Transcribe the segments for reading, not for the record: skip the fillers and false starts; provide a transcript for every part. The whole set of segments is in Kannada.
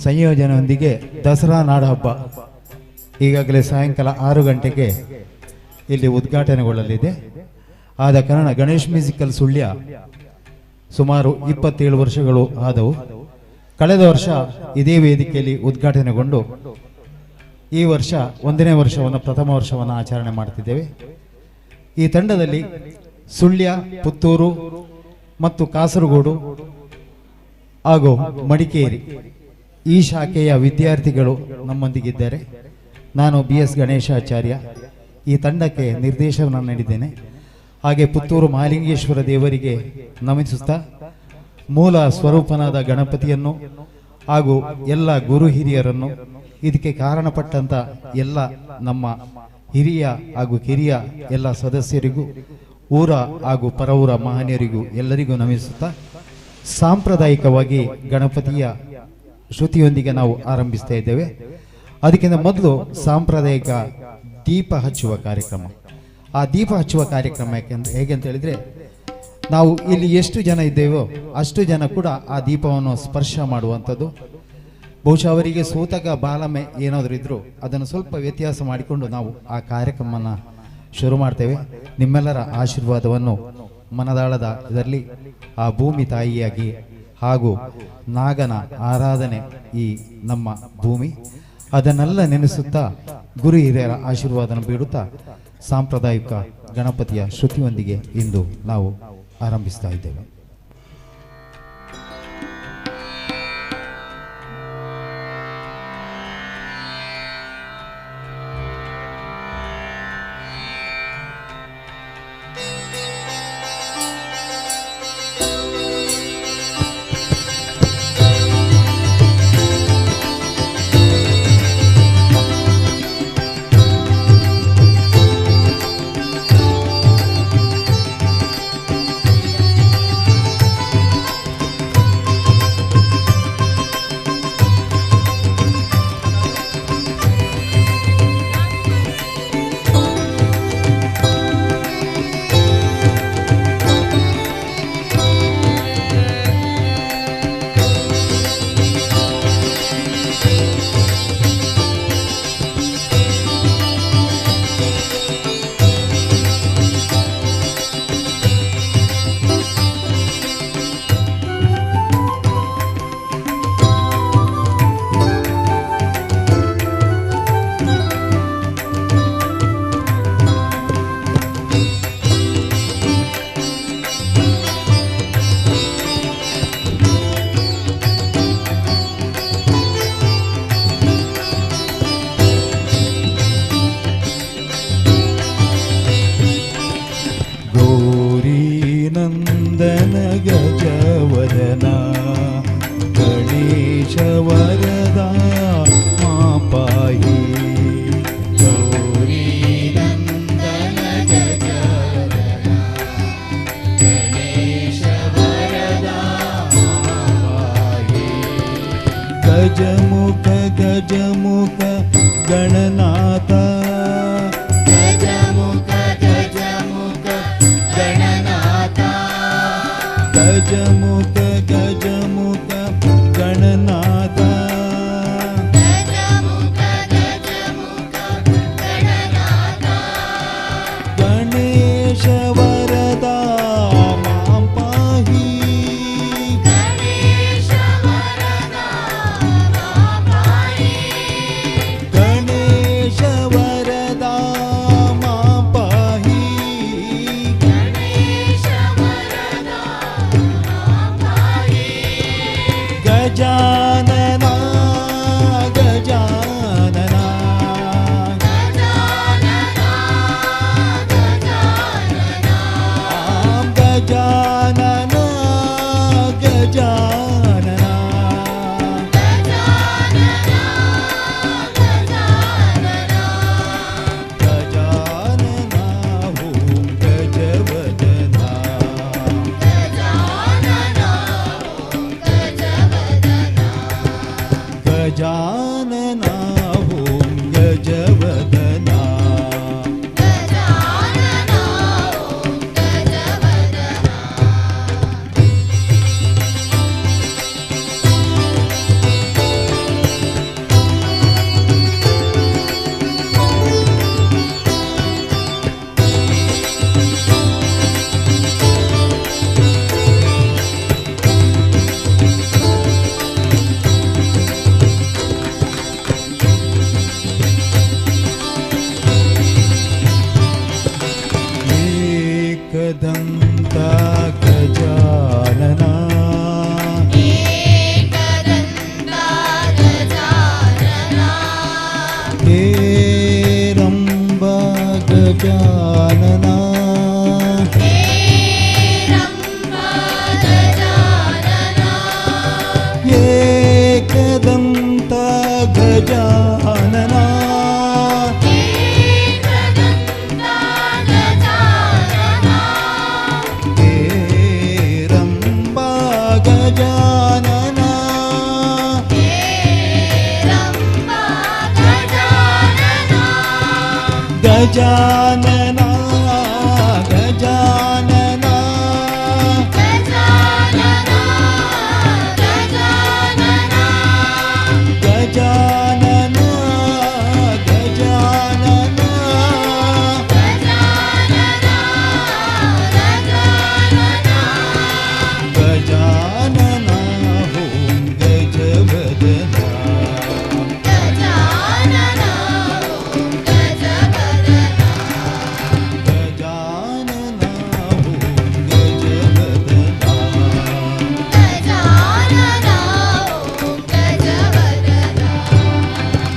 ಸಂಯೋಜನೆಯೊಂದಿಗೆ ದಸರಾ ನಾಡಹಬ್ಬ ಈಗಾಗಲೇ ಸಾಯಂಕಾಲ 6 ಗಂಟೆಗೆ ಇಲ್ಲಿ ಉದ್ಘಾಟನೆಗೊಳ್ಳಲಿದೆ. ಆದ ಕಾರಣ ಗಣೇಶ್ ಮ್ಯೂಸಿಕಲ್ ಸುಳ್ಯ ಸುಮಾರು 27 ವರ್ಷಗಳು ಆದವು. ಕಳೆದ ವರ್ಷ ಇದೇ ವೇದಿಕೆಯಲ್ಲಿ ಉದ್ಘಾಟನೆಗೊಂಡು ಈ ವರ್ಷ 1ನೇ ವರ್ಷವನ್ನು ಪ್ರಥಮ ವರ್ಷವನ್ನು ಆಚರಣೆ ಮಾಡ್ತಿದ್ದೇವೆ. ಈ ತಂಡದಲ್ಲಿ ಸುಳ್ಯ, ಪುತ್ತೂರು ಮತ್ತು ಕಾಸರಗೋಡು ಹಾಗೂ ಮಡಿಕೇರಿ ಈ ಶಾಖೆಯ ವಿದ್ಯಾರ್ಥಿಗಳು ನಮ್ಮೊಂದಿಗಿದ್ದಾರೆ. ನಾನು BS ಗಣೇಶಾಚಾರ್ಯ ಈ ತಂಡಕ್ಕೆ ನಿರ್ದೇಶನ ನೀಡಿದ್ದೇನೆ. ಹಾಗೆ ಪುತ್ತೂರು ಮಹಾಲಿಂಗೇಶ್ವರ ದೇವರಿಗೆ ನಮಿಸುತ್ತಾ ಮೂಲ ಸ್ವರೂಪನಾದ ಗಣಪತಿಯನ್ನು ಹಾಗೂ ಎಲ್ಲ ಗುರು ಹಿರಿಯರನ್ನು, ಇದಕ್ಕೆ ಕಾರಣಪಟ್ಟಂತ ಎಲ್ಲ ನಮ್ಮ ಹಿರಿಯ ಹಾಗೂ ಕಿರಿಯ ಎಲ್ಲ ಸದಸ್ಯರಿಗೂ, ಊರ ಹಾಗೂ ಪರವೂರ ಮಹನೀಯರಿಗೂ ಎಲ್ಲರಿಗೂ ನಮಿಸುತ್ತಾ ಸಾಂಪ್ರದಾಯಿಕವಾಗಿ ಗಣಪತಿಯ ಶ್ರುತಿಯೊಂದಿಗೆ ನಾವು ಆರಂಭಿಸ್ತಾ ಇದ್ದೇವೆ. ಅದಕ್ಕಿಂತ ಮೊದಲು ಸಾಂಪ್ರದಾಯಿಕ ದೀಪ ಹಚ್ಚುವ ಕಾರ್ಯಕ್ರಮ. ಆ ದೀಪ ಹಚ್ಚುವ ಕಾರ್ಯಕ್ರಮ ಹೇಗೆ ಅಂತ ಹೇಳಿದ್ರೆ, ನಾವು ಇಲ್ಲಿ ಎಷ್ಟು ಜನ ಇದ್ದೇವೋ ಅಷ್ಟು ಜನ ಕೂಡ ಆ ದೀಪವನ್ನು ಸ್ಪರ್ಶ ಮಾಡುವಂಥದ್ದು. ಬಹುಶಃ ಅವರಿಗೆ ಸೂತಕ ಬಾಲಮೆ ಏನಾದರೂ ಇದ್ದರೂ ಅದನ್ನು ಸ್ವಲ್ಪ ವ್ಯತ್ಯಾಸ ಮಾಡಿಕೊಂಡು ನಾವು ಆ ಕಾರ್ಯಕ್ರಮವನ್ನು ಶುರು ಮಾಡ್ತೇವೆ. ನಿಮ್ಮೆಲ್ಲರ ಆಶೀರ್ವಾದವನ್ನು ಮನದಾಳದ ಇದರಲ್ಲಿ ಆ ಭೂಮಿ ತಾಯಿಯಾಗಿ ಹಾಗೂ ನಾಗನ ಆರಾಧನೆ ಈ ನಮ್ಮ ಭೂಮಿ, ಅದನ್ನೆಲ್ಲ ನೆನೆಸುತ್ತಾ ಗುರು ಹಿರಿಯರ ಆಶೀರ್ವಾದನ ಬೇಡುತ್ತಾ ಸಾಂಪ್ರದಾಯಿಕ ಗಣಪತಿಯ ಶ್ರುತಿಯೊಂದಿಗೆ ಇಂದು ನಾವು ಆರಂಭಿಸ್ತಾ ಇದ್ದೇವೆ. गजमुख गजमुख गणनाथ, गजमुख गजमुख गणनाथ, गजमुख गजमुख गणनाथ, गजमुख गजमुख गणनाथ, गणेश वरदा मां पाहि, गणेश वरदा मां पाहि, गणेश वरदा मां पाहि, गणेश वरदा मां पाहि, गजानना गजानना, गजानना गजानना, गजानना गजानना, गजानना ओम गजवदना, गजानना ओम गजवदना, ಗಜಾನನ ಹೇರಂಬ ಗಜಾನನ ಗಜಾನನ ಗಜಾನನ ಗಜಾನನ ಗಜಾನನ ಗಜಾನನ ಓಂ ಗಜವದನ ಗಜಾನನ ಓಂ ಗಜವದನ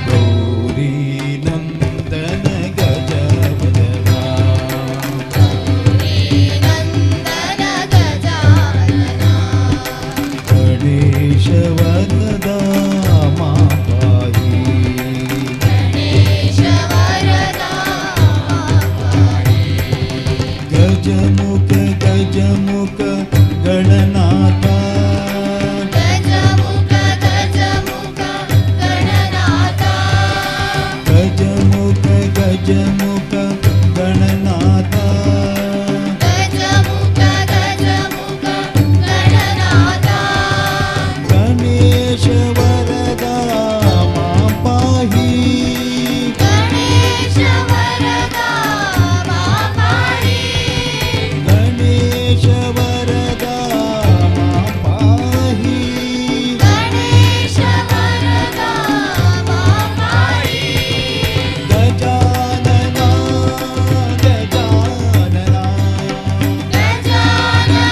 ಗೌರಿ ನಂದನ ಗಜವದನ ಗಣೇಶ ವರದ ಮಾಪಾಯಿ ಗಜಮುಖ ಗಜಮುಖ ಗಣನಾಥ ಗಜಮುಖ ಗಜಮುಖ ಗಣನಾಥ ಗಣೇಶ ವರದ ಮಾಪಾಹಿ ಗಣೇಶ ವರದ ಮಾಪಾಹಿ ಗಜಾನನ ಗಜಾನನ ಗಜಾನನ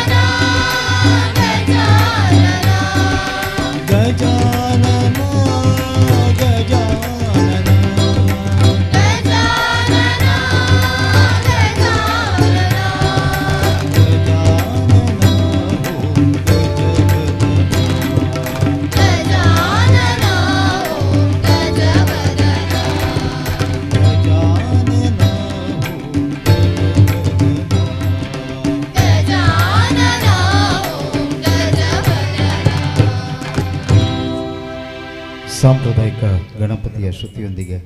ಗಜಾನನ ಗಜಾನನ ಓಂ ಗಜವದನ ಗಜಾನನ ಓಂ ಸಾಂಪ್ರದಾಯಿಕ ಗಣಪತಿಯ ಶ್ರುತಿಯೊಂದಿಗೆ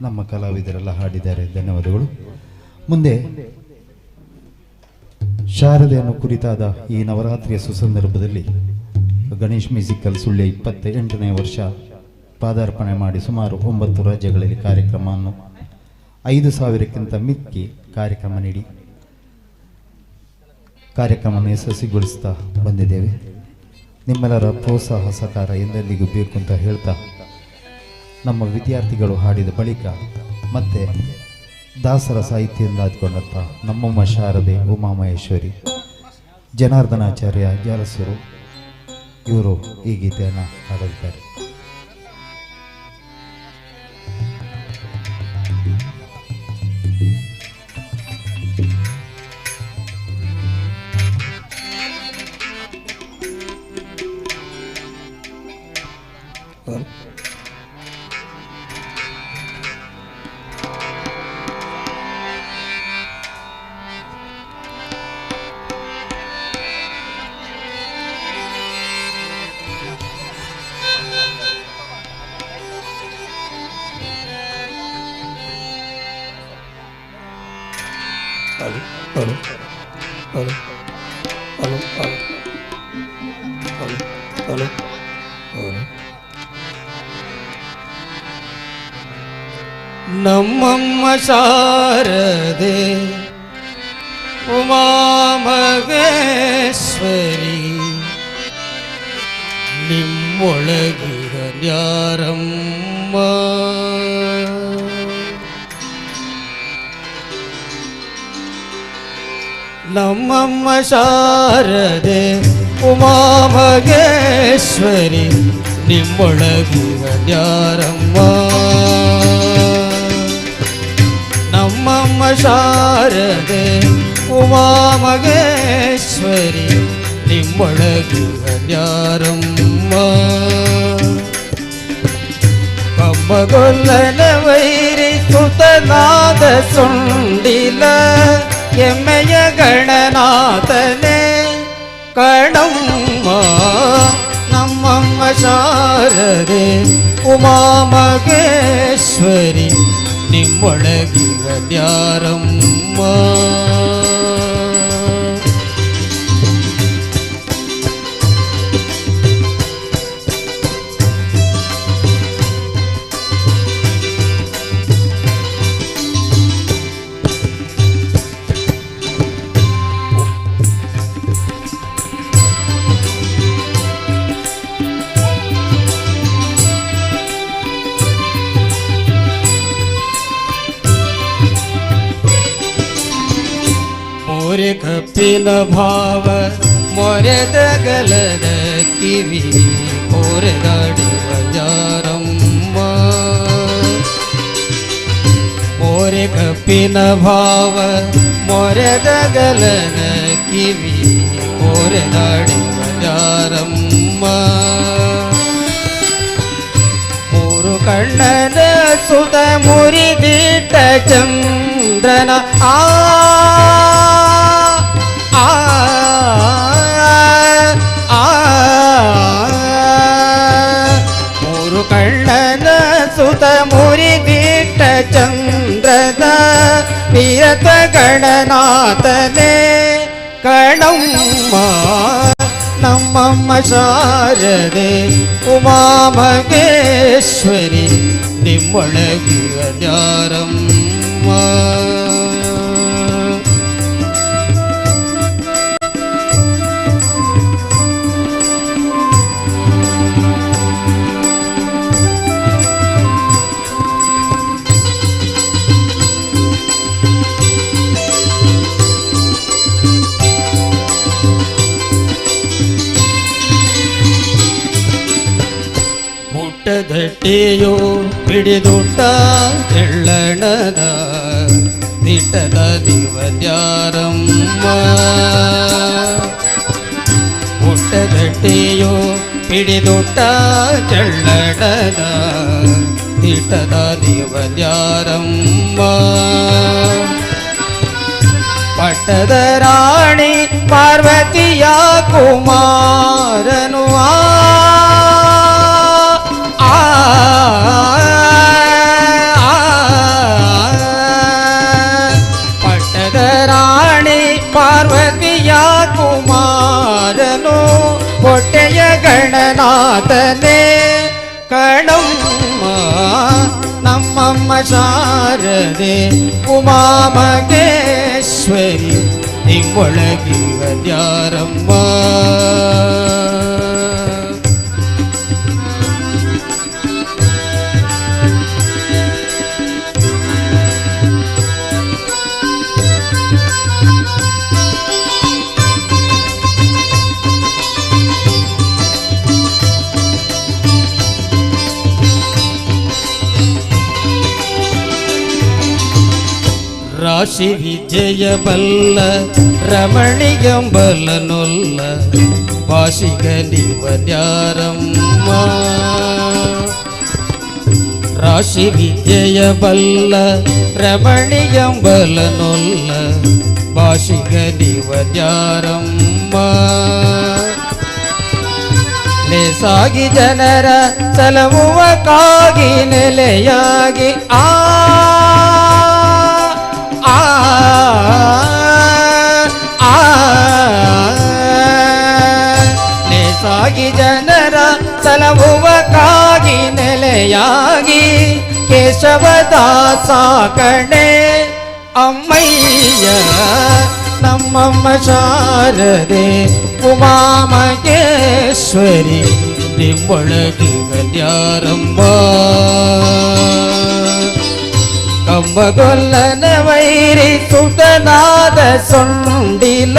ನಮ್ಮ ಕಲಾವಿದರೆಲ್ಲ ಹಾಡಿದ್ದಾರೆ. ಧನ್ಯವಾದಗಳು. ಮುಂದೆ ಶಾರದೆಯನ್ನು ಕುರಿತಾದ ಈ ನವರಾತ್ರಿಯ ಸುಸಂದರ್ಭದಲ್ಲಿ ಗಣೇಶ್ ಮ್ಯೂಸಿಕಲ್ ಸುಳ್ಯ 28ನೇ ವರ್ಷ ಪಾದಾರ್ಪಣೆ ಮಾಡಿ ಸುಮಾರು 9 ರಾಜ್ಯಗಳಲ್ಲಿ ಕಾರ್ಯಕ್ರಮವನ್ನು 5,000ಕ್ಕಿಂತ ಮಿಕ್ಕಿ ಕಾರ್ಯಕ್ರಮ ನೀಡಿ ಕಾರ್ಯಕ್ರಮವನ್ನು ಯಶಸ್ವಿಗೊಳಿಸ್ತಾ ಬಂದಿದ್ದೇವೆ. ನಿಮ್ಮೆಲ್ಲರ ಪ್ರೋತ್ಸಾಹ ಸಹಕಾರ ಎಂದೆಂದಿಗೂ ಬೇಕು ಅಂತ ಹೇಳ್ತಾ ನಮ್ಮ ವಿದ್ಯಾರ್ಥಿಗಳು ಹಾಡಿದ ಬಳಿಕ ಮತ್ತೆ ದಾಸರ ಸಾಹಿತ್ಯದಿಂದ ಆದ್ಕೊಂಡಂಥ ನಮ್ಮಮ್ಮ ಶಾರದೆ ಉಮಾಮಹೇಶ್ವರಿ ಜನಾರ್ದನಾಚಾರ್ಯ ಜಾಲಸೂರು ಇವರು ಈ ಗೀತೆಯನ್ನು ಹಾಡಲಿದ್ದಾರೆ. ನಮ್ಮಮ್ಮ ಶಾರದೆ ಉಮಾಮಹೇಶ್ವರಿ ನಿಮ್ಮೊಳಗಿರನ್ಯಾರಮ್ಮ ನಮ್ಮಮ್ಮ ಶಾರದೆ ಉಮಾಮಹೇಶ್ವರಿ ನಿಮ್ಮೊಳಗಿರನ್ಯಾರಮ್ಮ ನಮ್ಮಮ್ಮ ಶಾರದೆ ಉಮಾಮಹೇಶ್ವರಿ ನಿಮ್ಮೊಳಗಿರನ್ಯಾರಮ್ಮ ಕಂಬ ಕಮ್ಮಗೊಲ್ಲನ ವೈರಿ ಸುತನಾದ ಸುಂಡಿಲ ಎಮ್ಮೆಯ ಗಣನಾಥನೇ ಕಣಮ್ಮ ನಮ್ಮಮ್ಮ ಶಾರದೆ ಉಮಾ ಮಗೇಶ್ವರಿ ನಿಮ್ಮೊಳಗಿರದ್ಯಾರಮ್ಮ ಮೊರೆ ಕಪ್ಪಿನ ಭಾವ ಮೊರೆದ ಗಲದ ಕಿವಿ ಕೋರೆದಾಡುವ ಜಾರಮ್ಮ ಮೊರೆ ಕಪ್ಪಿನ ಭಾವ ಮೊರೆದ ಗಲದ ಕಿವಿ ಕೋರೆದಾಡುವ ಜಾರಮ್ಮ ಮೂರು ಕಣ್ಣನ ಸುತ ಮುರಿದಿಟ್ಟ ಚಂದ್ರನ ಮೂರು ಕಣ್ಣನ ಸುತ ಮುರಿದಿಟ್ಟ ಚಂದ್ರದ ನಿಯತ ಗಣನಾಥನೇ ಕಣಮ್ಮ ನಮ್ಮಮ್ಮ ಶಾರದೆ ಉಮಾ ಮಗೇಶ್ವರಿ ನಿಮ್ಮೊಳಗಿರದ್ಯಾರಮ್ಮ ದಟ್ಟಿಯೋ ಪಿಡಿದುಟ್ಟ ತೆಳ್ಳಣದ ದಿಟ್ಟದ ದಿವದ್ಯಾರಮ್ಮ ಮುಟ್ಟದಟ್ಟಿಯೋ ಪಿಡಿದುಟ್ಟ ತೆಳ್ಳಣದ ದಿಟ್ಟದ ದಿವದ್ಯಾರಮ್ಮ ಪಟ್ಟದ ರಾಣಿ ಪಾರ್ವತಿಯ ಕುಮಾರನು ಪಟ್ಟದ ರಾಣಿ ಪಾರ್ವತಿಯ ಕುಮಾರನು ಹೊಟ್ಟೆಯ ಗಣನಾಥನೇ ಕಣಮ್ಮ ನಮ್ಮಮ್ಮ ಶಾರದೆ ಉಮಾ ಮಗೇಶ್ವರಿ ನಿಮ್ಮೊಳಗಿರದ್ಯಾರಮ್ಮ ರಾಶಿ ವಿಜಯ ಬಲ್ಲ ರಮಣಿಯಂಬಲನೊಲ್ಲ ಭಾಷಿಗಲಿವದ್ಯಾರಮ್ಮ ರಾಶಿ ವಿಜಯ ಬಲ್ಲ ರಮಣಿಯಂಬಲನೊಲ್ಲ ಭಾಷಿಗಲಿವದ್ಯಾರಮ್ಮ ಲೇಸಾಗಿ ಜನರ ಸಲಹುವ ಕಾಗಿ ನೆಲೆಯಾಗಿ ಲೇಸಾಗಿ ಜನರ ಸಲಹುವ ಕಾಗಿ ನೆಲೆಯಾಗಿ ಕೇಶವದಾಸ ಕಣೆ ಅಮ್ಮಯ್ಯ ನಮ್ಮಮ್ಮ ಶಾರದೆ ಉಮಾ ಮಗೇಶ್ವರಿ ನಿಮ್ಮೊಳಗಿರದ್ಯಾರಮ್ಮ ಕಂಬಗೊಲ್ಲನ ವೈರಿ ಸುತನಾದ ಸುಂಡಿಲ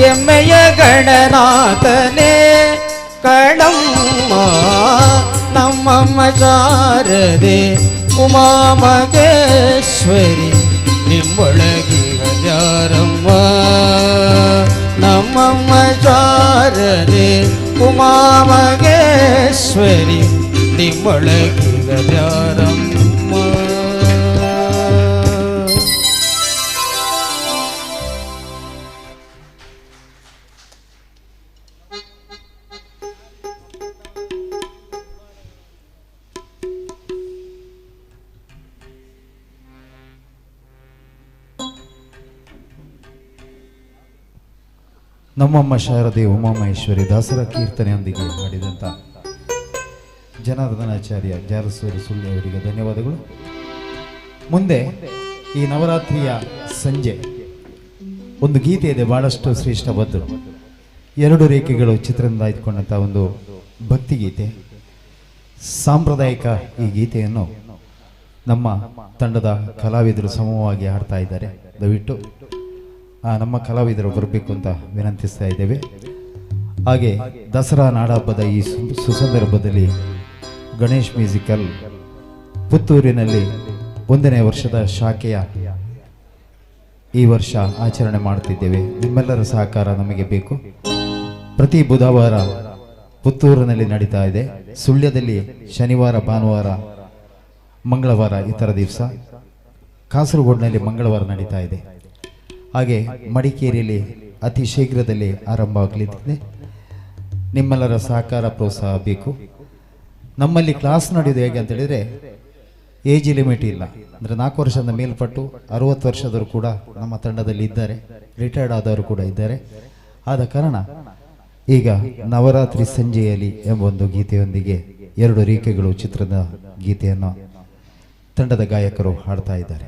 ಎಮ್ಮೆಯ ಗಣನಾಥನೇ ಕಣಮ್ಮ ನಮ್ಮಮ್ಮ ಶಾರದೆ ಉಮಾ ಮಗೇಶ್ವರಿ ನಿಮ್ಮೊಳಗಿರದ್ಯಾರಮ್ಮ ನಮ್ಮಮ್ಮ ಶಾರದೆ ಉಮಾ ಮಗೇಶ್ವರಿ ನಿಮ್ಮೊಳಗಿರದ್ಯಾರಮ್ಮ ಜಗದ್ಯಾರಮ್ಮ. ನಮ್ಮಮ್ಮ ಶಾರದೆ ಉಮಾಮಹೇಶ್ವರಿ ದಾಸರ ಕೀರ್ತನೆಯೊಂದಿಗೆ ಹಾಡಿದಂಥ ಜನಾರ್ದನಾಚಾರ್ಯ ಜಾರಸೂರಿ ಸುಳ್ಳಿ ಅವರಿಗೆ ಧನ್ಯವಾದಗಳು. ಮುಂದೆ ಈ ನವರಾತ್ರಿಯ ಸಂಜೆ ಒಂದು ಗೀತೆ ಇದೆ, ಬಹಳಷ್ಟು ಶ್ರೇಷ್ಠವಾದ್ದು. ಎರಡು ರೇಖೆಗಳು ಚಿತ್ರದಿಂದ ಆಯ್ದುಕೊಂಡಂಥ ಒಂದು ಭಕ್ತಿಗೀತೆ, ಸಾಂಪ್ರದಾಯಿಕ ಈ ಗೀತೆಯನ್ನು ನಮ್ಮ ತಂಡದ ಕಲಾವಿದರು ಸಮವಾಗಿ ಹಾಡ್ತಾ ಇದ್ದಾರೆ. ದಯವಿಟ್ಟು ನಮ್ಮ ಕಲಾವಿದರು ಬರಬೇಕು ಅಂತ ವಿನಂತಿಸ್ತಾ ಇದ್ದೇವೆ. ಹಾಗೆ ದಸರಾ ನಾಡಹಬ್ಬದ ಈ ಸುಸಂದರ್ಭದಲ್ಲಿ ಗಣೇಶ್ ಮ್ಯೂಸಿಕಲ್ ಪುತ್ತೂರಿನಲ್ಲಿ 1ನೇ ವರ್ಷದ ಶಾಖೆಯ ಈ ವರ್ಷ ಆಚರಣೆ ಮಾಡ್ತಿದ್ದೇವೆ. ನಿಮ್ಮೆಲ್ಲರ ಸಹಕಾರ ನಮಗೆ ಬೇಕು. ಪ್ರತಿ ಬುಧವಾರ ಪುತ್ತೂರಿನಲ್ಲಿ ನಡೀತಾ ಇದೆ. ಸುಳ್ಯದಲ್ಲಿ ಶನಿವಾರ, ಭಾನುವಾರ, ಮಂಗಳವಾರ ಇತರ ದಿವಸ, ಕಾಸರಗೋಡಿನಲ್ಲಿ ಮಂಗಳವಾರ ನಡೀತಾ ಇದೆ. ಹಾಗೆ ಮಡಿಕೇರಿಯಲ್ಲಿ ಅತಿ ಶೀಘ್ರದಲ್ಲಿ ಆರಂಭ ಆಗಲಿದೆ. ನಿಮ್ಮೆಲ್ಲರ ಸಹಕಾರ ಪ್ರೋತ್ಸಾಹ ಬೇಕು. ನಮ್ಮಲ್ಲಿ ಕ್ಲಾಸ್ ನಡೆಯೋದು ಹೇಗೆ ಅಂತ ಹೇಳಿದರೆ, ಏಜ್ ಲಿಮಿಟ್ ಇಲ್ಲ. ಅಂದರೆ 4 ವರ್ಷದ ಮೇಲ್ಪಟ್ಟು 60 ವರ್ಷದವರು ಕೂಡ ನಮ್ಮ ತಂಡದಲ್ಲಿ ಇದ್ದಾರೆ, ರಿಟೈರ್ಡ್ ಆದವರು ಕೂಡ ಇದ್ದಾರೆ. ಆದ ಕಾರಣ ಈಗ ನವರಾತ್ರಿ ಸಂಜೆಯಲ್ಲಿ ಎಂಬ ಒಂದು ಗೀತೆಯೊಂದಿಗೆ ಎರಡು ರೇಖೆಗಳು ಚಿತ್ರದ ಗೀತೆಯನ್ನು ತಂಡದ ಗಾಯಕರು ಹಾಡ್ತಾ ಇದ್ದಾರೆ.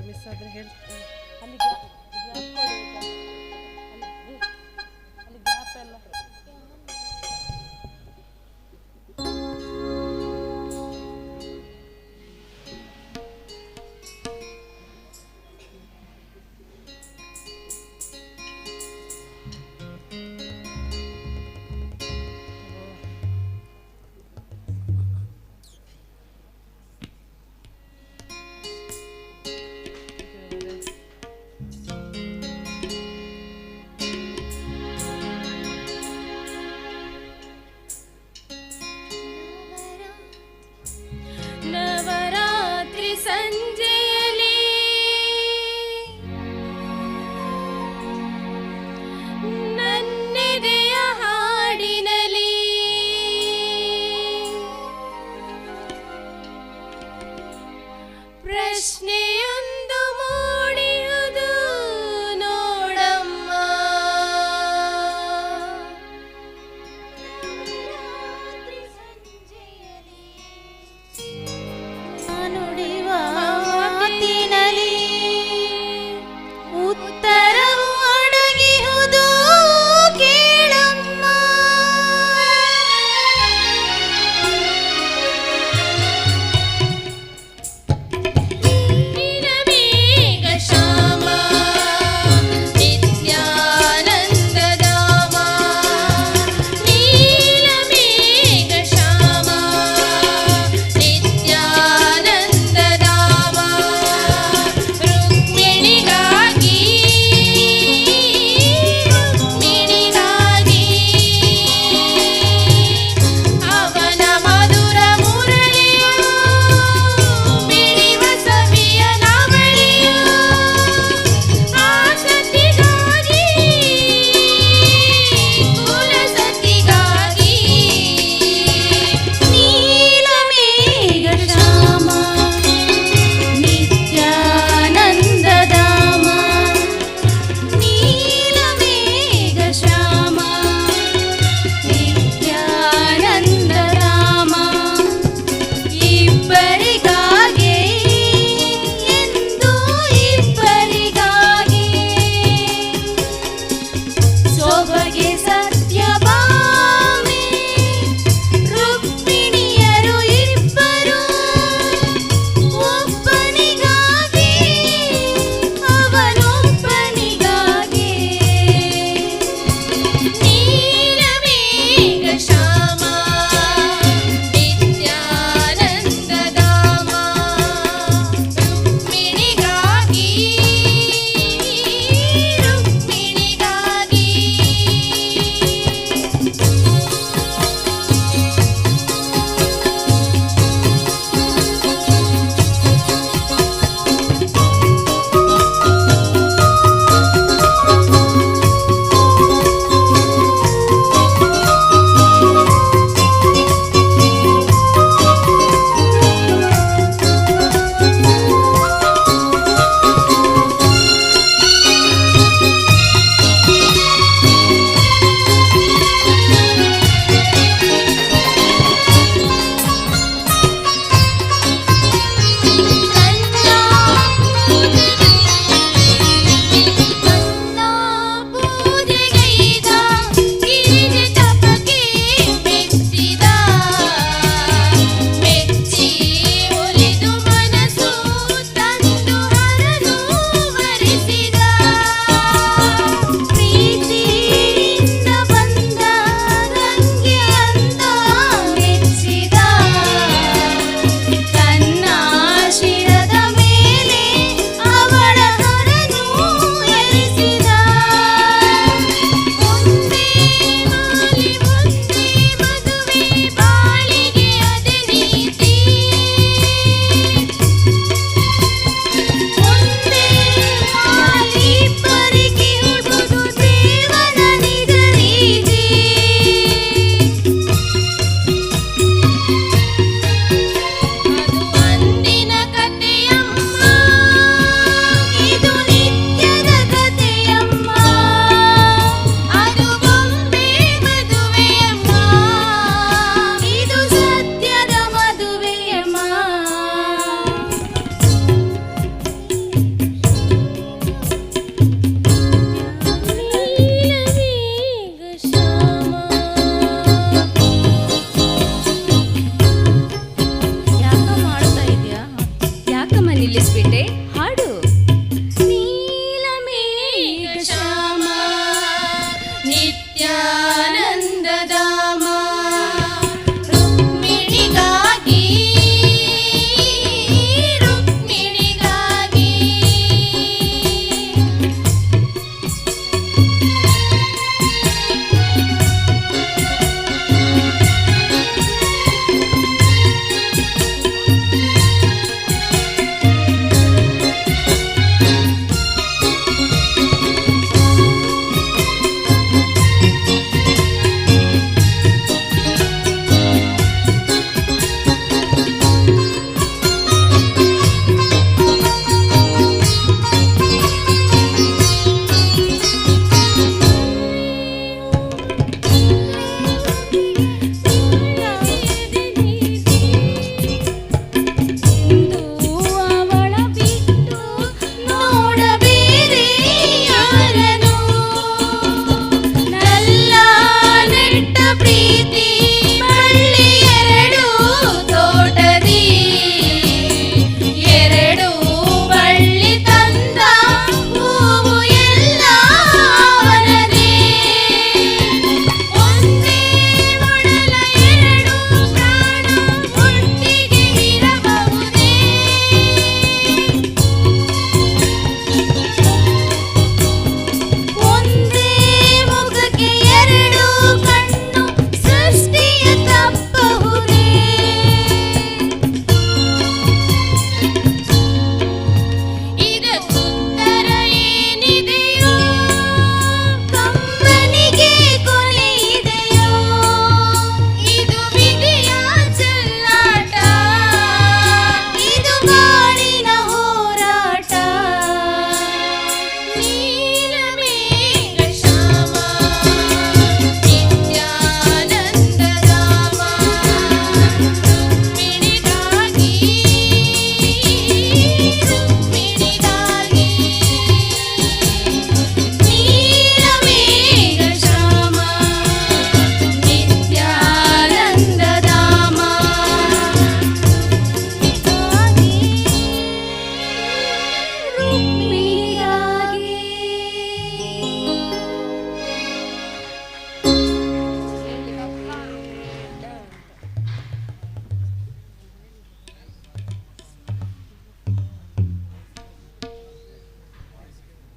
ಮಿಸ್ ಆದರೆ ಹೇಳ್ತೀನಿ. ಅಲ್ಲಿ ಗ್ಯಾಪ್ ಕೊಡಿ, ಅಲ್ಲಿ ಗ್ಯಾಪ್ ಎಲ್ಲ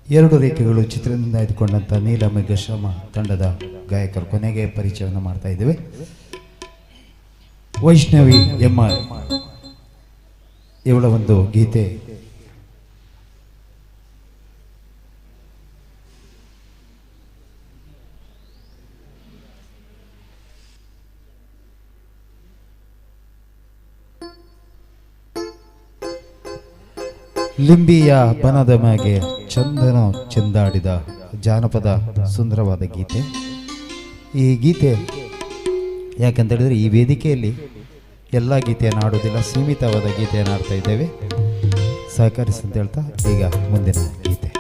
ಎರಡು ರೇಖೆಗಳು ಚಿತ್ರದಿಂದ ಆಯ್ದುಕೊಂಡಂಥ ನೀಲಮೇಘ ಶ್ರಮ ತಂಡದ ಗಾಯಕರು ಕೊನೆಗೆ ಪರಿಚಯವನ್ನು ಮಾಡ್ತಾ ಇದ್ದೇವೆ. ವೈಷ್ಣವಿ ಎಂ.ಆರ್. ಇವಳ ಒಂದು ಗೀತೆ ಲಿಂಬಿಯ ಬನದ ಮ್ಯಾಗೆ ಚಂದನ ಚೆಂದಾಡಿದ ಜಾನಪದ ಸುಂದರವಾದ ಗೀತೆ. ಈ ಗೀತೆ ಯಾಕಂತ ಹೇಳಿದರೆ ಈ ವೇದಿಕೆಯಲ್ಲಿ ಎಲ್ಲ ಗೀತೆಯನ್ನು ಆಡೋದಿಲ್ಲ, ಸೀಮಿತವಾದ ಗೀತೆಯನ್ನು ಆಡ್ತಾ ಇದ್ದೇವೆ. ಸಹಕರಿಸಿ ಅಂತ ಹೇಳ್ತಾ ಈಗ ಮುಂದಿನ ಗೀತೆ.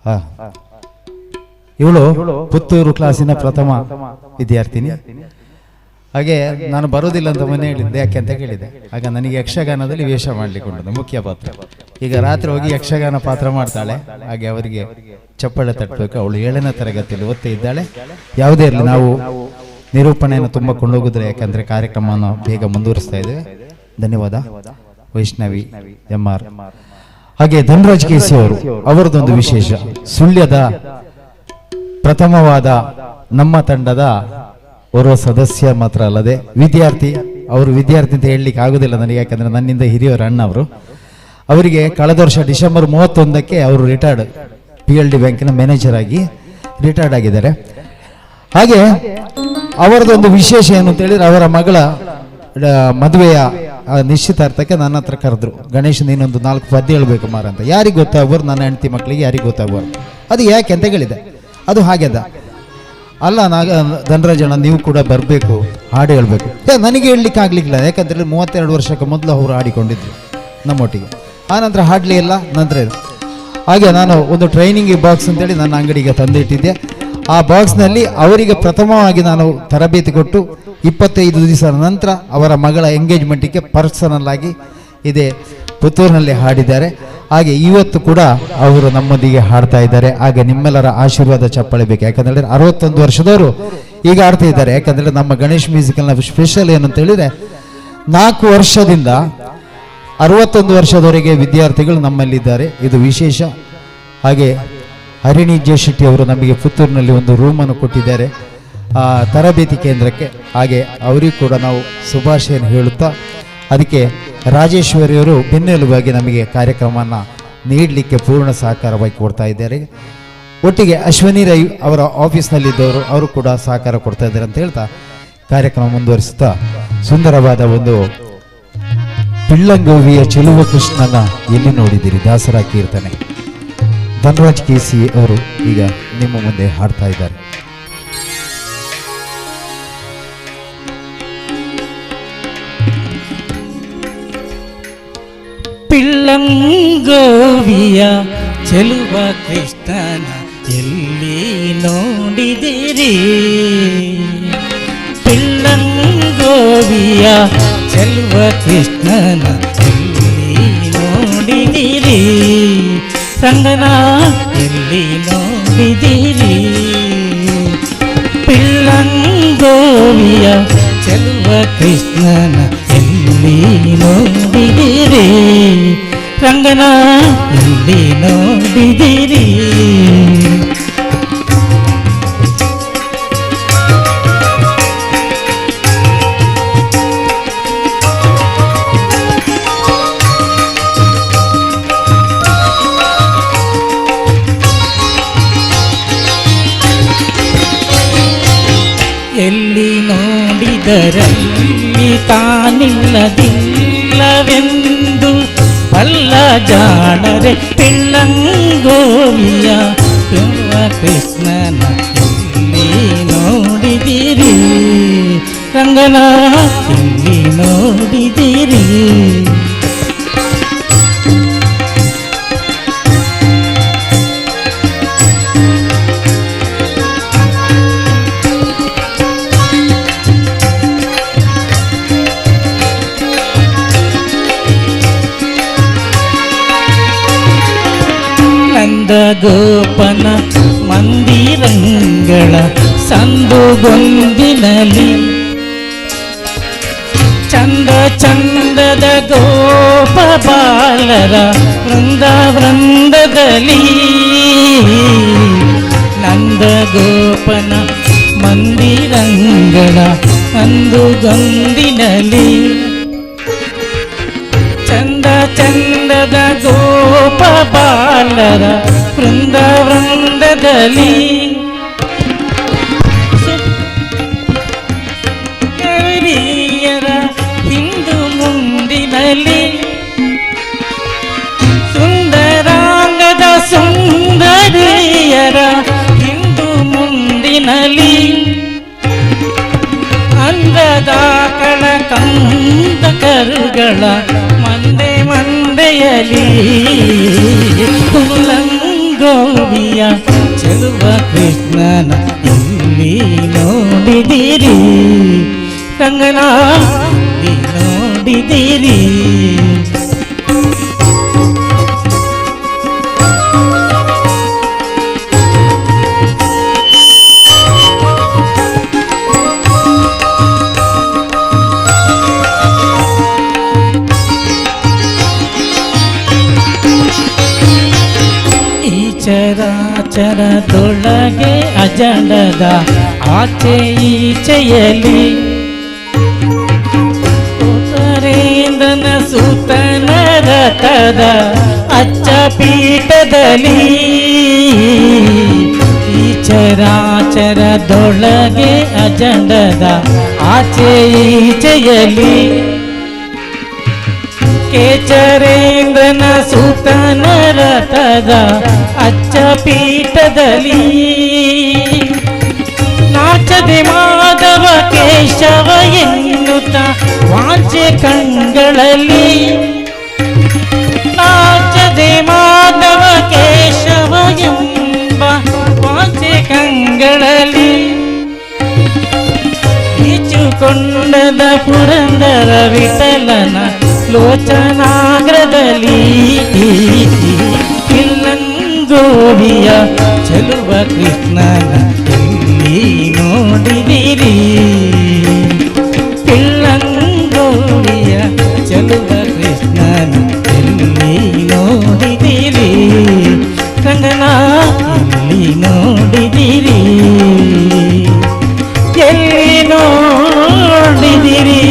ಹಾ, ಇವಳು ಪುತ್ತೂರು ಕ್ಲಾಸಿನ ಪ್ರಥಮ ವಿದ್ಯಾರ್ಥಿನಿ. ಹಾಗೆ ನಾನು ಬರೋದಿಲ್ಲ ಅಂತ ಮನೆ ಹೇಳಿದ್ದೆ, ಯಾಕೆ ಅಂತ ಕೇಳಿದೆ. ಆಗ ನನಗೆ ಯಕ್ಷಗಾನದಲ್ಲಿ ವೇಷ ಮಾಡ್ಲಿಕ್ಕೆ ಉಂಟು, ಮುಖ್ಯ ಪಾತ್ರ. ಈಗ ರಾತ್ರಿ ಹೋಗಿ ಯಕ್ಷಗಾನ ಪಾತ್ರ ಮಾಡ್ತಾಳೆ. ಹಾಗೆ ಅವರಿಗೆ ಚಪ್ಪಳೆ ತಟ್ಟಬೇಕು. ಅವಳು 7ನೇ ತರಗತಿಯಲ್ಲಿ ಓದ್ತಾ ಇದ್ದಾಳೆ. ಯಾವುದೇ ಇರಲಿ, ನಾವು ನಿರೂಪಣೆಯನ್ನು ತುಂಬ ಕೊಂಡೋಗಿದ್ರೆ, ಯಾಕಂದ್ರೆ ಕಾರ್ಯಕ್ರಮವನ್ನು ಬೇಗ ಮುಂದುವರಿಸ್ತಾ ಇದ್ದೇವೆ. ಧನ್ಯವಾದ ವೈಷ್ಣವಿ MR. ಹಾಗೆ ಧನರಾಜ್ ಕೇಸಿ ಅವರು, ಅವರದೊಂದು ವಿಶೇಷ. ಸುಳ್ಯದ ಪ್ರಥಮವಾದ ನಮ್ಮ ತಂಡದ ಓರ್ವ ಸದಸ್ಯ ಮಾತ್ರ ಅಲ್ಲದೆ ವಿದ್ಯಾರ್ಥಿ. ಅವರು ವಿದ್ಯಾರ್ಥಿ ಅಂತ ಹೇಳಲಿಕ್ಕೆ ಆಗುದಿಲ್ಲ ನನಗೆ, ಯಾಕಂದ್ರೆ ನನ್ನಿಂದ ಹಿರಿಯವರು ಅಣ್ಣ ಅವರು. ಅವರಿಗೆ ಕಳೆದ ವರ್ಷ ಡಿಸೆಂಬರ್ 31ಕ್ಕೆ ಅವರು ರಿಟೈರ್ಡ್ PLD ಬ್ಯಾಂಕಿನ ಮ್ಯಾನೇಜರ್ ಆಗಿ ರಿಟೈರ್ಡ್ ಆಗಿದ್ದಾರೆ. ಹಾಗೆ ಅವರದೊಂದು ವಿಶೇಷ ಏನು ಅಂತ ಹೇಳಿದ್ರೆ, ಅವರ ಮಗಳ ಮದುವೆಯ ನಿಶ್ಚಿತಾರ್ಥಕ್ಕೆ ನನ್ನ ಹತ್ರ ಕರೆದ್ರು. ಗಣೇಶ್, ನೀನೊಂದು 4 ಪದ್ಯ ಹೇಳ್ಬೇಕು ಮಾರ ಅಂತ. ಯಾರಿಗೆ ಗೊತ್ತಾಗ್ಬಾರ್ದು, ನನ್ನ ಹೆಂಡತಿ ಮಕ್ಕಳಿಗೆ ಯಾರಿಗೆ ಗೊತ್ತಾಗ್ಬಾರ್ದು. ಅದು ಯಾಕೆ ಅಂತ ಹೇಳಿದೆ. ಅದು ಹಾಗೆದ ಅಲ್ಲ, ಧನರಾಜಣ್ಣ ನೀವು ಕೂಡ ಬರಬೇಕು, ಹಾಡು ಹೇಳಬೇಕು. ನನಗೆ ಹೇಳಲಿಕ್ಕೆ ಆಗ್ಲಿಕ್ಕಿಲ್ಲ, ಯಾಕಂದ್ರೆ 32 ವರ್ಷಕ್ಕೆ ಮೊದಲು ಅವರು ಹಾಡಿಕೊಂಡಿದ್ರು ನಮ್ಮೊಟ್ಟಿಗೆ. ಆನಂತರ ಹಾಡಲೇ ಇಲ್ಲ. ನಂತರ ಇದು ಹಾಗೆ ನಾನು ಒಂದು ಟ್ರೈನಿಂಗ್ ಬಾಕ್ಸ್ ಅಂತೇಳಿ ನನ್ನ ಅಂಗಡಿಗೆ ತಂದಿಟ್ಟಿದ್ದೆ. ಆ ಬಾಕ್ಸ್ನಲ್ಲಿ ಅವರಿಗೆ ಪ್ರಥಮವಾಗಿ ನಾನು ತರಬೇತಿ ಕೊಟ್ಟು 25 ದಿವಸದ ನಂತರ ಅವರ ಮಗಳ ಎಂಗೇಜ್ಮೆಂಟಿಗೆ ಪರ್ಸನಲ್ ಆಗಿ ಇದೆ ಪುತ್ತೂರಿನಲ್ಲಿ ಹಾಡಿದ್ದಾರೆ. ಹಾಗೆ ಇವತ್ತು ಕೂಡ ಅವರು ನಮ್ಮೊಂದಿಗೆ ಹಾಡ್ತಾ ಇದ್ದಾರೆ. ಹಾಗೆ ನಿಮ್ಮೆಲ್ಲರ ಆಶೀರ್ವಾದ ಚಪ್ಪಾಳೆ ಬೇಕು, ಯಾಕಂದ್ರೆ 61 ವರ್ಷದವರು ಈಗ ಆಡ್ತಾ ಇದ್ದಾರೆ. ಯಾಕಂದ್ರೆ ನಮ್ಮ ಗಣೇಶ್ ಮ್ಯೂಸಿಕಲ್ನ ಸ್ಪೆಷಲ್ ಏನು ಅಂತ ಹೇಳಿದ್ರೆ, 4 ವರ್ಷದಿಂದ 61 ವರ್ಷದವರೆಗೆ ವಿದ್ಯಾರ್ಥಿಗಳು ನಮ್ಮಲ್ಲಿದ್ದಾರೆ. ಇದು ವಿಶೇಷ. ಹಾಗೆ ಹರಿಣಿ ಜೆ ಶೆಟ್ಟಿ ಅವರು ನಮಗೆ ಪುತ್ತೂರಿನಲ್ಲಿ ಒಂದು ರೂಮನ್ನು ಕೊಟ್ಟಿದ್ದಾರೆ ತರಬೇತಿ ಕೇಂದ್ರಕ್ಕೆ. ಹಾಗೆ ಅವರಿಗೂ ಕೂಡ ನಾವು ಶುಭಾಶಯನ್ನು ಹೇಳುತ್ತಾ, ಅದಕ್ಕೆ ರಾಜೇಶ್ವರಿಯವರು ಬೆನ್ನೆಲುಬಾಗಿ ನಮಗೆ ಕಾರ್ಯಕ್ರಮವನ್ನು ನೀಡಲಿಕ್ಕೆ ಪೂರ್ಣ ಸಹಕಾರವಾಗಿ ಕೊಡ್ತಾ ಇದ್ದಾರೆ. ಒಟ್ಟಿಗೆ ಅಶ್ವಿನಿ ರೈ ಅವರ ಆಫೀಸ್ನಲ್ಲಿದ್ದವರು, ಅವರು ಕೂಡ ಸಹಕಾರ ಕೊಡ್ತಾ ಇದ್ದಾರೆ ಅಂತ ಹೇಳ್ತಾ ಕಾರ್ಯಕ್ರಮ ಮುಂದುವರಿಸುತ್ತಾ, ಸುಂದರವಾದ ಒಂದು ಪಿಳ್ಳಂಗೋವಿಯ ಚೆಲುವ ಕೃಷ್ಣನ ಎಲ್ಲಿ ನೋಡಿದಿರಿ ದಾಸರ ಕೀರ್ತನೆ. ಧನರಾಜ್ ಕೇಸಿ ಅವರು ಈಗ ನಿಮ್ಮ ಮುಂದೆ ಹಾಡ್ತಾ ಇದ್ದಾರೆ. ಪಿಳ್ಳಂಗೋವಿಯ ಚೆಲುವ ಕೃಷ್ಣನ ಎಲ್ಲಿ ನೋಡಿದಿರಿ? ಪಿಳ್ಳಂಗೋವಿಯ ಚೆಲುವ ಕೃಷ್ಣನ ಎಲ್ಲಿ ನೋಡಿದಿರಿ? ರಂಗನ ಎಲ್ಲಿ ನೋಡಿದಿರಿ? ಪಿಳ್ಳಂಗೋವಿಯ ಚೆಲುವ ಕೃಷ್ಣನ ಎಲ್ಲಿ ನೋಡಿದಿರಿ? ರಂಗನ ಎಲ್ಲಿ ನೋಡಿದಿರಿ? ಎಲ್ಲಿ ನೋಡಿದರಲ್ಲಿ ತಾನಿಲ್ಲದಿಲ್ಲವೆಂದು ಅಲ್ಲ ಜಾಣರೆ ಪಿಳ್ಳಂಗೋವಿಯ ಚೆಲುವ ಕೃಷ್ಣನ ಎಲ್ಲಿ ನೋಡಿದಿರಿ? ರಂಗನ ಎಲ್ಲಿ ನೋಡಿದಿರಿ? ಗೋಪನ ಮಂದಿರಂಗಳ ಸಂದುಗೊಂದಿನಲಿ ಚಂದ ಚಂದದ ಗೋಪ ಬಾಲರ ವೃಂದ ವೃಂದದಲ್ಲಿ ನಂದ ಗೋಪನ ಮಂದಿರಂಗಳ ಸಂದುಗೊಂದಿನಲಿ ಚಂದ ಚಂದದ ಗೋಪ ಬಾಲರ ವೃಂದ ವೃಂದದಲ್ಲಿ ಸುಂದರಿಯರ ಹಿಂದು ಮುಂದಿನಲ್ಲಿ ಸುಂದರಾಂಗದ ಸುಂದರಿಯರ ಹಿಂದು ಮುಂದಿನಲ್ಲಿ ಅಂದದ ಕಳ ಕಂದ ಕರುಗಳ ಮಂದೆ ಮಂದೆಯಲಿ ಕುಲಂಗೋವಿಯ ಗೋವಿಯ ಚೆಲುವ ಕೃಷ್ಣನ ಇಲ್ಲಿ ನೋಡಿದಿರಿ ಕಂಗನ ಇಲ್ಲಿ ನೋಡಿದಿರಿ ಚರಾಚರದೊಳಗೆ ಅಜಂಡದ ಆಚೆ ಈಚೆಯಲಿ ಉತ್ತರೇಂದ್ರನ ಸುತನ ರಥದ ಅಚ್ಚ ಪೀಠದಲ್ಲಿ ಈ ಚರಾಚರದೊಳಗೆ ಅಜಂಡದ ಆಚೆ ಈಚೆಯಲಿ ಕೇಚರೇಂದ್ರನ ಸುತನ ರಥದ ಅಚ್ಚ ಪೀಠದಲ್ಲಿ ನಾಚದೆ ಮಾಧವ ಕೇಶವ ಎನ್ನುತ್ತ ವಾಂಚೆ ಕಂಗಳಲ್ಲಿ ನಾಚದೆ ಮಾಧವ ಕೇಶವ ಎಂಬ ವಾಂಚೆ ಕಂಗಳಲ್ಲಿ ಈಚುಕೊಂಡದ ಪುರಂದರ ವಿಠಲನ ಲೋಚನಾಗ್ರದಲ್ಲಿ ಗೋವಿಯ ಚೆಲುವ ಕೃಷ್ಣನ ಎಲ್ಲಿ ನೋಡಿದಿರಿ ಗೋವಿಯ ಚೆಲುವ ಕೃಷ್ಣನ ಎಲ್ಲಿ ನೋಡಿದಿರಿ ಕಂಗನ ಎಲ್ಲಿ ನೋಡಿದಿರಿ ಎಲ್ಲಿ ನೋಡಿದಿರಿ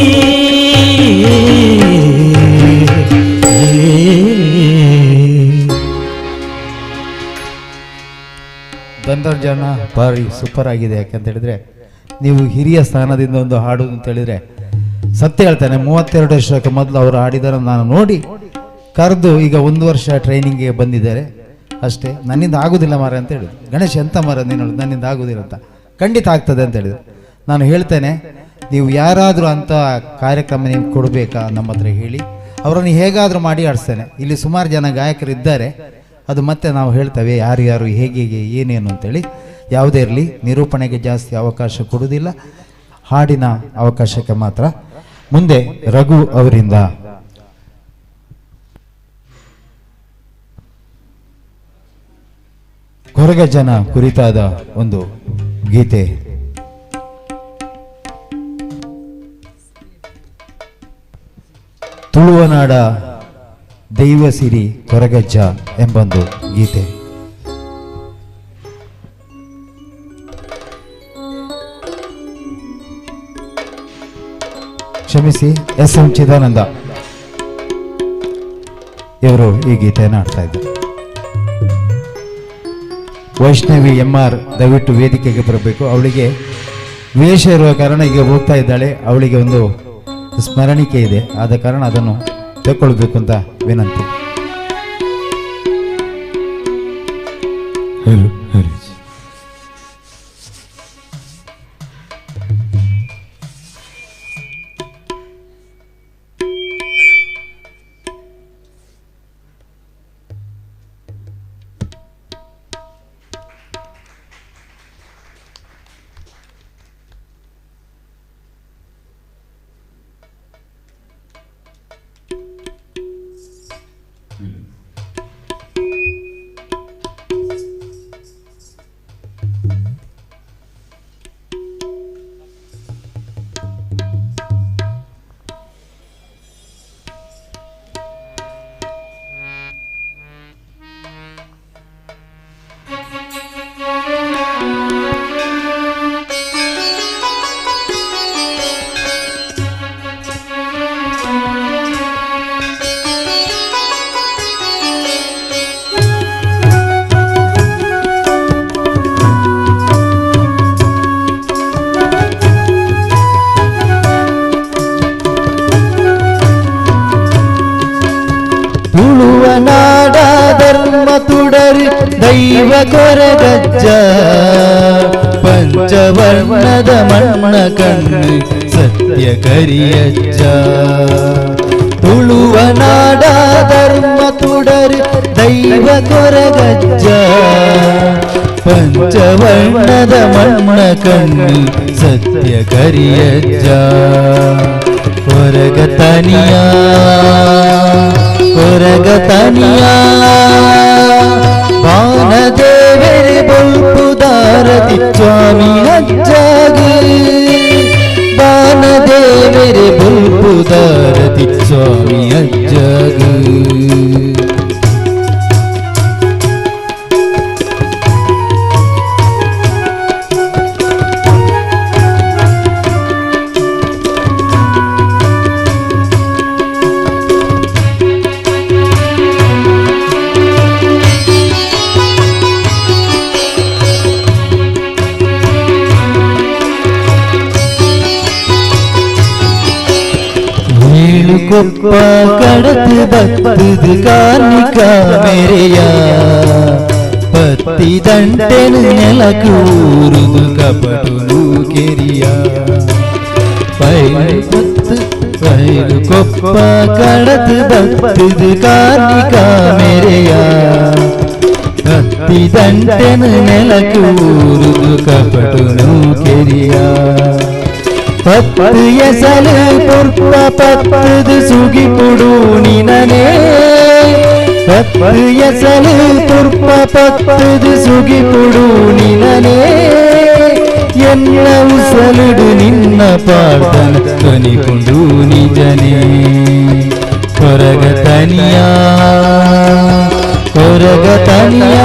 ದಂದರ್ಜನ ಭಾರಿ ಸೂಪರ್ ಆಗಿದೆ. ಯಾಕಂತ ಹೇಳಿದ್ರೆ ನೀವು ಹಿರಿಯ ಸ್ಥಾನದಿಂದ ಒಂದು ಹಾಡು ಅಂತ ಹೇಳಿದ್ರೆ ಸತ್ಯ ಹೇಳ್ತಾನೆ. 32 ವರ್ಷಕ್ಕೆ ಮೊದಲು ಅವರು ಹಾಡಿದಾರ ನಾನು ನೋಡಿ ಕರೆದು ಈಗ 1 ವರ್ಷ ಟ್ರೈನಿಂಗ್ಗೆ ಬಂದಿದ್ದಾರೆ ಅಷ್ಟೇ. ನನ್ನಿಂದ ಆಗೋದಿಲ್ಲ ಮಾರ ಅಂತ ಹೇಳಿದ್ರು. ಗಣೇಶ್ ಎಂತ ಮಾರ ನೀನು ನನ್ನಿಂದ ಆಗೋದಿಲ್ಲ ಅಂತ. ಖಂಡಿತ ಆಗ್ತದೆ ಅಂತ ಹೇಳಿದ್ರು. ನಾನು ಹೇಳ್ತೇನೆ, ನೀವು ಯಾರಾದರೂ ಅಂಥ ಕಾರ್ಯಕ್ರಮ ನೀವು ಕೊಡಬೇಕಾ ನಮ್ಮ ಹತ್ರ ಹೇಳಿ, ಅವರನ್ನು ಹೇಗಾದರೂ ಮಾಡಿ ಆಡಿಸ್ತೇನೆ. ಇಲ್ಲಿ ಸುಮಾರು ಜನ ಗಾಯಕರಿದ್ದಾರೆ, ಅದು ಮತ್ತೆ ನಾವು ಹೇಳ್ತೇವೆ ಯಾರು ಯಾರು ಹೇಗೆ ಏನೇನು ಅಂತೇಳಿ. ಯಾವುದೇ ಇರಲಿ, ನಿರೂಪಣೆಗೆ ಜಾಸ್ತಿ ಅವಕಾಶ ಕೊಡುವುದಿಲ್ಲ, ಹಾಡಿನ ಅವಕಾಶಕ್ಕೆ ಮಾತ್ರ. ಮುಂದೆ ರಘು ಅವರಿಂದ ಕೊರಗಜ್ಜನ ಕುರಿತಾದ ಒಂದು ಗೀತೆ. ತುಳುವನಾಡ ದೈವ ಸಿರಿ ಕೊರಗಜ್ಜ ಎಂಬೊಂದು ಗೀತೆ. ಕ್ಷಮಿಸಿ, ಎಸ್.ಎಂ. ಚಿದಾನಂದ ಇವರು ಈ ಗೀತೆಯನ್ನು ಆಡ್ತಾ ಇದ್ದಾರೆ. ವೈಷ್ಣವಿ ಎಂ.ಆರ್. ದಯವಿಟ್ಟು ವೇದಿಕೆಗೆ ಬರಬೇಕು. ಅವಳಿಗೆ ವೇಷ ಇರುವ ಕಾರಣ ಈಗ ಹೋಗ್ತಾ ಇದ್ದಾಳೆ. ಅವಳಿಗೆ ಒಂದು ಸ್ಮರಣಿಕೆ ಇದೆ, ಆದ ಕಾರಣ ಅದನ್ನು ತಗೊಳ್ಬೇಕು ಅಂತ ವಿನಂತಿ. ತುಳುವನಾಡ ಧರ್ಮ ತುಡರಿ ದೈವ ಕೊರಗಜ್ಜ ಪಂಚವರ್ಣದ ಮಣ್ಣ ಕಣ್ಣು ಸತ್ಯ ಕರಿಯಜ್ಜ. ತುಳುವನಾಡ ಧರ್ಮ ತುಡರಿ ದೈವ ಕೊರಗಜ್ಜ ಪಂಚವರ್ಣದ ಮಣ್ಣ ಕಣ್ಣು ಸತ್ಯ ಕರಿಯಜ್ಜ ಕೊರಗತನಿಯ ಕೊರಗತನಿಯ ಬಾನದೇವರೇ ಬಲ್ಪುದಾರತಿ ಸ್ವಾಮಿ ಅಜ್ಜಾಗಿ ಬಾನದೇವರೇ ಬಲ್ಪುದಾರತಿ ಸ್ವಾಮಿ ಅಜ್ಜಾಗಿ ಕೊಪ್ಪ ಕಡತು ಬತ್ತದು ಕಾರ್ಮಿಕ ಮೇರೆಯ ಪತ್ತಿ ದಂಟೆನು ನೆಲಕೂರುದು ಕಪಟುನು ಕೆರಿಯ ಪೈಲು ಕೊಪ್ಪ ಕಡತು ಬತ್ತದು ಕಾರ್ಮಿಕ ಮೇರೆಯ ಪತ್ತಿ ದಂಟೆನು ನೆಲಕೂರುದು ಕಪಟುನು ಕೆರಿಯ ಪತ್ತು ಎಸಲು ಪುರ್ಪ ಪತ್ತದು ಸುಗಿಪುಡು ನಿನನೇ ಪತ್ತು ಎಸಲು ಪುರ್ಪ ಪತ್ತದು ಸುಗಿಪುಡು ನಿನನೇ ಎನ್ನ ಉಸಲುಡು ನಿನ್ನ ಪಾಡ್ತನ ಕೊನಿಕೊಂಡು ನಿಜನೇ ಕೊರಗತನಿಯ ಕೊರಗತನಿಯ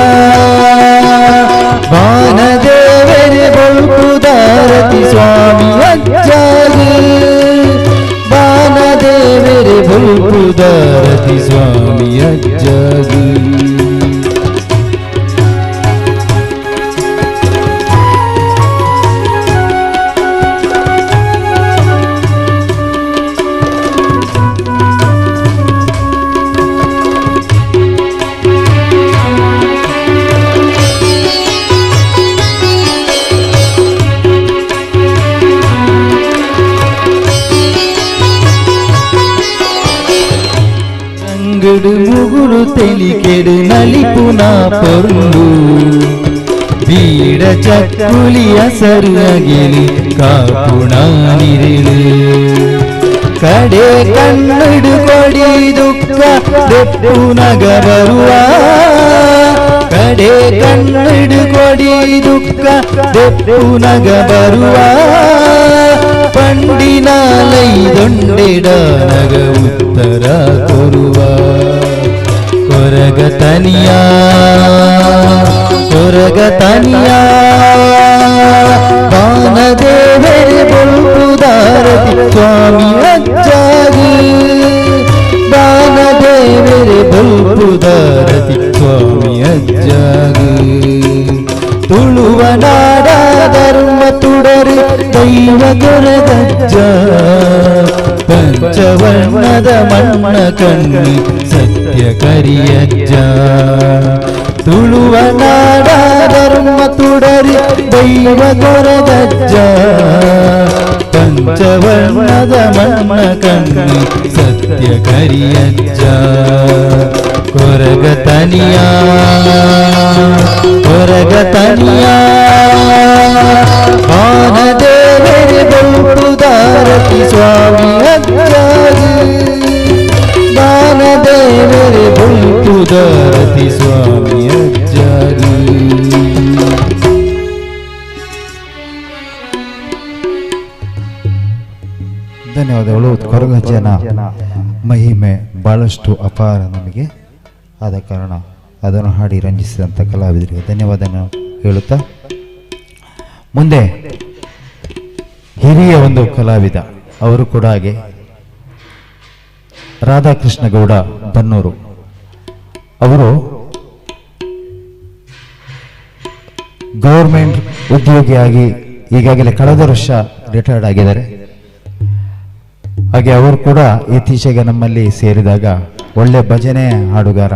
ಬಾನದೇವರೇ ಬಲ್ಪುದಾರತಿ ಸ್ವಾಮಿ ಅಜ್ಜಾಗಿ ಬಾನದೇವರೇ ಬಲ್ಪುದಾರತಿ ಸ್ವಾಮಿ ಅಜ್ಜಾಗಿ ముగుడు తెలికెడు నలిపున పొర్లు బీడ చక్కులి అసరు అగిలి కాపునా నిరిలు ಕಡೆ ಕಣ್ಣುಡು ಕೊಡಿ ದುಃಖ ದೆಪ್ಪು ನಗ ಬರುವ ಕಡೆ ಕಣ್ಣುಡು ಕೊಡಿ ದುಃಖ ದೆಪ್ಪು ನಗ ಬರುವ ಪಂಡಿನಾಲೈ ದೊಂಡೆಡ ನಗ ಉತ್ತರ ಕೊರುವ ಕೊರಗತನಿಯ ಕೊರಗತನಿಯ ಬಾನದೇವರೇ ಬಲ್ಪುದಾರತಿ ಸ್ವಾಮಿ ಅಜ್ಜಾಗಿ ಬಾನದೇವರೇ ಬಲ್ಪುದಾರತಿ ಸ್ವಾಮಿ ಅಜ್ಜಾಗಿ ತುಳುವ ನಾಡ ಧರ್ಮ ತುಡರು ದೈವ ಕೊರಗಜ್ಜ ಪಂಚವರ್ಣದ ಮಣ್ಣ ಕಣ್ಣು ಸತ್ಯ ಕರಿಯಜ್ಜ ತುಳುವ ನಾಡ ಧರ್ಮ ತುಡರಿ ದೈವ ಕೊರಗಜ್ಜ ಪಂಚವರ್ಣದ ಮಣ್ಣ ಕಣ್ಣು ಸತ್ಯ ಕರಿಯಜ್ಜ ಕೊರಗತನಿಯ ಕೊರಗತನಿಯ ಬಾನದೇವರೇ ಬಲ್ಪುದಾರತಿ ಸ್ವಾಮಿ ಅಜ್ಜಾಗಿ ಬಾನದೇವರೇ ಬಲ್ಪುದಾರತಿ ಸ್ವಾಮಿ ಅಜ್ಜಾಗಿ ಧನ್ಯವಾದಗಳು. ಕೊರಗಜ್ಜನ ಮಹಿಮೆ ಬಹಳಷ್ಟು ಅಪಾರ ನಮಗೆ, ಆದ ಕಾರಣ ಅದನ್ನು ಹಾಡಿ ರಂಜಿಸಿದಂಥ ಕಲಾವಿದರಿಗೆ ಧನ್ಯವಾದ ಹೇಳುತ್ತಾ ಮುಂದೆ ಹಿರಿಯ ಒಂದು ಕಲಾವಿದ ಅವರು ಕೂಡ ಹಾಗೆ ರಾಧಾಕೃಷ್ಣ ಗೌಡ ಬನ್ನೂರು ಅವರು ಗೌರ್ಮೆಂಟ್ ಉದ್ಯೋಗಿಯಾಗಿ ಈಗಾಗಲೇ ಕಳೆದ ವರ್ಷ ರಿಟೈರ್ಡ್ ಆಗಿದ್ದಾರೆ. ಹಾಗೆ ಅವರು ಕೂಡ ಇತ್ತೀಚೆಗೆ ನಮ್ಮಲ್ಲಿ ಸೇರಿದಾಗ ಒಳ್ಳೆ ಭಜನೆ ಹಾಡುಗಾರ.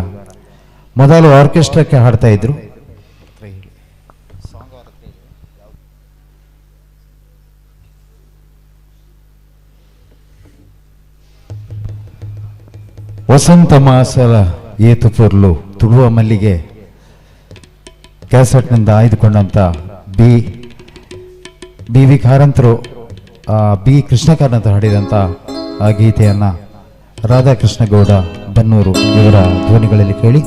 ಮೊದಲು ಆರ್ಕೆಸ್ಟ್ರಾಕ್ಕೆ ಹಾಡ್ತಾ ಇದ್ರು. ವಸಂತ ಮಾಸಲ ಏತು ಪೊರ್ಲು ತುಳುವ ಮಲ್ಲಿಗೆ ಕ್ಯಾಸೆಟ್ನಿಂದ ಆಯ್ದುಕೊಂಡಂಥ ಬಿ ವಿ ಕಾರಂತರು ಬಿ ಕೃಷ್ಣ ಕಾರಂತ ಹಾಡಿದಂಥ ಆ ಗೀತೆಯನ್ನು ರಾಧಾಕೃಷ್ಣ ಗೌಡ ಬನ್ನೂರು ಇವರ ಧ್ವನಿಗಳಲ್ಲಿ ಕೇಳಿ.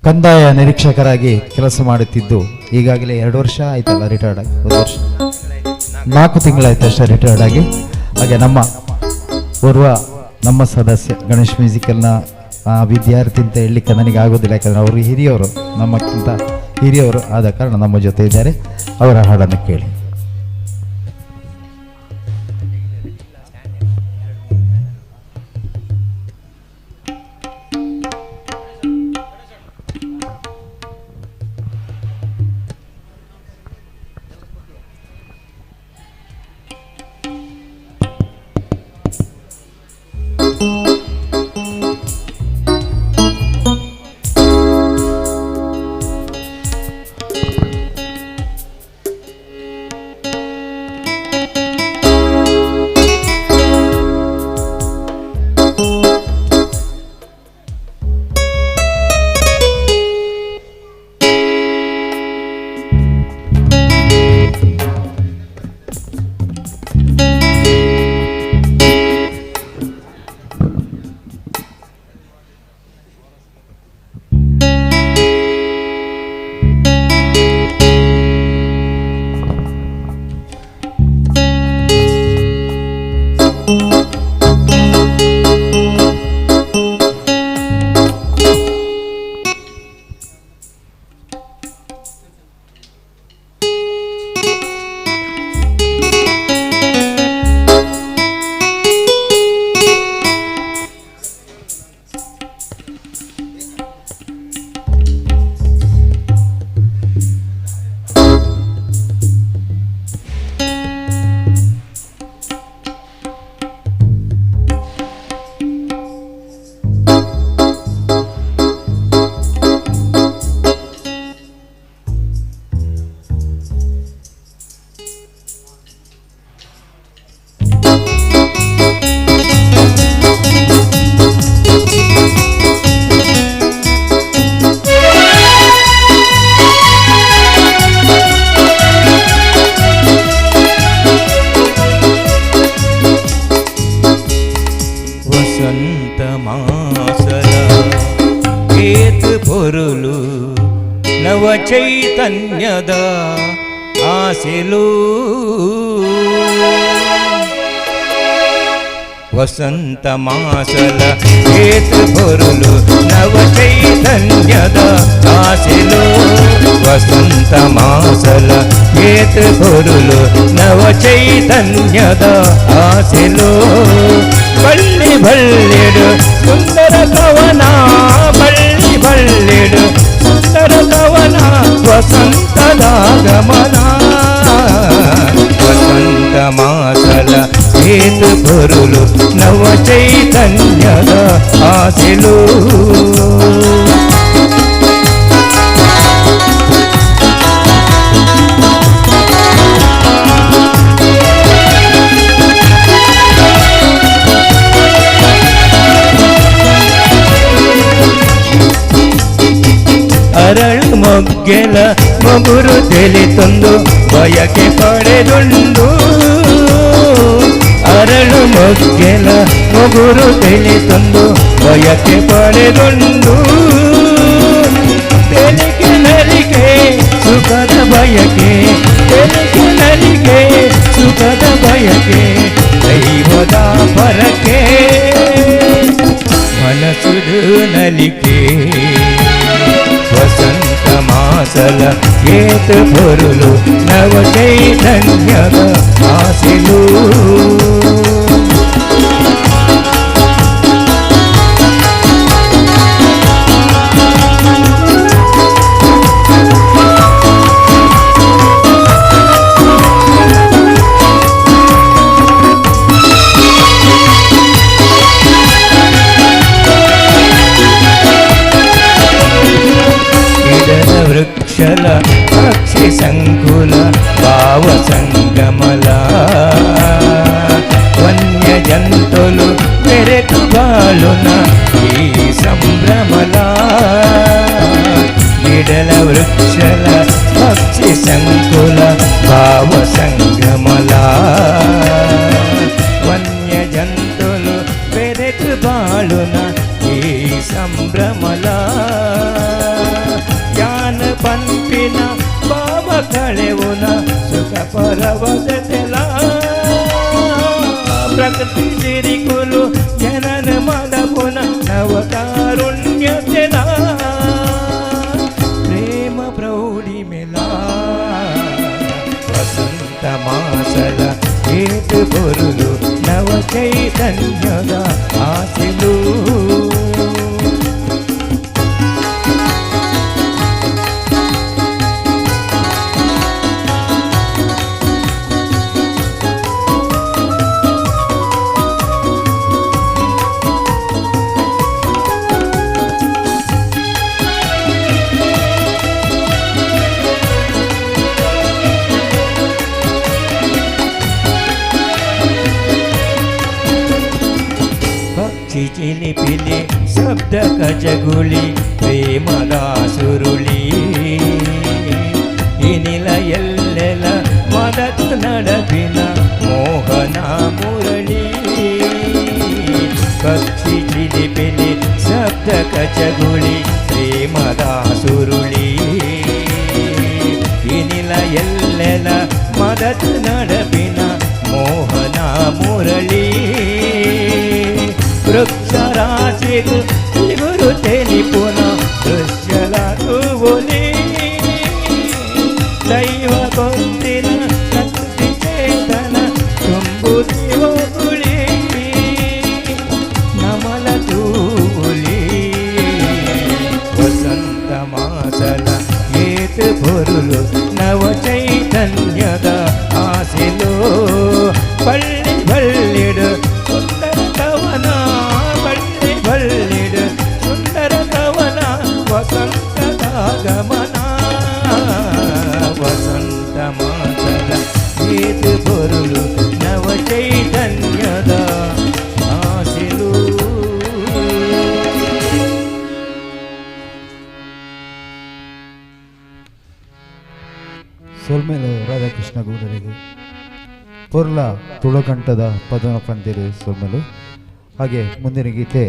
ಕಂದಾಯ ನಿರೀಕ್ಷಕರಾಗಿ ಕೆಲಸ ಮಾಡುತ್ತಿದ್ದು ಈಗಾಗಲೇ 2 ವರ್ಷ ಆಯ್ತಲ್ಲ ರಿಟೈರ್ಡ್ ಆಗಿ, 1 ವರ್ಷ 4 ತಿಂಗಳಾಯ್ತು ಅಷ್ಟೇ ರಿಟೈರ್ಡ್ ಆಗಿ. ಹಾಗೆ ನಮ್ಮ ಸದಸ್ಯ ಗಣೇಶ್ ಮ್ಯೂಸಿಕಲ್ನ ವಿದ್ಯಾರ್ಥಿ ಅಂತ ಹೇಳಲಿಕ್ಕೆ ನನಗೆ ಆಗೋದಿಲ್ಲ, ಯಾಕಂದರೆ ಅವರು ಹಿರಿಯವರು, ನಮ್ಮಕ್ಕಿಂತ ಹಿರಿಯವರು ಆದ ಕಾರಣ ನಮ್ಮ ಜೊತೆ ಇದ್ದಾರೆ. ಅವರ ಹಾಡನ್ನು ಕೇಳಿ. ಹೊರಲು ನವ ಚೈತನ್ಯದ ಆಸೆಲು ವಸಂತ ಮಾಸಲ ಹೇತು ಹೊರಲು ನವ ಚೈತನ್ಯದ ಆಸೆಲು ವಸಂತ ಮಾಸಲ ಹೇತು ಹೊರಲು ನವ ಚೈತನ್ಯದ ಆಸೆಲು ಬಳ್ಳಿ ಬಳ್ಳಿಡು ಸುಂದರ ಕವನ ಬಳ್ಳಿ ಬಳ್ಳಿಡು ಸುಂದರ ಕವನ ವಸಂತದಾಗಮನ ವಸಂತ ಮಾಸಲ ಹೇತು ಹೊರಲು ನವ ಚೈತನ್ಯದ ಆಸೆಲು ಅರಳು ಮೊಗ್ಗೆಲ ಮೊಗುರು ತಿಳಿತೊಂದು ಬಯಕೆ ಪಡೆದುಂಡು ಅರಳು ಮೊಗ್ಗೆಲ ಮೊಗುರು ತಿಳಿತೊಂದು ಬಯಕೆ ಪಡೆದುಂಡು ತೆಲಿಗೆ ನಲಿಗೆ ಸುಖದ ಬಯಕೆ ತೆಲಿಗೆ ನಲಿಗೆ ಸುಖದ ಬಯಕೆ ದೈವದ ಪರಕೆ ಮನಸುಡು ನಲಿಕೆ ವಸಂತ ಮಾಸಲ ಏತು ಹೊರಲು ನವ ಚೈತನ್ಯದ ಆಸೆಲು ವೃಕ್ಷಲ ಪಕ್ಷಿ ಸಂಕುಲ ಭಾವ ಸಂಗಮಲ ವನ್ಯ ಜಂತು జంతులు పెరకు బాలున ఈ సంభ్రమల గిడల వృక్షల పక్షి సంకుల భావ సంగమల వన్య జంతులు పెరకు బాలున ఈ సంభ్రమల ಜ್ಞಾನ ಪಂಪಿನ ಭಾವ ಕಳೆವುನ ಸುಖ ಪರವಸತೆಲ ಪ್ರಕೃತಿ ಸಿರಿಕುಲು ಜನನ ಮದಪುನ ನವಕಾರುಣ್ಯತೆಲ ಪ್ರೇಮ ಪ್ರೌಢಿ ಮೆಲ ವಸಂತ ಮಾಸಲ ಏತು ಬರುಲು ನವ ಚೈತನ್ಯದ ಆಸೆಲು ಚಿಲಿಪಿಲಿ ಶಬ್ದ ಕಜಗುಳಿ ಪ್ರೇಮದ ಸುರುಳಿ ಇನಿಲ ಎಲ್ಲೆಲ ಮದತ್ ನಡಪಿನ ಮೋಹನ ಮುರಳಿ ಪಕ್ಷಿ ಚಿಲಿಪಿಲಿ ಶಬ್ದ ಕಜಗುಳಿ ಪ್ರೇಮದ ಸುರುಳಿ ಇನಿಲ ಎಲ್ಲೆಲ ಮದತ್ ನಡಪಿನ ಮೋಹನ ಮುರಳಿ ವೃಕ್ಷರಾಶಿಗೂ ಗುರು ತೆಲಿಪುನ ದೃಶ್ಯಲಾಗುವುಲಿ ದೈವ ಕೊಂದಿನ ಶಕ್ತಿ ಚೇತನ ತುಂಬುತ್ತಿವ ಗುಳಿ ನಮಲ ತೂಲಿ ವಸಂತ ಮಾಸಲ ಏತು ಬರುಲು ನವ ಚೈತನ್ಯದ ಆಸೆಲು ಪಳ್ಳಿ ಬಳ್ಳಿಡು ಸುಂದರ ಕವನ ಬಳ್ಳಿ ಬಳ್ಳಿಡು ಸುಂದರ ಕವನ ವಸಂತದ ಗಮನ ವಸಂತ ಮಾಸಲ ಏತು ಬರುಲು ನವ ಚೈತನ್ಯದ ಆಸೆಲು ಸೊಲ್ಮೇಲು ರಾಧಾಕೃಷ್ಣ ಗೌಡರಿಗೆ ಪೊರ್ಲ ತುಳಕಂಠದ ಪದನ ಪಂದಿರು ಸೊಲ್ಮೇಲು. ಹಾಗೆ ಮುಂದಿನ ಗೀತೆ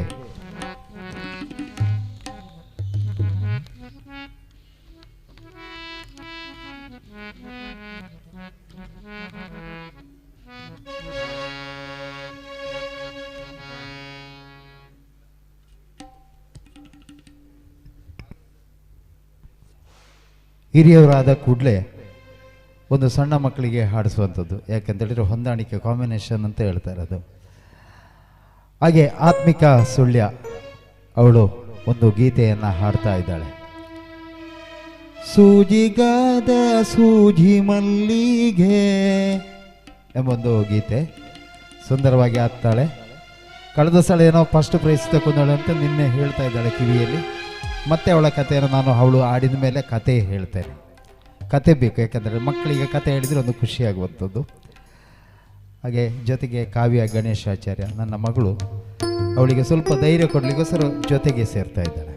ಹಿರಿಯವರಾದ ಕೂಡಲೇ ಒಂದು ಸಣ್ಣ ಮಕ್ಕಳಿಗೆ ಹಾಡಿಸುವಂಥದ್ದು, ಯಾಕೆಂತೇಳಿದರೆ ಹೊಂದಾಣಿಕೆ, ಕಾಂಬಿನೇಷನ್ ಅಂತ ಹೇಳ್ತಾರೆ ಅದು. ಹಾಗೆ ಆತ್ಮಿಕಾ ಸುಳ್ಯ ಅವಳು ಒಂದು ಗೀತೆಯನ್ನು ಹಾಡ್ತಾ ಇದ್ದಾಳೆ. ಸೂಜಿಗಾದ ಸೂಜಿ ಮಲ್ಲಿಗೆ ಎಂಬೊಂದು ಗೀತೆ ಸುಂದರವಾಗಿ ಹಾಡ್ತಾಳೆ. ಕಳೆದ ಸಲ ಏನೋ ಫಸ್ಟ್ ಪ್ರೈಸ್ ತಗೊಂಡಾಳೆ ಅಂತ ನಿನ್ನೆ ಹೇಳ್ತಾ ಇದ್ದಾಳೆ ಕಿವಿಯಲ್ಲಿ. ಮತ್ತೆ ಅವಳ ಕಥೆಯನ್ನು ನಾನು ಅವಳು ಆಡಿದ ಮೇಲೆ ಕತೆ ಹೇಳ್ತೇನೆ. ಕತೆ ಬೇಕು, ಯಾಕಂದರೆ ಮಕ್ಕಳಿಗೆ ಕತೆ ಹೇಳಿದರೆ ಒಂದು ಖುಷಿಯಾಗುವಂಥದ್ದು. ಹಾಗೆ ಜೊತೆಗೆ ಕಾವ್ಯ ಗಣೇಶಾಚಾರ್ಯ ನನ್ನ ಮಗಳು, ಅವಳಿಗೆ ಸ್ವಲ್ಪ ಧೈರ್ಯ ಕೊಡಲಿಕ್ಕೋಸ್ಕರ ಜೊತೆಗೆ ಸೇರ್ತಾ ಇದ್ದಾಳೆ.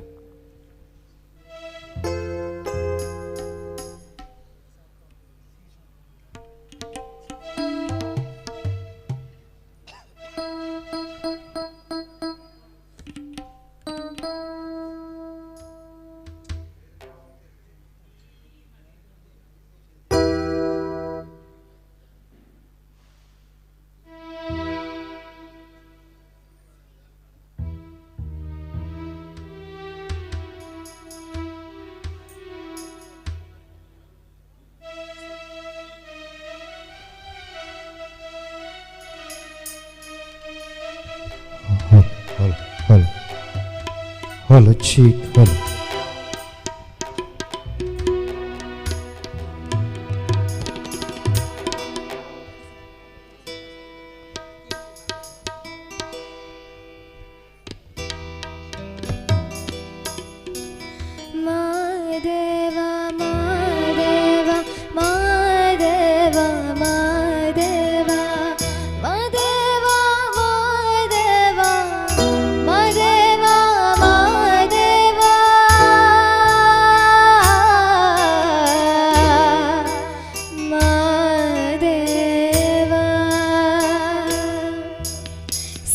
Hello, cheek, hello. Madeva, Madeva, Madeva, Madeva, Madeva,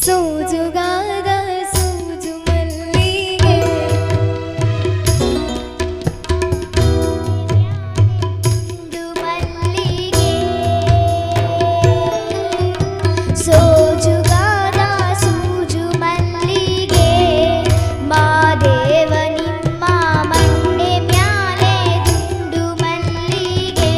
ಸೋಜುಗಾದ ಸೂಜು ಮಲ್ಲಿಗೆ ದುಂಡು ಮಲ್ಲಿಗೆ ಸೋಜುಗಾದ ಸೂಜು ಮಲ್ಲಿಗೆ ಮಾದೇವ ನಿಮ್ಮ ಮಂಡೆ ಮ್ಯಾಲೆ ದುಂಡು ಮಲ್ಲಿಗೆ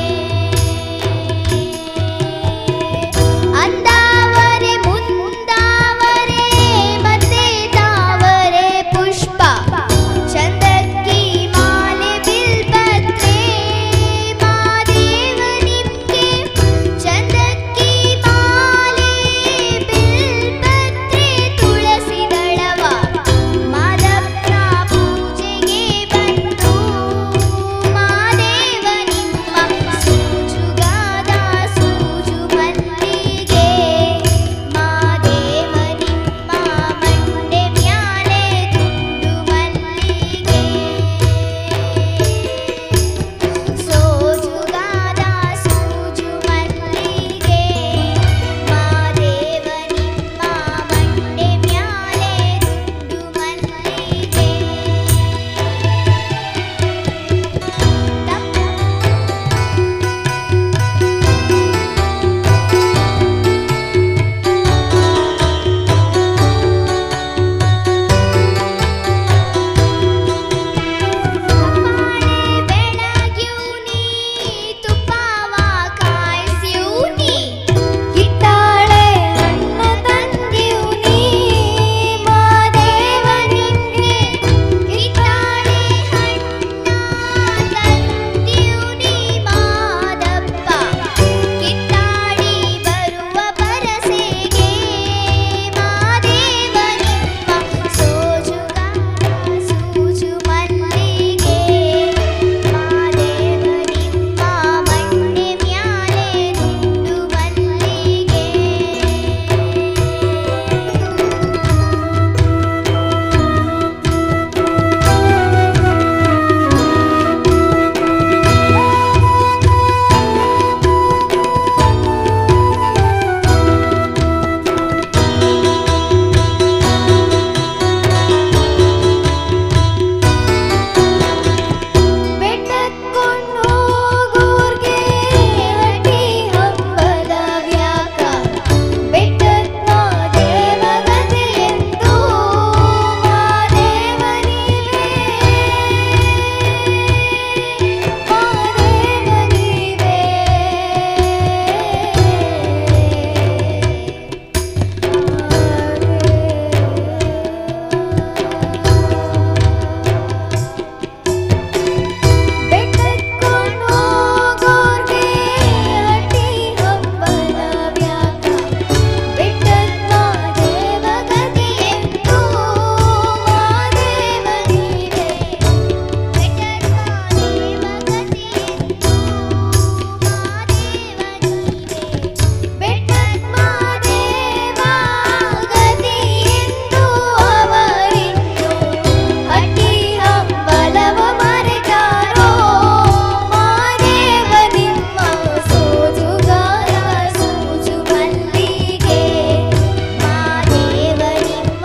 ಅಂದಾವರೆ ಮುಂದಾವರೆ ಮತ್ತೆ ತಾವರೆ ಪುಷ್ಪ ಚಂದಕ್ಕಿ ಮಾಲೆ ಬಿಲ್ಪತ್ರೆ ಮಾದೇವ ನಿಮ್ಗೆ ಚಂದಕ್ಕಿ ಮಾಲೆ ಬಿಲ್ಪತ್ರೆ ತುಳಸಿ ದಳವ ಮಾದಪ್ಪನ ಪೂಜೆಗೆ ಬಂತು ಮಾದೇವ ನಿಮ್ಮ ಸೂಜುಗಾದ ಸೂಜು ಮಲ್ಲಿಗೆ ಮಾದೇವ ನಿಮ್ಮ ಮಂಡೆ ಮ್ಯಾಲೆ ದುಂಡು ಮಲ್ಲಿಗೆ ಸೋಜುಗಾದ ಸೂಜು ಮಲ್ಲಿಗೆ ಮಾದೇವ ನಿಮ್ಮ ಮಂಡೆ ಮ್ಯಾಲೆ ದುಂಡು ಮಲ್ಲಿಗೆ ಬೆಳಗ್ಯೂನಿ ತುಪ್ಪವ ಕಾಯಿಸ್ಯೂನಿ ಕಿತ್ತಾಳೆ ಹಣ್ಣ ತಂದ್ಯೂನಿ ಮಾದೇವ ನಿಂಗೆ ಕಿತ್ತಾಳೆ ಹಣ್ಣ ತಂದ್ಯೂನಿ ಮಾದಪ್ಪ ಕಿತ್ತಾಡಿ ಬರುವ ಪರಸೆಗೆ ಮಾದೇವ ನಿಮ್ಮ ಸೋಜುಗಾದ ಸೂಜು ಮಲ್ಲಿಗೆ ಮಾದೇವ ನಿಮ್ಮ ಮಂಡೆ ಮ್ಯಾಲೆ ದುಂಡು ಮಲ್ಲಿಗೆ ಬೆಟ್ಟಕ್ಕೊಂಡು ಹೋಗೋರ್ಗೆ ಹಟ್ಟಿ ಹಬ್ಬದ ವ್ಯಾಕ ಬೆಟ್ಟದ ಮಾದೇವ ಗತಿಯೆಂದು ಮಾದೇವ ನೀವೇ ಮಾದೇವ ನೀವೇ ಬೆಟ್ಟಕ್ಕೊಂಡು ಹೋಗೋರ್ಗೆ ಹಟ್ಟಿ ಹಬ್ಬದ ವ್ಯಾಕ ಬೆಟ್ಟದ ಮಾದೇವ ಗತಿಯೆಂದು ಮಾದೇವ ನೀವೇ ಬೆಟ್ಟದ ಮಾದೇವ ಗತಿಯೆಂದು ಮಾದೇವ ನೀವೇ ಬೆಟ್ಟದ ಮಾದೇವ ಗತಿಯೆಂದು ಅವರಿನ್ನು ಹಟ್ಟಿ ಹಂಬಲವ ಮರೆತಾರೋ ಮಾದೇವ ನಿಮ್ಮ ಸೋಜುಗಾದ ಸೂಜು ಮಲ್ಲಿಗೆ ಮಾದೇವ ನಿಮ್ಮ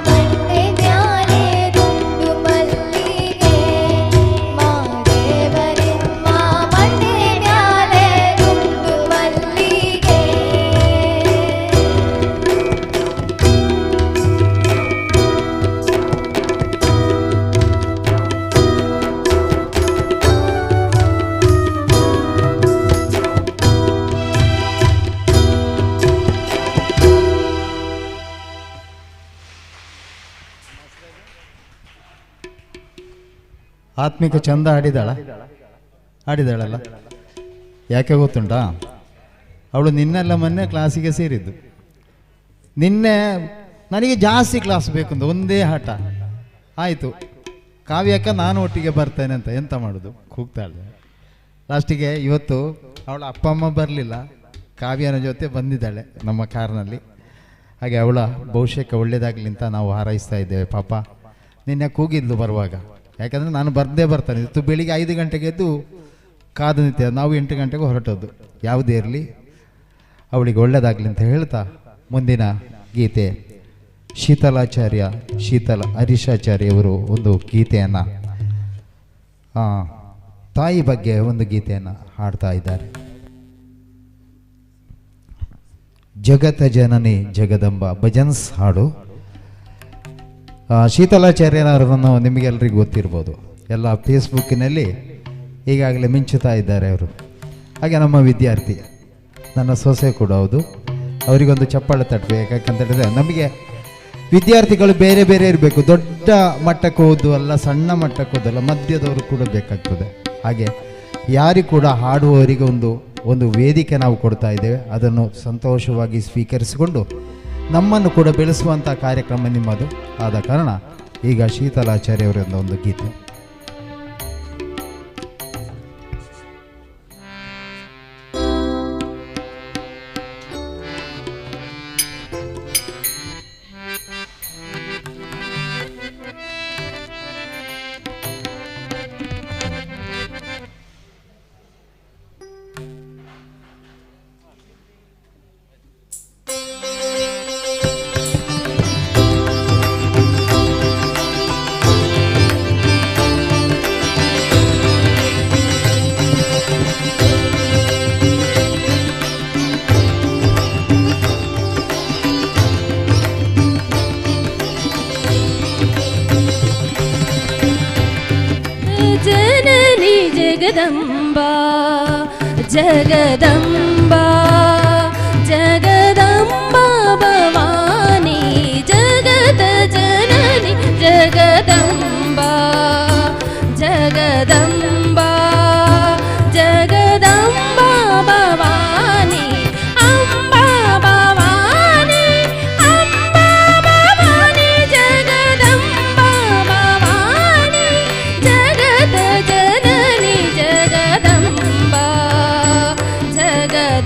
ಮಂಡೆ ಮ್ಯಾಲೆ ದುಂಡು ಮಲ್ಲಿಗೆ ಮಾದೇವ ನಿಮ್ಮ ಮಂಡೆ ಮ್ಯಾಲೆ ದುಂಡು ಮಲ್ಲಿಗೆ ಆತ್ಮಿಕ ಚಂದ ಆಡಿದಾಳಲ್ಲ ಯಾಕೆ ಗೊತ್ತುಂಟಾ, ಅವಳು ನಿನ್ನೆಲ್ಲ ಮೊನ್ನೆ ಕ್ಲಾಸಿಗೆ ಸೇರಿದ್ದು. ನಿನ್ನೆ ನನಗೆ ಜಾಸ್ತಿ ಕ್ಲಾಸ್ ಬೇಕಂತ ಒಂದೇ ಆಟ ಆಯಿತು. ಕಾವ್ಯಕ್ಕ ನಾನು ಒಟ್ಟಿಗೆ ಬರ್ತೇನೆ ಅಂತ ಎಂತ ಮಾಡೋದು ಕೂಗ್ತಾಳೆ. ಲಾಸ್ಟಿಗೆ ಇವತ್ತು ಅವಳ ಅಪ್ಪ ಅಮ್ಮ ಬರಲಿಲ್ಲ, ಕಾವ್ಯನ ಜೊತೆ ಬಂದಿದ್ದಾಳೆ ನಮ್ಮ ಕಾರ್ನಲ್ಲಿ. ಹಾಗೆ ಅವಳ ಭವಿಷ್ಯಕ್ಕೆ ಒಳ್ಳೇದಾಗಲಿ ಅಂತ ನಾವು ಹಾರೈಸ್ತಾ ಇದ್ದೇವೆ. ಪಾಪ ನಿನ್ನೆ ಕೂಗಿದ್ಲು ಬರುವಾಗ, ಯಾಕಂದರೆ ನಾನು ಬರ್ತಾನೆ ಇತ್ತು. ಬೆಳಿಗ್ಗೆ 5 ಗಂಟೆಗೆ ಎದ್ದು ಕಾದು ನಿಂತಿದ್ದೆ, ನಾವು 8 ಗಂಟೆಗೆ ಹೊರಟದ್ದು. ಯಾವುದೇ ಇರಲಿ ಅವಳಿಗೆ ಒಳ್ಳೇದಾಗಲಿ ಅಂತ ಹೇಳ್ತಾ ಮುಂದಿನ ಗೀತೆ ಶೀತಲ ಹರೀಶಾಚಾರ್ಯವರು ಒಂದು ಗೀತೆಯನ್ನು ತಾಯಿ ಬಗ್ಗೆ ಒಂದು ಗೀತೆಯನ್ನು ಹಾಡ್ತಾ ಇದ್ದಾರೆ. ಜಗತ ಜನನಿ ಜಗದಂಬ ಭಜನ್ಸ್ ಹಾಡು. ಶೀತಲಾಚಾರ್ಯರನ್ನು ನಿಮಗೆಲ್ಲರಿಗೂ ಗೊತ್ತಿರ್ಬೋದು, ಎಲ್ಲ ಫೇಸ್ಬುಕ್ಕಿನಲ್ಲಿ ಈಗಾಗಲೇ ಮಿಂಚುತ್ತಾ ಇದ್ದಾರೆ ಅವರು. ಹಾಗೆ ನಮ್ಮ ವಿದ್ಯಾರ್ಥಿ, ನನ್ನ ಸೊಸೆ ಕೂಡ ಹೌದು. ಅವರಿಗೊಂದು ಚಪ್ಪಾಳೆ ತಟ್ಟಬೇಕು. ಯಾಕಂತೇಳಿದ್ರೆ ನಮಗೆ ವಿದ್ಯಾರ್ಥಿಗಳು ಬೇರೆ ಬೇರೆ ಇರಬೇಕು. ದೊಡ್ಡ ಮಟ್ಟಕ್ಕೆ ಹೋದ್ದು ಅಲ್ಲ, ಸಣ್ಣ ಮಟ್ಟಕ್ಕೆ ಹೋದಲ್ಲ, ಮಧ್ಯದವರು ಕೂಡ ಬೇಕಾಗ್ತದೆ. ಹಾಗೆ ಯಾರಿಗೂ ಕೂಡ ಹಾಡುವವರಿಗೆ ಒಂದು ವೇದಿಕೆ ನಾವು ಕೊಡ್ತಾ ಇದ್ದೇವೆ. ಅದನ್ನು ಸಂತೋಷವಾಗಿ ಸ್ವೀಕರಿಸಿಕೊಂಡು ನಮ್ಮನ್ನು ಕೂಡ ಬೆಳೆಸುವಂಥ ಕಾರ್ಯಕ್ರಮ ನಿಮ್ಮದು ಆದ ಕಾರಣ ಈಗ ಶೀತಲಾಚಾರ್ಯವರಿಂದ ಒಂದು ಗೀತೆ. ಜನನಿ ಜಗದಂಬಾ ಜಗದಂಬಾ ಜಗದಂಬಾ ಭವಾನಿ ಜಗದ ಜನನಿ ಜಗದಂಬಾ ಜಗದಂಬಾ ಜಗದಂಬಾ ಭವಾನಿ ಅಂಬಾ ಭವಾನಿ ಅಂಬಾ ಭವಾನಿ ಜಗದಂಬಾ ಭವಾನಿ ಜಗದ ಜನನಿ ಜಗದಂಬಾ ಜಗದಂಬಾ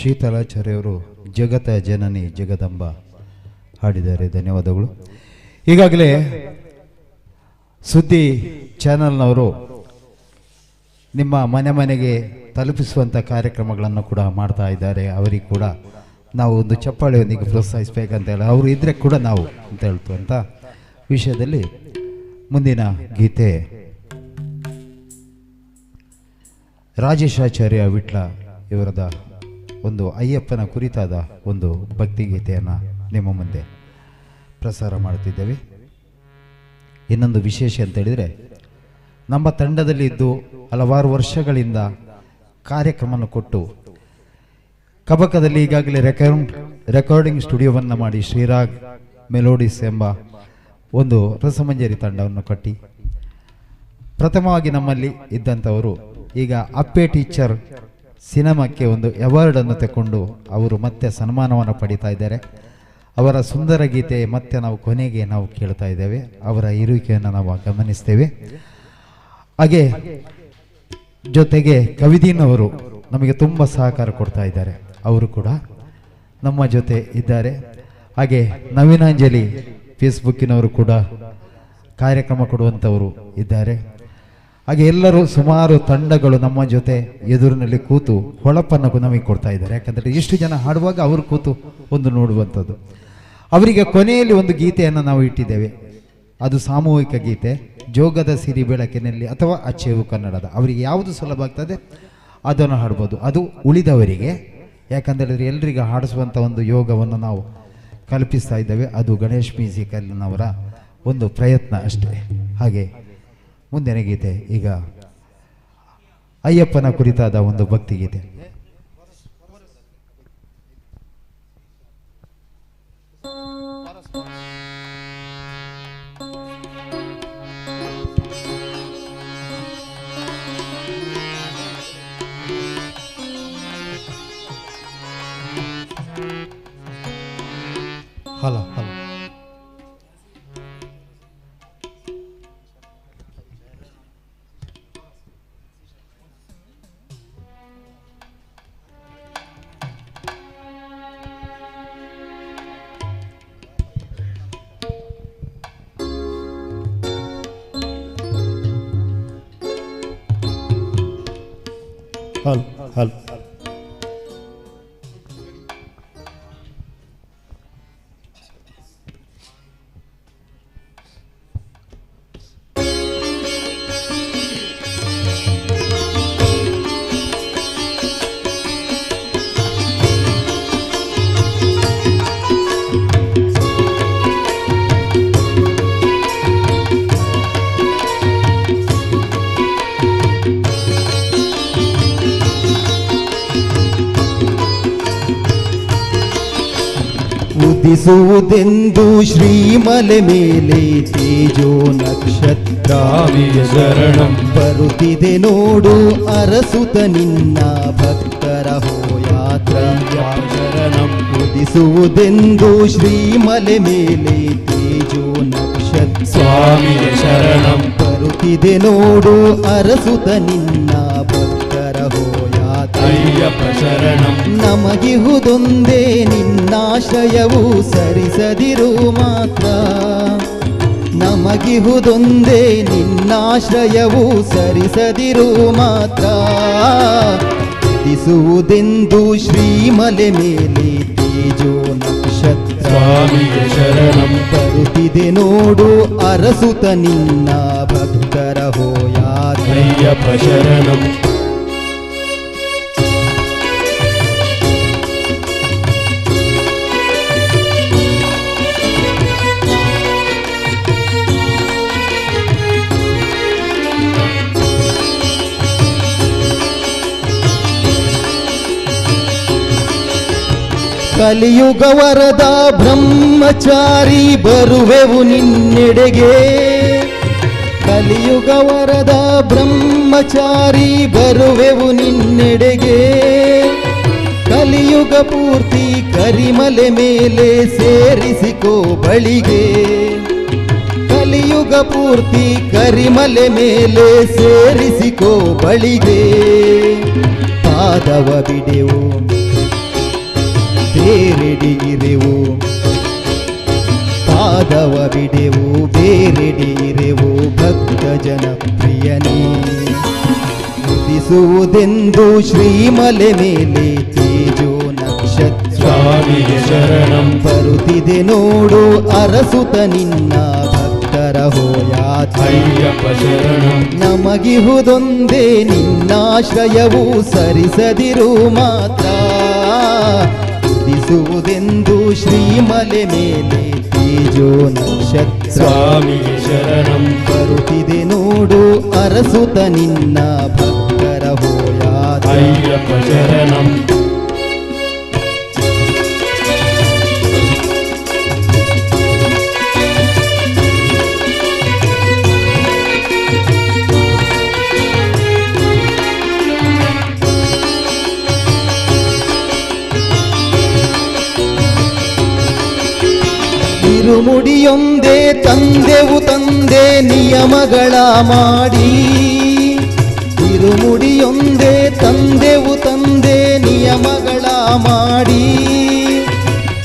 ಶೀತಲಾಚಾರ್ಯವರು ಜಗತ ಜನನಿ ಜಗದಂಬ ಹಾಡಿದ್ದಾರೆ. ಧನ್ಯವಾದಗಳು. ಈಗಾಗಲೇ ಸುದ್ದಿ ಚಾನಲ್ನವರು ನಿಮ್ಮ ಮನೆ ಮನೆಗೆ ತಲುಪಿಸುವಂಥ ಕಾರ್ಯಕ್ರಮಗಳನ್ನು ಕೂಡ ಮಾಡ್ತಾ ಇದ್ದಾರೆ. ಅವರಿಗೆ ಕೂಡ ನಾವು ಒಂದು ಚಪ್ಪಾಳೆಯೊಂದಿಗೆ ಪ್ರೋತ್ಸಾಹಿಸಬೇಕಂತ ಹೇಳಿ, ಅವರು ಇದ್ದರೆ ಕೂಡ ನಾವು ಅಂತ ಹೇಳ್ತಂಥ ವಿಷಯದಲ್ಲಿ ಮುಂದಿನ ಗೀತೆ ರಾಜೇಶಾಚಾರ್ಯ ವಿಟ್ಲ ಇವರದ ಒಂದು ಅಯ್ಯಪ್ಪನ ಕುರಿತಾದ ಒಂದು ಭಕ್ತಿಗೀತೆಯನ್ನು ನಿಮ್ಮ ಮುಂದೆ ಪ್ರಸಾರ ಮಾಡುತ್ತಿದ್ದೇವೆ. ಇನ್ನೊಂದು ವಿಶೇಷ ಅಂತ ಹೇಳಿದರೆ, ನಮ್ಮ ತಂಡದಲ್ಲಿ ಇದ್ದು ಹಲವಾರು ವರ್ಷಗಳಿಂದ ಕಾರ್ಯಕ್ರಮವನ್ನು ಕೊಟ್ಟು ಕಬಕದಲ್ಲಿ ಈಗಾಗಲೇ ರೆಕಾರ್ಡಿಂಗ್ ಸ್ಟುಡಿಯೋವನ್ನು ಮಾಡಿ ಶ್ರೀರಾಗ್ ಮೆಲೋಡಿಸ್ ಎಂಬ ಒಂದು ರಸಮಂಜರಿ ತಂಡವನ್ನು ಕಟ್ಟಿ ಪ್ರಥಮವಾಗಿ ನಮ್ಮಲ್ಲಿ ಇದ್ದಂಥವರು ಈಗ ಅಪ್ಪೆ ಟೀಚರ್ ಸಿನಿಮಾಕ್ಕೆ ಒಂದು ಅವಾರ್ಡನ್ನು ತಗೊಂಡು ಅವರು ಮತ್ತೆ ಸನ್ಮಾನವನ್ನು ಪಡೀತಾ ಇದ್ದಾರೆ. ಅವರ ಸುಂದರ ಗೀತೆ ಮತ್ತೆ ನಾವು ಕೊನೆಗೆ ನಾವು ಕೇಳ್ತಾ ಇದ್ದೇವೆ. ಅವರ ಇರುವಿಕೆಯನ್ನು ನಾವು ಗಮನಿಸ್ತೇವೆ. ಹಾಗೆ ಜೊತೆಗೆ ಕವಿದೀನ್ ಅವರು ನಮಗೆ ತುಂಬ ಸಹಕಾರ ಕೊಡ್ತಾ ಇದ್ದಾರೆ. ಅವರು ಕೂಡ ನಮ್ಮ ಜೊತೆ ಇದ್ದಾರೆ. ಹಾಗೆ ನವೀನಾಂಜಲಿ ಫೇಸ್ಬುಕ್ಕಿನವರು ಕೂಡ ಕಾರ್ಯಕ್ರಮ ಕೊಡುವಂಥವರು ಇದ್ದಾರೆ. ಹಾಗೆ ಎಲ್ಲರೂ ಸುಮಾರು ತಂಡಗಳು ನಮ್ಮ ಜೊತೆ ಎದುರಿನಲ್ಲಿ ಕೂತು ಹೊಳಪನ್ನು ನಮಗೆ ಕೊಡ್ತಾ ಇದ್ದಾರೆ. ಯಾಕಂದರೆ ಇಷ್ಟು ಜನ ಹಾಡುವಾಗ ಅವರು ಕೂತು ಒಂದು ನೋಡುವಂಥದ್ದು. ಅವರಿಗೆ ಕೊನೆಯಲ್ಲಿ ಒಂದು ಗೀತೆಯನ್ನು ನಾವು ಇಟ್ಟಿದ್ದೇವೆ. ಅದು ಸಾಮೂಹಿಕ ಗೀತೆ, ಜೋಗದ ಸಿರಿ ಬೆಳಕಿನಲ್ಲಿ ಅಥವಾ ಅಚ್ಚೇವು ಕನ್ನಡದ. ಅವರಿಗೆ ಯಾವುದು ಸುಲಭ ಆಗ್ತದೆ ಅದನ್ನು ಹಾಡ್ಬೋದು. ಅದು ಉಳಿದವರಿಗೆ, ಯಾಕಂದರೆ ಎಲ್ರಿಗೂ ಹಾಡಿಸುವಂಥ ಒಂದು ಯೋಗವನ್ನು ನಾವು ಕಲ್ಪಿಸ್ತಾ ಇದ್ದೇವೆ. ಅದು ಗಣೇಶ್ ಮ್ಯೂಸಿಕಲ್ನವರ ಒಂದು ಪ್ರಯತ್ನ ಅಷ್ಟೇ. ಹಾಗೆ ಮುಂದಿನ ಗೀತೆ ಈಗ ಅಯ್ಯಪ್ಪನ ಕುರಿತಾದ ಒಂದು ಭಕ್ತಿಗೀತೆ. ಹಲೋ ಹಲೋ ಹಲ್ ಹಲ್ ಉದಿಸುವುದೆಂದು ಶ್ರೀಮಲೆ ಮೇಲೆ ತೇಜೋ ನಕ್ಷತ್ರ ಶರಣಂ ಬರುತ್ತಿದೆ ನೋಡು ಅರಸುತ ನಿನ್ನ ಭಕ್ತರ ಹೋಯಾತ್ರ ಶರಣಂ ಉದಿಸುವುದೆಂದು ಶ್ರೀಮಲೆ ಮೇಲೆ ತೇಜೋ ನಕ್ಷತ್ರ ಸ್ವಾಮಿಯ ಶರಣಂ ಬರುತ್ತಿದೆ ನೋಡು ಅರಸುತ ನಿನ್ನ ಭಕ್ತರ ಹೋಯಾತ್ರ ಅಯ್ಯಪ್ಪ ಶರಣಂ ನಮಗಿಹುದೊಂದೇ ನಿನ್ನಾಶ್ರಯವು ಸರಿಸದಿರು ಮಾತ್ರ ನಮಗಿಹುದೊಂದೇ ನಿನ್ನಾಶ್ರಯವು ಸರಿಸದಿರು ಮಾತ್ರ ದಿಸುವುದೆಂದು ಶ್ರೀಮಲೆ ಮೇಲೆ ತೇಜೋ ನಕ್ಷತ್ರ ಸ್ವಾಮಿಯ ಶರಣಂ ಬರುತ್ತಿದೆ ನೋಡು ಅರಸುತ ನಿನ್ನ ಭಕ್ತರ ಹೋಯಾತ್ರ ಅಯ್ಯಪ್ಪ ಶರಣಂ ಕಲಿಯುಗ ವರದ ಬ್ರಹ್ಮಚಾರಿ ಬರುವೆವು ನಿನ್ನೆಡೆಗೆ ಕಲಿಯುಗ ವರದ ಬ್ರಹ್ಮಚಾರಿ ಬರುವೆವು ನಿನ್ನೆಡೆಗೆ ಕಲಿಯುಗ ಪೂರ್ತಿ ಕರಿಮಲೆ ಮೇಲೆ ಸೇರಿಸಿಕೋ ಬಳಿಗೆ ಕಲಿಯುಗ ಪೂರ್ತಿ ಕರಿಮಲೆ ಮೇಲೆ ಸೇರಿಸಿಕೋ ಬಳಿಗೆ ಪಾದವ ಬಿಡೆವು ಬೇರೆಡೆಯಿರೆವು ಪಾದವ ಬಿಡೆವು ಬೇರೆಡೆಯಿರೆವು ಭಕ್ತ ಜನಪ್ರಿಯನೇ ಉದಿಸುವುದೆಂದು ಶ್ರೀಮಲೆ ಮೇಲೆ ತೇಜೋ ನಕ್ಷತ್ರ ಸ್ವಾಮಿಯೇ ಶರಣಂ ಬರುತ್ತಿದೆ ನೋಡು ಅರಸುತ ನಿನ್ನ ಭಕ್ತರ ಹೋಯಾತ ಅಯ್ಯಪ್ಪ ಶರಣಂ ನಮಗಿಹುದೊಂದೇ ನಿನ್ನಾಶ್ರಯವು ಸರಿಸದಿರು ಮಾತ್ರ ಉದಿಸುವುದೆಂದು ಶ್ರೀಮಲೆ ಮೇಲೆ ತೇಜೋ ನಕ್ಷತ್ರ ಸ್ವಾಮಿಯೇ ಶರಣಂ ಬರುತ್ತಿದೆ ನೋಡು ಅರಸುತ ನಿನ್ನ ಭಕ್ತರ ಹೋಯಾತ ಅಯ್ಯಪ್ಪ ಶರಣಂ ಇರುಮುಡಿಯೊಂದೇ ತಂದೆವು ತಂದೆ ನಿಯಮಗಳ ಮಾಡಿ ಇರುಮುಡಿಯೊಂದೇ ತಂದೆವು ತಂದೆ ನಿಯಮಗಳ ಮಾಡಿ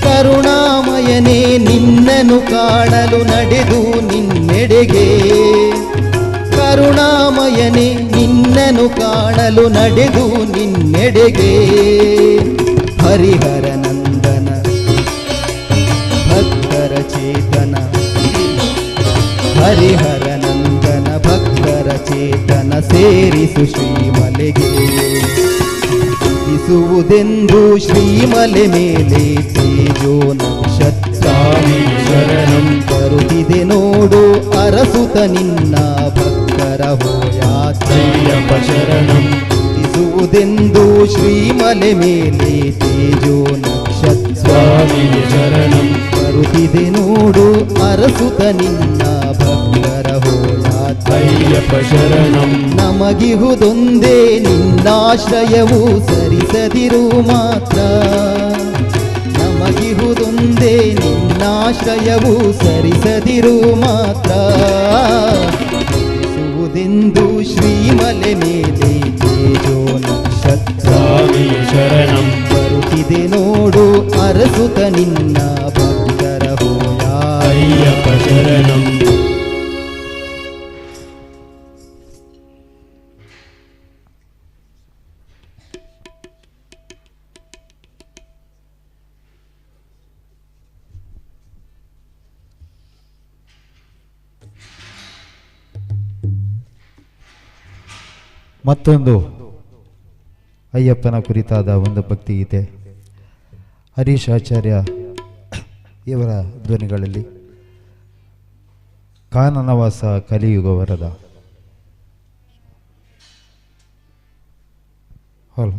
ಕರುಣಾಮಯನೇ ನಿನ್ನನ್ನು ಕಾಣಲು ನಡೆದು ನಿನ್ನೆಡೆಗೆ ಕರುಣಾಮಯನೇ ನಿನ್ನನ್ನು ಕಾಣಲು ನಡೆದು ನಿನ್ನೆಡೆಗೆ ಹರಿಹರ ನಂದನ ಭಕ್ತರ ಚೇತನ ಹರಿಹರ ನಂದನ ಭಕ್ತರ ಚೇತನ ಸೇರಿಸು ಶ್ರೀಮಲೆಗೆ ಇಸುವುದೆಂದು ಶ್ರೀಮಲೆ ಮೇಲೆ ತೇಜೋ ನಕ್ಷತ್ರ ಸ್ವಾಮಿಯೇ ಶರಣಂ ಬರುತ್ತಿದೆ ನೋಡು ಅರಸುತ ನಿನ್ನ ಭಕ್ತರ ಹೋಯಾತ ಅಯ್ಯಪ್ಪ ಶರಣಂ ಇಸುವುದೆಂದು ಶ್ರೀಮಲೆ ಮೇಲೆ ತೇಜೋ ನಕ್ಷತ್ರ ಸ್ವಾಮಿಯೇ ಶರಣಂ ಬರುತ್ತಿದೆ ನೋಡು ಅರಸುತ ನಿನ್ನ ಭಕ್ತರ ಹೋಯಾತ ಅಯ್ಯಪ್ಪ ಶರಣಂ ನಮಗಿಹುದೊಂದೇ ನಿನ್ನಾಶ್ರಯವು ಸರಿಸದಿರು ಮಾತ್ರ ನಮಗಿಹುದೊಂದೇ ನಿನ್ನಾಶ್ರಯವು ಸರಿಸದಿರು ಮಾತ್ರ ಇಸುವುದೆಂದು ಶ್ರೀಮಲೆ ಮೇಲೆ ತೇಜೋ ನಕ್ಷತ್ರ ಸ್ವಾಮಿಯೇ ಶರಣಂ ಬರುತ್ತಿದೆ ನೋಡು ಅರಸುತ ನಿನ್ನ ಭಕ್ತರ ಹೋಯಾತ ಅಯ್ಯಪ್ಪ ಶರಣಂ ಮತ್ತೊಂದು ಅಯ್ಯಪ್ಪನ ಕುರಿತಾದ ಒಂದು ಭಕ್ತಿಗೀತೆ ಹರೀಶ್ ಆಚಾರ್ಯ ಇವರ ಧ್ವನಿಗಳಲ್ಲಿ ಕಾನನವಾಸ ಕಲಿಯುಗ ವರದ ಹಲೋ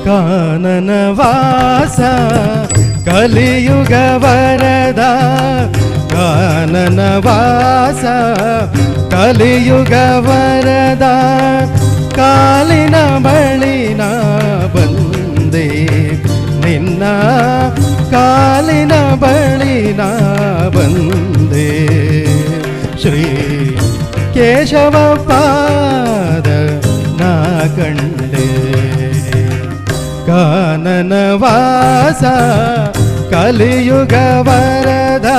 ಕಾನನವಾಸ ಕಲಿಯುಗ ವರದ ಕಾನನವಾಸ ಕಲಿಯುಗ ವರದ ಕಾಲಿನ ಬಳಿನ ಬಂದೆ ನಿನ್ನ ಕಾಲಿನ ಬಳಿನ ಬಂದೆ ಶ್ರೀ ಕೇಶವ ಪಾದ ನಾ ಕಂಡೆ ಕಾನನವಾಸ ಕಲಿಯುಗ ವರದ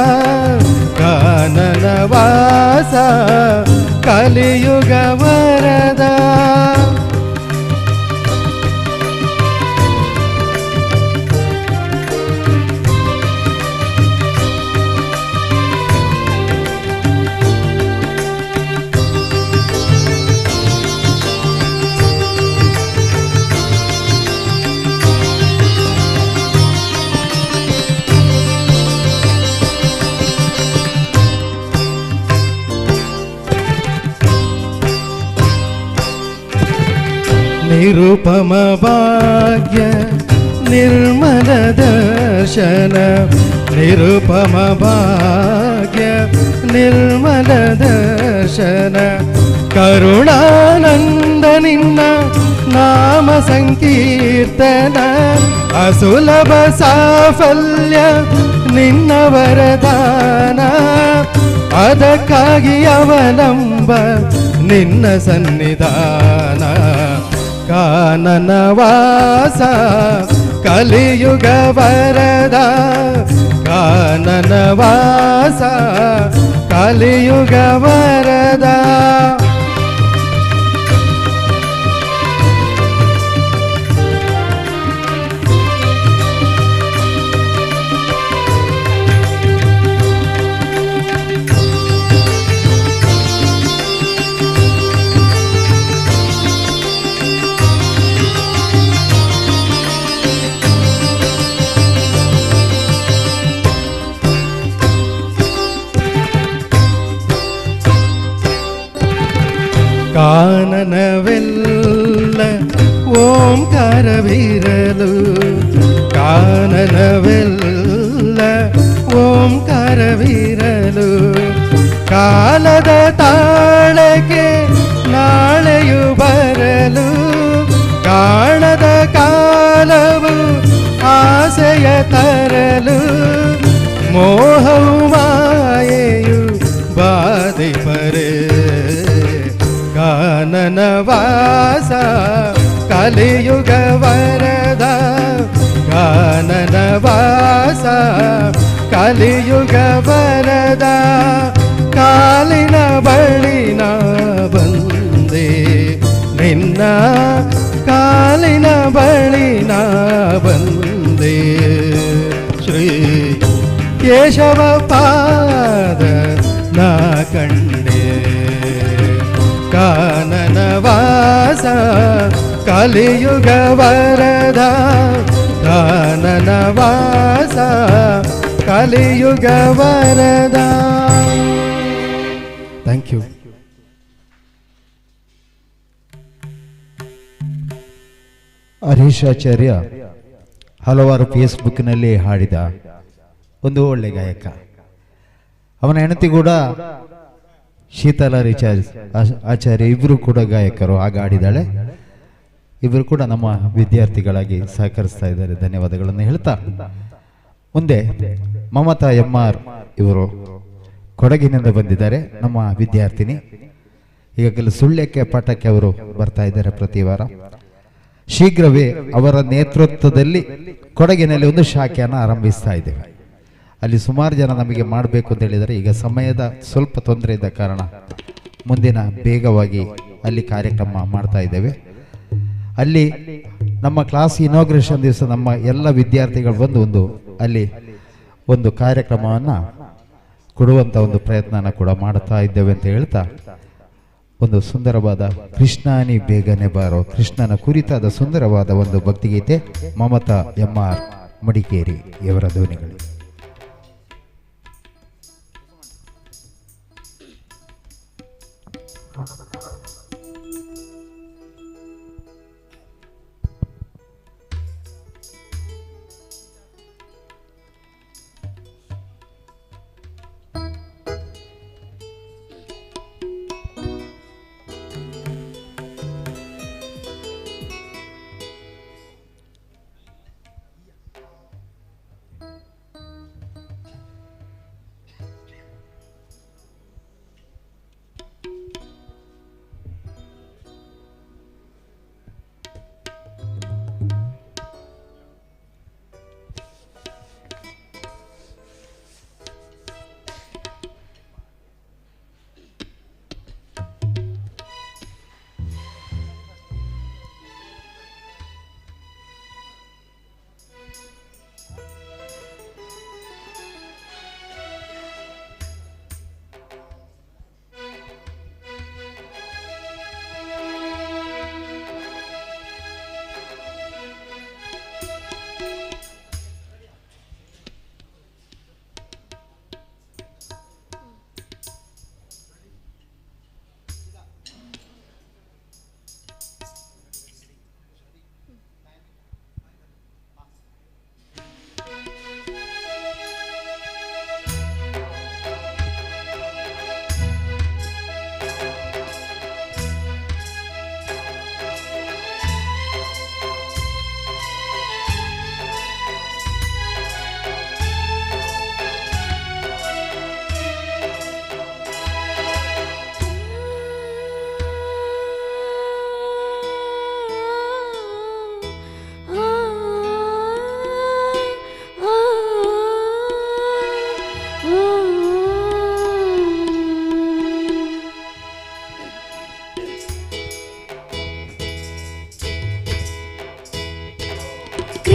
ಕಾನನವಾಸ ಕಲಿಯುಗ ವರದ ನಿರುಪಮ ಭಾಗ್ಯ ನಿರ್ಮಲ ದರ್ಶನ ನಿರುಪಮ ಭಾಗ್ಯ ನಿರ್ಮಲ ದರ್ಶನ ಕರುಣಾನಂದ ನಿನ್ನ ನಾಮ ಸಂಕೀರ್ತನ ಅಸುಲಭ ಸಾಫಲ್ಯ ನಿನ್ನ ವರದಾನ ಅದಕ್ಕಾಗಿ ಅವಲಂಬ ನಿನ್ನ ಸನ್ನಿಧಾನ ಕಾನನವಾಸ ಕಲಿಯುಗ ವರದ ಕಾನನವಾಸ ಕಲಿಯುಗ ವರದ ಕಾನನವೆಲ್ಲ ಓಂಕಾರವಿರಲು ಕಾನನವೆಲ್ಲ ಓಂಕಾರವಿರಲು ಕಾಲದ ತಾಳಕ್ಕೆ ನಾಳೆಯು ಬರಲು ಕಾಣದ ಕಾಲವು ಆಸೆಯ ತರಲು ಮೋಹವು ಮಾಯೆಯು ಬಾಧಿಪರೆ ಕಾನನವಾಸ ಕಲಿಯುಗ ವರದ ಕಾನನವಾಸ ಕಲಿಯುಗ ವರದ ಕಾಲಿನ ಬಳಿನ ಬಂದೆ ನಿನ್ನ ಕಾಲಿನ ಬಳಿನ ಬಂದೆ ಶ್ರೀ ಕೇಶವ ಪಾದ ನಾ ಕಂಡೆ ಕಾನನವಾಸ ಕಲಿಯುಗ ವರದ ಕಾನನವಾಸ ಕಲಿಯುಗ ವರದ ಥ್ಯಾಂಕ್ ಯು. ಹರೀಶಾಚಾರ್ಯ ಹಲವಾರು ಫೇಸ್ಬುಕ್ನಲ್ಲಿ ಹಾಡಿದ ಒಂದು ಒಳ್ಳೆ ಗಾಯಕ. ಅವನ ಹೆಂಡತಿ ಕೂಡ ಶೀತಲ ಆಚಾರ್ಯ ಇಬ್ಬರು ಕೂಡ ಗಾಯಕರು ಆಗ ಹಾಡಿದಾಳೆ. ಇಬ್ಬರು ಕೂಡ ನಮ್ಮ ವಿದ್ಯಾರ್ಥಿಗಳಾಗಿ ಸಹಕರಿಸ್ತಾ ಇದ್ದಾರೆ. ಧನ್ಯವಾದಗಳನ್ನು ಹೇಳ್ತಾ ಮುಂದೆ ಮಮತಾ MR ಇವರು ಕೊಡಗಿನಿಂದ ಬಂದಿದ್ದಾರೆ. ನಮ್ಮ ವಿದ್ಯಾರ್ಥಿನಿ. ಈಗಾಗಲೇ ಸುಳ್ಯಕ್ಕೆ ಪಾಠಕ್ಕೆ ಅವರು ಬರ್ತಾ ಇದ್ದಾರೆ ಪ್ರತಿ ವಾರ. ಶೀಘ್ರವೇ ಅವರ ನೇತೃತ್ವದಲ್ಲಿ ಕೊಡಗಿನಲ್ಲಿ ಒಂದು ಶಾಖೆಯನ್ನು ಆರಂಭಿಸ್ತಾ ಇದ್ದೇವೆ. ಅಲ್ಲಿ ಸುಮಾರು ಜನ ನಮಗೆ ಮಾಡಬೇಕು ಅಂತ ಹೇಳಿದರೆ ಈಗ ಸಮಯದ ಸ್ವಲ್ಪ ತೊಂದರೆ ಇದ್ದ ಕಾರಣ ಮುಂದಿನ ಬೇಗವಾಗಿ ಅಲ್ಲಿ ಕಾರ್ಯಕ್ರಮ ಮಾಡ್ತಾ ಇದ್ದೇವೆ. ಅಲ್ಲಿ ನಮ್ಮ ಕ್ಲಾಸ್ ಇನಾಗ್ರೇಷನ್ ದಿವಸ ನಮ್ಮ ಎಲ್ಲ ವಿದ್ಯಾರ್ಥಿಗಳು ಬಂದು ಅಲ್ಲಿ ಒಂದು ಕಾರ್ಯಕ್ರಮವನ್ನು ಕೊಡುವಂಥ ಒಂದು ಪ್ರಯತ್ನನ ಕೂಡ ಮಾಡ್ತಾ ಇದ್ದೇವೆ ಅಂತ ಹೇಳ್ತಾ ಒಂದು ಸುಂದರವಾದ ಕೃಷ್ಣಾನಿ ಬೇಗನೆ ಬಾರೋ ಕೃಷ್ಣನ ಕುರಿತಾದ ಸುಂದರವಾದ ಒಂದು ಭಕ್ತಿಗೀತೆ ಮಮತಾ MR ಮಡಿಕೇರಿ ಇವರ ಧ್ವನಿಗಳು.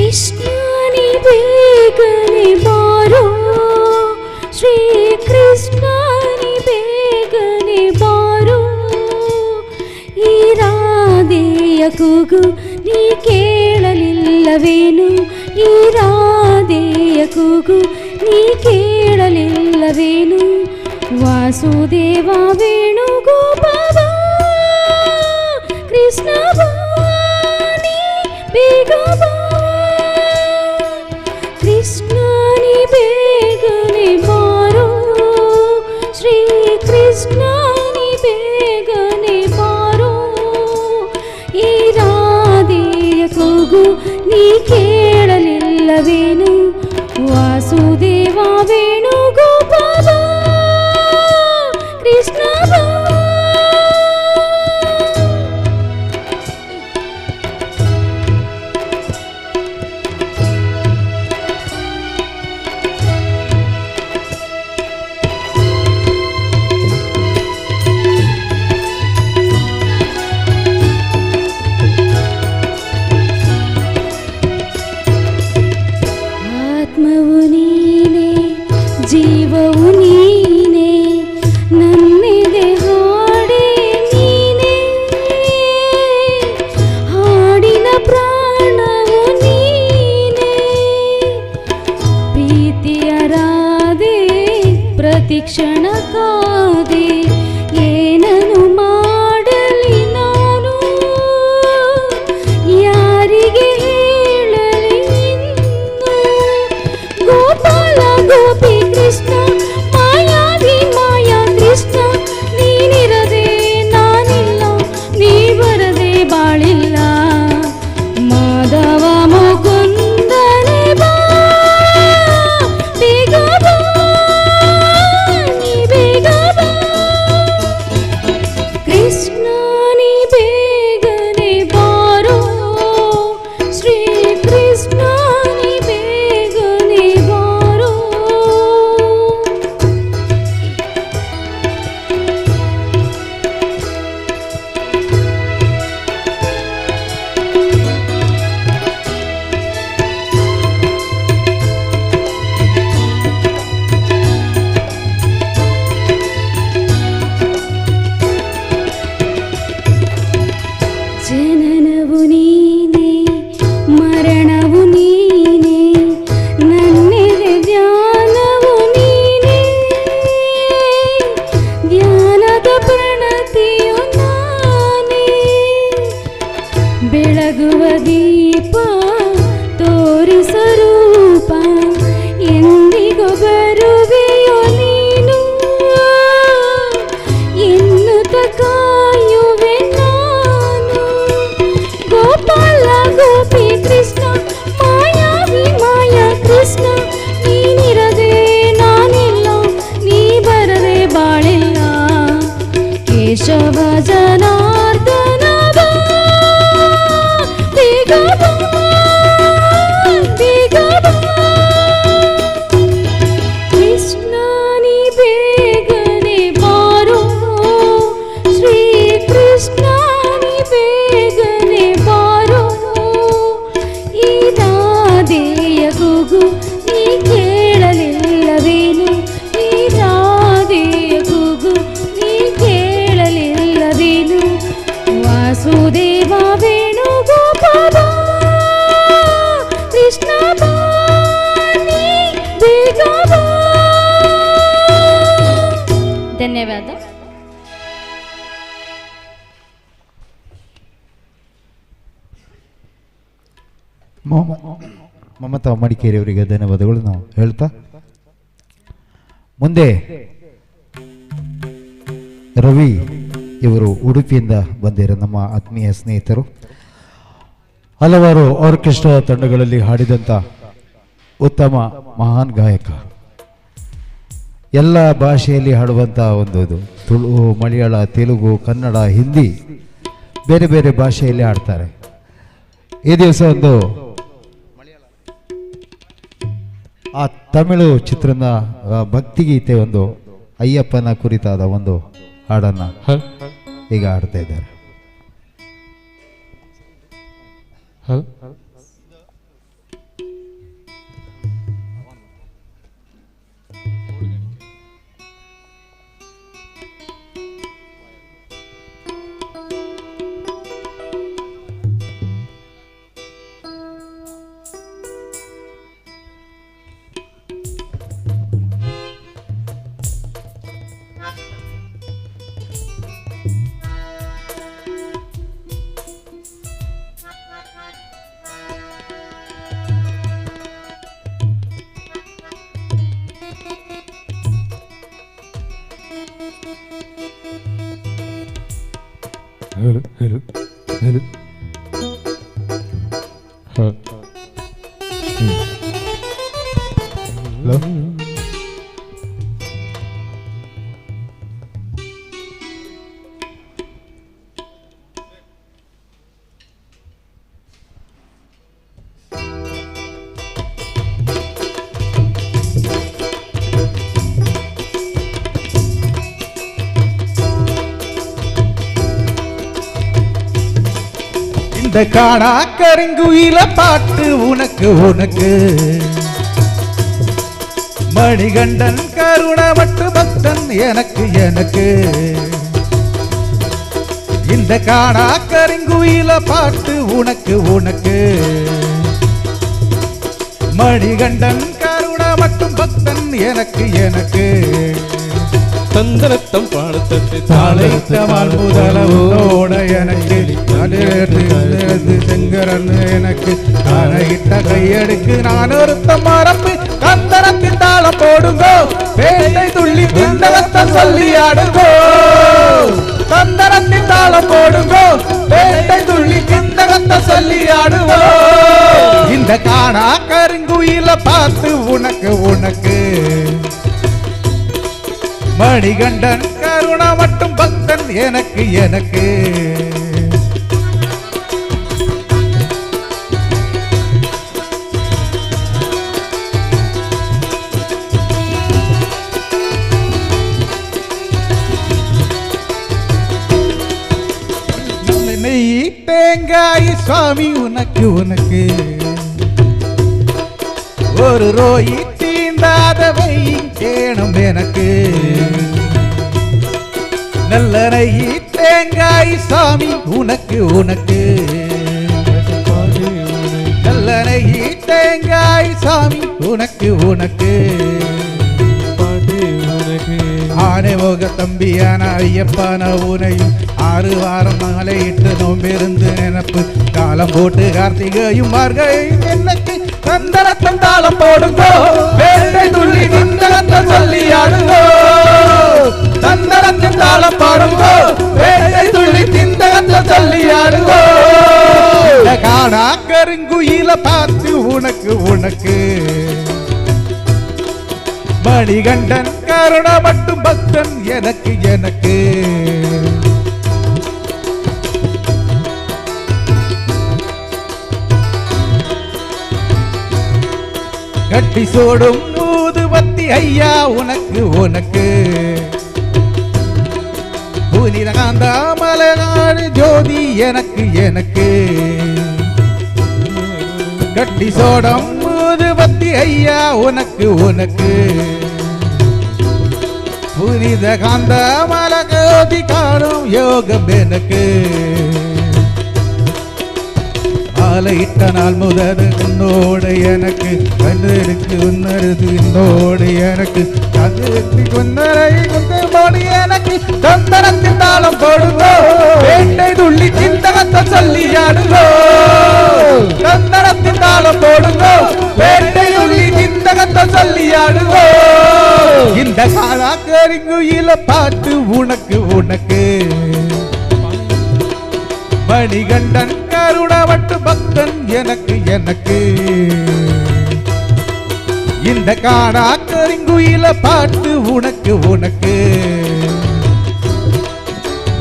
ಕೃಷ್ಣನಿ ಬೇಗನೆ ಬಾರೋ ಶ್ರೀ ಕೃಷ್ಣನಿ ಬೇಗನೆ ಬಾರೋ ಈ ರಾಧೆಯ ಕೂಗು ನೀ ಕೇಳಲಿಲ್ಲವೇನು ಈ ರಾಧೆಯ ಕೂಗು ನೀ ಕೇಳಲಿಲ್ಲವೇನು ವಾಸುದೇವ ವೇಣುಗೋಪಾಲ ಕೃಷ್ಣ ಬಾ ನೀ ಬೇಗ ಬಾ ಕೃಷ್ಣನಿ ಬೇಗನೆ ಬಾರೋ ಶ್ರೀ ಕೃಷ್ಣನಿ ಬೇಗನೆ ಬಾರೋ ಈ ರಾಧೆಯ ಕೂಗು ನೀ ಕೇಳಲಿಲ್ಲವೇನು ವಾಸುದೇವ ವೇಣುಗೋಪಾಲ ಕೃಷ್ಣ ಬಾ ಆತ್ಮವು ನೀನೆ ಜೀವವು ನೀನೆ ನನ್ನೆದೆ ಹಾಡೆ ನೀನೆ ಹಾಡಿನ ಪ್ರಾಣವು ನೀನೆ ಪ್ರೀತಿಯ ರಾಧೆ ಪ್ರತಿಕ್ಷಣ ಕಾದೆ ಏನನು ಮಾಡಲಿ ನಾನು ಯಾರಿಗೆ ಹೇಳಲಿ ಇನ್ನು ಗೋಪಾಲ ಗೋಪಿ ಕೃಷ್ಣ ಮಾಯಾವಿ ಮಾಯಾ ಕೃಷ್ಣ ನೀನಿರದೆ ನಾನಿಲ್ಲ ನೀ ಬರದೆ ಬಾಳಿಲ್ಲ ಮಾಧವ ಮುಕುಂದನೆ ಬಾ ಬೇಗ ಬಾ ನೀ ಬೇಗ ಬಾ ಕೃಷ್ಣ ನೀ ಬೇಗನೆ ಬಾರೋ ಶ್ರೀ ಕೃಷ್ಣ ನೀ ಬೇಗನೆ ಬಾರೋ ಜನನವು ನೀನೆ ಮರಣವು ನೀನೆ ನನ್ನೆದೆ ಧ್ಯಾನವು ನೀನೆ ಧ್ಯಾನದ ಪ್ರಣತಿಯು ನಾನೇ ಬೆಳಗುವ ದೀಪ ತೋರಿಸ ರೂಪ ಎಂದಿಗೂ ಬರುವೆಯೋ ನೀನು ಎನ್ನುತ್ತ ಕಾಯುವೆ ನಾನು ಗೋಪಾಲ ಗೋಪಿ ಕೃಷ್ಣ ಮಾಯಾವಿ ಮಾಯಾ ಕೃಷ್ಣ ನೀನಿರದೆ ನಾನಿಲ್ಲ ನೀ ಬರದೆ ಬಾಳಿಲ್ಲ ಕೇಶವ ಜನಾರ್ದನ ಬಾ ಬೇಗ ಬಾ ಬೇಗ ಬಾ ಕೃಷ್ಣ ನೀ ಬೇಗನೆ ಬಾರೋ ಶ್ರೀ ಕೃಷ್ಣ ನೀ ಬೇಗನೆ ಬಾರೋ ಈ ರಾಧೆಯ ಕೂಗು ನೀ ಕೇಳಲಿಲ್ಲವೇನು ಈ ರಾಧೆಯ ಕೂಗು ನೀ ಕೇಳಲಿಲ್ಲವೇನು ವಾಸುದೇವ ವೇಣುಗೋಪಾಲ ಕೃಷ್ಣ ಬಾ ನೀ ಬೇಗ ಬಾ ಧನ್ಯವಾದ ಮಮತಾ ಮಡಿಕೇರಿ ಅವರಿಗೆ ಧನ್ಯವಾದಗಳು ನಾವು ಹೇಳ್ತಾ ಮುಂದೆ ರವಿ ಇವರು ಉಡುಪಿಯಿಂದ ಬಂದಿರೋ ನಮ್ಮ ಆತ್ಮೀಯ ಸ್ನೇಹಿತರು ಹಲವಾರು ಆರ್ಕೆಸ್ಟ್ರಾ ತಂಡಗಳಲ್ಲಿ ಹಾಡಿದಂಥ ಉತ್ತಮ ಮಹಾನ್ ಗಾಯಕ ಎಲ್ಲ ಭಾಷೆಯಲ್ಲಿ ಹಾಡುವಂಥ ಒಂದು ಇದು ತುಳು ಮಲಯಾಳ ತೆಲುಗು ಕನ್ನಡ ಹಿಂದಿ ಬೇರೆ ಬೇರೆ ಭಾಷೆಯಲ್ಲಿ ಹಾಡ್ತಾರೆ ಈ ದಿವಸ ಒಂದು ಆ ತಮಿಳು ಚಿತ್ರದ ಭಕ್ತಿಗೀತೆ ಒಂದು ಅಯ್ಯಪ್ಪನ ಕುರಿತಾದ ಒಂದು ಹಾಡನ್ನ ಈಗ ಹಾಡ್ತಾ ಇದ್ದಾರೆ. Hello, hello, hello. Hello. இந்த காணா கருங்குயில பாட்டு உனக்கு உனக்கு மணிகண்டன் கருணமட்டு பக்தன் எனக்கு எனக்கு இந்த காணா கருங்குயில பாட்டு உனக்கு உனக்கு மணிகண்டன் கருணமட்டும் பக்தன் எனக்கு எனக்கு தந்தரத்தம் பாடத்தட்டு தாளைத்தமால் முதலவோட எனக்கு செங்கரன் எனக்கு காணையிட்ட கையெடுக்கு நான் ஒருத்தம் மரப்பு கந்தரத்தின் தாளம் போடுங்கோ பேட்டை துள்ளி பிந்தகத்தை சொல்லி ஆடுங்கோ கந்தரத்தின் தாளம் போடுங்கோ பேட்டை துள்ளி பிந்தகத்தை சொல்லி ஆடுவோ இந்த காணா கருங்குயில பார்த்து உனக்கு உனக்கு மணிகண்டன் கருணா மட்டும் பக்தன் எனக்கு எனக்கு நெய் தேங்காய் சுவாமி உனக்கு உனக்கு ஒரு ரோயி தீண்டாதவை கேணும் எனக்கு நல்ல நெய் தேங்காய் சாமி உனக்கு உனக்கு நல்ல நெய் தேங்காய் சாமி உனக்கு உனக்கு ஆனை போக தம்பியான ஐயப்பான உனையும் 6 வாரம் மாலையிட்டு நோம்பிருந்து நினப்பு காலம் போட்டு கார்த்திகையும் மார்கையும் எனக்கு கந்தரத்தம் தாளம் போடுங்கோ வேட்டை துள்ளி நிந்தகத்தை சொல்லி ஆடுங்கோ கந்தரத்தின் தாளம் பாடுங்கோ வேட்டை துள்ளி நிந்தகத்தை சொல்லி ஆடுங்கோ காணா கருங்குயில பார்த்து உனக்கு உனக்கு மணிகண்டன் கருணா மட்டும் பக்தன் எனக்கு எனக்கு கட்டி சோடும் ஊதுபத்தி ஐயா உனக்கு உனக்கு புனிதகாந்தா மலைநாடு ஜோதி எனக்கு எனக்கு கட்டி சோடம் ஊதுபத்தி ஐயா உனக்கு உனக்கு புனித காந்த மலகோதி காணும் யோகம் எனக்கு மாலையிட்ட நாள் முதல் உன்னோடு எனக்கு கண்ணுக்கு உன்னருது இன்னோடு எனக்கு கண்ணுக்கு உன்னரை குந்தமோடு எனக்கு தந்தனத்தின் தாளம் போடுங்கோ வேட்டை துள்ளி சிந்தகத்தை சொல்லி ஆடுங்கோ தந்தனத்தின் தாளம் போடுங்கோ வேட்டை துள்ளி சிந்தகத்தை சொல்லி ஆடுங்கோ இந்த காலா கருங்குயில பாட்டு உனக்கு உனக்கு மணிகண்டன் கருணாவட்டு பக்தன் எனக்கு எனக்கு இந்த காடா கருங்குயில பாட்டு உனக்கு உனக்கு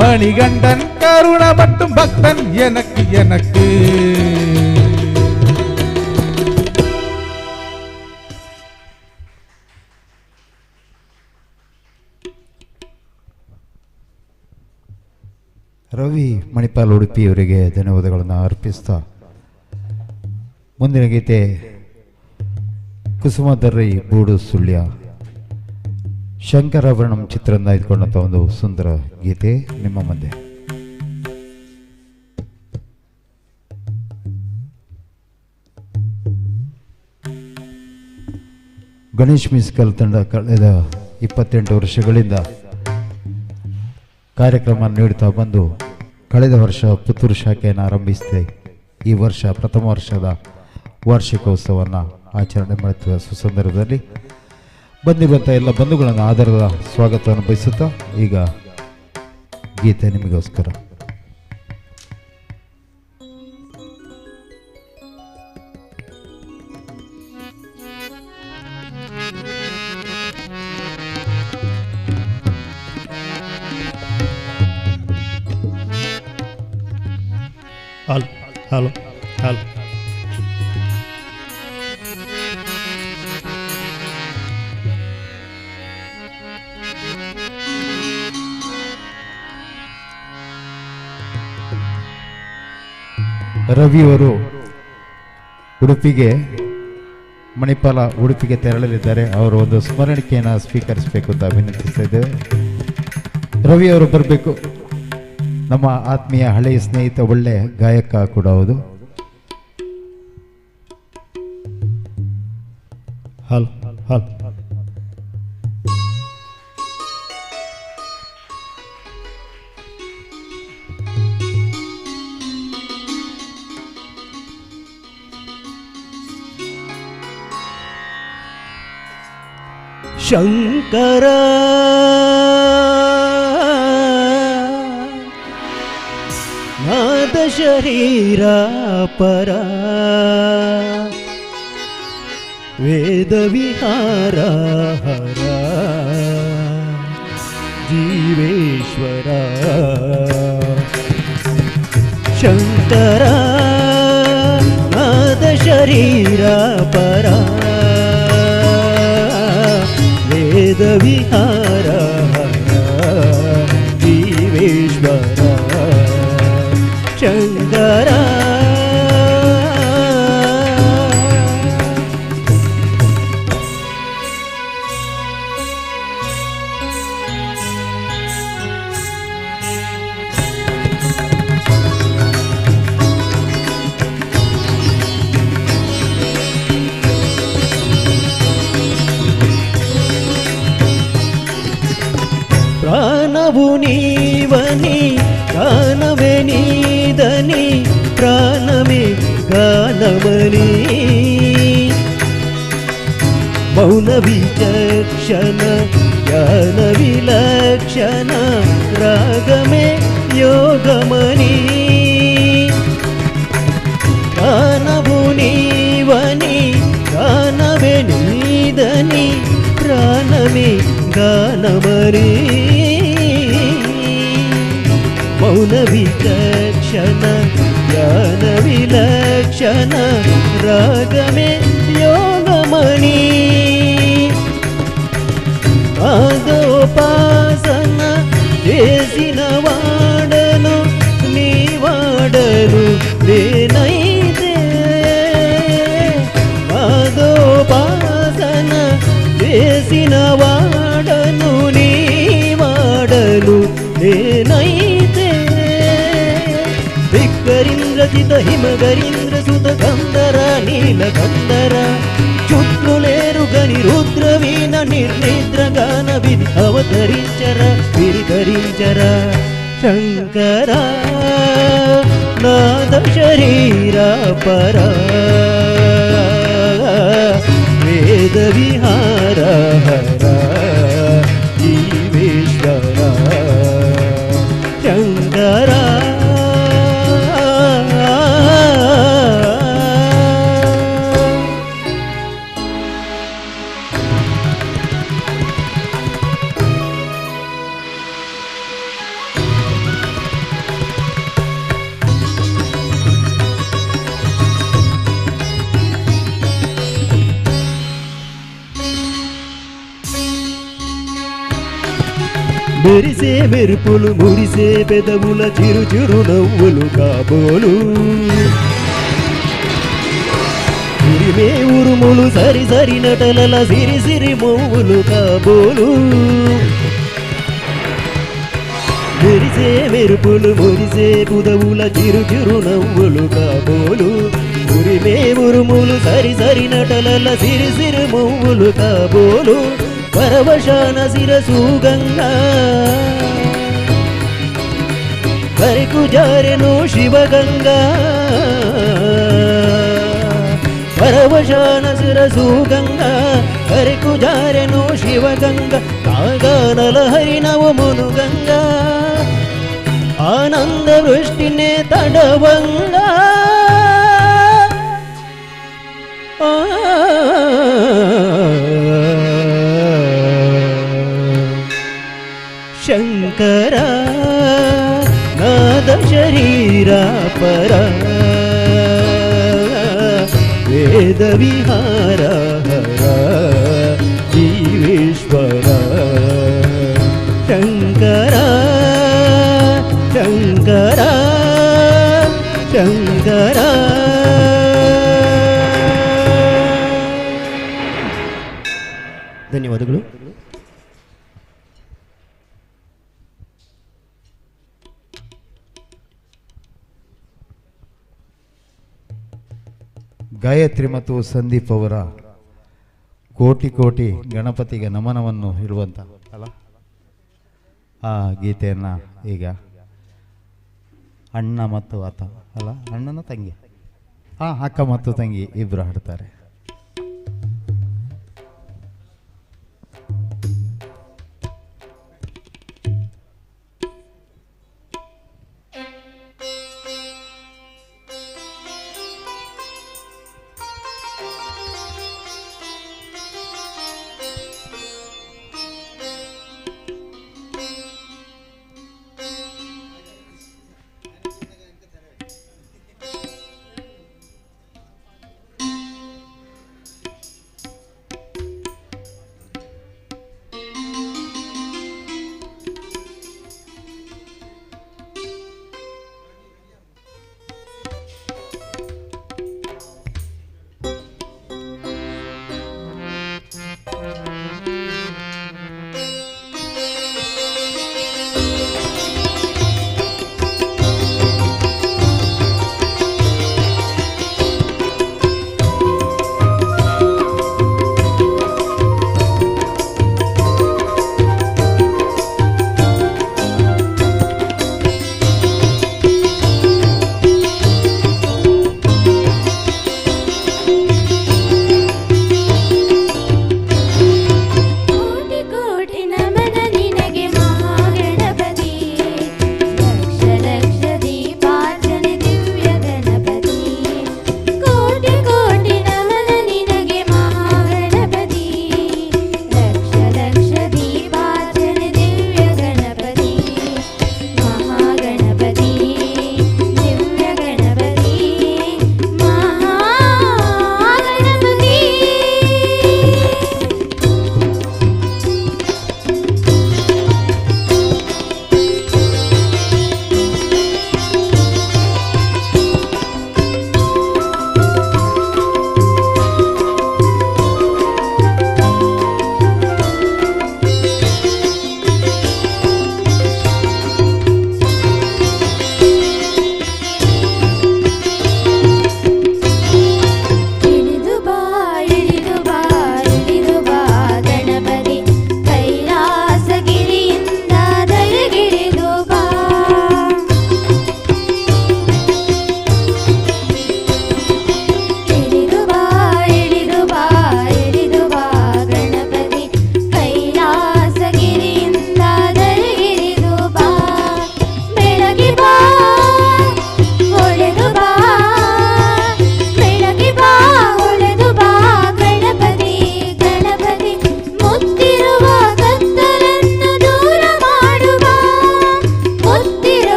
மணிகண்டன் கருணாவட்டு பக்தன் எனக்கு எனக்கு ರವಿ ಮಣಿಪಾಲ್ ಉಡುಪಿಯವರಿಗೆ ಧನ್ಯವಾದಗಳನ್ನು ಅರ್ಪಿಸ್ತಾ ಮುಂದಿನ ಗೀತೆ ಕುಸುಮದರ್ರಿ ಬೂಡು ಸುಳ್ಯ ಶಂಕರಾಭರಣಂ ಚಿತ್ರದಿಂದ ಇದ್ಕೊಂಡಂಥ ಒಂದು ಸುಂದರ ಗೀತೆ ನಿಮ್ಮ ಮುಂದೆ. ಗಣೇಶ್ ಮ್ಯೂಸಿಕಲ್ ತಂಡ ಕಳೆದ 28 ವರ್ಷಗಳಿಂದ ಕಾರ್ಯಕ್ರಮ ನೀಡುತ್ತಾ ಬಂದು ಕಳೆದ ವರ್ಷ ಪುತ್ತೂರು ಶಾಖೆಯನ್ನು ಆರಂಭಿಸಿದೆ. ಈ ವರ್ಷ ಪ್ರಥಮ ವರ್ಷದ ವಾರ್ಷಿಕೋತ್ಸವವನ್ನು ಆಚರಣೆ ಮಾಡುತ್ತಿರುವ ಸುಸಂದರ್ಭದಲ್ಲಿ ಬಂದಿರುವಂಥ ಎಲ್ಲ ಬಂಧುಗಳನ್ನು ಆಧಾರದ ಸ್ವಾಗತವನ್ನು ಬಯಸುತ್ತಾ ಈಗ ಗೀತೆ ನಿಮಗೋಸ್ಕರ. ಹಲೋ ಹಲೋ ಹಲೋ ರವಿಯವರು ಉಡುಪಿಗೆ ಮಣಿಪಾಲ ಉಡುಪಿಗೆ ತೆರಳಲಿದ್ದಾರೆ. ಅವರು ಒಂದು ಸ್ಮರಣಿಕೆಯನ್ನು ಸ್ವೀಕರಿಸಬೇಕು ಅಂತ ವಿನಂತಿಸ್ತಾ ಇದ್ದೇವೆ. ರವಿಯವರು ಬರಬೇಕು. ನಮ್ಮ ಆತ್ಮೀಯ ಹಳೆಯ ಸ್ನೇಹಿತ, ಒಳ್ಳೆ ಗಾಯಕ ಕೂಡ ಹೌದು. ಹಲೋ ಹಲೋ ಶಂಕರ ನಾದ ಶರೀರ ಪರ ವೇದ ವಿಹಾರ ಹರ ಜೀವೇಶ್ವರ ಶಂಕರ ನಾದ ಶರೀರ ಪರ ವೇದ ವಿಹಾರ ಜೀವೇಶ್ವರ ಶಂಕರ ಪ್ರಾಣವು ನೀವನಿ ಗಾನವೇ ನೀದನಿ ಪ್ರಾಣವೇ ಗಾನಮನಿ ಮೌನ ವಿಚಕ್ಷಣ ಜ್ಞಾನ ವಿಲಕ್ಷಣ ರಾಗಮೇ ಯೋಗಮನಿ ಗಾನವು ನೀವನಿ ಗಾನವೇ ನೀದನಿ ಪ್ರಾಣವೇ ಗಾನಮರಿ ಮೌನ ವಿಚಕ್ಷಣ ಜ್ಞಾನ ವಿಲಕ್ಷಣ ರಾಗಮೇ ಯೋಗಮಣಿ ಪಾದೋಪಾಸನ చేసిన వాడను నీ వాడను నేనైతే పాదోపాసన చేసిన వాడను నీ వాడను నేనైతే దిగ్గరీంద్రజిత హిమగరీంద్ర సుత గంధర నీల గంధర చుట్లులేరు గని రుద్రవీణ నిర్నిద్ర గాన విధి అవతరించర విరికరించర శంకర నాద శరీర పర వేద విహార హర జీవేశ్వర శంకర మెరిసే మెరుపులు మురిసే పెదవుల చిరు చిరు నవ్వులు కాబోలు ఉరిమే ఉరుములు సరి సరి నటలల సిరి సిరి మొవ్వులు కాబోలు మెరిసే మెరుపులు మురిసే పెదవుల చిరు చిరు నవ్వులు కాబోలు ఉరిమే ఉరుములు సరి సరి నటలల సిరి సిరి మొవ్వులు కాబోలు పరవశాన శిరసు గంగా కరకు జారెను శివగంగా పరవశాన శిరసు గంగా ಕರೆಕುಜಾರೆನು ಶಿವಗಂಗ ಕಾಗಾನಲಹರಿನವು ಮುನುಗಂಗ ಆನಂದ ವೃಷ್ಟಿನೇ ತಡವಂಗ ಶಂಕರ ನಾದ ಶರೀರ ಪರ ವೇದ ವಿಹಾರ ಹರ ಜೀವೇಶ್ವರ ಶಂಕರ ಶಂಕರ ಶಂಕರ ಧನ್ಯವಾದಗಳು. ಗಾಯತ್ರಿ ಮತ್ತು ಸಂದೀಪ್ ಅವರ ಕೋಟಿ ಕೋಟಿ ಗಣಪತಿಗೆ ನಮನವನ್ನು ಇರುವಂಥ ಅಲ್ಲ ಆ ಗೀತೆಯನ್ನು ಈಗ ಅಣ್ಣ ಮತ್ತು ಆತ ಅಲ್ಲ ಅಣ್ಣನ ತಂಗಿ ಅಕ್ಕ ಮತ್ತು ತಂಗಿ ಇಬ್ಬರು ಹಾಡ್ತಾರೆ.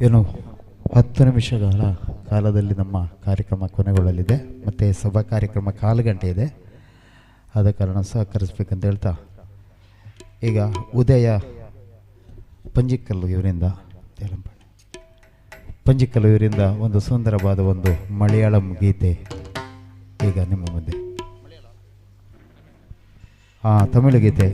ಏನು 10 ನಿಮಿಷಗಳ ಕಾಲದಲ್ಲಿ ನಮ್ಮ ಕಾರ್ಯಕ್ರಮ ಕೊನೆಗೊಳ್ಳಲಿದೆ. ಮತ್ತು ಸಭಾ ಕಾರ್ಯಕ್ರಮ 1/4 ಗಂಟೆ ಇದೆ. ಆದ ಕಾರಣ ಸಹಕರಿಸ್ಬೇಕಂತ ಹೇಳ್ತಾ ಈಗ ಉದಯ ಪಂಜಿಕಲ್ಲು ಇವರಿಂದ ಒಂದು ಸುಂದರವಾದ ಒಂದು ಮಲಯಾಳಂ ಗೀತೆ ಈಗ ನಿಮ್ಮ ಮುಂದೆ. ತಮಿಳು ಗೀತೆ.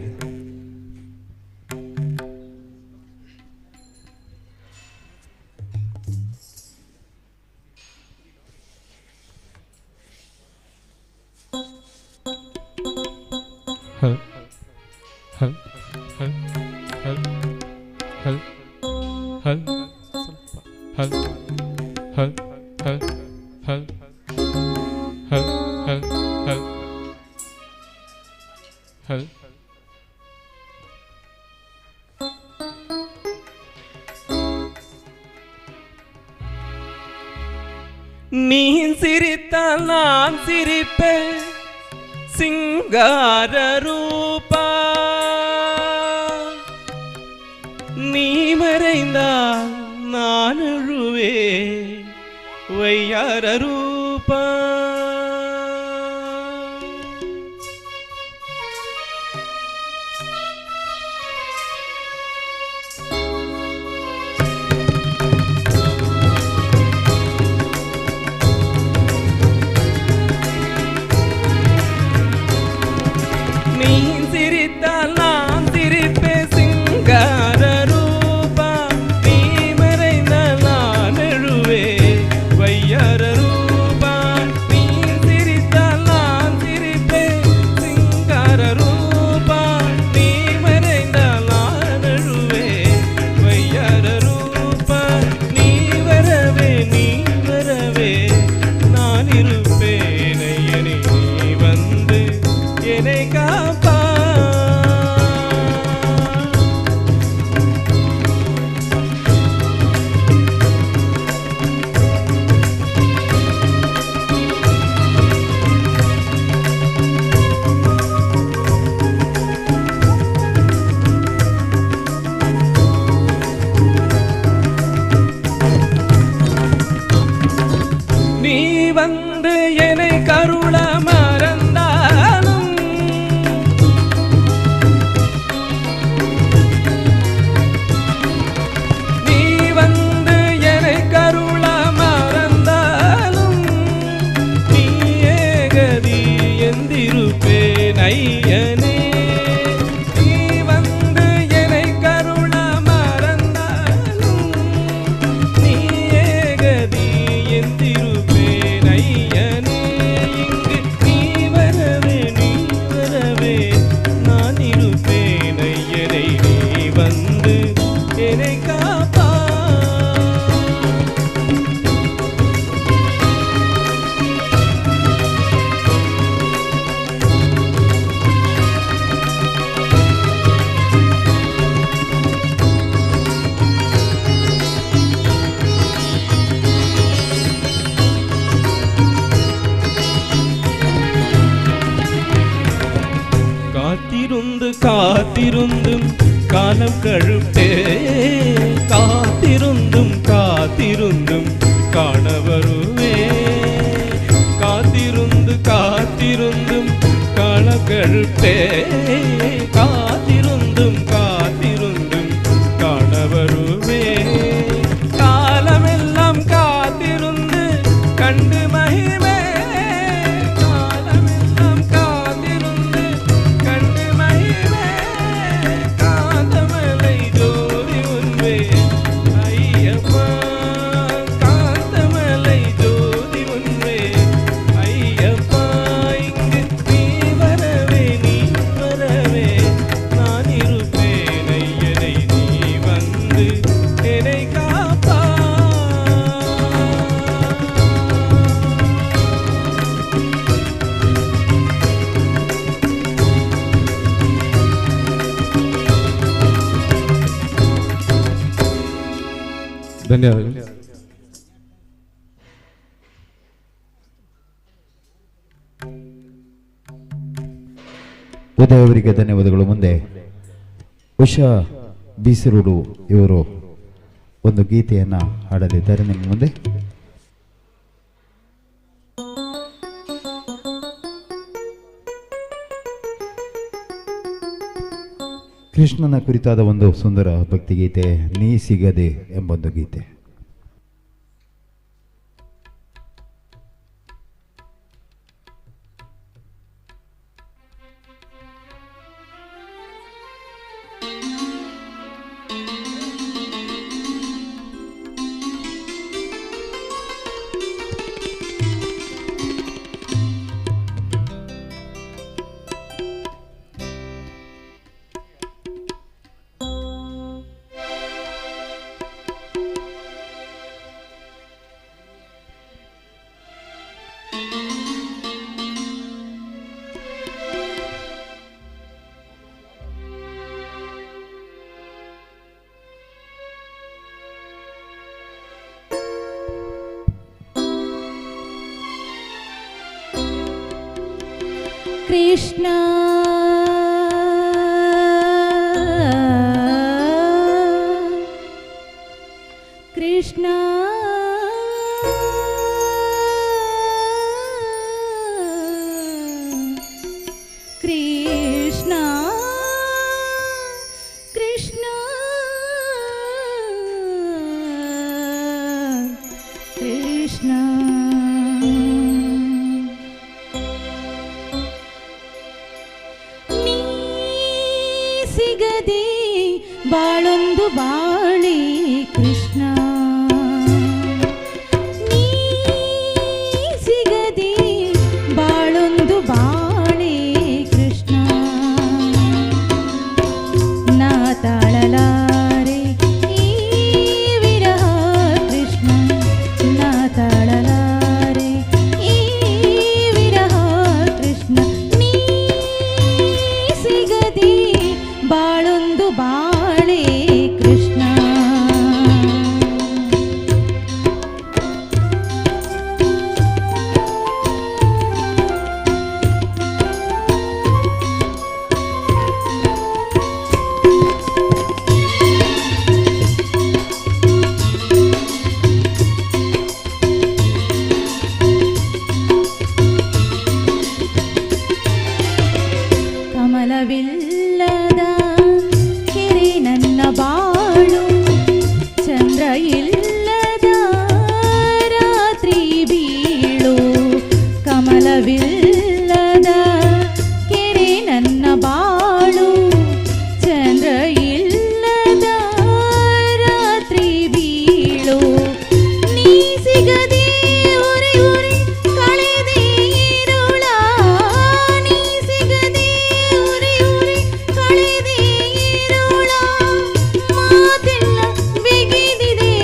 நீ சிரித்தால் நான் சிரிப்பேன் சிங்கார ரூபா, நீ மறைந்தால் நான் அழுவே வையார ரூபா. காத்திருந்தும் காலம் கழுப்பே காத்திருந்தும் காத்திருந்தும் காண வருவே காத்திருந்தும் காலம் கழுப்பே காத்திருந்தும் காண வருவே காலமெல்லாம் காத்திருந்து கண்டு மகிமே ಧನ್ಯವಾದಗಳು. ಉದಯ ಅವರಿಗೆ ಧನ್ಯವಾದಗಳು. ಮುಂದೆ ಉಷಾ ಬೀಸಿರುಡು ಇವರು ಒಂದು ಗೀತೆಯನ್ನು ಹಾಡಲಿದ್ದಾರೆ ನಿಮ್ಮ ಮುಂದೆ. ಕೃಷ್ಣನ ಕುರಿತಾದ ಒಂದು ಸುಂದರ ಭಕ್ತಿಗೀತೆ, ನೀ ಸಿಗದೆ ಎಂಬೊಂದು ಗೀತೆ. ಕೃಷ್ಣ ಕೃಷ್ಣ ಕೃಷ್ಣ ಕೃಷ್ಣ ಕೃಷ್ಣ ಸಿಗದೆ ಬಾಳೊಂದು ಬಾಳಿ ಕೃಷ್ಣ, ನೀ ಸಿಗದೆ ಬಾಳೊಂದು ಬಾಳಿ ಕೃಷ್ಣ. ನಾ ತಾಳಲಾರೆ ಈ ವಿರಹ ಕೃಷ್ಣ, ನಾ ತಾಳಲಾರೆ ಈ ವಿರಹ ಕೃಷ್ಣ. ನೀ ಸಿಗದೆ ಬಾಳೊಂದು ಬಾಳೆ ಕೃಷ್ಣ. ಕಮಲವಿಲ್ಲದ ಕೆರೆ ನನ್ನ ಬಾಳು, ಚಂದ್ರ ಇಲ್ಲದ ರಾತ್ರಿ ಬೀಳು. ಕಮಲವಿಲ್ಲದ ಕೆರೆ ನನ್ನ ಬಾಳು, ಚಂದ್ರ ಇಲ್ಲದ ರಾತ್ರಿ ಬೀಳು. ನೀ ಸಿಗದೆ ಉರಿ ಉರಿ ಕಳೆದೆ ಇರುಳ, ನೀ ಸಿಗದೆ ಉರಿ ಉರಿ ಕಳೆದೆ ಇರುಳ. ಮಾತೆಲ್ಲ ಬಿಗಿದಿದೆ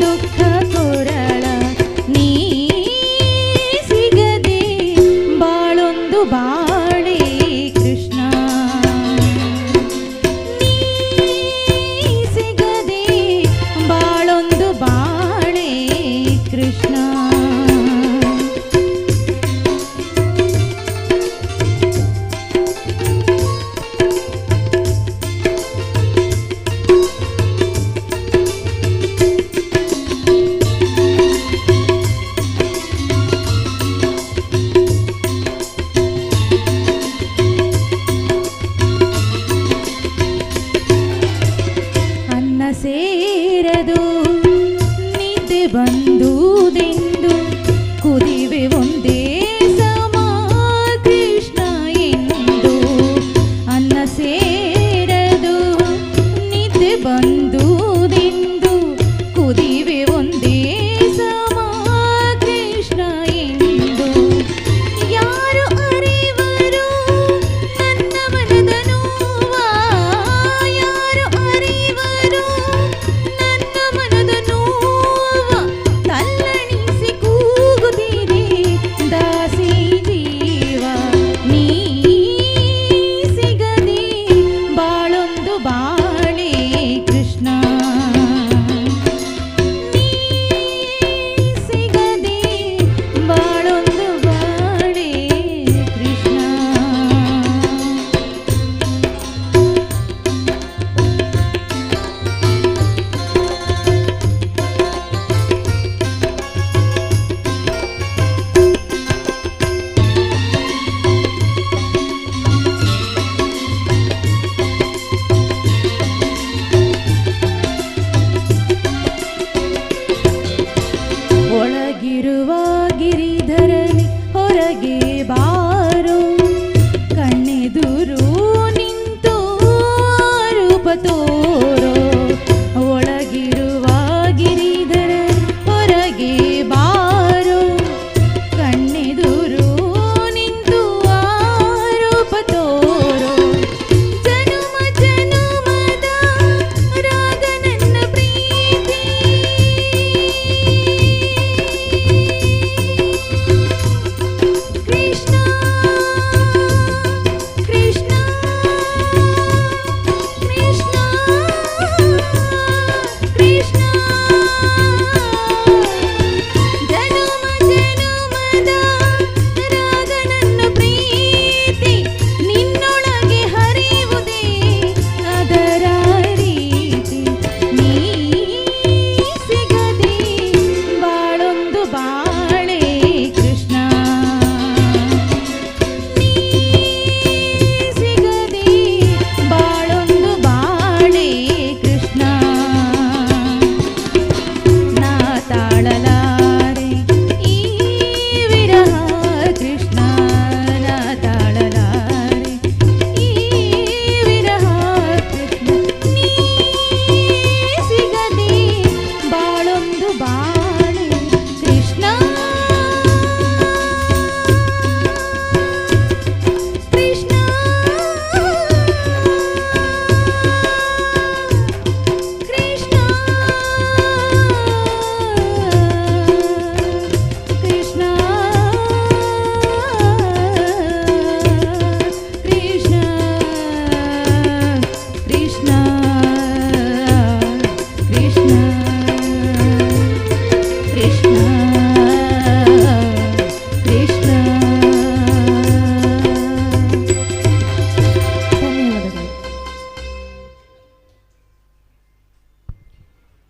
ದುಃಖ ಕೊರಳ, ನೀ ಸಿಗದೆ ಬಾಳೊಂದು ಬಾಳೆ ಕೃಷ್ಣ. ನೀ ಸಿಗದೆ ಬಾಳೊಂದು ಬಾಳೆ ಕೃಷ್ಣ.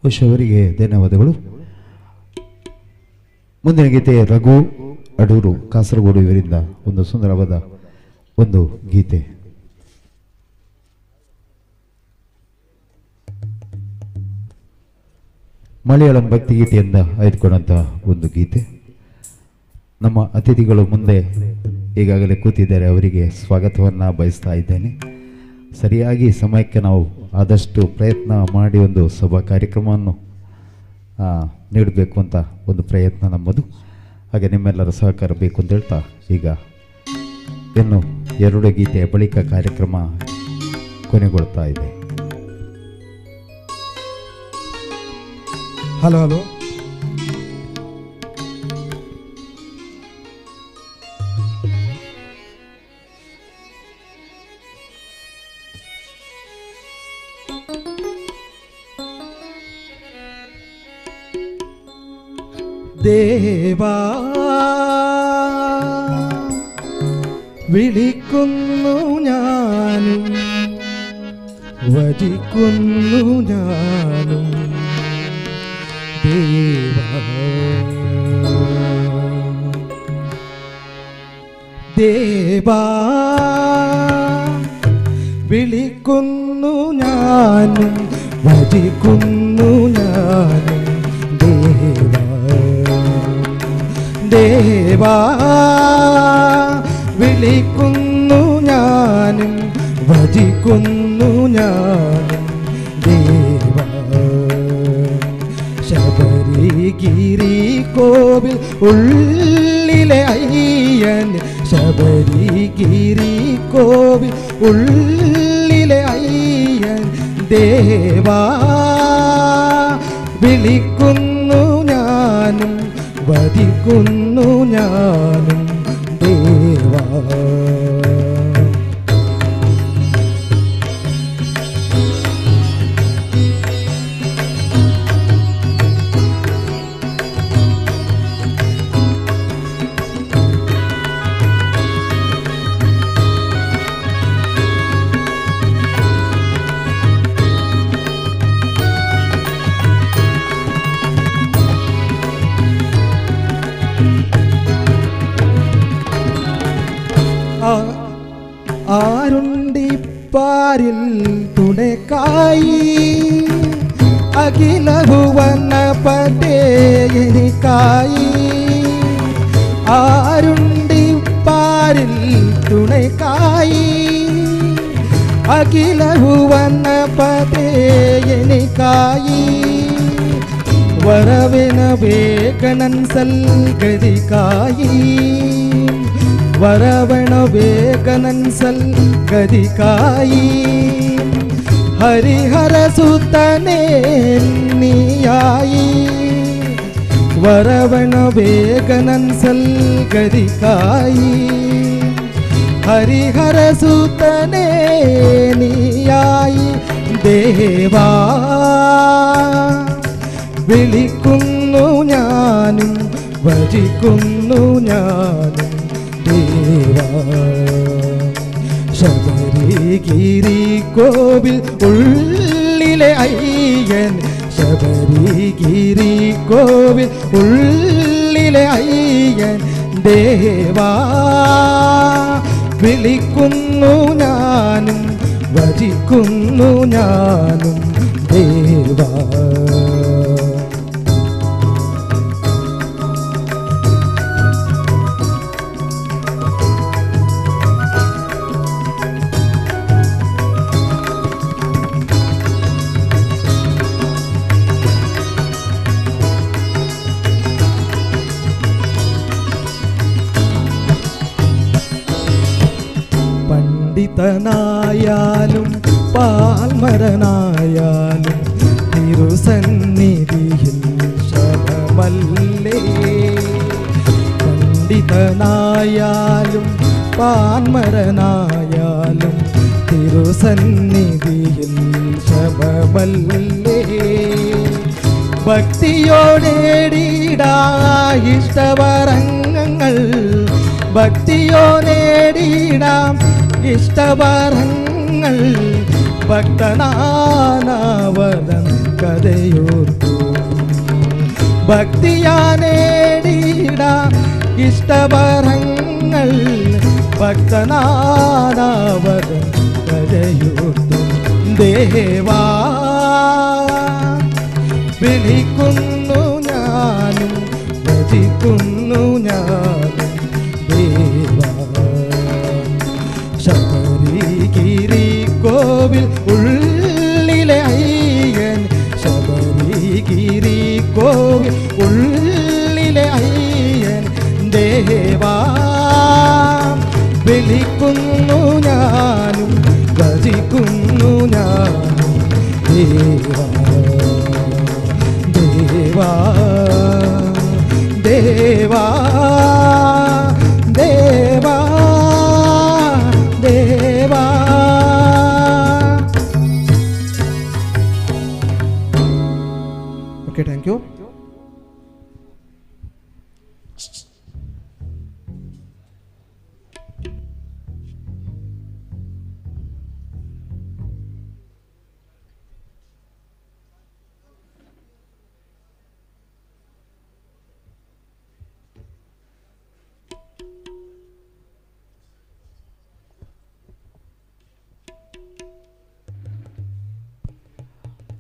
ಉಷ್ ಅವರಿಗೆ ಧನ್ಯವಾದಗಳು. ಮುಂದಿನ ಗೀತೆ ರಘು ಅಡೂರು ಕಾಸರಗೋಡು ಇವರಿಂದ ಒಂದು ಸುಂದರವಾದ ಒಂದು ಗೀತೆ. ಮಲಯಾಳಂ ಭಕ್ತಿ ಗೀತೆಯಿಂದ ಆಯ್ದುಕೊಂಡಂಥ ಒಂದು ಗೀತೆ. ನಮ್ಮ ಅತಿಥಿಗಳು ಮುಂದೆ ಈಗಾಗಲೇ ಕೂತಿದ್ದಾರೆ, ಅವರಿಗೆ ಸ್ವಾಗತವನ್ನು ಬಯಸ್ತಾ ಇದ್ದೇನೆ. ಸರಿಯಾಗಿ ಸಮಯಕ್ಕೆ ನಾವು ಆದಷ್ಟು ಪ್ರಯತ್ನ ಮಾಡಿ ಒಂದು ಸಭಾ ಕಾರ್ಯಕ್ರಮವನ್ನು ನೀಡಬೇಕು ಅಂತ ಒಂದು ಪ್ರಯತ್ನ ನಮ್ಮದು. ಹಾಗೆ ನಿಮ್ಮೆಲ್ಲರ ಸಹಕಾರ ಬೇಕು ಅಂತ ಹೇಳ್ತಾ ಈಗ ಇನ್ನು 2 ಗೀತೆಯ ಬಳಿಕ ಕಾರ್ಯಕ್ರಮ ಕೊನೆಗೊಳ್ತಾ ಇದೆ. ಹಲೋ ಹಲೋ ദേവാ വിളിക്കുന്നു ഞാനും വചിക്കുന്നു ഞാനും ദേവാ ദേവാ വിളിക്കുന്നു ഞാനും വചിക്കുന്നു ഞാനും ദേവാ ദേവാ വിളിക്കുന്നു ഞാനും ഭജിക്കുന്നു ഞാനും ദേവാ ശബരിഗിരി കോവിൽ ഉള്ളിലെ അയ്യൻ ശബരിഗിരി കോവിൽ ഉള്ളിലെ അയ്യൻ ദേവാ വിളിക്കുന്നു ഞാനും വധിക്കുന്നു ഞാനും ദേവാ ആരുണ്ടിപ്പാരിൽ തുണക്കായി അഖില ഭുവനപതേ എനിക്കായി ആരുണ്ടിപ്പാരിൽ തുണക്കായി അഖില ഭുവനപതേ എനിക്കായി വരവിന വേഗനൻ സൽഗതിക്കായി വരവണ വേഗനൻ സൽഗതിക്കായി ഹരിഹര സുതനേ നീയായി വരവണ വേഗനൻ സൽഗതിക്കായി ഹരിഹര സുതനേ നീയായി ദേവാ വിളിക്കുന്നു ഞാനും ഭജിക്കുന്നു ഞാനും ദേവാ ശബരിഗിരി കോവിൽ ഉള്ളിലെ അയ്യൻ ശബരിഗിരി കോവിൽ ഉള്ളിലെ അയ്യൻ ദേവാ വിളിക്കുന്നു ഞാനും ഭജിക്കുന്നു ഞാനും ദേവാ പണ്ഡിതനായാലും പാൽമരനായാലും തിരുസന്നിധിയിൽ ശരണമല്ലേ പണ്ഡിതനായാലും പാൽമരനായാലും തിരുസന്നിധിയിൽ ശരണമല്ലേ ഭക്തിയോടേടിടാ ഇഷ്ടവരങ്ങൾ ഭക്തിയോടേടിടാം ഇഷ്ടവരങ്ങൾ ഭക്തനാനവദം കഥയോർത്തു ഭക്തിയാനേടിട ഇഷ്ടവരങ്ങൾ ഭക്തനാദാവത കഥയോർത്തു ദേവാ വിളിക്കുന്നു ഞാനും ഭജിക്കുന്നു ഞാനും ദേവാ ശബരിഗിരി കോവിൽ ഉള്ളിലെ അയ്യൻ ശബരിഗിരി കോവിൽ ഉള്ളിലെ അയ്യൻ ദേവാ വിളിക്കുന്നു ഞാനും ഭജിക്കുന്നു ഞാനും ദേവാ ദേവാ ദേവാ ദേവാ ദേവാ. Okay, thank you.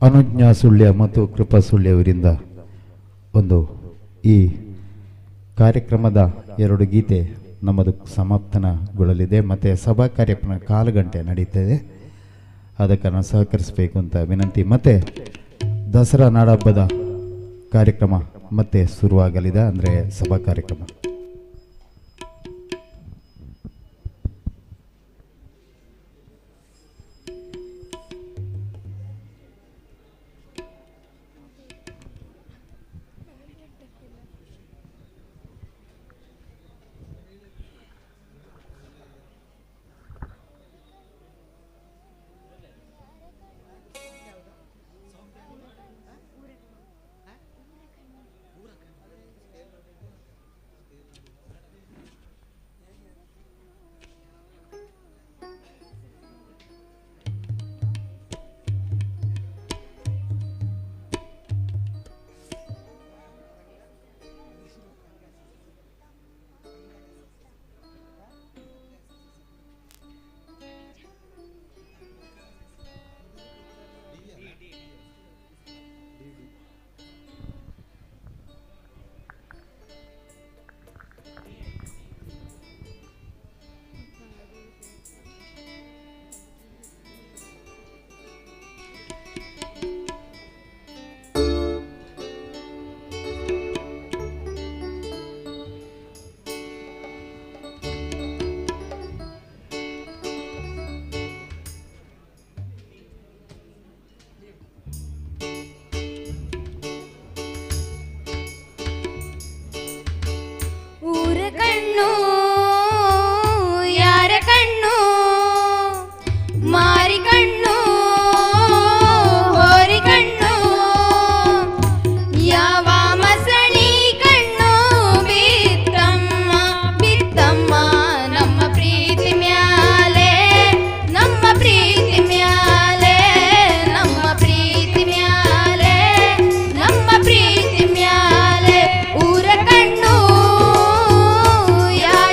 Anujna Sullia ಮತ್ತು ಕೃಪಾ ಸುಳ್ಯ ಅವರಿಂದ ಒಂದು ಈ ಕಾರ್ಯಕ್ರಮದ 2 ಗೀತೆ ನಮ್ಮದು ಸಮಾಪ್ತನಗೊಳ್ಳಲಿದೆ ಮತ್ತು ಸಭಾ ಕಾರ್ಯಕ್ರಮ 1/4 ಗಂಟೆ ನಡೀತದೆ. ಅದಕ್ಕೆ ನಾನು ಸಹಕರಿಸಬೇಕು ಅಂತ ವಿನಂತಿ. ಮತ್ತು ದಸರಾ ನಾಡಹಬ್ಬದ ಕಾರ್ಯಕ್ರಮ ಮತ್ತೆ ಶುರುವಾಗಲಿದೆ, ಅಂದರೆ ಸಭಾ ಕಾರ್ಯಕ್ರಮ. ಕಣ್ಣು ಯಾರ ಕಣ್ಣು ಮಾರಿ ಕಣ್ಣು ಹೋರಿ ಕಣ್ಣು ಯಾವ ಮಸಣಿ ಕಣ್ಣು ಬಿತ್ತಮ್ಮ ಬಿತ್ತಮ್ಮ ನಮ್ಮ ಪ್ರೀತಿ ಮ್ಯಾಲೆ ನಮ್ಮ ಪ್ರೀತಿ ಮ್ಯಾಲೆ ನಮ್ಮ ಪ್ರೀತಿ ಮ್ಯಾಲೆ ನಮ್ಮ ಪ್ರೀತಿ ಮ್ಯಾಲೆ ಊರ ಕಣ್ಣು ಯಾರ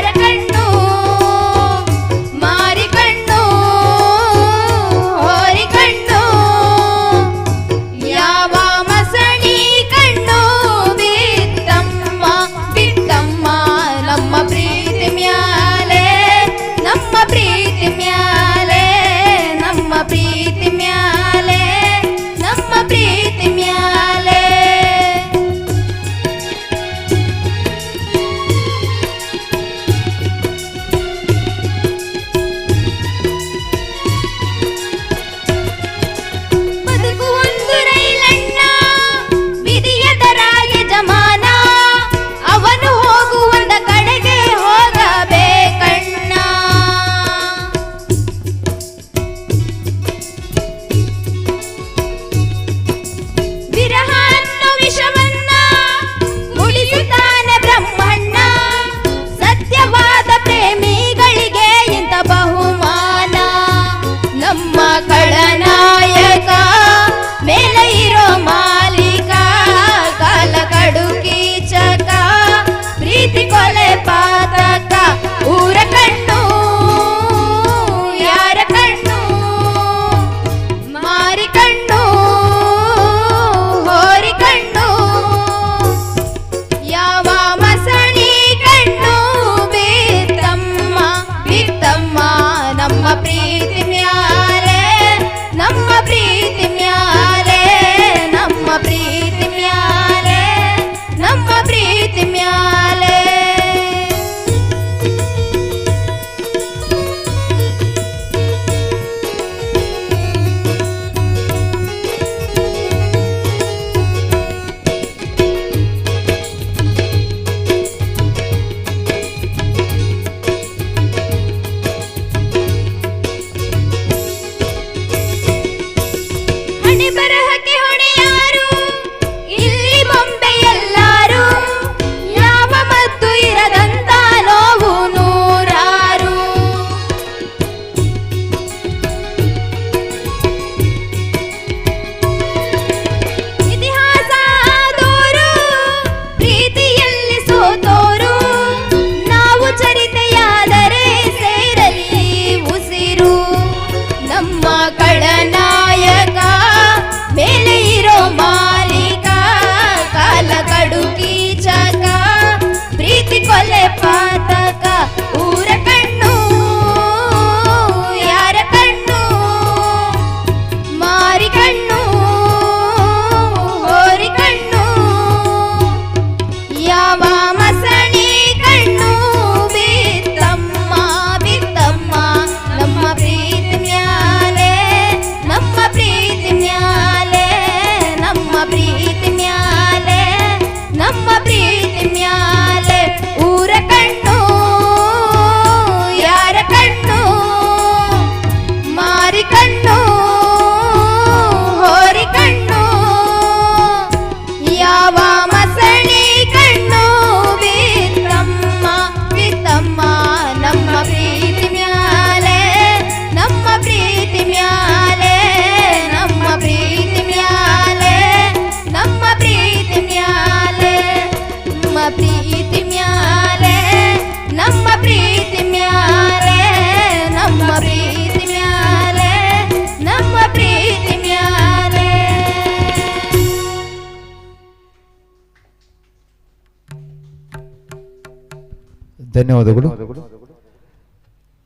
ಧನ್ಯವಾದಗಳು.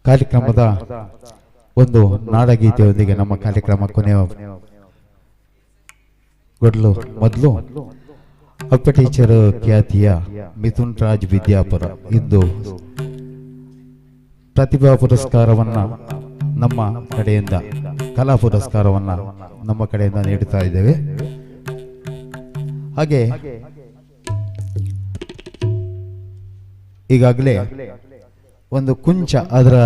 ಕಾರ್ಯಕ್ರಮದ ಒಂದು ನಾಡಗೀತೆಯೊಂದಿಗೆ ನಮ್ಮ ಕಾರ್ಯಕ್ರಮ ಕೊನೆಗೊಳ್ಳಲು ಮೊದಲು ಅಪ್ಪ ಟೀಚರ್ ಖ್ಯಾತಿಯ ಮಿಥುನ್ ರಾಜ್ ವಿದ್ಯಾಪುರ ಇಂದು ಪ್ರತಿಭಾ ಪುರಸ್ಕಾರವನ್ನ ನಮ್ಮ ಕಡೆಯಿಂದ ಕಲಾ ಪುರಸ್ಕಾರವನ್ನ ನಮ್ಮ ಕಡೆಯಿಂದ ನೀಡುತ್ತಾ ಇದ್ದೇವೆ. ಹಾಗೆ ಈಗಾಗಲೇ ಒಂದು ಕುಂಚ, ಅದರ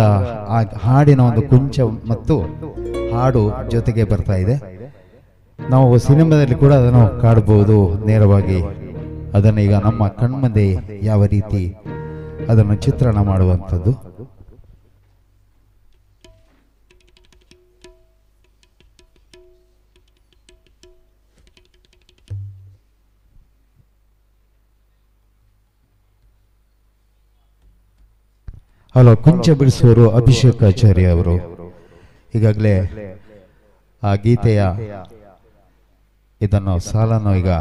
ಹಾಡಿನ ಒಂದು ಕುಂಚ ಮತ್ತು ಹಾಡು ಜೊತೆಗೆ ಬರ್ತಾ ಇದೆ. ನಾವು ಸಿನಿಮಾದಲ್ಲಿ ಕೂಡ ಅದನ್ನು ಕಾಣಬಹುದು ನೇರವಾಗಿ. ಅದನ್ನು ಈಗ ನಮ್ಮ ಕಣ್ಮುಂದೆ ಯಾವ ರೀತಿ ಅದನ್ನು ಚಿತ್ರಣ ಮಾಡುವಂಥದ್ದು. ಹಲೋ, ಕುಂಚ ಬಿಡಿಸುವರು ಅಭಿಷೇಕ್ ಆಚಾರ್ಯ ಅವರು. ಈಗಾಗಲೇ ಆ ಗೀತೆಯ ಇದನ್ನು ಸಾಲನ್ನು ಈಗ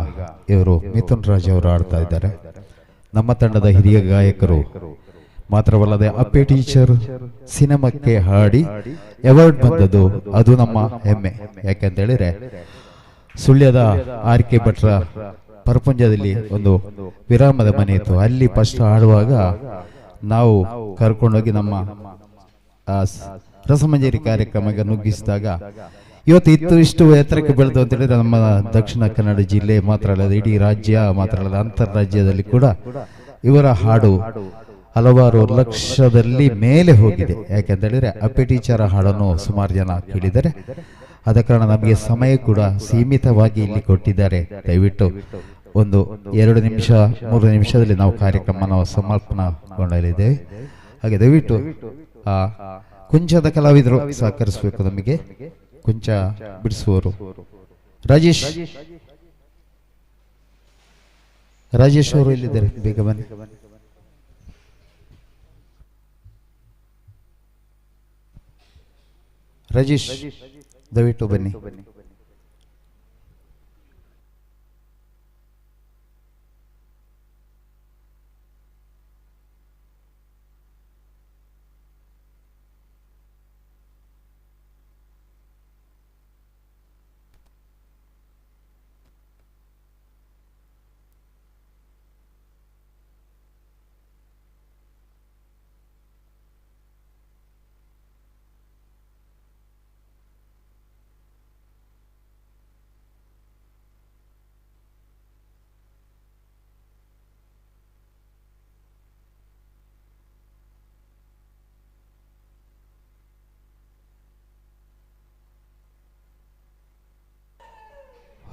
ಇವರು ಮಿಥುನ್ ರಾಜ್ ಅವರು ಆಡ್ತಾ ಇದ್ದಾರೆ. ನಮ್ಮ ತಂಡದ ಹಿರಿಯ ಗಾಯಕರು ಮಾತ್ರವಲ್ಲದೆ ಅಪ್ಪೆ ಟೀಚರ್ ಸಿನಿಮಾಕ್ಕೆ ಹಾಡಿ ಅವಾರ್ಡ್ ಬಂದದ್ದು ಅದು ನಮ್ಮ ಹೆಮ್ಮೆ. ಯಾಕೆಂತ ಹೇಳಿದ್ರೆ ಸುಳ್ಯದ ಆರ್ಕೆ ಭಟ್ರ ಪರಪುಂಜದಲ್ಲಿ ಒಂದು ವಿರಾಮದ ಮನೆ ಇತ್ತು. ಅಲ್ಲಿ ಫಸ್ಟ್ ಹಾಡುವಾಗ ನಾವು ಕರ್ಕೊಂಡೋಗಿ ನಮ್ಮ ರಸಮಂಜರಿ ಕಾರ್ಯಕ್ರಮಕ್ಕೆ ನುಗ್ಗಿಸಿದಾಗ ಇವತ್ತು ಇಷ್ಟು ಎತ್ತರಕ್ಕೆ ಬೆಳೆದು ಅಂತ ಹೇಳಿದ್ರೆ ನಮ್ಮ ದಕ್ಷಿಣ ಕನ್ನಡ ಜಿಲ್ಲೆ ಮಾತ್ರ ಅಲ್ಲದೆ ಇಡೀ ರಾಜ್ಯ ಮಾತ್ರ ಅಲ್ಲದೆ ಅಂತಾರಾಜ್ಯದಲ್ಲಿ ಕೂಡ ಇವರ ಹಾಡು ಹಲವಾರು ಲಕ್ಷದಲ್ಲಿ ಮೇಲೆ ಹೋಗಿದೆ. ಯಾಕೆಂತ ಹೇಳಿದ್ರೆ ಅಪ್ಪೆ ಟೀಚರ್ ಹಾಡನ್ನು ಸುಮಾರು ಜನ ಕೇಳಿದ್ದಾರೆ. ಆದ ಕಾರಣ ನಮಗೆ ಸಮಯ ಕೂಡ ಸೀಮಿತವಾಗಿ ಇಲ್ಲಿ ಕೊಟ್ಟಿದ್ದಾರೆ. ದಯವಿಟ್ಟು ಒಂದು 2 ನಿಮಿಷ 3 ನಿಮಿಷದಲ್ಲಿ ನಾವು ಕಾರ್ಯಕ್ರಮ ಸಮರ್ಪಣೆಗೊಂಡಲಿದ್ದೇವೆ. ಹಾಗೆ ದಯವಿಟ್ಟು ಆ ಕುಂಚದ ಕಲಾವಿದರು ಸಹಕರಿಸಬೇಕು. ನಮಗೆ ಕುಂಚ ಬಿಡಿಸುವವರು ರಾಜೇಶ್ ಅವರು ಇಲ್ಲಿದ್ದಾರೆ, ಬೇಗ ಬನ್ನಿ. ರಾಜೇಶ್ ದಯವಿಟ್ಟು ಬನ್ನಿ.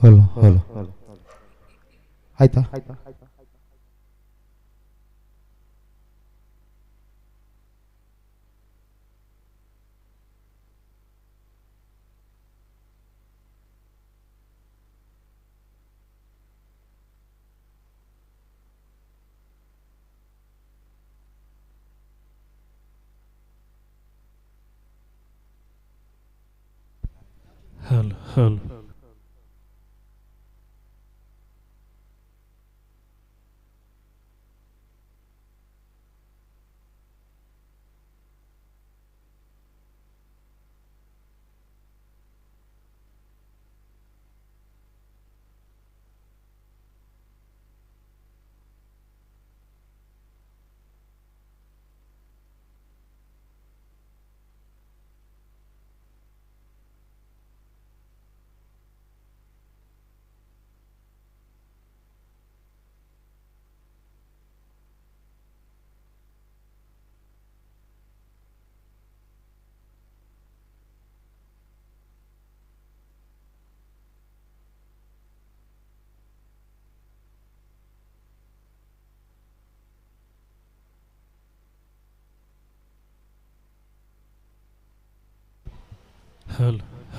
ಹಲೋ ಹಲೋ ಆಯ್ತಾ? Hello hello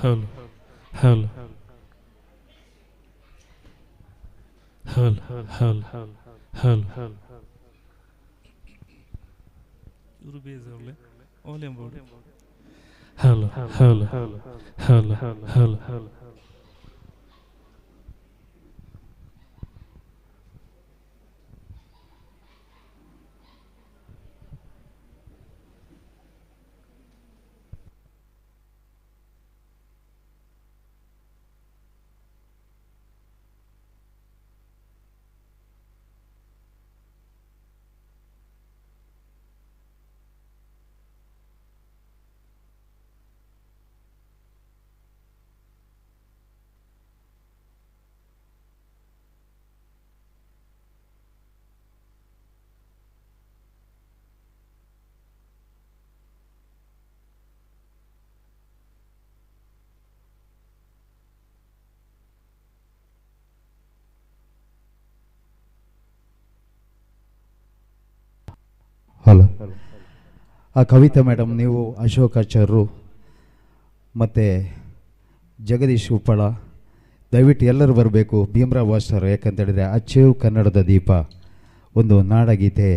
hello hello hello hello hello hello ಇವರು ಬೇಜಾರ್ಲೆ ಓಲೆ ಎಂಬುದು hello hello hello hello hello hello. ಆ ಕವಿತಾ ಮೇಡಮ್, ನೀವು ಅಶೋಕಾಚಾರ್ಯರು ಮತ್ತು ಜಗದೀಶ್ ಉಪ್ಪಳ, ದಯವಿಟ್ಟು ಎಲ್ಲರೂ ಬರಬೇಕು. ಭೀಮರಾವ್ ವಾಸ್ಟರ್, ಯಾಕಂತೇಳಿದರೆ ಅಚ್ಚೇವು ಕನ್ನಡದ ದೀಪ ಒಂದು ನಾಡಗೀತೆ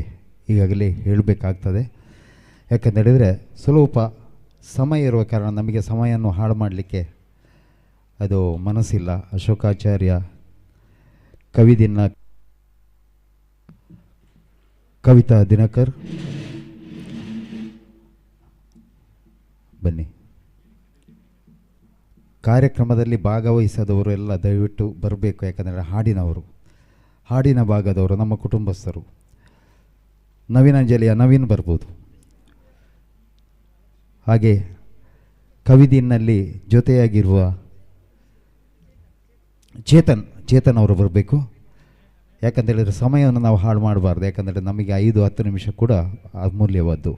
ಈಗಾಗಲೇ ಹೇಳಬೇಕಾಗ್ತದೆ. ಯಾಕಂತೇಳಿದರೆ ಸ್ವಲ್ಪ ಸಮಯ ಇರುವ ಕಾರಣ ನಮಗೆ ಸಮಯವನ್ನು ಹಾಳು ಮಾಡಲಿಕ್ಕೆ ಅದು ಮನಸ್ಸಿಲ್ಲ. ಅಶೋಕಾಚಾರ್ಯ ಕವಿತಾ ದಿನಕರ್ ಬನ್ನಿ. ಕಾರ್ಯಕ್ರಮದಲ್ಲಿ ಭಾಗವಹಿಸದವರು ಎಲ್ಲ ದಯವಿಟ್ಟು ಬರಬೇಕು. ಯಾಕಂದರೆ ಹಾಡಿನ ಭಾಗದವರು ನಮ್ಮ ಕುಟುಂಬಸ್ಥರು. ನವೀನಾಂಜಲಿಯ ನವೀನ್ ಬರ್ಬೋದು. ಹಾಗೆ ಕವಿದಿನಲ್ಲಿ ಜೊತೆಯಾಗಿರುವ ಚೇತನ್ ಅವರು ಬರಬೇಕು. ಯಾಕಂತೇಳಿದರೆ ಸಮಯವನ್ನು ನಾವು ಹಾಳು ಮಾಡಬಾರ್ದು. ಯಾಕಂದರೆ ನಮಗೆ 5-10 ನಿಮಿಷ ಕೂಡ ಅಮೂಲ್ಯವಾದ್ದು.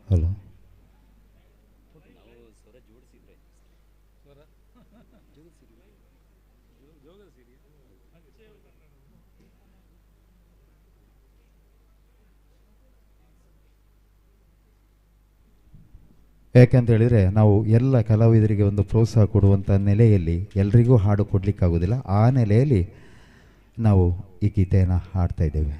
ಹಲೋ. ಯಾಕಂತೇಳಿದರೆ ನಾವು ಎಲ್ಲ ಕಲಾವಿದರಿಗೆ ಒಂದು ಪ್ರೋತ್ಸಾಹ ಕೊಡುವಂಥ ನೆಲೆಯಲ್ಲಿ ಎಲ್ರಿಗೂ ಹಾಡು ಕೊಡಲಿಕ್ಕಾಗೋದಿಲ್ಲ. ಆ ನೆಲೆಯಲ್ಲಿ ನಾವು ಈ ಗೀತೆಯನ್ನು ಹಾಡ್ತಾ ಇದ್ದೇವೆ.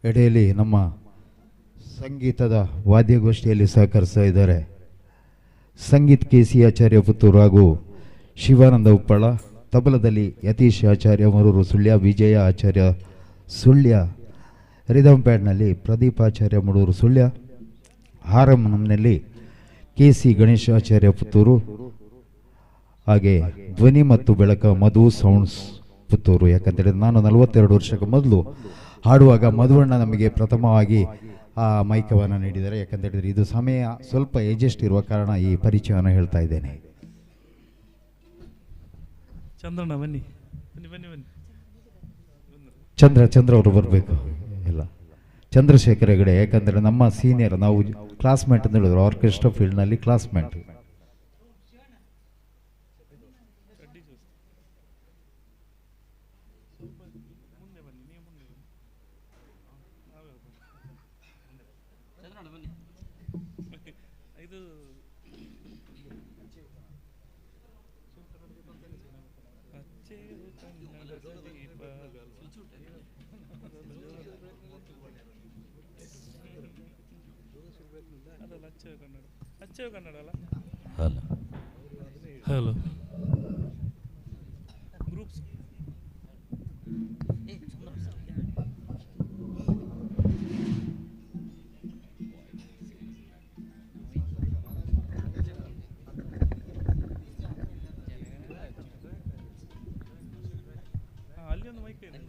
ಎಡೆಯಲ್ಲಿ ನಮ್ಮ ಸಂಗೀತದ ವಾದ್ಯಗೋಷ್ಠಿಯಲ್ಲಿ ಸಹಕರಿಸ್ತಾ ಇದ್ದಾರೆ ಸಂಗೀತ್ ಕೆ.ಸಿ. ಆಚಾರ್ಯ ಪುತ್ತೂರು ಹಾಗೂ ಶಿವಾನಂದ ಉಪ್ಪಳ. ತಬಲದಲ್ಲಿ ಯತೀಶ್ ಆಚಾರ್ಯ ಮರೂರು ಸುಳ್ಯ, ವಿಜಯ ಆಚಾರ್ಯ ಸುಳ್ಯ. ರಿದಮ್ ಪ್ಯಾಡ್ನಲ್ಲಿ ಪ್ರದೀಪ್ ಆಚಾರ್ಯ ಮೂಡೂರು ಸುಳ್ಯ. ಹಾರ್ಮೋನಿಯಂನಲ್ಲಿ ಕೆ.ಸಿ. ಗಣೇಶ್ ಆಚಾರ್ಯ ಪುತ್ತೂರು. ಹಾಗೆ ಧ್ವನಿ ಮತ್ತು ಬೆಳಕ ಮಧು ಸೌಂಡ್ಸ್ ಪುತ್ತೂರು. ಯಾಕಂತೇಳಿದ್ರೆ ನಾನು 42 ವರ್ಷಕ್ಕೆ ಮೊದಲು ಹಾಡುವಾಗ ಮಧುವಣ್ಣ ನಮಗೆ ಪ್ರಥಮವಾಗಿ ಆ ಮೈಕವನ್ನು ನೀಡಿದ್ದಾರೆ. ಯಾಕಂತೇಳಿದರೆ ಇದು ಸಮಯ ಸ್ವಲ್ಪ ಎಜೆಸ್ಟ್ ಇರುವ ಕಾರಣ ಈ ಪರಿಚಯವನ್ನು ಹೇಳ್ತಾ ಇದ್ದೇನೆ. ಚಂದ್ರಣ್ಣ ಬನ್ನಿ ಬನ್ನಿ ಬನ್ನಿ ಬನ್ನಿ. ಚಂದ್ರ ಅವರು ಬರಬೇಕು. ಇಲ್ಲ, ಚಂದ್ರಶೇಖರ್ ಹೆಗಡೆ. ಯಾಕಂದರೆ ನಮ್ಮ ಸೀನಿಯರ್, ನಾವು ಕ್ಲಾಸ್ಮೇಟ್ ಅಂತ ಹೇಳಿದ್ರು. ಆರ್ಕೆಸ್ಟ್ರಾ ಫೀಲ್ಡ್ನಲ್ಲಿ ಕ್ಲಾಸ್ಮೇಟ್. ಹಲೋ. ಅಲ್ಲಿ ಒಂದು ಮೈಕ್ ಇದೆ.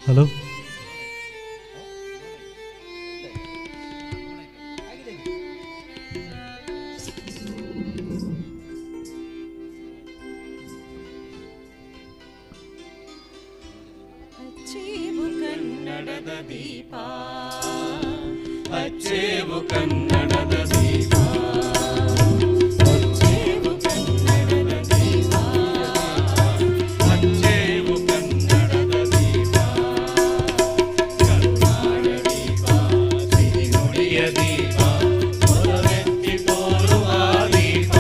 ಹಲೋ. ದೀಪ ಹಚ್ಚೇವು ಕನ್ನಡದ ದೀಪ ಹಚ್ಚೇವು ಕನ್ನಡದ ದೀಪ ಹಚ್ಚೇವು ಕನ್ನಡದ ದೀಪ ಕರುನಾಡ ದೀಪ ಸಿರಿನುಡಿಯ ದೀಪ ಹೊರವೆತ್ತಿ ತೋರುವ ದೀಪ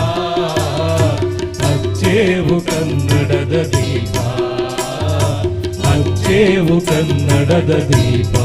ಹಚ್ಚೇವು ಕನ್ನಡದ ದೀಪ ಹಚ್ಚೇವು ಕನ್ನಡದ ದೀಪ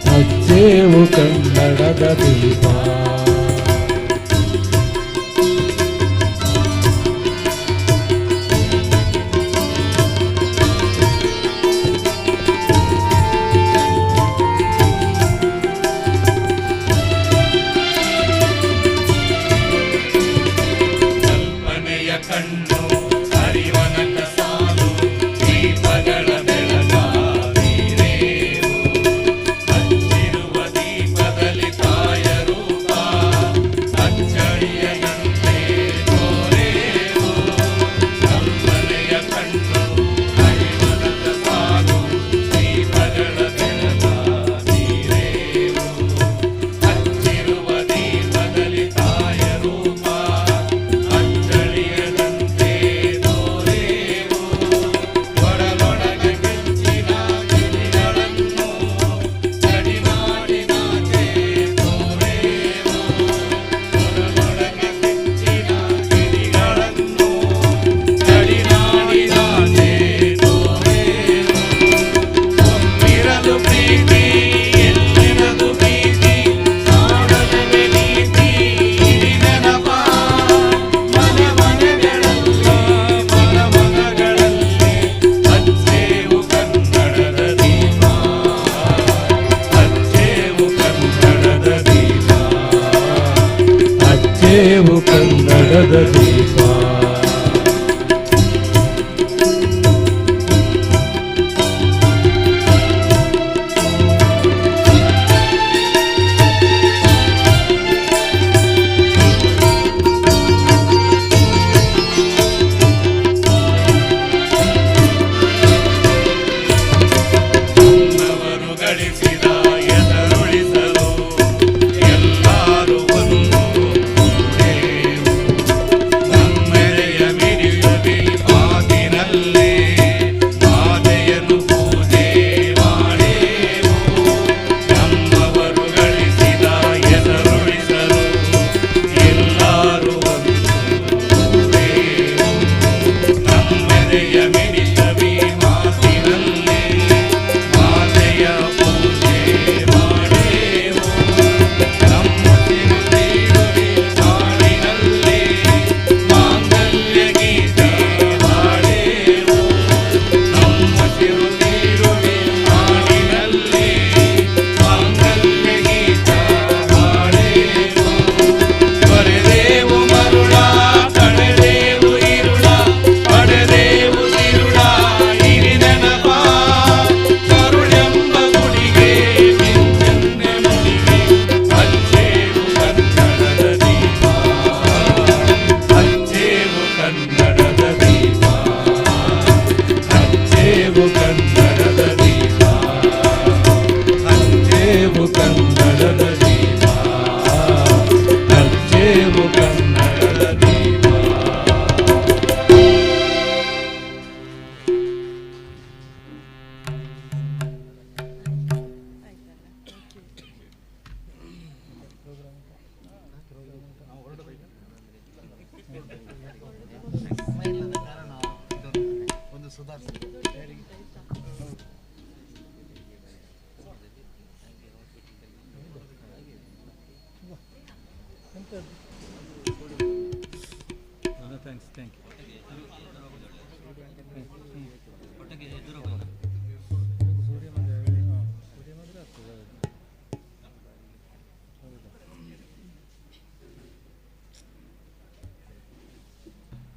ಹಚ್ಚೇವು ಕನ್ನಡದ ದೀಪ ಕಲ್ಪನೆಯ ಕಣ್ಣು ಅರಿವನಕ ಸಾಲು ದೀಪಗಳ ಬೆಳಗಾವಿರೇವು ಹಚ್ಚಿರುವ ದೀಪದಲ್ಲಿ ತಾಯ ರೂಪ ಅಚ್ಚಳಿಯದಂತೆ ತೋರೇವು ಕಲ್ಪನೆಯ ಕಣ್ಣು ಅರಿವನಕ ಸಾಲು ದೀಪಗಳ ಬೆಳಗಾವಿರೇವು ಹಚ್ಚಿರುವ ದೀಪದಲ್ಲಿ ತಾಯ ರೂಪ ಅಚ್ಚಳಿಯದಂತೆ ತೋರೇವು ಒಡಲೊಳಗ ಕೆಂಚಿನ ಗಿರಿಗಳನ್ನು ಗಡಿನಾಡಿನಾಚೆ ತೋರೇವು ಒಡಲೊಳಗ ಕೆಂಚಿನ ಗಿರಿಗಳನ್ನು ಗಡಿನಾಡಿನಾಚೆ ತೋರೇವು ಒಮ್ಮಿರಲು ಪ್ರೀತಿ ಎಲ್ಲಿರದು ಪ್ರೀತಿ ನೋಡಲವೇ ನೀತಿ ಇಡಿ ನೆನಪ ಮನ ಮನಗಳಲ್ಲಿ ಮನ ಮನಗಳಲ್ಲಿ ಹಚ್ಚೇವು ಕನ್ನಡದ ದೀಪ ಹಚ್ಚೇವು ಕನ್ನಡದ ದೀಪ ಹಚ್ಚೇವು ಕನ್ನಡದ ದೀಪ ನವರು ಗಳಿಸಿದ ಎದರುಳಿಸಲು ಎಲ್ಲರೂ ಒಂದು ಕೂಡೇವು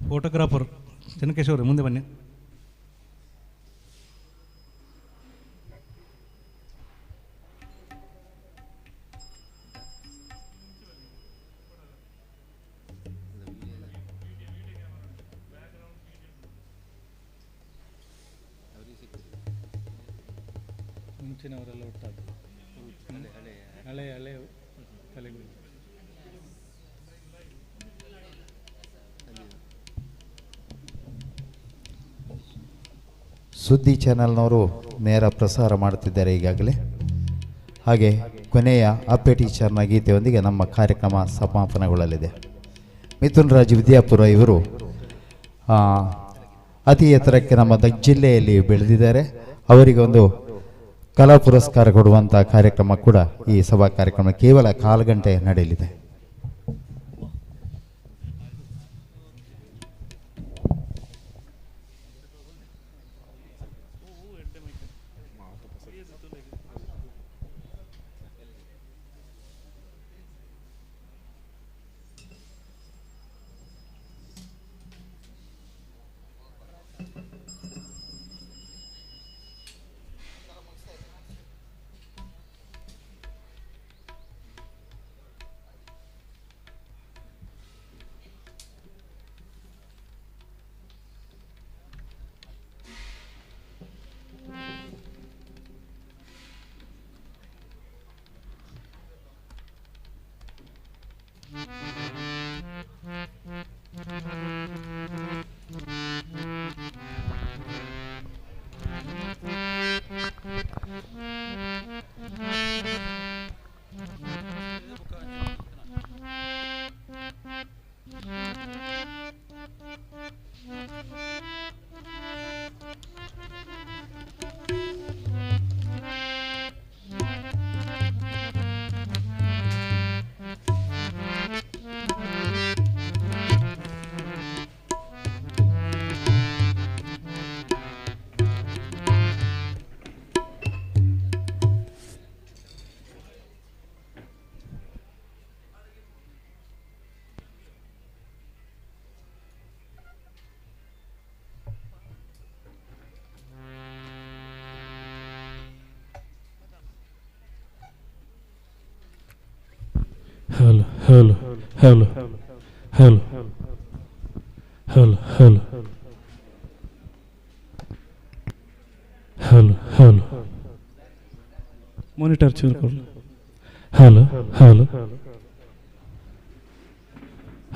ಫೋಟೋಗ್ರಾಫರ್ ಚೆನ್ನಕೇಶ್ ಅವರೇ ಮುಂದೆ ಬನ್ನಿ. ಮುಂಚಿನವರೆಲ್ಲ ಒಟ್ಟಾಗಿ ಹಳೆ ಕಲೆಗಳು. ಸುದ್ದಿ ಚಾನೆಲ್ನವರು ನೇರ ಪ್ರಸಾರ ಮಾಡುತ್ತಿದ್ದಾರೆ ಈಗಾಗಲೇ. ಹಾಗೆ ಕೊನೆಯ ಅಪ್ಪೆ ಟೀಚರ್ನ ಗೀತೆಯೊಂದಿಗೆ ನಮ್ಮ ಕಾರ್ಯಕ್ರಮ ಸಮಾಪನಗೊಳ್ಳಲಿದೆ. ಮಿಥುನ್ ರಾಜ್ ವಿದ್ಯಾಪುರ ಇವರು ಅತಿ ಎತ್ತರಕ್ಕೆ ನಮ್ಮ ಜಿಲ್ಲೆಯಲ್ಲಿ ಬೆಳೆದಿದ್ದಾರೆ. ಅವರಿಗೆ ಒಂದು ಕಲಾ ಪುರಸ್ಕಾರ ಕೊಡುವಂಥ ಕಾರ್ಯಕ್ರಮ ಕೂಡ ಈ ಸಭಾ ಕಾರ್ಯಕ್ರಮ ಕೇವಲ ಕಾಲು ಗಂಟೆ ನಡೆಯಲಿದೆ. Hello, hello, hello, hello, hello, hello, hello, hello. Monitor churkol. Hello, hello,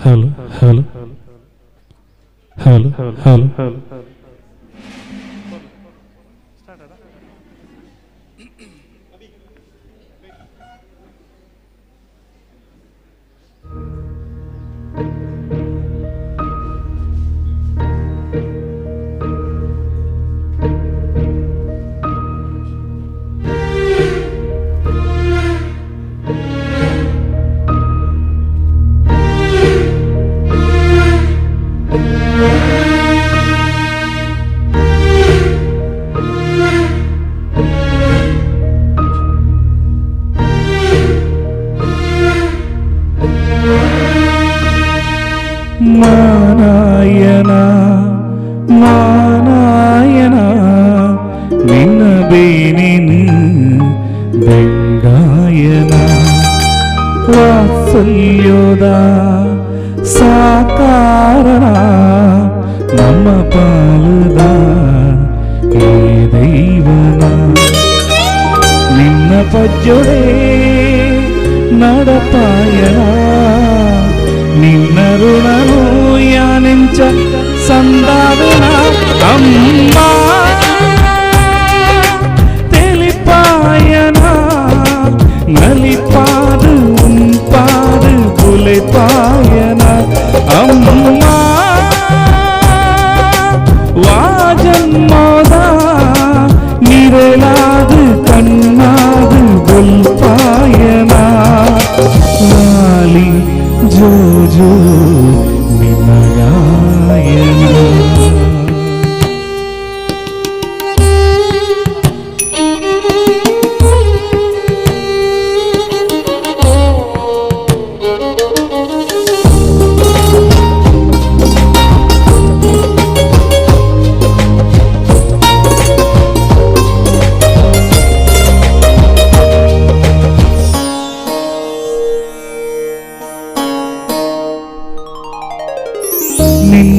hello, hello, hello, hello. ಮಾನಾಯನ ಮಾನಾಯನ ನಿನ್ನ ಬೇನಿನು ಬೆಂಗಾಯನ ವಾತ್ಸಲ್ಯೋದ ಸಾಕಾರಣ ನಮ್ಮ ಪಾಲುದ ಏ ದೈವನ ನಿನ್ನ ಪಜ್ಜೊಡೆ ನಡಪಾಯನ ನಿನ್ನ ಋಣನು ಯಾನೆಂಚ ಸಂದಾದನ ಅಮ್ಮ తెలిపాయన నలిపాదు ఉంపాదు పులిపాయన అమ్మ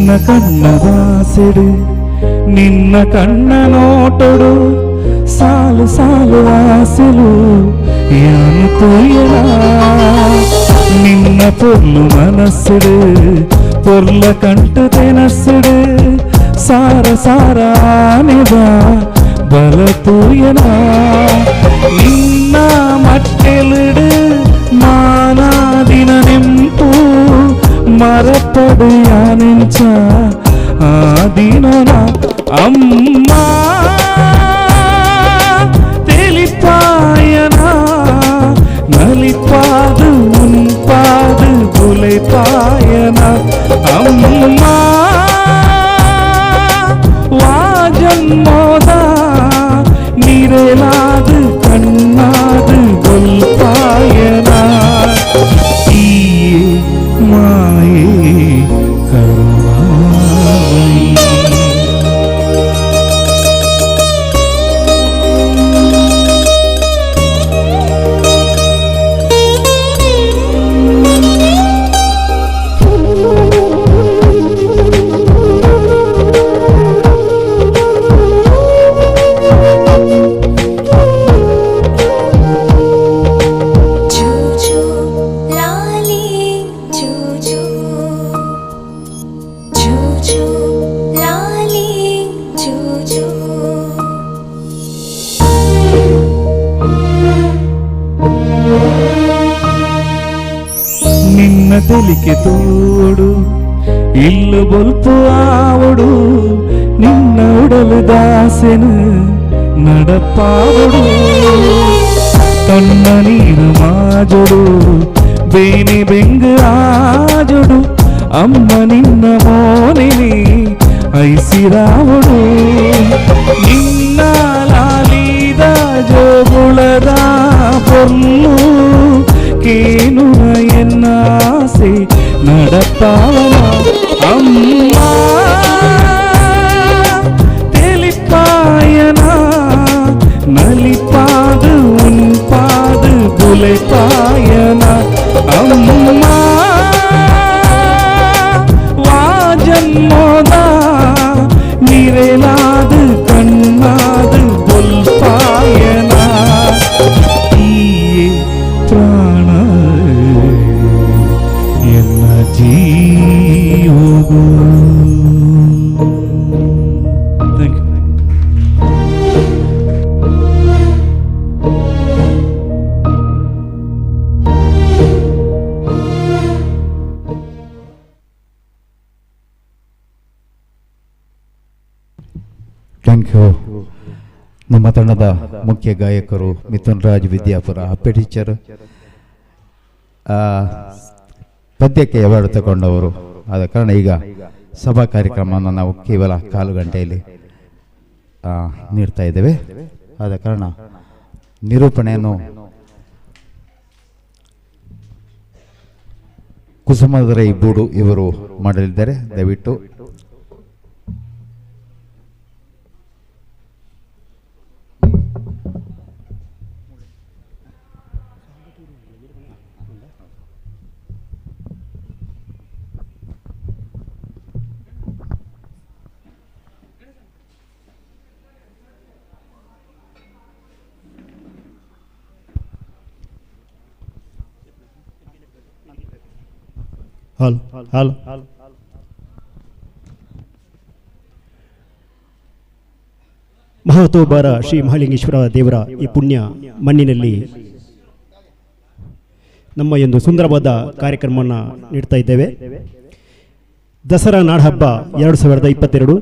ನಿನ್ನ ಕಣ್ಣ ಬಾಸೆಡು ನಿನ್ನ ಕಣ್ಣ ನೋಟಡು ಸಾಲು ಸಾಲು ಆಸೆಲು ಯಾನು ತೋಯಲ ನಿನ್ನ ಪೊರ್ಲು ಮನಸ್ಸೆಡು ಪೊರ್ಲ ಕಂಟು ತೆನಸ್ಸೆಡು ಸಾರ ಸಾರ ಆನೆದ ಬಲ ತೋಯಲ ನಿನ್ನ ಮಟ್ಟೆಲಿಡು ಮಾನಾದಿನ ನೆಂಪು ಮರಪಡು ಯಾನೆಂಚ ಆ ದಿನನ ಅಮ್ಮ தெளிப்பாயன நலிப்பாது உன்பாது புலைப்பாயன அம்மா வாஜன்மோதா நிரலாது கண்ணாது கொல்பாயன ஈயே மாயே கருணாமயி నిన్న తెలికి తోడు ఇల్లు బొల్పు ఆవుడు నిన్న ఉడలు దాసెను నడపావుడు తొన్న నీరు మాజుడు ಬೇನೆ ಬೆಂಗ ಆಜುಡು ಅಮ್ಮ ನಿನ್ನ ಮೋನಿನಿ ಐಸಿರಾವುಡು ನಿನ್ನ ಲಾಲಿದ ಜೋಗುಳದ ಪೊರ್ಲು ಕೇನು ಎನ್ನಾಸೆ நடப்பாவன அம்மா தெளிப்பாயனா நலிப்பாது உன் பாது புலைப்பாயனா அம்மா வாஜன்மோதா நிரலாது கண்ணாது பொல்பாயனா ஈயே ಪ್ರಾಣ ಎನ್ನ ಜೀವವು ಥ್ಯಾಂಕ್ ಯು. ನಮ್ಮ ತಂಡದ ಮುಖ್ಯ ಗಾಯಕರು ಮಿಥುನ್ ರಾಜ್ ವಿದ್ಯಾಪುರ ಹಪ್ಪೆ ಟೀಚರ್, ಪದ್ಯಕ್ಕೆ ಅವಾರ್ಡ್ ತಗೊಂಡವರು. ಆದ ಕಾರಣ ಈಗ ಸಭಾ ಕಾರ್ಯಕ್ರಮವನ್ನು ನಾವು ಕೇವಲ ಕಾಲು ಗಂಟೆಯಲ್ಲಿ ನೀಡ್ತಾ ಇದ್ದೇವೆ. ಆದ ಕಾರಣ ನಿರೂಪಣೆಯನ್ನು ಕುಸುಮದರೈ ಬೂಡು ಇವರು ಮಾಡಲಿದ್ದಾರೆ. ದಯವಿಟ್ಟು ಹಾಲು ಹಾಲು ಮಹತೋಬಾರ ಶ್ರೀ ಮಹಾಲಿಂಗೇಶ್ವರ ದೇವರ ಈ ಪುಣ್ಯ ಮಣ್ಣಿನಲ್ಲಿ ನಮ್ಮ ಒಂದು ಸುಂದರವಾದ ಕಾರ್ಯಕ್ರಮವನ್ನು ನೀಡ್ತಾ ಇದ್ದೇವೆ. ದಸರಾ ನಾಡಹಬ್ಬ 2022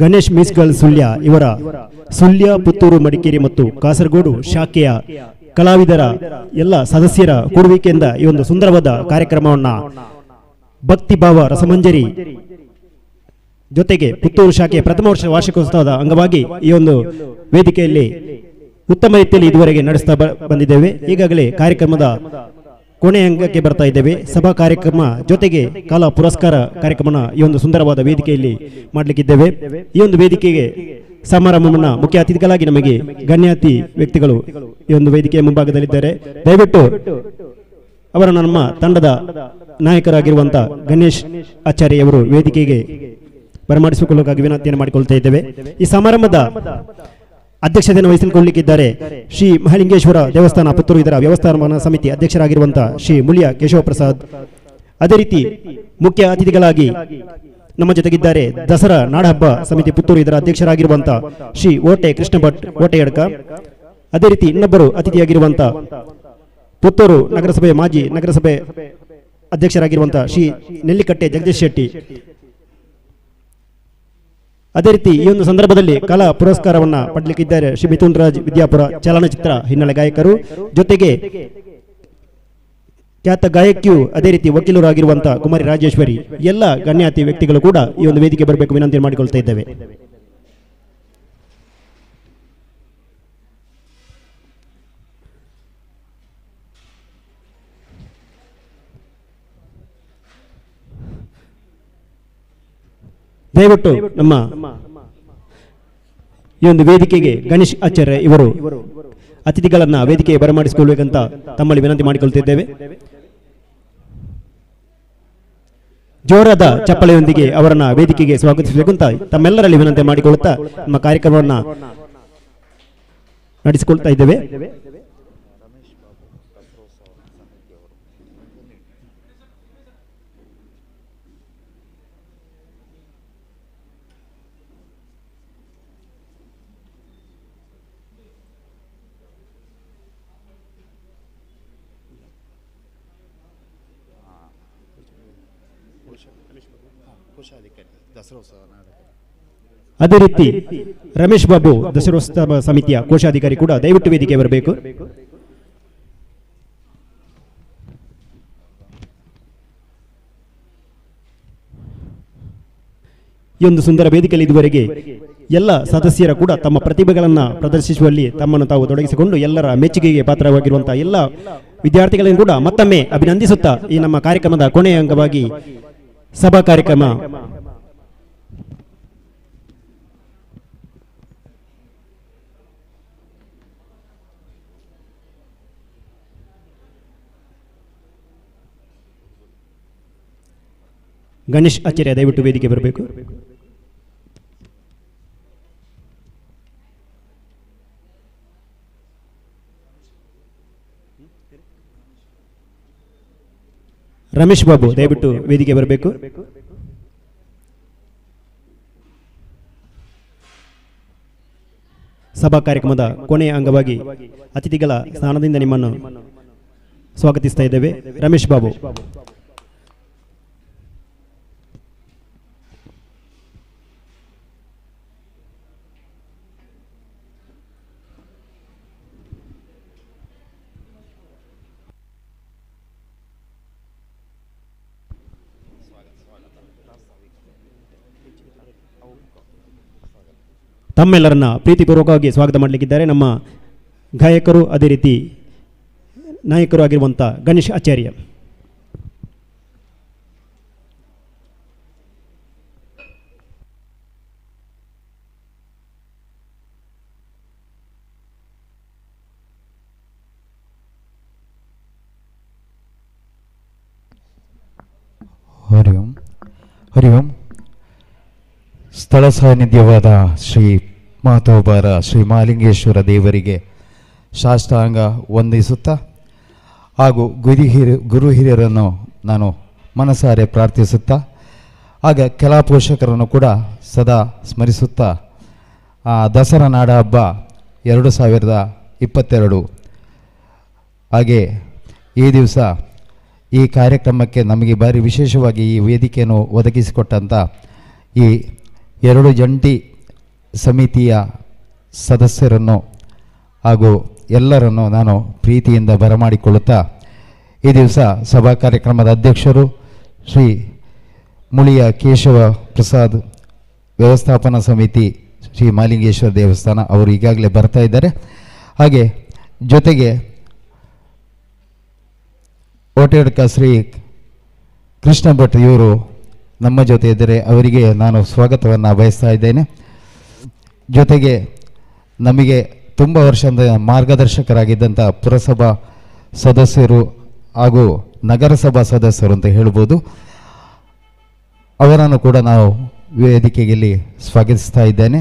ಗಣೇಶ್ ಮ್ಯೂಸಿಕಲ್ ಸುಳ್ಯ ಇವರ ಸುಳ್ಯ, ಪುತ್ತೂರು, ಮಡಿಕೇರಿ ಮತ್ತು ಕಾಸರಗೋಡು ಶಾಖೆಯ ಕಲಾವಿದರ ಎಲ್ಲ ಸದಸ್ಯರ ಕೊಡುವಿಕೆಯಿಂದ ಈ ಒಂದು ಸುಂದರವಾದ ಕಾರ್ಯಕ್ರಮವನ್ನು ಭಕ್ತಿಭಾವ ರಸಮಂಜರಿ ಜೊತೆಗೆ ಪುತ್ತೂರು ಶಾಖೆಯ ಪ್ರಥಮ ವರ್ಷ ವಾರ್ಷಿಕೋತ್ಸವದ ಅಂಗವಾಗಿ ಈ ಒಂದು ವೇದಿಕೆಯಲ್ಲಿ ಉತ್ತಮ ರೀತಿಯಲ್ಲಿ ಇದುವರೆಗೆ ನಡೆಸ್ತಾ ಬಂದಿದ್ದೇವೆ. ಈಗಾಗಲೇ ಕಾರ್ಯಕ್ರಮದ ಕೊನೆಯ ಅಂಗಕ್ಕೆ ಬರ್ತಾ ಇದ್ದೇವೆ. ಸಭಾ ಕಾರ್ಯಕ್ರಮ ಜೊತೆಗೆ ಕಲಾ ಪುರಸ್ಕಾರ ಕಾರ್ಯಕ್ರಮನ ಈ ಒಂದು ಸುಂದರವಾದ ವೇದಿಕೆಯಲ್ಲಿ ಮಾಡಲಿಕ್ಕಿದ್ದೇವೆ. ಈ ಒಂದು ವೇದಿಕೆಗೆ ಸಮಾರಂಭವನ್ನು ಮುಖ್ಯ ಅತಿಥಿಗಳಾಗಿ ನಮಗೆ ಗಣ್ಯಾತಿ ವ್ಯಕ್ತಿಗಳು ಈ ಒಂದು ವೇದಿಕೆಯ ಮುಂಭಾಗದಲ್ಲಿದ್ದಾರೆ. ದಯವಿಟ್ಟು ಅವರನ್ನು ನಮ್ಮ ತಂಡದ ನಾಯಕರಾಗಿರುವಂಥ ಗಣೇಶ್ ಆಚಾರ್ಯವರು ವೇದಿಕೆಗೆ ಬರಮಾಡಿಸಿಕೊಳ್ಳುವುದಾಗಿ ವಿನಂತಿಯನ್ನು ಮಾಡಿಕೊಳ್ತಾ ಇದ್ದೇವೆ. ಈ ಸಮಾರಂಭದ ಅಧ್ಯಕ್ಷತೆಯನ್ನು ವಹಿಸಿಕೊಳ್ಳಲಿಕ್ಕಿದ್ದಾರೆ ಶ್ರೀ ಮಹಾಲಿಂಗೇಶ್ವರ ದೇವಸ್ಥಾನ ಪುತ್ತೂರು ಇದರ ವ್ಯವಸ್ಥಾಪನಾ ಸಮಿತಿ ಅಧ್ಯಕ್ಷರಾಗಿರುವಂತಹ ಶ್ರೀ ಮುಳಿಯ ಕೇಶವ ಪ್ರಸಾದ್. ಅದೇ ರೀತಿ ಮುಖ್ಯ ಅತಿಥಿಗಳಾಗಿ ನಮ್ಮ ಜೊತೆಗಿದ್ದಾರೆ ದಸರಾ ನಾಡಹಬ್ಬ ಸಮಿತಿ ಪುತ್ತೂರು ಇದರ ಅಧ್ಯಕ್ಷರಾಗಿರುವಂತಹ ಶ್ರೀ ಓಟೆ ಕೃಷ್ಣ ಭಟ್ ಓಟೆಯಡ್ಕ. ಅದೇ ರೀತಿ ಇನ್ನೊಬ್ಬರು ಅತಿಥಿಯಾಗಿರುವಂತಹ ಪುತ್ತೂರು ನಗರಸಭೆ ಮಾಜಿ ನಗರಸಭೆ ಅಧ್ಯಕ್ಷರಾಗಿರುವಂತಹ ಶ್ರೀ ನೆಲ್ಲಿಕಟ್ಟೆ ಜಗದೀಶ್ ಶೆಟ್ಟಿ. ಅದೇ ರೀತಿ ಈ ಒಂದು ಸಂದರ್ಭದಲ್ಲಿ ಕಲಾ ಪುರಸ್ಕಾರವನ್ನ ಪಡೆಯಲಿಕ್ಕಿದ್ದಾರೆ ಶ್ರೀ ಮಿಥುನ್ ರಾಜ್ ವಿದ್ಯಾಪುರ ಚಲನಚಿತ್ರ ಹಿನ್ನೆಲೆ ಗಾಯಕರು, ಜೊತೆಗೆ ಖ್ಯಾತ ಗಾಯಕಿಯು ಅದೇ ರೀತಿ ವಕೀಲರಾಗಿರುವಂತಹ ಕುಮಾರಿ ರಾಜೇಶ್ವರಿ. ಎಲ್ಲ ಗಣ್ಯಾತಿ ವ್ಯಕ್ತಿಗಳು ಕೂಡ ಈ ಒಂದು ವೇದಿಕೆ ಬರಬೇಕು ವಿನಂತಿ ಮಾಡಿಕೊಳ್ತಾ ಇದ್ದೇವೆ. ದಯವಿಟ್ಟು ನಮ್ಮ ಈ ಒಂದು ವೇದಿಕೆಗೆ ಗಣೇಶ್ ಆಚಾರ್ಯ ಇವರು ಅತಿಥಿಗಳನ್ನ ವೇದಿಕೆಗೆ ಬರಮಾಡಿಸಿಕೊಳ್ಳಬೇಕಂತ ತಮ್ಮಲ್ಲಿ ವಿನಂತಿ ಮಾಡಿಕೊಳ್ತಿದ್ದೇವೆ. ಜೋರಾದ ಚಪ್ಪಳೆಯೊಂದಿಗೆ ಅವರನ್ನ ವೇದಿಕೆಗೆ ಸ್ವಾಗತಿಸಬೇಕಂತ ತಮ್ಮೆಲ್ಲರಲ್ಲಿ ವಿನಂತಿ ಮಾಡಿಕೊಳ್ಳುತ್ತಾ ನಮ್ಮ ಕಾರ್ಯಕ್ರಮವನ್ನು ನಡೆಸಿಕೊಳ್ತಾ ಇದ್ದೇವೆ. ಅದೇ ರೀತಿ ರಮೇಶ್ ಬಾಬು ದಸರೋತ್ಸವ ಸಮಿತಿಯ ಕೋಶಾಧಿಕಾರಿ ಕೂಡ ದಯವಿಟ್ಟು ವೇದಿಕೆ ಬರಬೇಕು. ಈ ಒಂದು ಸುಂದರ ವೇದಿಕೆಯಲ್ಲಿ ಇದುವರೆಗೆ ಎಲ್ಲ ಸದಸ್ಯರ ಕೂಡ ತಮ್ಮ ಪ್ರತಿಭೆಗಳನ್ನು ಪ್ರದರ್ಶಿಸುವಲ್ಲಿ ತಮ್ಮನ್ನು ತಾವು ತೊಡಗಿಸಿಕೊಂಡು ಎಲ್ಲರ ಮೆಚ್ಚುಗೆಗೆ ಪಾತ್ರವಾಗಿರುವಂತಹ ಎಲ್ಲ ವಿದ್ಯಾರ್ಥಿಗಳನ್ನು ಕೂಡ ಮತ್ತೊಮ್ಮೆ ಅಭಿನಂದಿಸುತ್ತಾ ಈ ನಮ್ಮ ಕಾರ್ಯಕ್ರಮದ ಕೊನೆಯ ಅಂಗವಾಗಿ ಸಭಾ ಕಾರ್ಯಕ್ರಮ ಗಣೇಶ್ ಆಚಾರ್ಯ ದಯವಿಟ್ಟು ವೇದಿಕೆ ಬರಬೇಕು. ರಮೇಶ್ ಬಾಬು ದಯವಿಟ್ಟು ವೇದಿಕೆ ಬರಬೇಕು. ಸಭಾ ಕಾರ್ಯಕ್ರಮದ ಕೊನೆಯ ಅಂಗವಾಗಿ ಅತಿಥಿಗಳ ಸ್ಥಾನದಿಂದ ನಿಮ್ಮನ್ನು ಸ್ವಾಗತಿಸ್ತಾ ಇದ್ದೇವೆ. ರಮೇಶ್ ಬಾಬು. ತಮ್ಮೆಲ್ಲರನ್ನ ಪ್ರೀತಿಪೂರ್ವಕವಾಗಿ ಸ್ವಾಗತ ಮಾಡಲಿಕ್ಕಿದ್ದಾರೆ ನಮ್ಮ ಗಾಯಕರು ಅದೇ ರೀತಿ ನಾಯಕರು ಆಗಿರುವಂಥ ಗಣೇಶ್ ಆಚಾರ್ಯ. ಹರಿ ಓಂ ಹರಿ ಓಂ. ಸ್ಥಳ ಸಾನ್ನಿಧ್ಯವಾದ ಶ್ರೀ ಮಾತೋಬಾರ ಶ್ರೀ ಮಹಾಲಿಂಗೇಶ್ವರ ದೇವರಿಗೆ ಸಾಷ್ಟಾಂಗ ವಂದಿಸುತ್ತಾ ಹಾಗೂ ಗುರು ಹಿರಿಯರನ್ನು ನಾನು ಮನಸಾರೆ ಪ್ರಾರ್ಥಿಸುತ್ತಾ ಆಗ ಕಲಾ ಪೋಷಕರನ್ನು ಕೂಡ ಸದಾ ಸ್ಮರಿಸುತ್ತಾ ದಸರಾ ನಾಡ ಹಬ್ಬ 2022 ಹಾಗೆ ಈ ದಿವಸ ಈ ಕಾರ್ಯಕ್ರಮಕ್ಕೆ ನಮಗೆ ಭಾರಿ ವಿಶೇಷವಾಗಿ ಈ ವೇದಿಕೆಯನ್ನು ಒದಗಿಸಿಕೊಟ್ಟಂಥ ಈ 2 ಜಂಟಿ ಸಮಿತಿಯ ಸದಸ್ಯರನ್ನು ಹಾಗೂ ಎಲ್ಲರನ್ನು ನಾನು ಪ್ರೀತಿಯಿಂದ ಬರಮಾಡಿಕೊಳ್ಳುತ್ತಾ ಈ ದಿವಸ ಸಭಾ ಕಾರ್ಯಕ್ರಮದ ಅಧ್ಯಕ್ಷರು ಶ್ರೀ ಮುಳಿಯ ಕೇಶವ ಪ್ರಸಾದ್ ವ್ಯವಸ್ಥಾಪನಾ ಸಮಿತಿ ಶ್ರೀ ಮಹಾಲಿಂಗೇಶ್ವರ ದೇವಸ್ಥಾನ ಅವರು ಈಗಾಗಲೇ ಬರ್ತಾ ಇದ್ದಾರೆ. ಹಾಗೆ ಜೊತೆಗೆ ಓಟೆಡ್ಕ ಶ್ರೀ ಕೃಷ್ಣ ಭಟ್ ಇವರು ನಮ್ಮ ಜೊತೆ ಇದ್ದರೆ ಅವರಿಗೆ ನಾನು ಸ್ವಾಗತವನ್ನು ಬಯಸ್ತಾ ಇದ್ದೇನೆ. ಜೊತೆಗೆ ನಮಗೆ ತುಂಬ ವರ್ಷದ ಮಾರ್ಗದರ್ಶಕರಾಗಿದ್ದಂಥ ಪುರಸಭಾ ಸದಸ್ಯರು ಹಾಗೂ ನಗರಸಭಾ ಸದಸ್ಯರು ಅಂತ ಹೇಳ್ಬೋದು. ಅವರನ್ನು ಕೂಡ ನಾವು ವೇದಿಕೆಯಲ್ಲಿ ಸ್ವಾಗತಿಸ್ತಾ ಇದ್ದೇನೆ.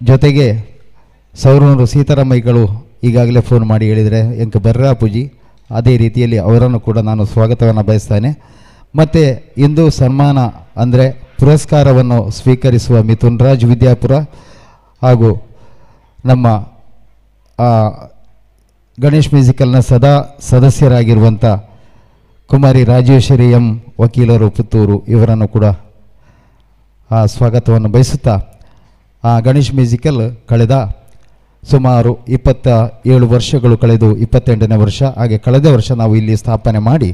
ಜೊತೆಗೆ ಸೌರೂರು ಸೀತಾರಾಮಯ್ಯಗಳು ಈಗಾಗಲೇ ಫೋನ್ ಮಾಡಿ ಹೇಳಿದರೆ ಎಂಕ ಬರ್ರಾ ಪೂಜಿ, ಅದೇ ರೀತಿಯಲ್ಲಿ ಅವರನ್ನು ಕೂಡ ನಾನು ಸ್ವಾಗತವನ್ನು ಬಯಸ್ತೇನೆ. ಮತ್ತು ಇಂದು ಸನ್ಮಾನ ಅಂದರೆ ಪುರಸ್ಕಾರವನ್ನು ಸ್ವೀಕರಿಸುವ ಮಿಥುನ್ ರಾಜ್ ವಿದ್ಯಾಪುರ ಹಾಗೂ ನಮ್ಮ ಗಣೇಶ್ ಮ್ಯೂಸಿಕಲ್ನ ಸದಸ್ಯರಾಗಿರುವಂಥ ಕುಮಾರಿ ರಾಜೇಶ್ವರಿ ಎಂ ವಕೀಲರು ಪುತ್ತೂರು, ಇವರನ್ನು ಕೂಡ ಸ್ವಾಗತವನ್ನು ಬಯಸುತ್ತಾ ಗಣೇಶ್ ಮ್ಯೂಸಿಕಲ್ ಕಳೆದ ಸುಮಾರು 27 ವರ್ಷಗಳು ಕಳೆದು 28ನೇ ವರ್ಷ. ಹಾಗೆ ಕಳೆದ ವರ್ಷ ನಾವು ಇಲ್ಲಿ ಸ್ಥಾಪನೆ ಮಾಡಿ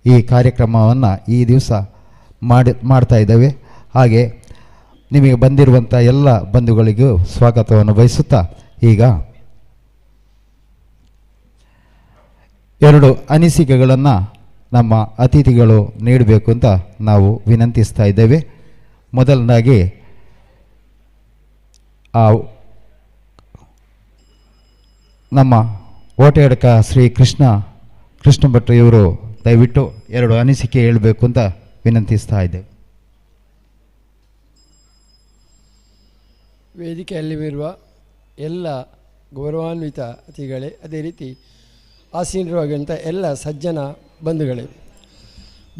ಈ ಕಾರ್ಯಕ್ರಮವನ್ನು ಈ ದಿವಸ ಮಾಡ್ತಾ ಇದ್ದೇವೆ. ಹಾಗೆ ನಿಮಗೆ ಬಂದಿರುವಂಥ ಎಲ್ಲ ಬಂಧುಗಳಿಗೂ ಸ್ವಾಗತವನ್ನು ಬಯಸುತ್ತಾ ಈಗ 2 ಅನಿಸಿಕೆಗಳನ್ನು ನಮ್ಮ ಅತಿಥಿಗಳು ನೀಡಬೇಕು ಅಂತ ನಾವು ವಿನಂತಿಸ್ತಾ ಇದ್ದೇವೆ. ಮೊದಲನಾಗಿ ನಮ್ಮ ಓಟೆಯಡ್ಕ ಶ್ರೀ ಕೃಷ್ಣ ಭಟ್ರು ಇವರು ದಯವಿಟ್ಟು 2 ಅನಿಸಿಕೆ ಹೇಳಬೇಕು ಅಂತ ವಿನಂತಿಸ್ತಾ ಇದ್ದೇವೆ. ವೇದಿಕೆಯಲ್ಲಿರುವ ಎಲ್ಲ ಗೌರವಾನ್ವಿತ ಅತಿಥಿಗಳೇ, ಅದೇ ರೀತಿ ಆಸೀನರಾಗಿರುವಂಥ ಎಲ್ಲ ಸಜ್ಜನ ಬಂಧುಗಳೇ,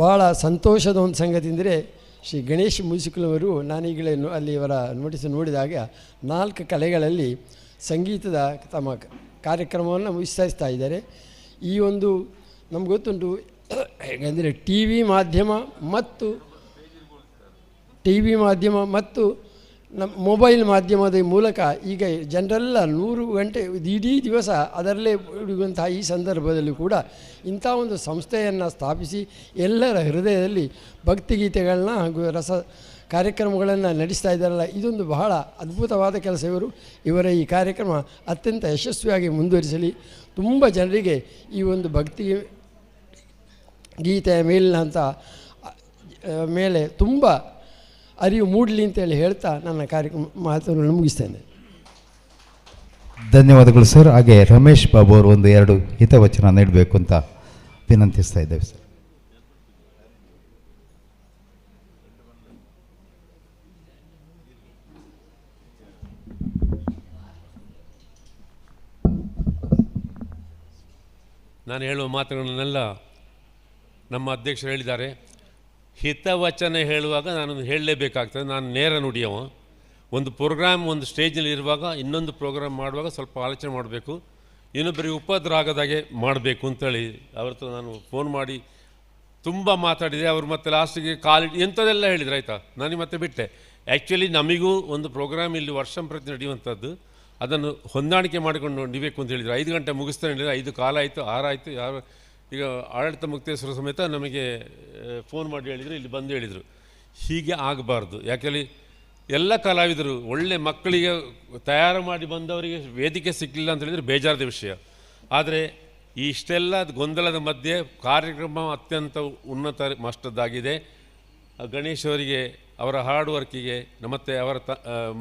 ಭಾಳ ಸಂತೋಷದ ಒಂದು ಸಂಗತಿ ಅಂದರೆ ಶ್ರೀ ಗಣೇಶ್ ಮ್ಯೂಸಿಕಲ್ ಅವರು ನಾನೀಗಲೇ ಅಲ್ಲಿ ಇವರ ನೋಟಿಸ್ ನೋಡಿದಾಗ 4 ಕಲೆಗಳಲ್ಲಿ ಸಂಗೀತದ ತಮ್ಮ ಕಾರ್ಯಕ್ರಮವನ್ನು ವಿಸ್ತರಿಸ್ತಾ ಇದ್ದಾರೆ. ಈ ಒಂದು ನಮ್ಗೆ ಗೊತ್ತುಂಟು, ಹೇಗೆಂದರೆ ಟಿ ವಿ ಮಾಧ್ಯಮ ಮತ್ತು ನಮ್ಮ ಮೊಬೈಲ್ ಮಾಧ್ಯಮದ ಮೂಲಕ ಈಗ ಜನರೆಲ್ಲ 100 ಗಂಟೆ ಇಡೀ ದಿವಸ ಅದರಲ್ಲೇ ಇಡುವಂತಹ ಈ ಸಂದರ್ಭದಲ್ಲೂ ಕೂಡ ಇಂಥ ಒಂದು ಸಂಸ್ಥೆಯನ್ನು ಸ್ಥಾಪಿಸಿ ಎಲ್ಲರ ಹೃದಯದಲ್ಲಿ ಭಕ್ತಿಗೀತೆಗಳನ್ನ ಹಾಗೂ ರಸ ಕಾರ್ಯಕ್ರಮಗಳನ್ನು ನಡೆಸ್ತಾ ಇದ್ದಾರಲ್ಲ, ಇದೊಂದು ಬಹಳ ಅದ್ಭುತವಾದ ಕೆಲಸ. ಇವರ ಈ ಕಾರ್ಯಕ್ರಮ ಅತ್ಯಂತ ಯಶಸ್ವಿಯಾಗಿ ಮುಂದುವರಿಸಲಿ. ತುಂಬ ಜನರಿಗೆ ಈ ಒಂದು ಭಕ್ತಿ ಗೀತೆಯ ಮೇಲೆ ತುಂಬ ಅರಿವು ಮೂಡಲಿ ಅಂತೇಳಿ ಹೇಳ್ತಾ ನನ್ನ ಕಾರ್ಯಕ್ರಮ ಮಾತುಗಳನ್ನು ಮುಗಿಸ್ತೇನೆ. ಧನ್ಯವಾದಗಳು ಸರ್. ಹಾಗೆ ರಮೇಶ್ ಬಾಬು ಅವರು 1-2 ಹಿತವಚನ ನೀಡಬೇಕು ಅಂತ ವಿನಂತಿಸ್ತಾ ಇದ್ದೇವೆ ಸರ್. ನಾನು ಹೇಳುವ ಮಾತುಗಳನ್ನೆಲ್ಲ ನಮ್ಮ ಅಧ್ಯಕ್ಷರು ಹೇಳಿದ್ದಾರೆ. ಹಿತವಚನ ಹೇಳುವಾಗ ನಾನು ಹೇಳಲೇಬೇಕಾಗ್ತದೆ. ನಾನು ನೇರ ನುಡಿಯವ. ಒಂದು ಪ್ರೋಗ್ರಾಮ್ ಒಂದು ಸ್ಟೇಜ್ನಲ್ಲಿ ಇರುವಾಗ ಇನ್ನೊಂದು ಪ್ರೋಗ್ರಾಮ್ ಮಾಡುವಾಗ ಸ್ವಲ್ಪ ಆಲೋಚನೆ ಮಾಡಬೇಕು, ಇನ್ನೊಬ್ಬರಿಗೆ ಉಪದ್ರ ಆಗದಾಗೆ ಮಾಡಬೇಕು ಅಂತೇಳಿ ಅವ್ರದ್ದು ನಾನು ಫೋನ್ ಮಾಡಿ ತುಂಬ ಮಾತಾಡಿದೆ. ಅವರು ಮತ್ತೆ ಲಾಸ್ಟಿಗೆ ಎಂಥದ್ದೆಲ್ಲ ಹೇಳಿದ್ರು. ಆಯಿತಾ, ನಾನು ಮತ್ತೆ ಬಿಟ್ಟೆ. ಆ್ಯಕ್ಚುಲಿ ನಮಗೂ ಒಂದು ಪ್ರೋಗ್ರಾಮ್ ಇಲ್ಲಿ ವರ್ಷಂಪ್ರತಿ ನಡೆಯುವಂಥದ್ದು, ಅದನ್ನು ಹೊಂದಾಣಿಕೆ ಮಾಡಿಕೊಂಡು ನಡಿಬೇಕು ಅಂತ ಹೇಳಿದರು. 5 ಗಂಟೆ ಮುಗಿಸ್ತಾನೆ ಹೇಳಿದರೆ 5 ಕಾಲ ಆಯಿತು, 6 ಆಯಿತು. ಈಗ ಆಡಳಿತ ಮುಕ್ತೇಶ್ವರ ಸಮೇತ ನಮಗೆ ಫೋನ್ ಮಾಡಿ ಹೇಳಿದರು, ಇಲ್ಲಿ ಬಂದು ಹೇಳಿದರು. ಹೀಗೆ ಆಗಬಾರ್ದು. ಯಾಕೆಂದರೆ ಎಲ್ಲ ಕಲಾವಿದರು ಒಳ್ಳೆ ಮಕ್ಕಳಿಗೆ ತಯಾರು ಮಾಡಿ ಬಂದವರಿಗೆ ವೇದಿಕೆ ಸಿಗಲಿಲ್ಲ ಅಂತ ಹೇಳಿದರೆ ಬೇಜಾರದ ವಿಷಯ. ಆದರೆ ಇಷ್ಟೆಲ್ಲ ಗೊಂದಲದ ಮಧ್ಯೆ ಕಾರ್ಯಕ್ರಮ ಅತ್ಯಂತ ಉನ್ನತ ಮಟ್ಟದ್ದಾಗಿದೆ. ಗಣೇಶ್ ಅವರಿಗೆ, ಅವರ ಹಾರ್ಡ್ ವರ್ಕಿಗೆ, ಮತ್ತು ಅವರ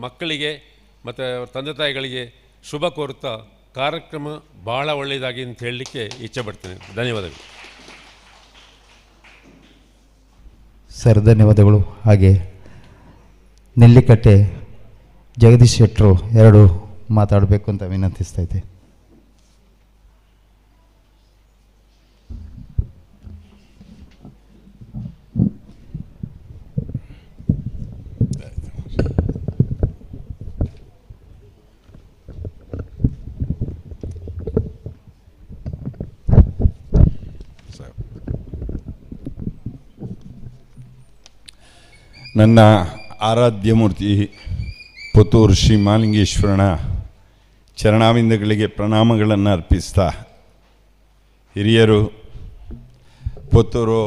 ಮಕ್ಕಳಿಗೆ ಮತ್ತು ಅವರ ತಂದೆ ತಾಯಿಗಳಿಗೆ ಶುಭ ಕೋರುತ್ತಾ ಕಾರ್ಯಕ್ರಮ ಭಾಳ ಒಳ್ಳೆಯದಾಗಿ ಅಂತ ಹೇಳಲಿಕ್ಕೆ ಇಚ್ಛೆಪಡ್ತೇನೆ. ಧನ್ಯವಾದಗಳು ಸರ್. ಧನ್ಯವಾದಗಳು. ಹಾಗೆ ನೆಲ್ಲಿಕಟ್ಟೆ ಜಗದೀಶ್ ಶೆಟ್ಟರು 2 ಮಾತಾಡಬೇಕು ಅಂತ ವಿನಂತಿಸ್ತಾ ಇದ್ದೆ. ನನ್ನ ಆರಾಧ್ಯ ಮೂರ್ತಿ ಪುತ್ತೂರು ಶ್ರೀ ಮಹಾಲಿಂಗೇಶ್ವರನ ಚರಣಾವಿಂದಗಳಿಗೆ ಪ್ರಣಾಮಗಳನ್ನು ಅರ್ಪಿಸ್ತಾ, ಹಿರಿಯರು, ಪುತ್ತೂರು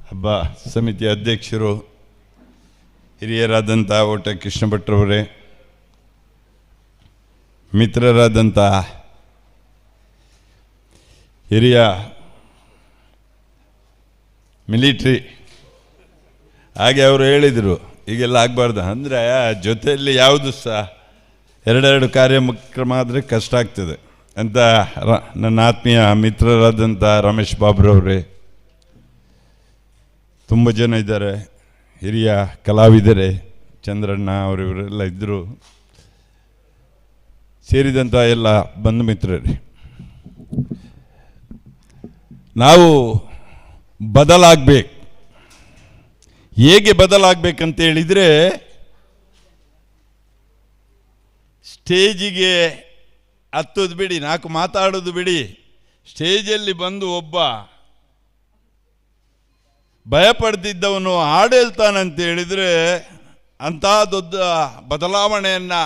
ಹಬ್ಬ ಸಮಿತಿ ಅಧ್ಯಕ್ಷರು, ಹಿರಿಯರಾದಂಥ ಓಟ ಕೃಷ್ಣ ಭಟ್ರವರೇ, ಮಿತ್ರರಾದಂಥ ಹಿರಿಯ ಮಿಲಿಟ್ರಿ, ಹಾಗೆ ಅವರು ಹೇಳಿದರು ಈಗೆಲ್ಲ ಆಗಬಾರ್ದು ಅಂದರೆ ಜೊತೆಯಲ್ಲಿ ಯಾವುದು ಸಹ 2 ಕಾರ್ಯಕ್ರಮ ಆದರೆ ಕಷ್ಟ ಆಗ್ತದೆ. ಅಂತ ನನ್ನ ಆತ್ಮೀಯ ಮಿತ್ರರಾದಂಥ ರಮೇಶ್ ಬಾಬ್ರವರೇ, ತುಂಬ ಜನ ಇದ್ದಾರೆ, ಹಿರಿಯ ಕಲಾವಿದರೇ, ಚಂದ್ರಣ್ಣ ಅವರಿವರೆಲ್ಲ ಇದ್ದರು, ಸೇರಿದಂಥ ಎಲ್ಲ ಬಂಧು ಮಿತ್ರರೇ, ನಾವು ಬದಲಾಗಬೇಕು. ಹೇಗೆ ಬದಲಾಗಬೇಕಂತ ಹೇಳಿದರೆ, ಸ್ಟೇಜಿಗೆ ಹತ್ತೋದು ಬಿಡಿ, 4 ಮಾತಾಡೋದು ಬಿಡಿ, ಸ್ಟೇಜಲ್ಲಿ ಬಂದು ಒಬ್ಬ ಭಯಪಡ್ತಿದ್ದವನು ಹಾಡು ಹೇಳ್ತಾನಂತ ಹೇಳಿದರೆ ಅಂಥ ದೊಡ್ಡ ಬದಲಾವಣೆಯನ್ನು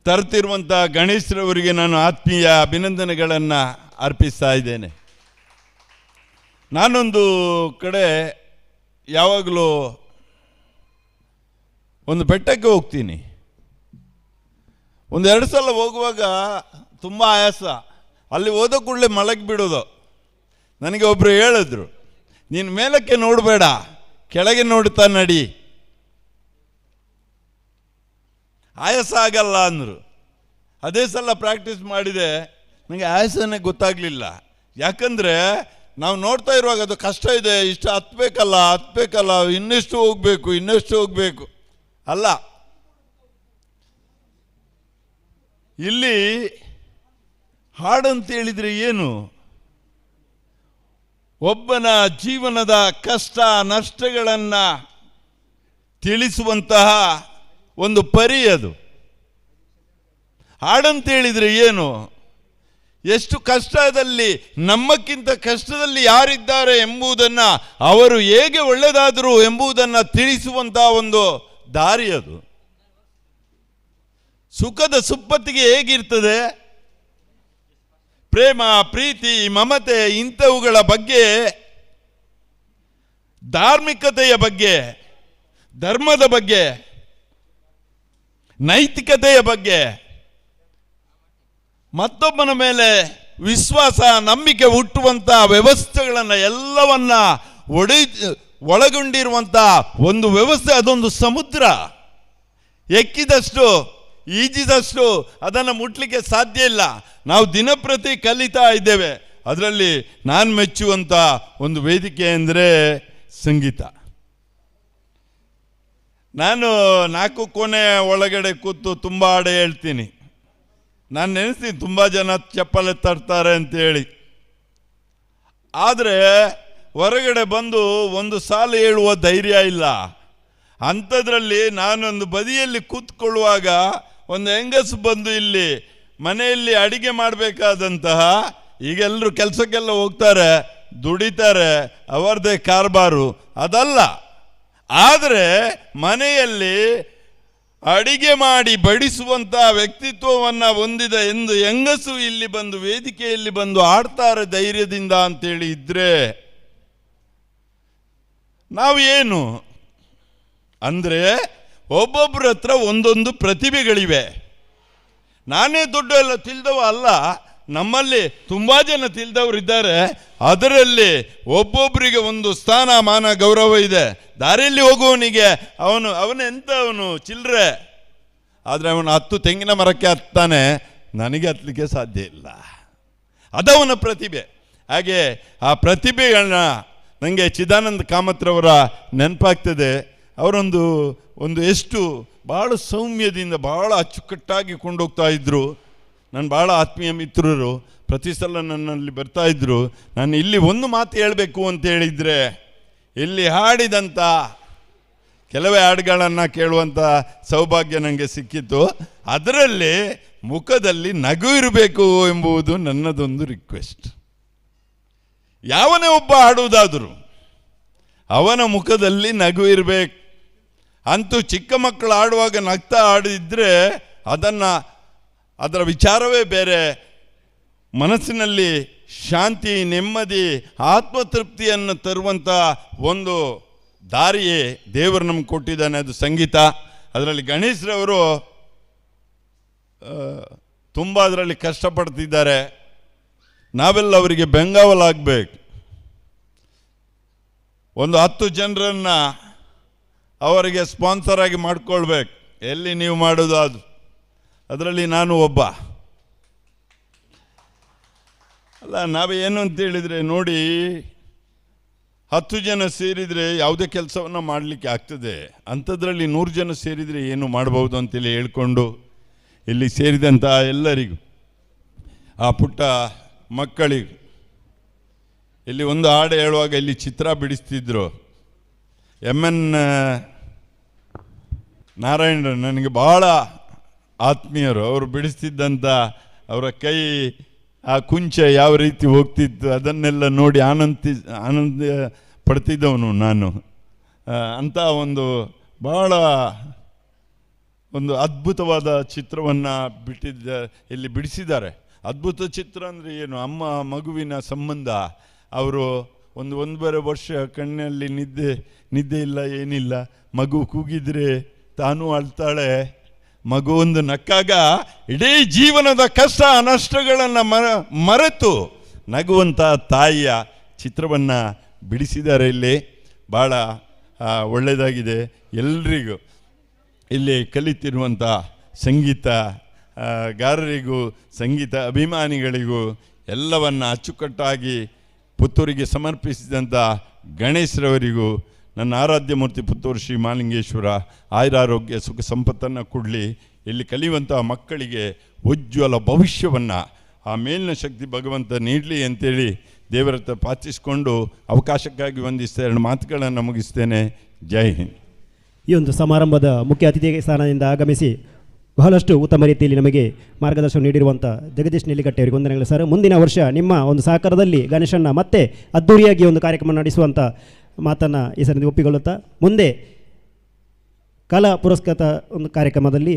ತರ್ತಿರುವಂಥ ಗಣೇಶ್ರವರಿಗೆ ನಾನು ಆತ್ಮೀಯ ಅಭಿನಂದನೆಗಳನ್ನು ಅರ್ಪಿಸ್ತಾ ಇದ್ದೇನೆ. ನಾನೊಂದು ಕಡೆ ಯಾವಾಗಲೂ ಒಂದು ಬೆಟ್ಟಕ್ಕೆ ಹೋಗ್ತೀನಿ. 1-2 ಸಲ ಹೋಗುವಾಗ ತುಂಬ ಆಯಾಸ, ಅಲ್ಲಿ ಹೋದ ಕೂಡಲೇ ಮಲಗಿ ಬಿಡೋದು. ನನಗೆ ಒಬ್ಬರು ಹೇಳಿದ್ರು, ನೀನು ಮೇಲಕ್ಕೆ ನೋಡಬೇಡ, ಕೆಳಗೆ ನೋಡ್ತಾ ನಡಿ, ಆಯಾಸ ಆಗಲ್ಲ ಅಂದರು. ಅದೇ ಸಲ ಪ್ರಾಕ್ಟೀಸ್ ಮಾಡಿದೆ, ನನಗೆ ಆಯಾಸನೇ ಗೊತ್ತಾಗಲಿಲ್ಲ. ಯಾಕಂದರೆ ನಾವು ನೋಡ್ತಾ ಇರುವಾಗ ಅದು ಕಷ್ಟ ಇದೆ, ಇಷ್ಟು ಹತ್ತಬೇಕಲ್ಲ, ಇನ್ನೆಷ್ಟು ಹೋಗಬೇಕು ಅಲ್ಲ. ಇಲ್ಲಿ ಹಾಡಂತೇಳಿದರೆ ಏನು? ಒಬ್ಬನ ಜೀವನದ ಕಷ್ಟ ನಷ್ಟಗಳನ್ನು ತಿಳಿಸುವಂತಹ ಒಂದು ಪರಿ ಅದು. ಹಾಡಂತೇಳಿದರೆ ಏನು? ಎಷ್ಟು ಕಷ್ಟದಲ್ಲಿ, ನಮ್ಮಕ್ಕಿಂತ ಕಷ್ಟದಲ್ಲಿ ಯಾರಿದ್ದಾರೆ ಎಂಬುದನ್ನು, ಅವರು ಹೇಗೆ ಒಳ್ಳೆಯದಾದರು ಎಂಬುದನ್ನು ತಿಳಿಸುವಂತಹ ಒಂದು ದಾರಿ ಅದು. ಸುಖದ ಸುಪ್ಪತ್ತಿಗೆ ಹೇಗಿರ್ತದೆ, ಪ್ರೇಮ, ಪ್ರೀತಿ, ಮಮತೆ ಇಂಥವುಗಳ ಬಗ್ಗೆ, ಧಾರ್ಮಿಕತೆಯ ಬಗ್ಗೆ, ಧರ್ಮದ ಬಗ್ಗೆ, ನೈತಿಕತೆಯ ಬಗ್ಗೆ, ಮತ್ತೊಬ್ಬನ ಮೇಲೆ ವಿಶ್ವಾಸ, ನಂಬಿಕೆ ಹುಟ್ಟುವಂಥ ವ್ಯವಸ್ಥೆಗಳನ್ನು ಎಲ್ಲವನ್ನ ಒಳಗೊಂಡಿರುವಂಥ ಒಂದು ವ್ಯವಸ್ಥೆ. ಅದೊಂದು ಸಮುದ್ರ. ಎಕ್ಕಿದಷ್ಟು, ಈಜಿದಷ್ಟು ಅದನ್ನು ಮುಟ್ಲಿಕ್ಕೆ ಸಾಧ್ಯ ಇಲ್ಲ. ನಾವು ದಿನಪ್ರತಿ ಕಲಿತಾ ಇದ್ದೇವೆ. ಅದರಲ್ಲಿ ನಾನು ಮೆಚ್ಚುವಂಥ ಒಂದು ವೇದಿಕೆ ಅಂದರೆ ಸಂಗೀತ. ನಾನು 4 ಕೋಣೆ ಒಳಗಡೆ ಕೂತು ತುಂಬ ಹಾಡು ಹೇಳ್ತೀನಿ. ನಾನು ನೆನೆಸ್ತೀನಿ ತುಂಬ ಜನ ಚಪ್ಪಲೆ ತರ್ತಾರೆ ಅಂತೇಳಿ. ಆದರೆ ಹೊರಗಡೆ ಬಂದು ಒಂದು ಸಾಲು ಹೇಳುವ ಧೈರ್ಯ ಇಲ್ಲ. ಅಂಥದ್ರಲ್ಲಿ ನಾನೊಂದು ಬದಿಯಲ್ಲಿ ಕೂತ್ಕೊಳ್ಳುವಾಗ ಒಂದು ಹೆಂಗಸು ಬಂದು ಇಲ್ಲಿ ಮನೆಯಲ್ಲಿ ಅಡಿಗೆ ಮಾಡಬೇಕಾದಂತಹ, ಈಗೆಲ್ಲರೂ ಕೆಲಸಕ್ಕೆಲ್ಲ ಹೋಗ್ತಾರೆ, ದುಡಿತಾರೆ, ಅವರದೇ ಕಾರ್ಬಾರು ಅದಲ್ಲ. ಆದರೆ ಮನೆಯಲ್ಲಿ ಅಡಿಗೆ ಮಾಡಿ ಬಡಿಸುವಂಥ ವ್ಯಕ್ತಿತ್ವವನ್ನು ಹೊಂದಿದ ಎಂದು ಹೆಂಗಸು ಇಲ್ಲಿ ಬಂದು ವೇದಿಕೆಯಲ್ಲಿ ಬಂದು ಆಡ್ತಾರೆ ಧೈರ್ಯದಿಂದ ಅಂತೇಳಿ ಇದ್ರೆ ನಾವು ಏನು ಅಂದರೆ, ಒಬ್ಬೊಬ್ಬರ ಹತ್ರ ಒಂದೊಂದು ಪ್ರತಿಭೆಗಳಿವೆ. ನಾನೇ ದೊಡ್ಡ ಎಲ್ಲ ತಿಳಿದವ ಅಲ್ಲ, ನಮ್ಮಲ್ಲಿ ತುಂಬ ಜನ ತಿಳಿದವರಿದ್ದಾರೆ. ಅದರಲ್ಲಿ ಒಬ್ಬೊಬ್ಬರಿಗೆ ಒಂದು ಸ್ಥಾನ, ಮಾನ, ಗೌರವ ಇದೆ. ದಾರಿಯಲ್ಲಿ ಹೋಗುವವನಿಗೆ ಅವನೆಂಥವನು ಚಿಲ್ಲರೆ, ಆದರೆ ಅವನು 10 ತೆಂಗಿನ ಮರಕ್ಕೆ ಹತ್ತಾನೆ, ನನಗೆ ಹತ್ತಲಿಕ್ಕೆ ಸಾಧ್ಯ ಇಲ್ಲ. ಅದವನ ಪ್ರತಿಭೆ. ಹಾಗೆ ಆ ಪ್ರತಿಭೆಗಳನ್ನ ನನಗೆ ಚಿದಾನಂದ ಕಾಮತ್ರವರ ನೆನಪಾಗ್ತದೆ. ಅವರೊಂದು ಎಷ್ಟು ಭಾಳ ಸೌಮ್ಯದಿಂದ ಭಾಳ ಅಚ್ಚುಕಟ್ಟಾಗಿ ಕೊಂಡೋಗ್ತಾ ಇದ್ದರು. ನನ್ನ ಭಾಳ ಆತ್ಮೀಯ ಮಿತ್ರರು ಪ್ರತಿ ಸಲ ನನ್ನಲ್ಲಿ ಬರ್ತಾಯಿದ್ರು. ನಾನು ಇಲ್ಲಿ ಒಂದು ಮಾತು ಹೇಳಬೇಕು ಅಂತ ಹೇಳಿದರೆ, ಇಲ್ಲಿ ಹಾಡಿದಂಥ ಕೆಲವೇ ಹಾಡುಗಳನ್ನು ಕೇಳುವಂಥ ಸೌಭಾಗ್ಯ ನನಗೆ ಸಿಕ್ಕಿತ್ತು. ಅದರಲ್ಲಿ ಮುಖದಲ್ಲಿ ನಗು ಇರಬೇಕು ಎಂಬುದು ನನ್ನದೊಂದು ರಿಕ್ವೆಸ್ಟ್. ಯಾವನೇ ಒಬ್ಬ ಹಾಡುವುದಾದರೂ ಅವನ ಮುಖದಲ್ಲಿ ನಗು ಇರಬೇಕು. ಅಂತೂ ಚಿಕ್ಕ ಮಕ್ಕಳು ಆಡುವಾಗ ನಗ್ತಾ ಆಡಿದ್ರೆ ಅದರ ವಿಚಾರವೇ ಬೇರೆ. ಮನಸ್ಸಿನಲ್ಲಿ ಶಾಂತಿ, ನೆಮ್ಮದಿ, ಆತ್ಮತೃಪ್ತಿಯನ್ನು ತರುವಂಥ ಒಂದು ದಾರಿಯೇ ದೇವರು ನಮ್ಗೆ ಕೊಟ್ಟಿದ್ದಾನೆ, ಅದು ಸಂಗೀತ. ಅದರಲ್ಲಿ ಗಣೇಶ್ರವರು ತುಂಬ ಅದರಲ್ಲಿ ಕಷ್ಟಪಡ್ತಿದ್ದಾರೆ. ನಾವೆಲ್ಲ ಅವರಿಗೆ ಬೆಂಗಾವಲಾಗಬೇಕು. ಒಂದು 10 ಜನರನ್ನು ಅವರಿಗೆ ಸ್ಪಾನ್ಸರ್ ಆಗಿ ಮಾಡ್ಕೊಳ್ಬೇಕು. ಎಲ್ಲಿ ನೀವು ಮಾಡೋದು ಅದು. ಅದರಲ್ಲಿ ನಾನು ಒಬ್ಬ. ಅಲ್ಲ ನಾವೇನು ಅಂತ ಹೇಳಿದರೆ ನೋಡಿ, 10 ಜನ ಸೇರಿದರೆ ಯಾವುದೇ ಕೆಲಸವನ್ನು ಮಾಡಲಿಕ್ಕೆ ಆಗ್ತದೆ, ಅಂಥದ್ರಲ್ಲಿ 100 ಜನ ಸೇರಿದರೆ ಏನು ಮಾಡ್ಬೋದು ಅಂತೇಳಿ ಹೇಳ್ಕೊಂಡು ಇಲ್ಲಿ ಸೇರಿದಂಥ ಎಲ್ಲರಿಗೂ, ಆ ಪುಟ್ಟ ಮಕ್ಕಳಿಗೂ, ಇಲ್ಲಿ ಒಂದು ಹಾಡು ಹೇಳುವಾಗ ಇಲ್ಲಿ ಚಿತ್ರ ಬಿಡಿಸ್ತಿದ್ರು MN ನಾರಾಯಣರು, ನನಗೆ ಭಾಳ ಆತ್ಮೀಯರು. ಅವರು ಬಿಡಿಸ್ತಿದ್ದಂಥ ಅವರ ಕೈ ಆ ಕುಂಚ ಯಾವ ರೀತಿ ಹೋಗ್ತಿತ್ತು ಅದನ್ನೆಲ್ಲ ನೋಡಿ ಆನಂದ ಪಡ್ತಿದ್ದವನು ನಾನು. ಅಂಥ ಒಂದು ಭಾಳ ಒಂದು ಅದ್ಭುತವಾದ ಚಿತ್ರವನ್ನು ಇಲ್ಲಿ ಬಿಡಿಸಿದ್ದಾರೆ. ಅದ್ಭುತ ಚಿತ್ರ ಅಂದರೆ ಏನು, ಅಮ್ಮ ಮಗುವಿನ ಸಂಬಂಧ. ಅವರು ಒಂದೂವರೆ ವರ್ಷ ಕಣ್ಣಲ್ಲಿ ನಿದ್ದೆ ಇಲ್ಲ, ಏನಿಲ್ಲ. ಮಗು ಕೂಗಿದ್ರೆ ತಾನೂ ಅಳ್ತಾಳೆ. ಮಗು ಒಂದು ನಕ್ಕಾಗ ಇಡೀ ಜೀವನದ ಕಷ್ಟ ನಷ್ಟಗಳನ್ನು ಮರೆತು ನಗುವಂಥ ತಾಯಿಯ ಚಿತ್ರವನ್ನು ಬಿಡಿಸಿದ್ದಾರೆ ಇಲ್ಲಿ. ಭಾಳ ಒಳ್ಳೆಯದಾಗಿದೆ. ಎಲ್ರಿಗೂ ಇಲ್ಲಿ ಕಲಿತಿರುವಂಥ ಸಂಗೀತ ಗಾರರಿಗೂ ಸಂಗೀತ ಅಭಿಮಾನಿಗಳಿಗೂ ಎಲ್ಲವನ್ನು ಅಚ್ಚುಕಟ್ಟಾಗಿ ಪುತ್ತೂರಿಗೆ ಸಮರ್ಪಿಸಿದಂಥ ಗಣೇಶ್ರವರಿಗೂ ನನ್ನ ಆರಾಧ್ಯ ಮೂರ್ತಿ ಪುತ್ತೂರು ಶ್ರೀ ಮಹಾಲಿಂಗೇಶ್ವರ ಆಯುರಾರೋಗ್ಯ ಸುಖ ಸಂಪತ್ತನ್ನು ಕೊಡಲಿ. ಇಲ್ಲಿ ಕಲಿಯುವಂಥ ಮಕ್ಕಳಿಗೆ ಉಜ್ವಲ ಭವಿಷ್ಯವನ್ನು ಆ ಮೇಲಿನ ಶಕ್ತಿ ಭಗವಂತ ನೀಡಲಿ ಅಂತೇಳಿ ದೇವರ ಹತ್ರ ಪ್ರಾರ್ಥಿಸಿಕೊಂಡು ಅವಕಾಶಕ್ಕಾಗಿ ಒಂದಿಷ್ಟು 2 ಮಾತುಗಳನ್ನು ಮುಗಿಸ್ತೇನೆ. ಜೈ ಹಿಂದ್. ಈ ಒಂದು ಸಮಾರಂಭದ ಮುಖ್ಯ ಅತಿಥಿ ಸ್ಥಾನದಿಂದ ಆಗಮಿಸಿ ಬಹಳಷ್ಟು ಉತ್ತಮ ರೀತಿಯಲ್ಲಿ ನಮಗೆ ಮಾರ್ಗದರ್ಶನ ನೀಡಿರುವಂಥ ಜಗದೀಶ್ ನೆಲ್ಲಿಕಟ್ಟೆ ಅವರಿಗೆ ವಂದನೆಗಳು ಸರ್. ಮುಂದಿನ ವರ್ಷ ನಿಮ್ಮ ಒಂದು ಸಹಕಾರದಲ್ಲಿ ಗಣೇಶನ್ನ ಮತ್ತೆ ಅದ್ದೂರಿಯಾಗಿ ಒಂದು ಕಾರ್ಯಕ್ರಮ ನಡೆಸುವಂಥ ಮಾತನ್ನು ಈ ಸರಿ ಒಪ್ಪಿಕೊಳ್ಳುತ್ತಾ, ಮುಂದೆ ಕಲಾ ಪುರಸ್ಕೃತ ಒಂದು ಕಾರ್ಯಕ್ರಮದಲ್ಲಿ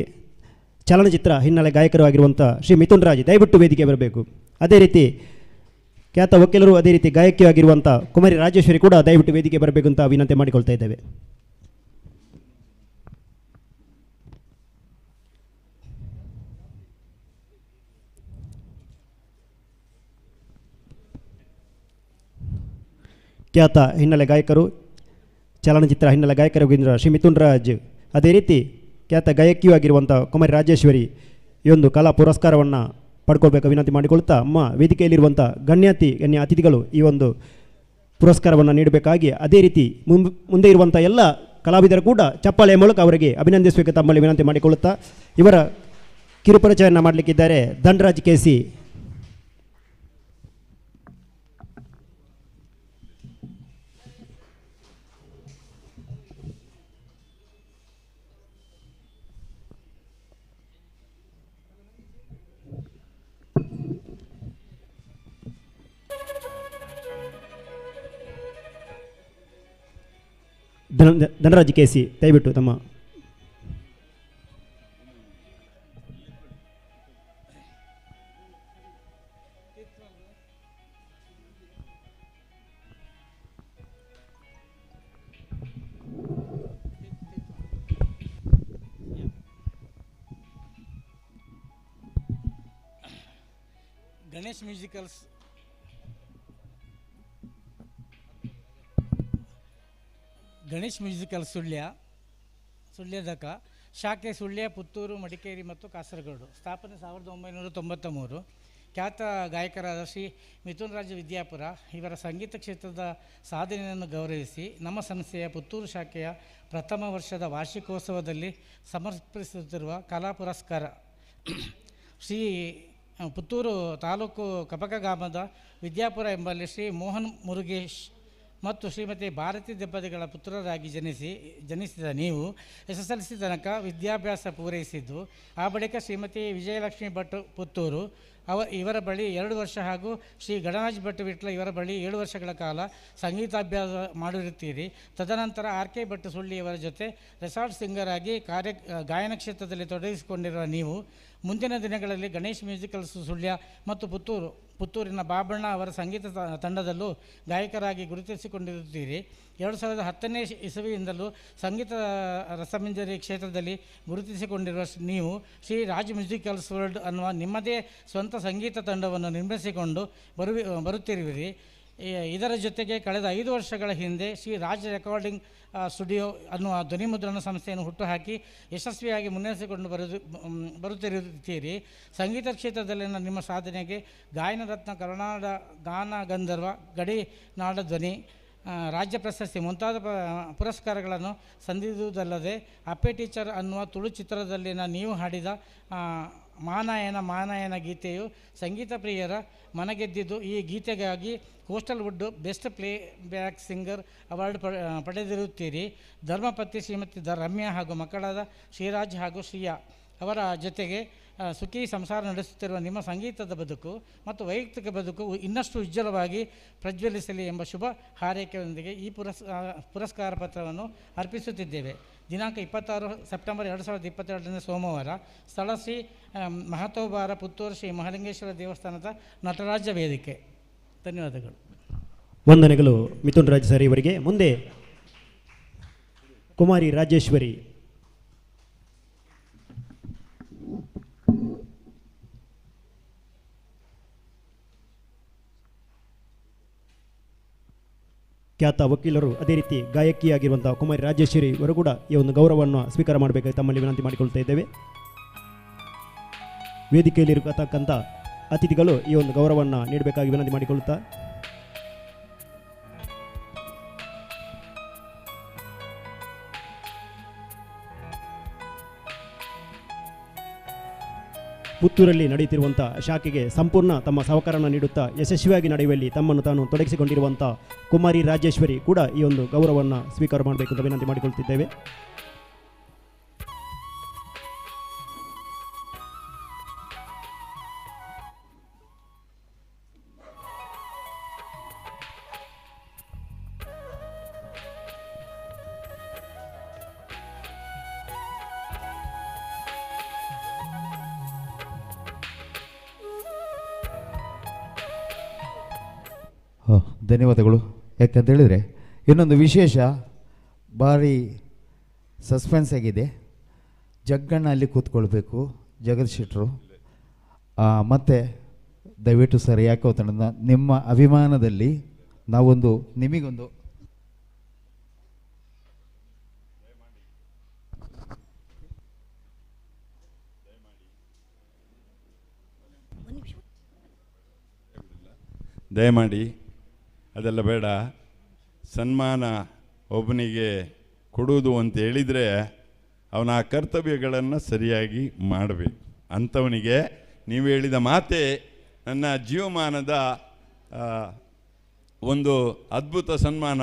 ಚಲನಚಿತ್ರ ಹಿನ್ನೆಲೆ ಗಾಯಕರು ಆಗಿರುವಂಥ ಶ್ರೀ ಮಿಥುನ್ ರಾಜ್ ದಯವಿಟ್ಟು ವೇದಿಕೆ ಬರಬೇಕು. ಅದೇ ರೀತಿ ಖ್ಯಾತ ವಕೀಲರು, ಅದೇ ರೀತಿ ಗಾಯಕಿ ಆಗಿರುವಂಥ ಕುಮಾರಿ ರಾಜೇಶ್ವರಿ ಕೂಡ ದಯವಿಟ್ಟು ವೇದಿಕೆ ಬರಬೇಕು ಅಂತ ವಿನಂತಿ ಮಾಡಿಕೊಳ್ತಾ ಇದ್ದೇವೆ. ಖ್ಯಾತ ಹಿನ್ನೆಲೆ ಗಾಯಕರು, ಚಲನಚಿತ್ರ ಹಿನ್ನೆಲೆ ಗಾಯಕರಾಗಿರುವ ಶ್ರೀ ಮಿಥುನ್ ರಾಜ್, ಅದೇ ರೀತಿ ಖ್ಯಾತ ಗಾಯಕಿಯೂ ಆಗಿರುವಂಥ ಕುಮಾರಿ ರಾಜೇಶ್ವರಿ ಈ ಒಂದು ಕಲಾ ಪುರಸ್ಕಾರವನ್ನು ಪಡ್ಕೊಳ್ಬೇಕು ವಿನಂತಿ ಮಾಡಿಕೊಳ್ತಾ, ಅಮ್ಮ ವೇದಿಕೆಯಲ್ಲಿರುವಂಥ ಗಣ್ಯ ಅತಿಥಿಗಳು ಈ ಒಂದು ಪುರಸ್ಕಾರವನ್ನು ನೀಡಬೇಕಾಗಿ, ಅದೇ ರೀತಿ ಮುಂದೆ ಇರುವಂಥ ಎಲ್ಲ ಕಲಾವಿದರು ಕೂಡ ಚಪ್ಪಾಳೆಯ ಮೂಲಕ ಅವರಿಗೆ ಅಭಿನಂದಿಸಬೇಕು ತಮ್ಮಲ್ಲಿ ವಿನಂತಿ ಮಾಡಿಕೊಳ್ಳುತ್ತಾ, ಇವರ ಕಿರುಪರಿಚಯವನ್ನು ಮಾಡಲಿಕ್ಕಿದ್ದಾರೆ ಧನರಾಜ್ KC. ಧನರಾಜ್ KC ದಯವಿಟ್ಟು ತಮ್ಮ ಗಣೇಶ್ ಮ್ಯೂಸಿಕಲ್ಸ್ ಸುಳ್ಯದಕ ಶಾಖೆ ಸುಳ್ಯ, ಪುತ್ತೂರು, ಮಡಿಕೇರಿ ಮತ್ತು ಕಾಸರಗೋಡು. ಸ್ಥಾಪನೆ 1993. ಖ್ಯಾತ ಗಾಯಕರಾದ ಶ್ರೀ ಮಿಥುನ್ ರಾಜ್ ವಿದ್ಯಾಪುರ ಇವರ ಸಂಗೀತ ಕ್ಷೇತ್ರದ ಸಾಧನೆಯನ್ನು ಗೌರವಿಸಿ ನಮ್ಮ ಸಂಸ್ಥೆಯ ಪುತ್ತೂರು ಶಾಖೆಯ ಪ್ರಥಮ ವರ್ಷದ ವಾರ್ಷಿಕೋತ್ಸವದಲ್ಲಿ ಸಮರ್ಪಿಸುತ್ತಿರುವ ಕಲಾ ಪುರಸ್ಕಾರ ಶ್ರೀ ಪುತ್ತೂರು ತಾಲೂಕು ಕಪಕ ಗ್ರಾಮದ ವಿದ್ಯಾಪುರ ಎಂಬಲ್ಲಿ ಶ್ರೀ ಮೋಹನ್ ಮುರುಗೇಶ್ ಮತ್ತು ಶ್ರೀಮತಿ ಭಾರತಿ ದಂಪತಿಗಳ ಪುತ್ರರಾಗಿ ಜನಿಸಿದ ನೀವು SSLC ತನಕ ವಿದ್ಯಾಭ್ಯಾಸ ಪೂರೈಸಿದ್ದು, ಆ ಬಳಿಕ ಶ್ರೀಮತಿ ವಿಜಯಲಕ್ಷ್ಮಿ ಭಟ್ ಪುತ್ತೂರು ಇವರ ಬಳಿ 2 ವರ್ಷ ಹಾಗೂ ಶ್ರೀ ಗಣರಾಜ್ ಭಟ್ ವಿಟ್ಲ ಇವರ ಬಳಿ 7 ವರ್ಷಗಳ ಕಾಲ ಸಂಗೀತಾಭ್ಯಾಸ ಮಾಡಿರುತ್ತೀರಿ. ತದನಂತರ RK ಭಟ್ ಸುಳ್ಳಿಯವರ ಜೊತೆ ರೆಸಾರ್ಟ್ ಸಿಂಗರ್ ಆಗಿ ಗಾಯನ ಕ್ಷೇತ್ರದಲ್ಲಿ ತೊಡಗಿಸಿಕೊಂಡಿರುವ ನೀವು ಮುಂದಿನ ದಿನಗಳಲ್ಲಿ ಗಣೇಶ್ ಮ್ಯೂಸಿಕಲ್ಸ್ ಸುಳ್ಯ ಮತ್ತು ಪುತ್ತೂರಿನ ಬಾಬಣ್ಣ ಅವರ ಸಂಗೀತ ತಂಡದಲ್ಲೂ ಗಾಯಕರಾಗಿ ಗುರುತಿಸಿಕೊಂಡಿರುತ್ತೀರಿ. 2010ನೇ ಇಸವಿಯಿಂದಲೂ ಸಂಗೀತ ರಸಮಂಜರಿ ಕ್ಷೇತ್ರದಲ್ಲಿ ಗುರುತಿಸಿಕೊಂಡಿರುವ ನೀವು ಶ್ರೀ ರಾಜ್ ಮ್ಯೂಸಿಕಲ್ಸ್ ವರ್ಲ್ಡ್ ಅನ್ನುವ ನಿಮ್ಮದೇ ಸ್ವಂತ ಸಂಗೀತ ತಂಡವನ್ನು ನಿರ್ಮಿಸಿಕೊಂಡು ಬರುತ್ತಿರುವಿರಿ. ಇದರ ಜೊತೆಗೆ ಕಳೆದ 5 ವರ್ಷಗಳ ಹಿಂದೆ ಶ್ರೀ ರಾಜ್ ರೆಕಾರ್ಡಿಂಗ್ ಸ್ಟುಡಿಯೋ ಅನ್ನುವ ಧ್ವನಿಮುದ್ರಣ ಸಂಸ್ಥೆಯನ್ನು ಹುಟ್ಟುಹಾಕಿ ಯಶಸ್ವಿಯಾಗಿ ಮುನ್ನಡೆಸಿಕೊಂಡು ಬರುತ್ತಿರುತ್ತೀರಿ. ಸಂಗೀತ ಕ್ಷೇತ್ರದಲ್ಲಿನ ನಿಮ್ಮ ಸಾಧನೆಗೆ ಗಾಯನ ರತ್ನ, ಕರುನಾಡ ಗಾನ ಗಂಧರ್ವ, ಗಡಿನಾಡ ಧ್ವನಿ, ರಾಜ್ಯ ಪ್ರಶಸ್ತಿ ಮುಂತಾದ ಪುರಸ್ಕಾರಗಳನ್ನು ಸಂದಿರುವುದಲ್ಲದೆ ಅಪ್ಪೆ ಟೀಚರ್ ಅನ್ನುವ ತುಳು ಚಿತ್ರದಲ್ಲಿನ ನೀವು ಹಾಡಿದ ಮಾನಯನ ಗೀತೆಯು ಸಂಗೀತ ಪ್ರಿಯರ ಮನಗೆದ್ದಿದ್ದು. ಈ ಗೀತೆಗಾಗಿ coastal wood best playback singer award ಪಡೆದಿರುತ್ತೀರಿ. ಧರ್ಮಪತ್ನಿ ಶ್ರೀಮತಿ ರಮ್ಯಾ ಹಾಗೂ ಮಕ್ಕಳಾದ ಶ್ರೀರಾಜ್ ಹಾಗೂ ಶ್ರೀಯಾ ಅವರ ಜೊತೆಗೆ ಸುಖಿ ಸಂಸಾರ ನಡೆಸುತ್ತಿರುವ ನಿಮ್ಮ ಸಂಗೀತದ ಬದುಕು ಮತ್ತು ವೈಯಕ್ತಿಕ ಬದುಕು ಇನ್ನಷ್ಟು ಉಜ್ವಲವಾಗಿ ಪ್ರಜ್ವಲಿಸಲಿ ಎಂಬ ಶುಭ ಹಾರೈಕೆಯೊಂದಿಗೆ ಈ ಪುರಸ್ಕಾರ ಪತ್ರವನ್ನು ಅರ್ಪಿಸುತ್ತಿದ್ದೇವೆ. ದಿನಾಂಕ 26 ಸೆಪ್ಟೆಂಬರ್ 2022 ಸೋಮವಾರ. ಸ್ಥಳ ಶ್ರೀ ಮಹತೋಬಾರ, ಪುತ್ತೂರು ಶ್ರೀ ಮಹಾಲಿಂಗೇಶ್ವರ ದೇವಸ್ಥಾನದ ನಟರಾಜ ವೇದಿಕೆ. ಧನ್ಯವಾದಗಳು. ವಂದನೆಗಳು ಮಿಥುನ್ ರಾಜ್ ಸರ್ ಇವರಿಗೆ. ಮುಂದೆ ಕುಮಾರಿ ರಾಜೇಶ್ವರಿ. ಖ್ಯಾತ ವಕೀಲರು, ಅದೇ ರೀತಿ ಗಾಯಕಿಯಾಗಿರುವಂಥ ಕುಮಾರಿ ರಾಜೇಶ್ವರಿ ಅವರು ಕೂಡ ಈ ಒಂದು ಗೌರವವನ್ನು ಸ್ವೀಕಾರ ಮಾಡಬೇಕಾಗಿ ತಮ್ಮಲ್ಲಿ ವಿನಂತಿ ಮಾಡಿಕೊಳ್ತಾ ಇದ್ದೇವೆ. ವೇದಿಕೆಯಲ್ಲಿರತಕ್ಕಂಥ ಅತಿಥಿಗಳು ಈ ಒಂದು ಗೌರವವನ್ನು ನೀಡಬೇಕಾಗಿ ವಿನಂತಿ ಮಾಡಿಕೊಳ್ಳುತ್ತಾ ಪುತ್ತೂರಲ್ಲಿ ನಡೆಯುತ್ತಿರುವಂಥ ಶಾಖೆಗೆ ಸಂಪೂರ್ಣ ತಮ್ಮ ಸಹಕಾರವನ್ನು ನೀಡುತ್ತಾ ಯಶಸ್ವಿಯಾಗಿ ನಡೆಯುವಲ್ಲಿ ತಮ್ಮನ್ನು ತಾನು ತೊಡಗಿಸಿಕೊಂಡಿರುವಂಥ ಕುಮಾರಿ ರಾಜೇಶ್ವರಿ ಕೂಡ ಈ ಒಂದು ಗೌರವವನ್ನು ಸ್ವೀಕಾರ ಮಾಡಬೇಕು ಅಂತ ವಿನಂತಿ ಮಾಡಿಕೊಳ್ತಿದ್ದೇವೆ. ಧನ್ಯವಾದಗಳು. ಯಾಕಂತೇಳಿದರೆ ಇನ್ನೊಂದು ವಿಶೇಷ ಭಾರಿ ಸಸ್ಪೆನ್ಸ್ ಆಗಿದೆ. ಜಗ್ಗಣ್ಣ ಅಲ್ಲಿ ಕೂತ್ಕೊಳ್ಬೇಕು, ಜಗತ್ ಶೆಟ್ಟರು. ಮತ್ತು ದಯವಿಟ್ಟು ಸರ್, ಯಾಕೆ ಗೊತ್ತಂದ್ರೆ ನಿಮ್ಮ ಅಭಿಮಾನದಲ್ಲಿ ನಾವೊಂದು ನಿಮಗೊಂದು ದಯಮಾಡಿ ಅದೆಲ್ಲ ಬೇಡ. ಸನ್ಮಾನ ಒಬ್ಬನಿಗೆ ಕೊಡುವುದು ಅಂತ ಹೇಳಿದರೆ ಅವನ ಆ ಕರ್ತವ್ಯಗಳನ್ನು ಸರಿಯಾಗಿ ಮಾಡಬೇಕು. ಅಂಥವನಿಗೆ ನೀವು ಹೇಳಿದ ಮಾತೆ ನನ್ನ ಜೀವಮಾನದ ಒಂದು ಅದ್ಭುತ ಸನ್ಮಾನ.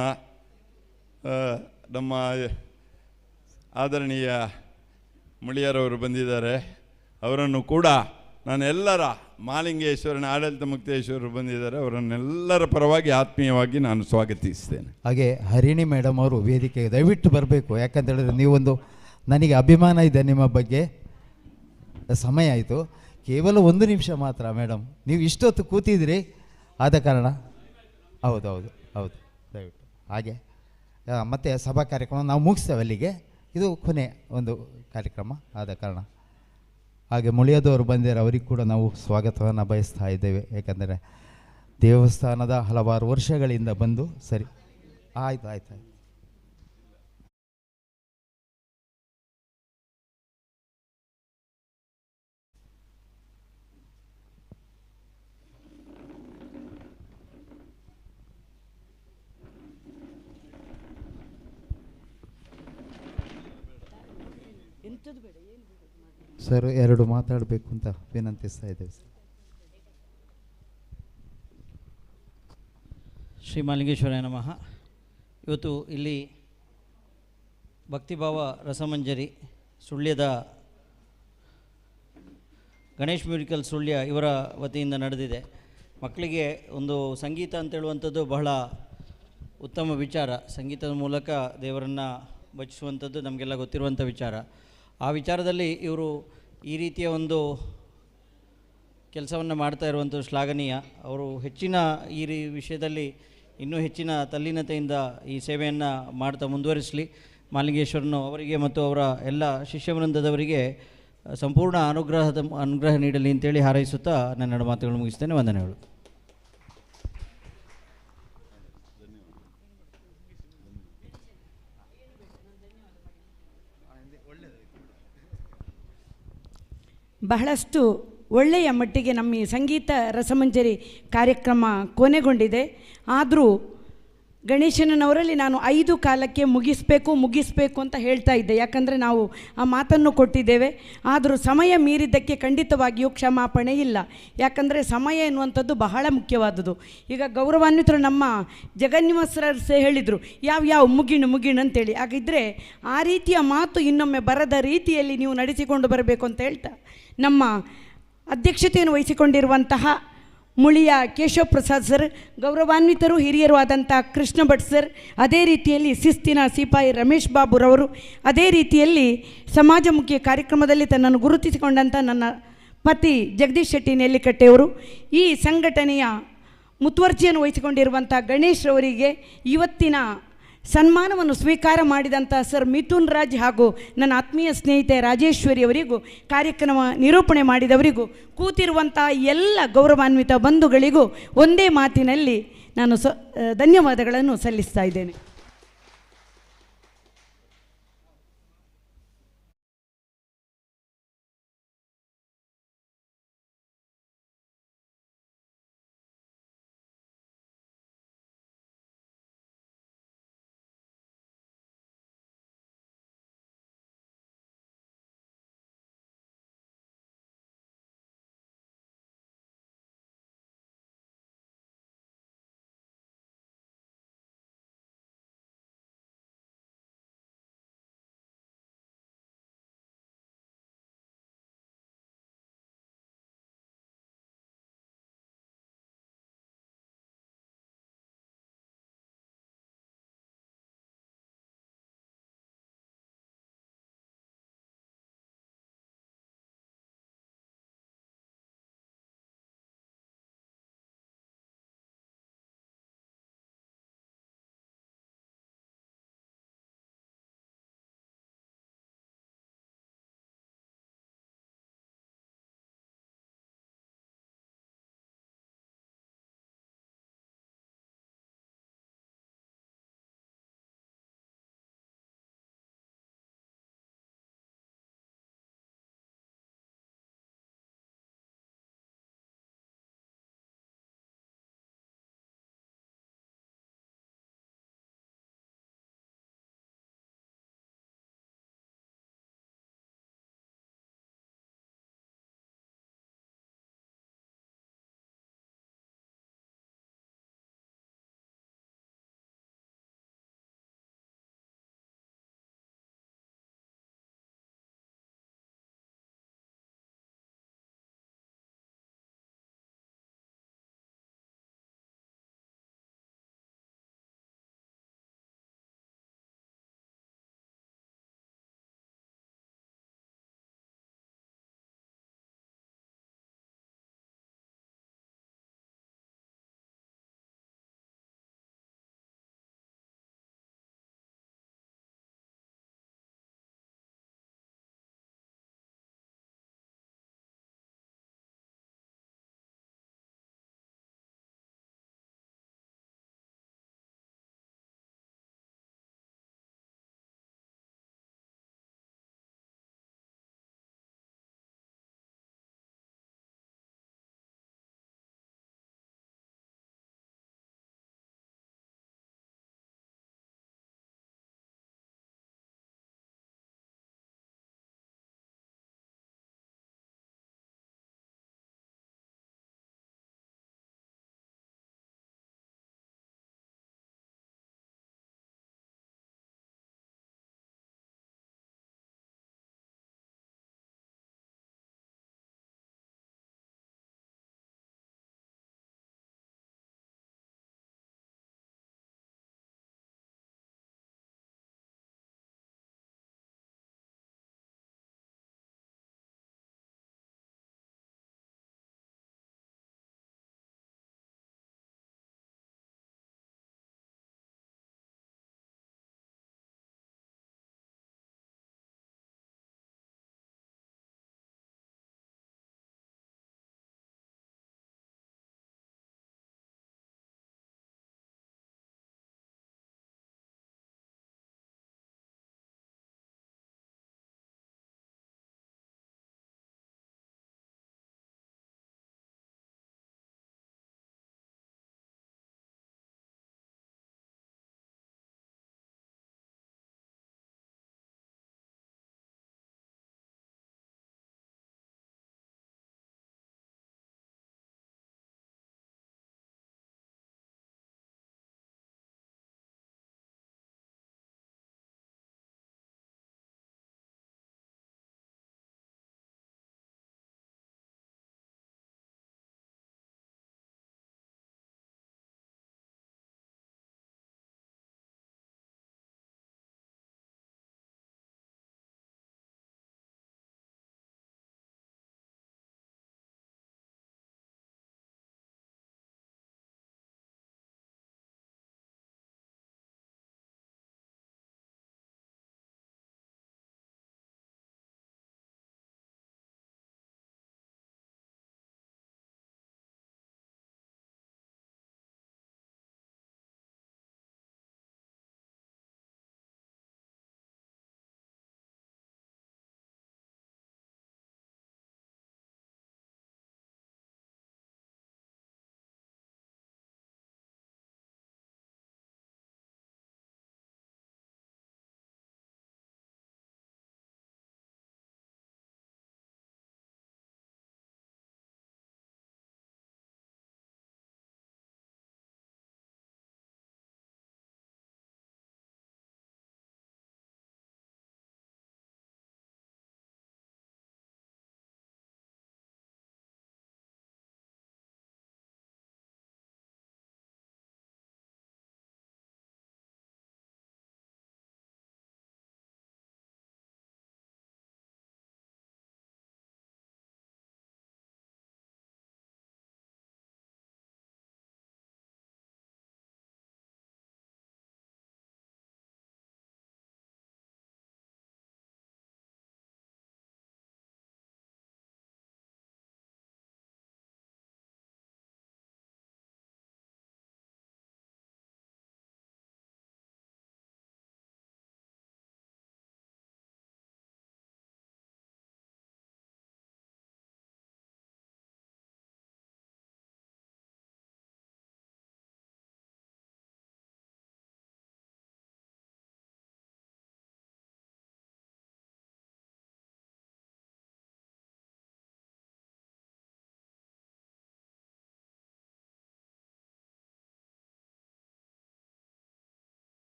ನಮ್ಮ ಆದರಣೀಯ ಮುಳಿಯರವರು ಬಂದಿದ್ದಾರೆ. ಅವರನ್ನು ಕೂಡ ನಾನೆಲ್ಲರ ಮಹಾಲಿಂಗೇಶ್ವರನ ಆಡಳಿತ ಮುಕ್ತೇಶ್ವರರು ಬಂದಿದ್ದಾರೆ, ಅವರನ್ನೆಲ್ಲರ ಪರವಾಗಿ ಆತ್ಮೀಯವಾಗಿ ನಾನು ಸ್ವಾಗತಿಸ್ತೇನೆ. ಹಾಗೆ ಹರಿಣಿ ಮೇಡಮ್ ಅವರು ವೇದಿಕೆಗೆ ದಯವಿಟ್ಟು ಬರಬೇಕು. ಯಾಕಂತೇಳಿದ್ರೆ ನೀವೊಂದು, ನನಗೆ ಅಭಿಮಾನ ಇದೆ ನಿಮ್ಮ ಬಗ್ಗೆ. ಸಮಯ ಆಯಿತು, ಕೇವಲ 1 ನಿಮಿಷ ಮಾತ್ರ ಮೇಡಮ್. ನೀವು ಇಷ್ಟೊತ್ತು ಕೂತಿದ್ರಿ, ಆದ ಕಾರಣ. ಹೌದು, ದಯವಿಟ್ಟು ಹಾಗೆ. ಮತ್ತು ಸಭಾ ಕಾರ್ಯಕ್ರಮ ನಾವು ಮುಗಿಸ್ತೇವೆ ಅಲ್ಲಿಗೆ. ಇದು ಕೊನೆ ಒಂದು ಕಾರ್ಯಕ್ರಮ ಆದ ಕಾರಣ ಹಾಗೆ ಮುಳಿಯದವರು ಬಂದಿದ್ದಾರೆ, ಅವರಿಗೆ ಕೂಡ ನಾವು ಸ್ವಾಗತವನ್ನು ಬಯಸ್ತಾ ಇದ್ದೇವೆ. ಏಕೆಂದರೆ ದೇವಸ್ಥಾನದ ಹಲವಾರು ವರ್ಷಗಳಿಂದ ಬಂದು. ಸರಿ, ಆಯಿತು. ಸರ್, 2 ಮಾತಾಡಬೇಕು ಅಂತ ವಿನಂತಿಸ್ತಾ ಇದ್ದೇವೆ ಸರ್. ಶ್ರೀ ಮಹಾಲಿಂಗೇಶ್ವರಾಯ ನಮಃ. ಇವತ್ತು ಇಲ್ಲಿ ಭಕ್ತಿಭಾವ ರಸಮಂಜರಿ ಸುಳ್ಯದ ಗಣೇಶ್ ಮ್ಯೂಸಿಕಲ್ ಸುಳ್ಯ ಇವರ ವತಿಯಿಂದ ನಡೆದಿದೆ. ಮಕ್ಕಳಿಗೆ ಒಂದು ಸಂಗೀತ ಅಂತೇಳುವಂಥದ್ದು ಬಹಳ ಉತ್ತಮ ವಿಚಾರ. ಸಂಗೀತದ ಮೂಲಕ ದೇವರನ್ನು ಭಜಿಸುವಂಥದ್ದು ನಮಗೆಲ್ಲ ಗೊತ್ತಿರುವಂಥ ವಿಚಾರ. ಆ ವಿಚಾರದಲ್ಲಿ ಇವರು ಈ ರೀತಿಯ ಒಂದು ಕೆಲಸವನ್ನು ಮಾಡ್ತಾ ಇರುವಂಥದ್ದು ಶ್ಲಾಘನೀಯ. ಅವರು ಹೆಚ್ಚಿನ ಈ ವಿಷಯದಲ್ಲಿ ಇನ್ನೂ ಹೆಚ್ಚಿನ ತಲ್ಲೀನತೆಯಿಂದ ಈ ಸೇವೆಯನ್ನು ಮಾಡ್ತಾ ಮುಂದುವರಿಸಲಿ. ಮಹಾಲಿಂಗೇಶ್ವರನು ಅವರಿಗೆ ಮತ್ತು ಅವರ ಎಲ್ಲ ಶಿಷ್ಯವೃಂದದವರಿಗೆ ಸಂಪೂರ್ಣ ಅನುಗ್ರಹ ನೀಡಲಿ ಅಂತೇಳಿ ಹಾರೈಸುತ್ತಾ ನನ್ನ ಮಾತುಗಳನ್ನು ಮುಗಿಸ್ತೇನೆ. ವಂದನೆಗಳು. ಬಹಳಷ್ಟು ಒಳ್ಳೆಯ ಮಟ್ಟಿಗೆ ನಮ್ಮ ಈ ಸಂಗೀತ ರಸಮಂಜರಿ ಕಾರ್ಯಕ್ರಮ ಕೊನೆಗೊಂಡಿದೆ. ಆದರೂ ಗಣೇಶನವರಲ್ಲಿ ನಾನು 5 ಕಾಲಕ್ಕೆ ಮುಗಿಸ್ಬೇಕು ಅಂತ ಹೇಳ್ತಾ ಇದ್ದೆ, ಯಾಕಂದರೆ ನಾವು ಆ ಮಾತನ್ನು ಕೊಟ್ಟಿದ್ದೇವೆ. ಆದರೂ ಸಮಯ ಮೀರಿದ್ದಕ್ಕೆ ಖಂಡಿತವಾಗಿಯೂ ಕ್ಷಮಾಪಣೆ ಇಲ್ಲ, ಯಾಕಂದರೆ ಸಮಯ ಎನ್ನುವಂಥದ್ದು ಬಹಳ ಮುಖ್ಯವಾದುದು. ಈಗ ಗೌರವಾನ್ವಿತರು ನಮ್ಮ ಜಗನ್ನಿವಾಸರಸೆ ಹೇಳಿದರು ಯಾವ ಮುಗಿಣು ಅಂತೇಳಿ. ಹಾಗಿದ್ದರೆ ಆ ರೀತಿಯ ಮಾತು ಇನ್ನೊಮ್ಮೆ ಬರದ ರೀತಿಯಲ್ಲಿ ನೀವು ನಡೆಸಿಕೊಂಡು ಬರಬೇಕು ಅಂತ ಹೇಳ್ತಾ, ನಮ್ಮ ಅಧ್ಯಕ್ಷತೆಯನ್ನು ವಹಿಸಿಕೊಂಡಿರುವಂತಹ ಮುಳಿಯ ಕೇಶವ ಪ್ರಸಾದ್ ಸರ್, ಗೌರವಾನ್ವಿತರು ಹಿರಿಯರು ಆದಂಥ ಕೃಷ್ಣ ಭಟ್ ಸರ್, ಅದೇ ರೀತಿಯಲ್ಲಿ ಶಿಸ್ತಿನ ಸಿಪಾಯಿ ರಮೇಶ್ ಬಾಬುರವರು, ಅದೇ ರೀತಿಯಲ್ಲಿ ಸಮಾಜಮುಖಿ ಕಾರ್ಯಕ್ರಮದಲ್ಲಿ ತನ್ನನ್ನು ಗುರುತಿಸಿಕೊಂಡಂಥ ನನ್ನ ಪತಿ ಜಗದೀಶ್ ಶೆಟ್ಟಿ ನೆಲ್ಲಿಕಟ್ಟೆಯವರು, ಈ ಸಂಘಟನೆಯ ಮುತುವರ್ಜಿಯನ್ನು ವಹಿಸಿಕೊಂಡಿರುವಂಥ ಗಣೇಶ್ ರವರಿಗೆ, ಇವತ್ತಿನ ಸನ್ಮಾನವನ್ನು ಸ್ವೀಕಾರ ಮಾಡಿದಂಥ ಸರ್ ಮಿಥುನ್ ರಾಜ್ ಹಾಗೂ ನನ್ನ ಆತ್ಮೀಯ ಸ್ನೇಹಿತೆ ರಾಜೇಶ್ವರಿ ಅವರಿಗೂ, ಕಾರ್ಯಕ್ರಮ ನಿರೂಪಣೆ ಮಾಡಿದವರಿಗೂ, ಕೂತಿರುವಂಥ ಎಲ್ಲ ಗೌರವಾನ್ವಿತ ಬಂಧುಗಳಿಗೂ ಒಂದೇ ಮಾತಿನಲ್ಲಿ ನಾನು ಧನ್ಯವಾದಗಳನ್ನು ಸಲ್ಲಿಸ್ತಾ ಇದ್ದೇನೆ.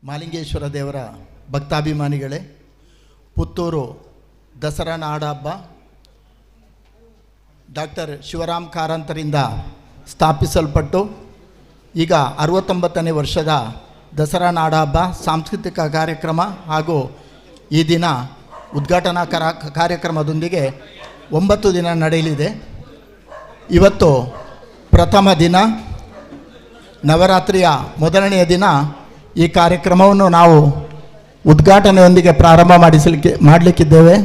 ಮಾಲಿಂಗೇಶ್ವರ ದೇವರ ಭಕ್ತಾಭಿಮಾನಿಗಳೇ, ಪುತ್ತೂರು ದಸರಾ ನಾಡ ಹಬ್ಬ ಡಾಕ್ಟರ್ ಶಿವರಾಮ್ ಕಾರಂತರಿಂದ ಸ್ಥಾಪಿಸಲ್ಪಟ್ಟು ಈಗ 69ನೇ ವರ್ಷದ ದಸರಾ ನಾಡ ಹಬ್ಬ ಸಾಂಸ್ಕೃತಿಕ ಕಾರ್ಯಕ್ರಮ ಹಾಗೂ ಈ ದಿನ ಉದ್ಘಾಟನಾ ಕಾರ್ಯಕ್ರಮದೊಂದಿಗೆ 9 ದಿನ ನಡೆಯಲಿದೆ. ಇವತ್ತು ಪ್ರಥಮ ದಿನ, ನವರಾತ್ರಿಯ ಮೊದಲನೆಯ ದಿನ. ಈ ಕಾರ್ಯಕ್ರಮವನ್ನು ನಾವು ಉದ್ಘಾಟನೆಯೊಂದಿಗೆ ಪ್ರಾರಂಭ ಮಾಡಲಿಕ್ಕಿದ್ದೇವೆ.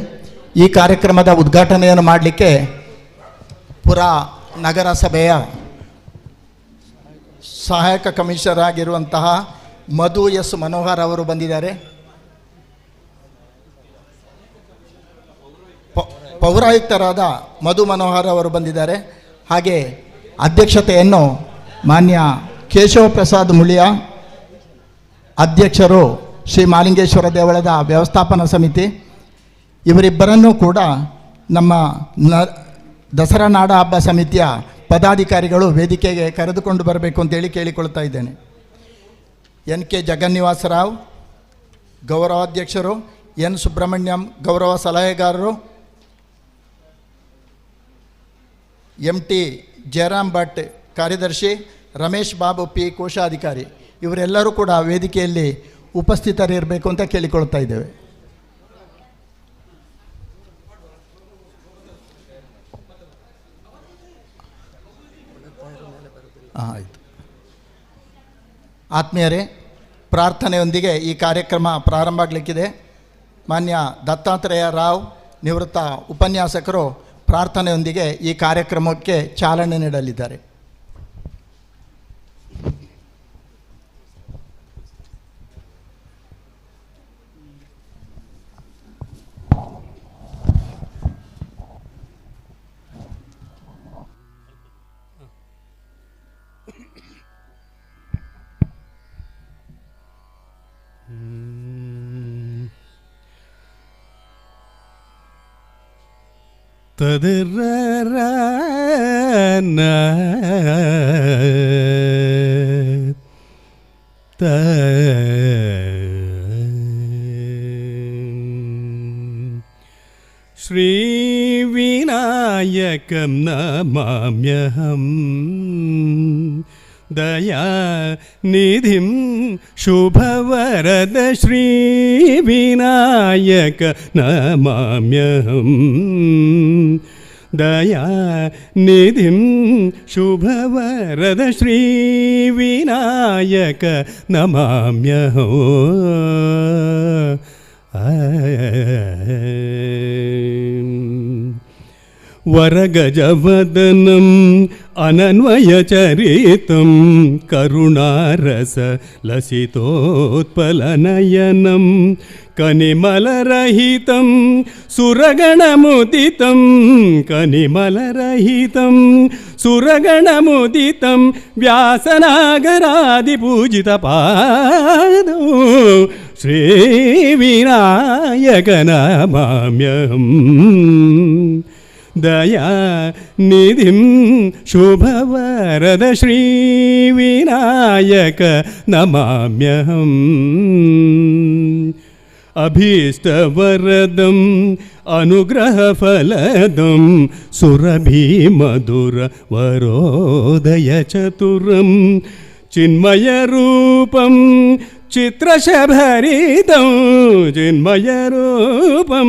ಈ ಕಾರ್ಯಕ್ರಮದ ಉದ್ಘಾಟನೆಯನ್ನು ಮಾಡಲಿಕ್ಕೆ ಪುರಾ ನಗರಸಭೆಯ ಸಹಾಯಕ ಕಮಿಷನರ್ ಆಗಿರುವಂತಹ ಮಧು ಎಸ್ ಮನೋಹರ್ ಅವರು ಬಂದಿದ್ದಾರೆ. ಪೌರಾಯುಕ್ತರಾದ ಮಧು ಮನೋಹರ್ ಅವರು ಬಂದಿದ್ದಾರೆ. ಹಾಗೆ ಅಧ್ಯಕ್ಷತೆಯನ್ನು ಮಾನ್ಯ ಕೇಶವ ಪ್ರಸಾದ್ ಮುಳಿಯ, ಅಧ್ಯಕ್ಷರು ಶ್ರೀ ಮಾಲಿಂಗೇಶ್ವರ ದೇವಳದ ವ್ಯವಸ್ಥಾಪನಾ ಸಮಿತಿ, ಇವರಿಬ್ಬರನ್ನೂ ಕೂಡ ನಮ್ಮ ದಸರಾ ನಾಡ ಹಬ್ಬ ಸಮಿತಿಯ ಪದಾಧಿಕಾರಿಗಳು ವೇದಿಕೆಗೆ ಕರೆದುಕೊಂಡು ಬರಬೇಕು ಅಂತೇಳಿ ಕೇಳಿಕೊಳ್ತಾ ಇದ್ದೇನೆ. NK ಜಗನ್ನಿವಾಸರಾವ್ ಗೌರವಾಧ್ಯಕ್ಷರು, N ಸುಬ್ರಹ್ಮಣ್ಯಂ ಗೌರವ ಸಲಹೆಗಾರರು, MT ಜಯರಾಮ್ ಭಟ್ ಕಾರ್ಯದರ್ಶಿ, ರಮೇಶ್ ಬಾಬು P ಕೋಶಾಧಿಕಾರಿ, ಇವರೆಲ್ಲರೂ ಕೂಡ ವೇದಿಕೆಯಲ್ಲಿ ಉಪಸ್ಥಿತರಿರಬೇಕು ಅಂತ ಕೇಳಿಕೊಳ್ತಾ ಇದ್ದೇವೆ. ಆಯಿತು. ಆತ್ಮೀಯರೇ, ಪ್ರಾರ್ಥನೆಯೊಂದಿಗೆ ಈ ಕಾರ್ಯಕ್ರಮ ಪ್ರಾರಂಭ ಆಗಲಿಕ್ಕಿದೆ. ಮಾನ್ಯ ದತ್ತಾತ್ರೇಯ ರಾವ್ ನಿವೃತ್ತ ಉಪನ್ಯಾಸಕರು ಪ್ರಾರ್ಥನೆಯೊಂದಿಗೆ ಈ ಕಾರ್ಯಕ್ರಮಕ್ಕೆ ಚಾಲನೆ ನೀಡಲಿದ್ದಾರೆ. श्रीविनायकं नमाम्यहं दयानिधिं शुभवरद श्रीविनायक नमाम्यहं दयानिधिं शुभवरद श्रीविनायक नमाम्यहं वरगजवदनम् अनन्वयचरितं करुणारसलसितोत्पलनयनं कनिमलरहितं सुरगणमुदितं कनिमलरहितं सुरगणमुदितं व्यासनागरादिपूजितपादौ श्रीविनायक नमाम्यहम् दयानिधिं शुभवरद श्रीविनायक नमाम्यहम् अभीष्टवरदम् अनुग्रहफलदं सुरभिमधुरवरोदयचतुरं चिन्मयरूपं चित्रशभरितं चिन्मयरूपं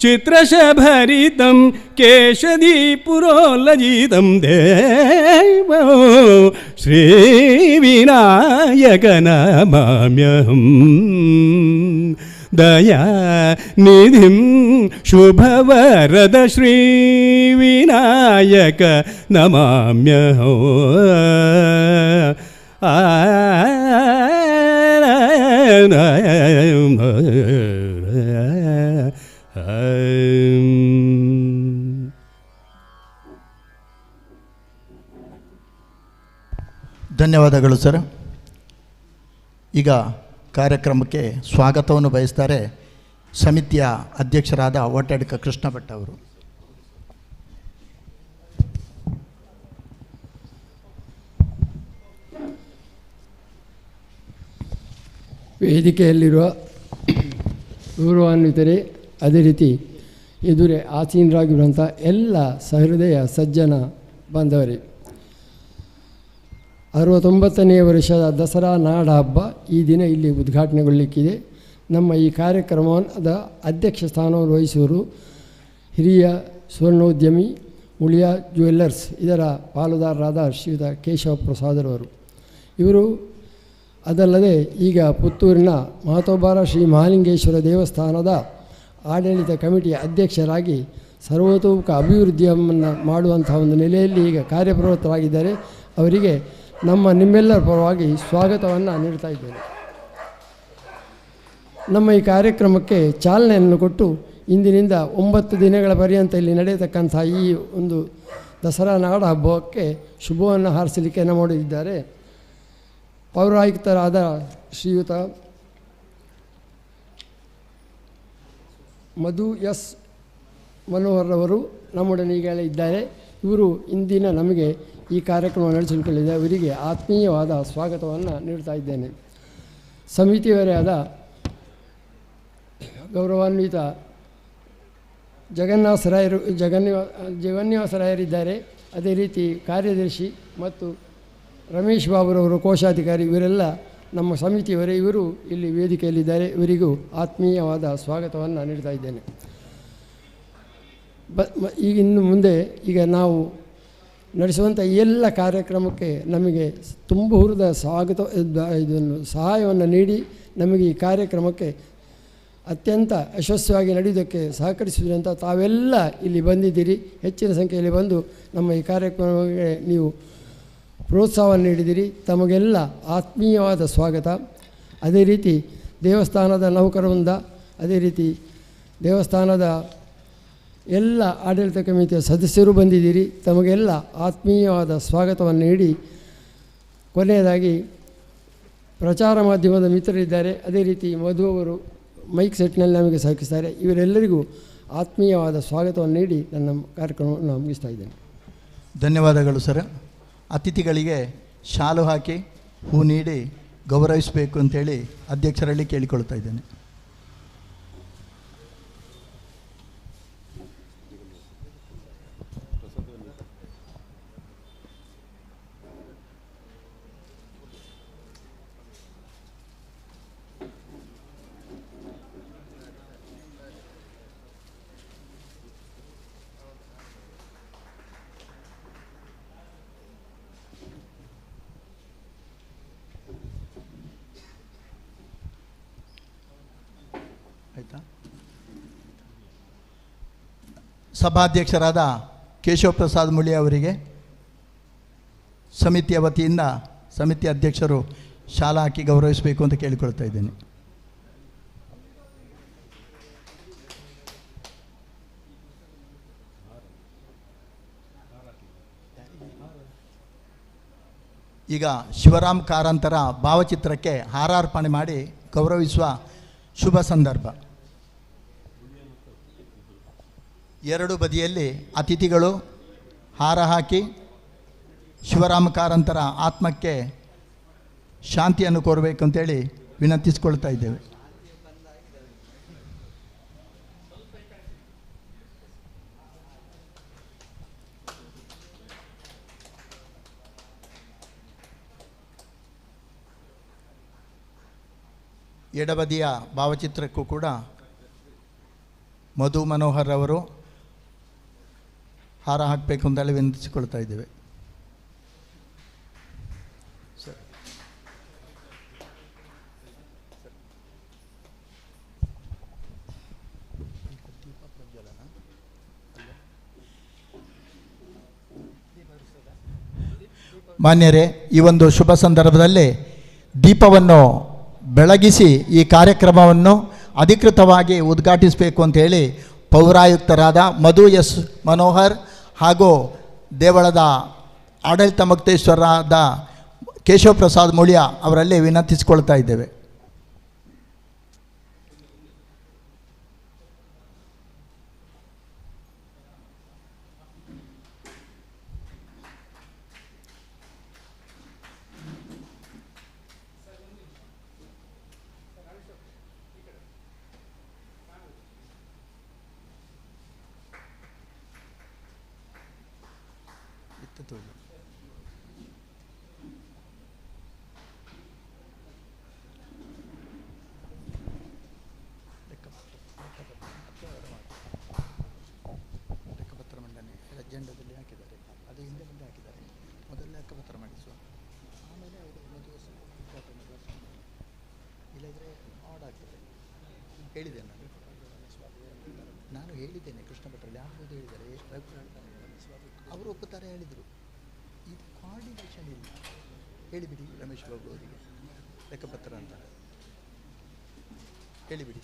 चित्रशभरितं केशदीपुरोलजितं देवो श्रीविनायक नमाम्यहम् दयानिधिं शुभवरद श्रीविनायक नमाम्यहम् ಧನ್ಯವಾದಗಳು ಸರ್. ಈಗ ಕಾರ್ಯಕ್ರಮಕ್ಕೆ ಸ್ವಾಗತವನ್ನು ಬಯಸ್ತಾರೆ ಸಮಿತಿಯ ಅಧ್ಯಕ್ಷರಾದ ಒಟ್ಟಡ್ಕ ಕೃಷ್ಣ ಭಟ್ ಅವರು. ವೇದಿಕೆಯಲ್ಲಿರುವ ಗೌರವಾನ್ವಿತರೇ, ಅದೇ ರೀತಿ ಎದುರೇ ಆಸೀನರಾಗಿರುವಂಥ ಎಲ್ಲ ಸಹೃದಯ ಸಜ್ಜನ ಬಾಂಧವರೇ, 69ನೇ ವರ್ಷದ ದಸರಾ ನಾಡ ಹಬ್ಬ ಈ ದಿನ ಇಲ್ಲಿ ಉದ್ಘಾಟನೆಗೊಳ್ಳಲಿಕ್ಕಿದೆ. ನಮ್ಮ ಈ ಕಾರ್ಯಕ್ರಮದ ಅಧ್ಯಕ್ಷ ಸ್ಥಾನವನ್ನು ವಹಿಸುವರು ಹಿರಿಯ ಸ್ವರ್ಣೋದ್ಯಮಿ ಉಳಿಯಾ ಜ್ಯುವೆಲ್ಲರ್ಸ್ ಇದರ ಪಾಲುದಾರರಾದ ಶ್ರೀಯುತ ಕೇಶವ ಪ್ರಸಾದರವರು. ಇವರು ಅದಲ್ಲದೆ ಈಗ ಪುತ್ತೂರಿನ ಮಹತೋಬಾರ ಶ್ರೀ ಮಹಾಲಿಂಗೇಶ್ವರ ದೇವಸ್ಥಾನದ ಆಡಳಿತ ಕಮಿಟಿಯ ಅಧ್ಯಕ್ಷರಾಗಿ ಸರ್ವತೋಮುಖ ಅಭಿವೃದ್ಧಿಯನ್ನು ಮಾಡುವಂಥ ಒಂದು ನೆಲೆಯಲ್ಲಿ ಈಗ ಕಾರ್ಯಪ್ರವೃತ್ತರಾಗಿದ್ದಾರೆ. ಅವರಿಗೆ ನಿಮ್ಮೆಲ್ಲರ ಪರವಾಗಿ ಸ್ವಾಗತವನ್ನು ನೀಡ್ತಾ ಇದ್ದೇನೆ. ನಮ್ಮ ಈ ಕಾರ್ಯಕ್ರಮಕ್ಕೆ ಚಾಲನೆಯನ್ನು ಕೊಟ್ಟು ಇಂದಿನಿಂದ 9 ದಿನಗಳ ಪರ್ಯಂತ ಇಲ್ಲಿ ನಡೆಯತಕ್ಕಂಥ ಈ ಒಂದು ದಸರಾ ನಾಡ ಹಬ್ಬಕ್ಕೆ ಶುಭವನ್ನು ಹಾರಸಲಿಕ್ಕೆ ಮಾಡಿದ್ದಾರೆ ಪೌರಾಯುಕ್ತರಾದ ಶ್ರೀಯುತ ಮಧು ಎಸ್ ಮನೋಹರ್ರವರು ನಮ್ಮೊಡನೆ ಈಗಲೇ ಇದ್ದಾರೆ. ಇವರು ಇಂದಿನ ನಮಗೆ ಈ ಕಾರ್ಯಕ್ರಮ ನಡೆಸಿಕೊಳ್ಳಿದೆ. ಅವರಿಗೆ ಆತ್ಮೀಯವಾದ ಸ್ವಾಗತವನ್ನು ನೀಡ್ತಾ ಇದ್ದೇನೆ. ಸಮಿತಿಯವರೇ ಆದ ಗೌರವಾನ್ವಿತ ಜಗನ್ನಿವಾಸರಾಯರಿದ್ದಾರೆ. ಅದೇ ರೀತಿ ಕಾರ್ಯದರ್ಶಿ ಮತ್ತು ರಮೇಶ್ ಬಾಬುರವರು ಕೋಶಾಧಿಕಾರಿ, ಇವರೆಲ್ಲ ನಮ್ಮ ಸಮಿತಿಯವರೇ. ಇವರು ಇಲ್ಲಿ ವೇದಿಕೆಯಲ್ಲಿದ್ದಾರೆ. ಇವರಿಗೂ ಆತ್ಮೀಯವಾದ ಸ್ವಾಗತವನ್ನು ನೀಡ್ತಾ ಇದ್ದೇನೆ. ಈಗ ಇನ್ನು ಮುಂದೆ ಈಗ ನಾವು ನಡೆಸುವಂಥ ಎಲ್ಲ ಕಾರ್ಯಕ್ರಮಕ್ಕೆ ನಮಗೆ ತುಂಬ ಹುರಿದ ಇದನ್ನು ಸಹಾಯವನ್ನು ನೀಡಿ ನಮಗೆ ಈ ಕಾರ್ಯಕ್ರಮಕ್ಕೆ ಅತ್ಯಂತ ಯಶಸ್ವಿಯಾಗಿ ನಡೆಯುವುದಕ್ಕೆ ಸಹಕರಿಸಿದಂಥ ತಾವೆಲ್ಲ ಇಲ್ಲಿ ಬಂದಿದ್ದೀರಿ. ಹೆಚ್ಚಿನ ಸಂಖ್ಯೆಯಲ್ಲಿ ಬಂದು ನಮ್ಮ ಈ ಕಾರ್ಯಕ್ರಮಕ್ಕೆ ನೀವು ಪ್ರೋತ್ಸಾಹವನ್ನು ನೀಡಿದಿರಿ. ತಮಗೆಲ್ಲ ಆತ್ಮೀಯವಾದ ಸ್ವಾಗತ. ಅದೇ ರೀತಿ ದೇವಸ್ಥಾನದ ನೌಕರರಿಂದ, ಅದೇ ರೀತಿ ದೇವಸ್ಥಾನದ ಎಲ್ಲ ಆಡಳಿತ ಕಮಿಟಿಯ ಸದಸ್ಯರು ಬಂದಿದ್ದೀರಿ. ತಮಗೆಲ್ಲ ಆತ್ಮೀಯವಾದ ಸ್ವಾಗತವನ್ನು ನೀಡಿ ಕೊನೆಯದಾಗಿ ಪ್ರಚಾರ ಮಾಧ್ಯಮದ ಮಿತ್ರರಿದ್ದಾರೆ. ಅದೇ ರೀತಿ ಮಧು ಅವರು ಮೈಕ್ ಸೆಟ್ನಲ್ಲಿ ನಮಗೆ ಸಹಕರಿಸ್ತಾರೆ. ಇವರೆಲ್ಲರಿಗೂ ಆತ್ಮೀಯವಾದ ಸ್ವಾಗತವನ್ನು ನೀಡಿ ನನ್ನ ಕಾರ್ಯಕ್ರಮವನ್ನು ಮುಗಿಸ್ತಾ ಇದ್ದೇನೆ. ಧನ್ಯವಾದಗಳು ಸರ್. ಅತಿಥಿಗಳಿಗೆ ಶಾಲು ಹಾಕಿ ಹೂ ನೀಡಿ ಗೌರವಿಸಬೇಕು ಅಂತೇಳಿ ಅಧ್ಯಕ್ಷರಲ್ಲಿ ಕೇಳಿಕೊಳ್ತಾ ಇದ್ದೇನೆ. ಆಯಿತಾ? ಸಭಾಧ್ಯಕ್ಷರಾದ ಕೇಶವ ಪ್ರಸಾದ್ ಮುಳಿ ಅವರಿಗೆ ಸಮಿತಿಯ ವತಿಯಿಂದ ಸಮಿತಿ ಅಧ್ಯಕ್ಷರು ಶಾಲಾ ಹಾಕಿ ಗೌರವಿಸಬೇಕು ಅಂತ ಕೇಳಿಕೊಳ್ತಾ ಇದ್ದೇನೆ. ಈಗ ಶಿವರಾಮ್ ಕಾರಂತರ ಭಾವಚಿತ್ರಕ್ಕೆ ಹಾರಾರ್ಪಣೆ ಮಾಡಿ ಗೌರವಿಸುವ ಶುಭ ಸಂದರ್ಭ. ಎರಡು ಬದಿಯಲ್ಲಿ ಅತಿಥಿಗಳು ಹಾರ ಹಾಕಿ ಶಿವರಾಮ ಕಾರಂತರ ಆತ್ಮಕ್ಕೆ ಶಾಂತಿಯನ್ನು ಕೋರಬೇಕು ಅಂತೇಳಿ ವಿನಂತಿಸಿಕೊಳ್ತಾ ಇದ್ದೇವೆ. ಎಡಬದಿಯ ಭಾವಚಿತ್ರಕ್ಕೂ ಕೂಡ ಮಧು ಮನೋಹರ್ ಅವರು ಹಾರ ಹಾಕಬೇಕು ಅಂತೇಳಿ ವಿನಂತಿಸಿಕೊಳ್ತಾ ಇದ್ದೇವೆ. ಮಾನ್ಯರೇ, ಈ ಒಂದು ಶುಭ ಸಂದರ್ಭದಲ್ಲಿ ದೀಪವನ್ನು ಬೆಳಗಿಸಿ ಈ ಕಾರ್ಯಕ್ರಮವನ್ನು ಅಧಿಕೃತವಾಗಿ ಉದ್ಘಾಟಿಸಬೇಕು ಅಂತೇಳಿ ಪೌರಾಯುಕ್ತರಾದ ಮಧು ಎಸ್ ಮನೋಹರ್ ಹಾಗೂ ದೇವಳದ ಆಡಳಿತ ಮುಕ್ತೇಶ್ವರರಾದ ಕೇಶವ ಪ್ರಸಾದ್ ಮುಳಿಯ ಅವರಲ್ಲಿ ವಿನಂತಿಸಿಕೊಳ್ತಾ ಇದ್ದೇವೆ. ಲೆಕ್ಕಪತ್ರ ಮಂಡನೆ ಅಜೆಂಡಾದಲ್ಲಿ ಹಾಕಿದ್ದಾರೆ, ಅದು ಹಿಂದೆ ಮುಂದೆ ಹಾಕಿದ್ದಾರೆ. ಮೊದಲು ಲೆಕ್ಕಪತ್ರ ಮಾಡಿಸುವ, ಆಮೇಲೆ ಅವರು ಇಲ್ಲದ್ರೆ ಆಡ್ ಆಗ್ತದೆ. ಹೇಳಿದೆ ನಾನು ಹೇಳಿದ್ದೇನೆ, ಕೃಷ್ಣ ಭಟ್ರಲ್ಲಿ ಆಗ್ಬೋದು ಹೇಳಿದ್ದಾರೆ, ಅವರು ಒಪ್ಪುತ್ತಾರೆ ಹೇಳಿದರು. ಇದು ಕೋಆರ್ಡಿನೇಷನ್ ಇಲ್ಲ, ಹೇಳಿಬಿಡಿ ರಮೇಶ್ ಬಾಬು ಅವರಿಗೆ ಲೆಕ್ಕಪತ್ರ ಅಂತ ಹೇಳಿಬಿಡಿ.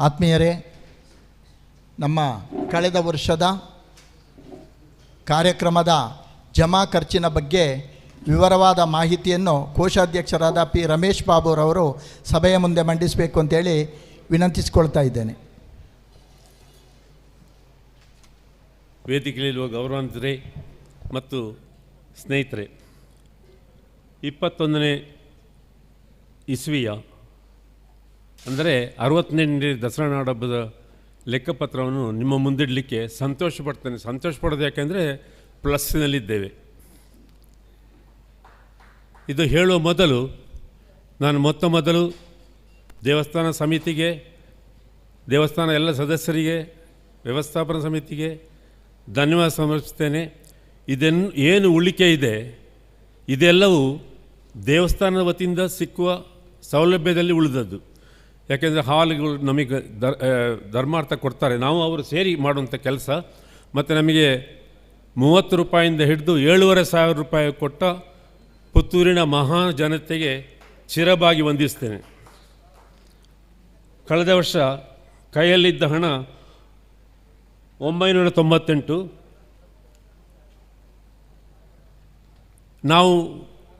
ಆತ್ಮೀಯರೇ, ನಮ್ಮ ಕಳೆದ ವರ್ಷದ ಕಾರ್ಯಕ್ರಮದ ಜಮಾ ಖರ್ಚಿನ ಬಗ್ಗೆ ವಿವರವಾದ ಮಾಹಿತಿಯನ್ನು ಕೋಶಾಧ್ಯಕ್ಷರಾದ ಪಿ ರಮೇಶ್ ಬಾಬುರವರು ಸಭೆಯ ಮುಂದೆ ಮಂಡಿಸಬೇಕು ಅಂತೇಳಿ ವಿನಂತಿಸಿಕೊಳ್ತಾ ಇದ್ದೇನೆ. ವೇದಿಕೆಯಲ್ಲಿರುವ ಗೌರವಾನ್ವಿತರೇ ಮತ್ತು ಸ್ನೇಹಿತರೆ, 21ನೇ ಇಸ್ವಿಯ ಅಂದರೆ 68ನೇ ದಸರಾ ನಾಡಹಬ್ಬದ ಲೆಕ್ಕಪತ್ರವನ್ನು ನಿಮ್ಮ ಮುಂದಿಡಲಿಕ್ಕೆ ಸಂತೋಷ ಪಡೋದು ಯಾಕೆಂದರೆ ಪ್ಲಸ್ಸಿನಲ್ಲಿದ್ದೇವೆ. ಇದು ಹೇಳುವ ಮೊದಲು ನಾನು ಮೊದಲು ದೇವಸ್ಥಾನ ಸಮಿತಿಗೆ, ದೇವಸ್ಥಾನ ಎಲ್ಲ ಸದಸ್ಯರಿಗೆ, ವ್ಯವಸ್ಥಾಪನಾ ಸಮಿತಿಗೆ ಧನ್ಯವಾದ ಸಮರ್ಪಿಸ್ತೇನೆ. ಏನು ಉಳಿಕೆ ಇದೆ ಇದೆಲ್ಲವೂ ದೇವಸ್ಥಾನದ ವತಿಯಿಂದ ಸಿಕ್ಕುವ ಸೌಲಭ್ಯದಲ್ಲಿ ಉಳಿದದ್ದು. ಯಾಕೆಂದರೆ ಹಾಲ್ಗಳು ನಮಗೆ ಧರ್ಮಾರ್ಥ ಕೊಡ್ತಾರೆ, ನಾವು ಅವರು ಸೇರಿ ಮಾಡುವಂಥ ಕೆಲಸ. ಮತ್ತು ನಮಗೆ 30 ರೂಪಾಯಿಂದ ಹಿಡಿದು 7,500 ರೂಪಾಯಿ ಕೊಟ್ಟ ಪುತ್ತೂರಿನ ಮಹಾ ಜನತೆಗೆ ಚಿರಬಾಗಿ ವಂದಿಸ್ತೇನೆ. ಕಳೆದ ವರ್ಷ ಕೈಯಲ್ಲಿದ್ದ ಹಣ 998, ನಾವು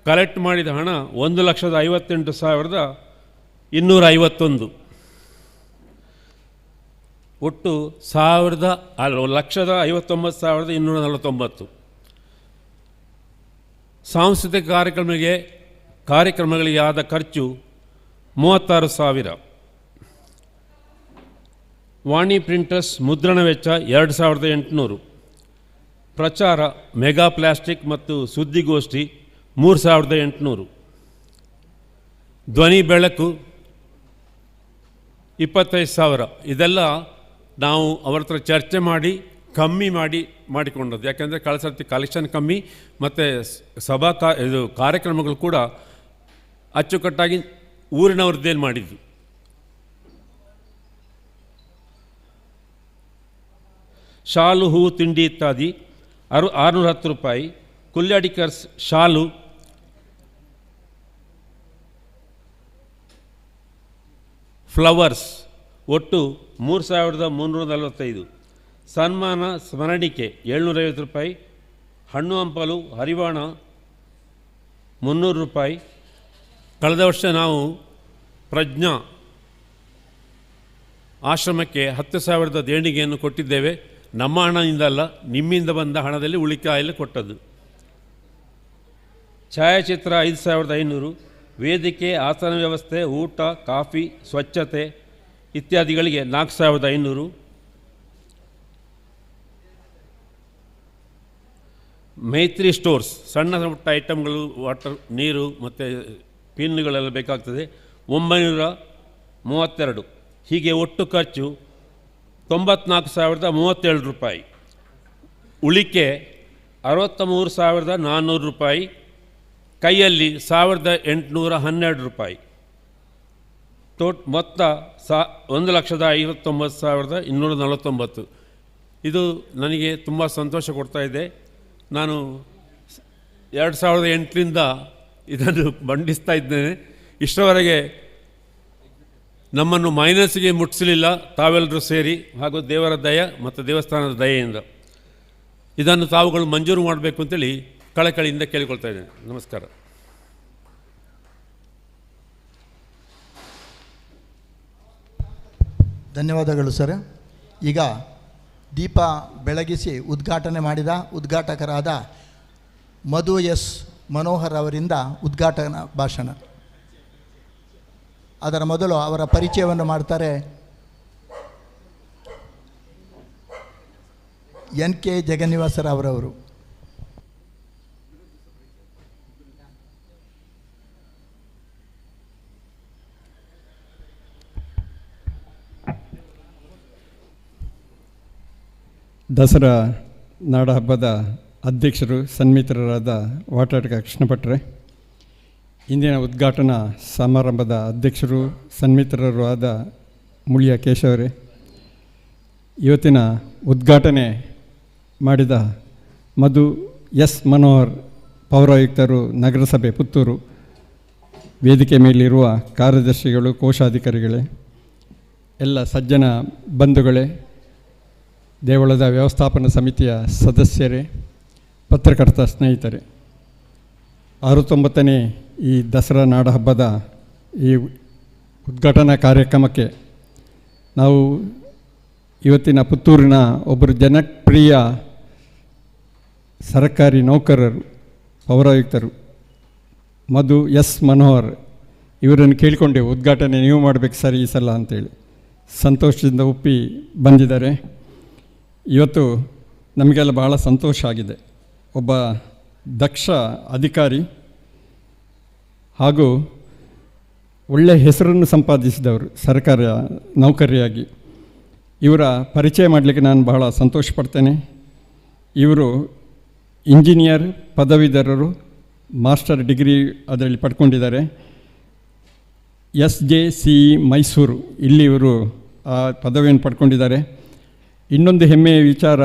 ಕಲೆಕ್ಟ್ ಮಾಡಿದ ಹಣ 1,58,251, ಒಟ್ಟು 1,59,249. ಸಾಂಸ್ಕೃತಿಕ ಕಾರ್ಯಕ್ರಮಗಳಿಗೆ ಆದ ಖರ್ಚು 36,000. ವಾಣಿ ಪ್ರಿಂಟರ್ಸ್ ಮುದ್ರಣ ವೆಚ್ಚ 2,800. ಪ್ರಚಾರ ಮೆಗಾ ಪ್ಲಾಸ್ಟಿಕ್ ಮತ್ತು ಸುದ್ದಿಗೋಷ್ಠಿ 3,800. ಧ್ವನಿ ಬೆಳಕು 25,000. ಇದೆಲ್ಲ ನಾವು ಅವ್ರ ಹತ್ರ ಚರ್ಚೆ ಮಾಡಿ ಕಮ್ಮಿ ಮಾಡಿಕೊಂಡದ್ದು. ಯಾಕೆಂದರೆ ಕಳೆದ ಸರ್ತಿ ಕಲೆಕ್ಷನ್ ಕಮ್ಮಿ ಮತ್ತು ಇದು ಕಾರ್ಯಕ್ರಮಗಳು ಕೂಡ ಅಚ್ಚುಕಟ್ಟಾಗಿ ಊರಿನವ್ರದ್ದೇನು ಮಾಡಿದ್ದು. ಶಾಲು, ಹೂವು, ತಿಂಡಿ ಇತ್ಯಾದಿ 610 ರೂಪಾಯಿ. ಕುಲ್ಯಾಡಿಕರ್ಸ್ ಶಾಲು ಫ್ಲವರ್ಸ್ ಒಟ್ಟು 3,345. ಸನ್ಮಾನ ಸ್ಮರಣಿಕೆ 750 ರೂಪಾಯಿ. ಹಣ್ಣು ಹಂಪಲು ಹರಿವಾಣ 300 ರೂಪಾಯಿ. ಕಳೆದ ವರ್ಷ ನಾವು ಪ್ರಜ್ಞಾ ಆಶ್ರಮಕ್ಕೆ 10,000 ದೇಣಿಗೆಯನ್ನು ಕೊಟ್ಟಿದ್ದೇವೆ. ನಮ್ಮ ಹಣದಿಂದ ಅಲ್ಲ, ನಿಮ್ಮಿಂದ ಬಂದ ಹಣದಲ್ಲಿ ಉಳಿತಾಯಲ್ಲಿ ಕೊಟ್ಟದ್ದು. ಛಾಯಾಚಿತ್ರ 5,500. ವೇದಿಕೆ, ಆಸನ ವ್ಯವಸ್ಥೆ, ಊಟ, ಕಾಫಿ, ಸ್ವಚ್ಛತೆ ಇತ್ಯಾದಿಗಳಿಗೆ 4,500. ಮೈತ್ರಿ ಸ್ಟೋರ್ಸ್ ಸಣ್ಣ ಪುಟ್ಟ ಐಟಮ್ಗಳು, ವಾಟರ್, ನೀರು ಮತ್ತು ಪಿನ್ನುಗಳೆಲ್ಲ ಬೇಕಾಗ್ತದೆ, 932. ಹೀಗೆ ಒಟ್ಟು ಖರ್ಚು 94,037 ರೂಪಾಯಿ. ಉಳಿಕೆ 63,400 ರೂಪಾಯಿ. ಕೈಯಲ್ಲಿ 1,812 ರೂಪಾಯಿ. ಮೊತ್ತ 1,59,249. ಇದು ನನಗೆ ತುಂಬ ಸಂತೋಷ ಕೊಡ್ತಾ ಇದೆ. ನಾನು 2008ರಿಂದ ಇದನ್ನು ಮಂಡಿಸ್ತಾ ಇದ್ದೇನೆ. ಇಷ್ಟರವರೆಗೆ ನಮ್ಮನ್ನು ಮೈನಸ್ಗೆ ಮುಟ್ಟಿಸಲಿಲ್ಲ, ತಾವೆಲ್ಲರೂ ಸೇರಿ ಹಾಗೂ ದೇವರ ದಯ ಮತ್ತು ದೇವಸ್ಥಾನದ ದಯೆಯಿಂದ. ಇದನ್ನು ತಾವುಗಳು ಮಂಜೂರು ಮಾಡಬೇಕು ಅಂತೇಳಿ ಕಳಕಳಿಯಿಂದ ಕೇಳಿಕೊಳ್ತಾ ಇದ್ದೇನೆ. ನಮಸ್ಕಾರ. ಧನ್ಯವಾದಗಳು ಸರ್. ಈಗ ದೀಪ ಬೆಳಗಿಸಿ ಉದ್ಘಾಟನೆ ಮಾಡಿದ ಉದ್ಘಾಟಕರಾದ ಮಧು ಎಸ್ ಮನೋಹರ್ ಅವರಿಂದ ಉದ್ಘಾಟನಾ ಭಾಷಣ. ಅದರ ಮೊದಲು ಅವರ ಪರಿಚಯವನ್ನು ಮಾಡ್ತಾರೆ NK ಜಗನ್ನಿವಾಸರಾವ್ರವರು. ದಸರಾ ನಾಡ ಹಬ್ಬದ ಅಧ್ಯಕ್ಷರು ಸನ್ಮಿತ್ರರಾದ ವಾಟಾಟಕ ಕೃಷ್ಣಭಟ್ರೆ, ಇಂದಿನ ಉದ್ಘಾಟನಾ ಸಮಾರಂಭದ ಅಧ್ಯಕ್ಷರು ಸನ್ಮಿತ್ರರು ಆದ ಮುಳಿಯ ಕೇಶವರೇ, ಇವತ್ತಿನ ಉದ್ಘಾಟನೆ ಮಾಡಿದ ಮಧು ಎಸ್ ಮನೋಹರ್ ಪೌರಾಯುಕ್ತರು ನಗರಸಭೆ ಪುತ್ತೂರು, ವೇದಿಕೆ ಮೇಲಿರುವ ಕಾರ್ಯದರ್ಶಿಗಳು, ಕೋಶಾಧಿಕಾರಿಗಳೇ, ಎಲ್ಲ ಸಜ್ಜನ ಬಂಧುಗಳೇ, ದೇವಳದ ವ್ಯವಸ್ಥಾಪನಾ ಸಮಿತಿಯ ಸದಸ್ಯರೇ, ಪತ್ರಕರ್ತ ಸ್ನೇಹಿತರೆ, 69ನೇ ಈ ದಸರಾ ನಾಡ ಹಬ್ಬದ ಈ ಉದ್ಘಾಟನಾ ಕಾರ್ಯಕ್ರಮಕ್ಕೆ ನಾವು ಇವತ್ತಿನ ಪುತ್ತೂರಿನ ಒಬ್ಬರು ಜನಪ್ರಿಯ ಸರ್ಕಾರಿ ನೌಕರರು, ಪೌರಾಯುಕ್ತರು ಮಧು ಎಸ್ ಮನೋಹರ್ ಇವರನ್ನು ಕೇಳಿಕೊಂಡೆವು, ಉದ್ಘಾಟನೆ ನೀವು ಮಾಡಬೇಕು ಸರ್ ಈ ಸಲ ಅಂತೇಳಿ. ಸಂತೋಷದಿಂದ ಒಪ್ಪಿ ಬಂದಿದ್ದಾರೆ. ಇವತ್ತು ನಮಗೆಲ್ಲ ಭಾಳ ಸಂತೋಷ ಆಗಿದೆ. ಒಬ್ಬ ದಕ್ಷ ಅಧಿಕಾರಿ ಹಾಗೂ ಒಳ್ಳೆಯ ಹೆಸರನ್ನು ಸಂಪಾದಿಸಿದವರು ಸರ್ಕಾರ ನೌಕರಿಯಾಗಿ. ಇವರ ಪರಿಚಯ ಮಾಡಲಿಕ್ಕೆ ನಾನು ಬಹಳ ಸಂತೋಷ ಪಡ್ತೇನೆ. ಇವರು ಇಂಜಿನಿಯರ್ ಪದವೀಧರರು, ಮಾಸ್ಟರ್ ಡಿಗ್ರಿ ಅದರಲ್ಲಿ ಪಡ್ಕೊಂಡಿದ್ದಾರೆ. SJCE ಮೈಸೂರು ಇಲ್ಲಿ ಇವರು ಆ ಪದವಿಯನ್ನು ಪಡ್ಕೊಂಡಿದ್ದಾರೆ. ಇನ್ನೊಂದು ಹೆಮ್ಮೆಯ ವಿಚಾರ,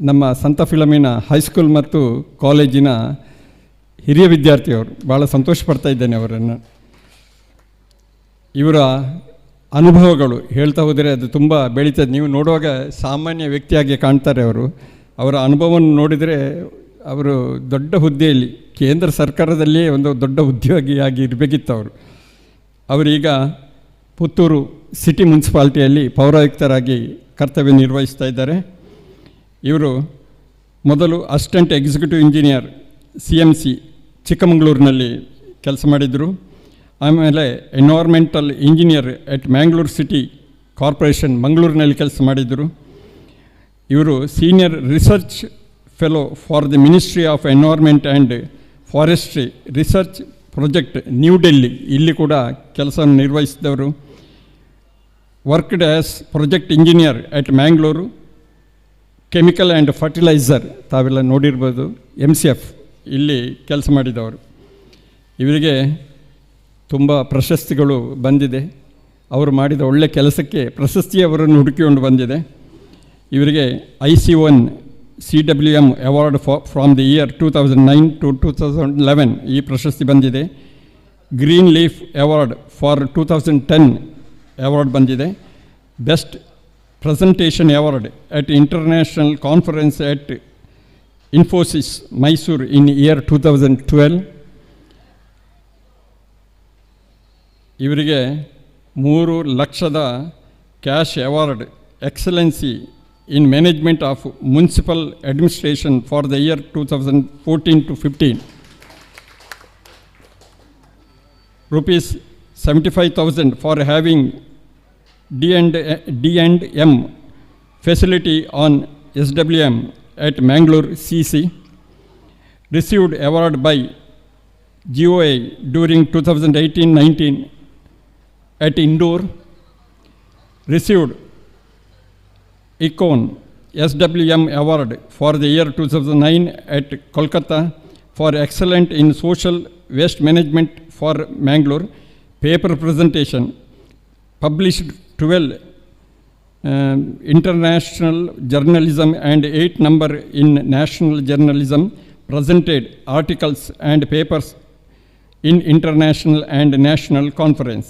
ನಮ್ಮ ಸಂತ ಫಿಲಮಿನ ಹೈಸ್ಕೂಲ್ ಮತ್ತು ಕಾಲೇಜಿನ ಹಿರಿಯ ವಿದ್ಯಾರ್ಥಿಯವರು. ಭಾಳ ಸಂತೋಷ ಪಡ್ತಾ ಇದ್ದೇನೆ ಅವರನ್ನು. ಇವರ ಅನುಭವಗಳು ಹೇಳ್ತಾ ಹೋದರೆ ಅದು ತುಂಬ ಬೆಳೀತದೆ. ನೀವು ನೋಡುವಾಗ ಸಾಮಾನ್ಯ ವ್ಯಕ್ತಿಯಾಗಿ ಕಾಣ್ತಾರೆ ಅವರು. ಅವರ ಅನುಭವವನ್ನು ನೋಡಿದರೆ ಅವರು ದೊಡ್ಡ ಹುದ್ದೆಯಲ್ಲಿ ಕೇಂದ್ರ ಸರ್ಕಾರದಲ್ಲಿಯೇ ಒಂದು ದೊಡ್ಡ ಉದ್ಯೋಗಿಯಾಗಿ ಇರಬೇಕಿತ್ತು ಅವರು. ಅವರೀಗ ಪುತ್ತೂರು ಸಿಟಿ ಮುನ್ಸಿಪಾಲ್ಟಿಯಲ್ಲಿ ಪೌರಾಯುಕ್ತರಾಗಿ ಕರ್ತವ್ಯ ನಿರ್ವಹಿಸ್ತಾ ಇದ್ದಾರೆ. ಇವರು ಮೊದಲು ಅಸಿಸ್ಟೆಂಟ್ ಎಕ್ಸಿಕ್ಯೂಟಿವ್ ಇಂಜಿನಿಯರ್ CMC ಚಿಕ್ಕಮಗಳೂರಿನಲ್ಲಿ ಕೆಲಸ ಮಾಡಿದರು. ಆಮೇಲೆ environmental engineer at Mangalore city corporation ಮಂಗಳೂರಿನಲ್ಲಿ ಕೆಲಸ ಮಾಡಿದರು. ಇವರು senior research fellow for the ministry of environment and forestry research project New Delhi ಇಲ್ಲಿ ಕೂಡ ಕೆಲಸವನ್ನು ನಿರ್ವಹಿಸಿದವರು. Worked as project engineer at Mangalore chemical and fertiliser, ತಾವೆಲ್ಲ ನೋಡಿರ್ಬೋದು, MCF ಇಲ್ಲಿ ಕೆಲಸ ಮಾಡಿದವರು. ಇವರಿಗೆ ತುಂಬ ಪ್ರಶಸ್ತಿಗಳು ಬಂದಿದೆ. ಅವರು ಮಾಡಿದ ಒಳ್ಳೆಯ ಕೆಲಸಕ್ಕೆ ಪ್ರಶಸ್ತಿ ಅವರನ್ನು ಹುಡುಕಿಕೊಂಡು ಬಂದಿದೆ. ಇವರಿಗೆ IC1 CWM award from the year 2009 to 2011 ಈ ಪ್ರಶಸ್ತಿ ಬಂದಿದೆ. Green leaf award for 2010 award ಬಂದಿದೆ. Best presentation award at international conference at Infosys Mysuru in year 2012. ಇವರಿಗೆ 3 ಲಕ್ಷದ cash award excellency in management of municipal administration for the year 2014 to 15. Rupees 75,000 for having D&M facility on SWM at Mangalore CC. Received award by GOA during 2018-19 at Indore. Received Econ SWM award for the year 2009 at Kolkata for excellent in social waste management for Mangalore. Paper presentation. Published 12 international journalism and 8 number in national journalism. Presented articles and papers in international and national conference.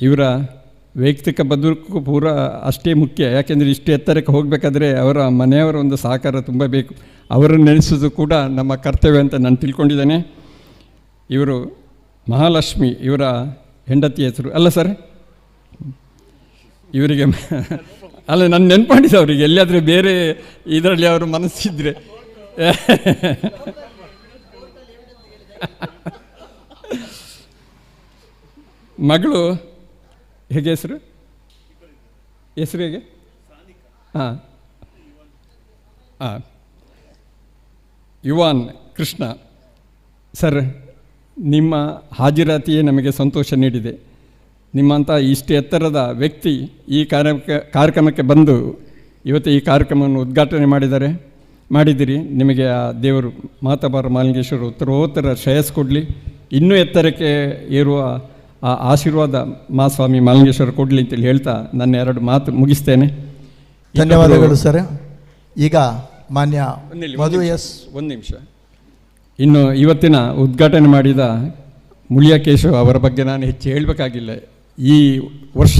ಇವರ ವೈಯಕ್ತಿಕ ಬದುಕು ಪೂರ ಅಷ್ಟೇ ಮುಖ್ಯ. ಯಾಕೆಂದರೆ ಇಷ್ಟು ಎತ್ತರಕ್ಕೆ ಹೋಗಬೇಕಾದ್ರೆ ಅವರ ಮನೆಯವರ ಒಂದು ಸಹಕಾರ ತುಂಬ ಬೇಕು. ಅವರನ್ನು ನೆನೆಸೋದು ಕೂಡ ನಮ್ಮ ಕರ್ತವ್ಯ ಅಂತ ನಾನು ತಿಳ್ಕೊಂಡಿದ್ದೇನೆ. ಇವರು ಮಹಾಲಕ್ಷ್ಮಿ ಇವರ ಹೆಂಡತಿ ಹೆಸರು ಅಲ್ಲ ಸರ್? ಇವರಿಗೆ ಅಲ್ಲ, ನಾನು ನೆನ್ಪಾಡಿದೆ ಅವರಿಗೆ ಎಲ್ಲಿಯಾದರೆ ಬೇರೆ ಇದರಲ್ಲಿ ಅವರು ಮನಸ್ಸಿದ್ರೆ. ಮಗಳು ಹೇಗೆ ಹೆಸರು ಹೇಗೆ? ಹಾಂ ಹಾಂ, ಯುವಾನ್ ಕೃಷ್ಣ ಸರ್, ನಿಮ್ಮ ಹಾಜರಾತಿಯೇ ನಮಗೆ ಸಂತೋಷ ನೀಡಿದೆ. ನಿಮ್ಮಂಥ ಇಷ್ಟು ಎತ್ತರದ ವ್ಯಕ್ತಿ ಈ ಕಾರ್ಯಕ್ರಮಕ್ಕೆ ಬಂದು ಇವತ್ತು ಈ ಕಾರ್ಯಕ್ರಮವನ್ನು ಉದ್ಘಾಟನೆ ಮಾಡಿದ್ದೀರಿ. ನಿಮಗೆ ಆ ದೇವರು ಮಾತಾಬಾರ ಮಾಲಿಂಗೇಶ್ವರ ಉತ್ತರೋತ್ತರ ಶ್ರೇಯಸ್ ಕೊಡಲಿ, ಇನ್ನೂ ಎತ್ತರಕ್ಕೆ ಏರುವ ಆ ಆಶೀರ್ವಾದ ಸ್ವಾಮಿ ಮಾಲಿಂಗೇಶ್ವರ ಕೊಡಲಿ ಅಂತೇಳಿ ಹೇಳ್ತಾ ನನ್ನ 2 ಮಾತು ಮುಗಿಸ್ತೇನೆ. ಧನ್ಯವಾದಗಳು ಸರ್. ಈಗ ಮಾನ್ಯ ಮಧು ಎಸ್. ಒಂದು ನಿಮಿಷ. ಇನ್ನು ಇವತ್ತಿನ ಉದ್ಘಾಟನೆ ಮಾಡಿದ ಮುಳಿಯ ಕೇಶವ್ ಅವರ ಬಗ್ಗೆ ನಾನು ಹೆಚ್ಚು ಹೇಳಬೇಕಾಗಿಲ್ಲ. ಈ ವರ್ಷ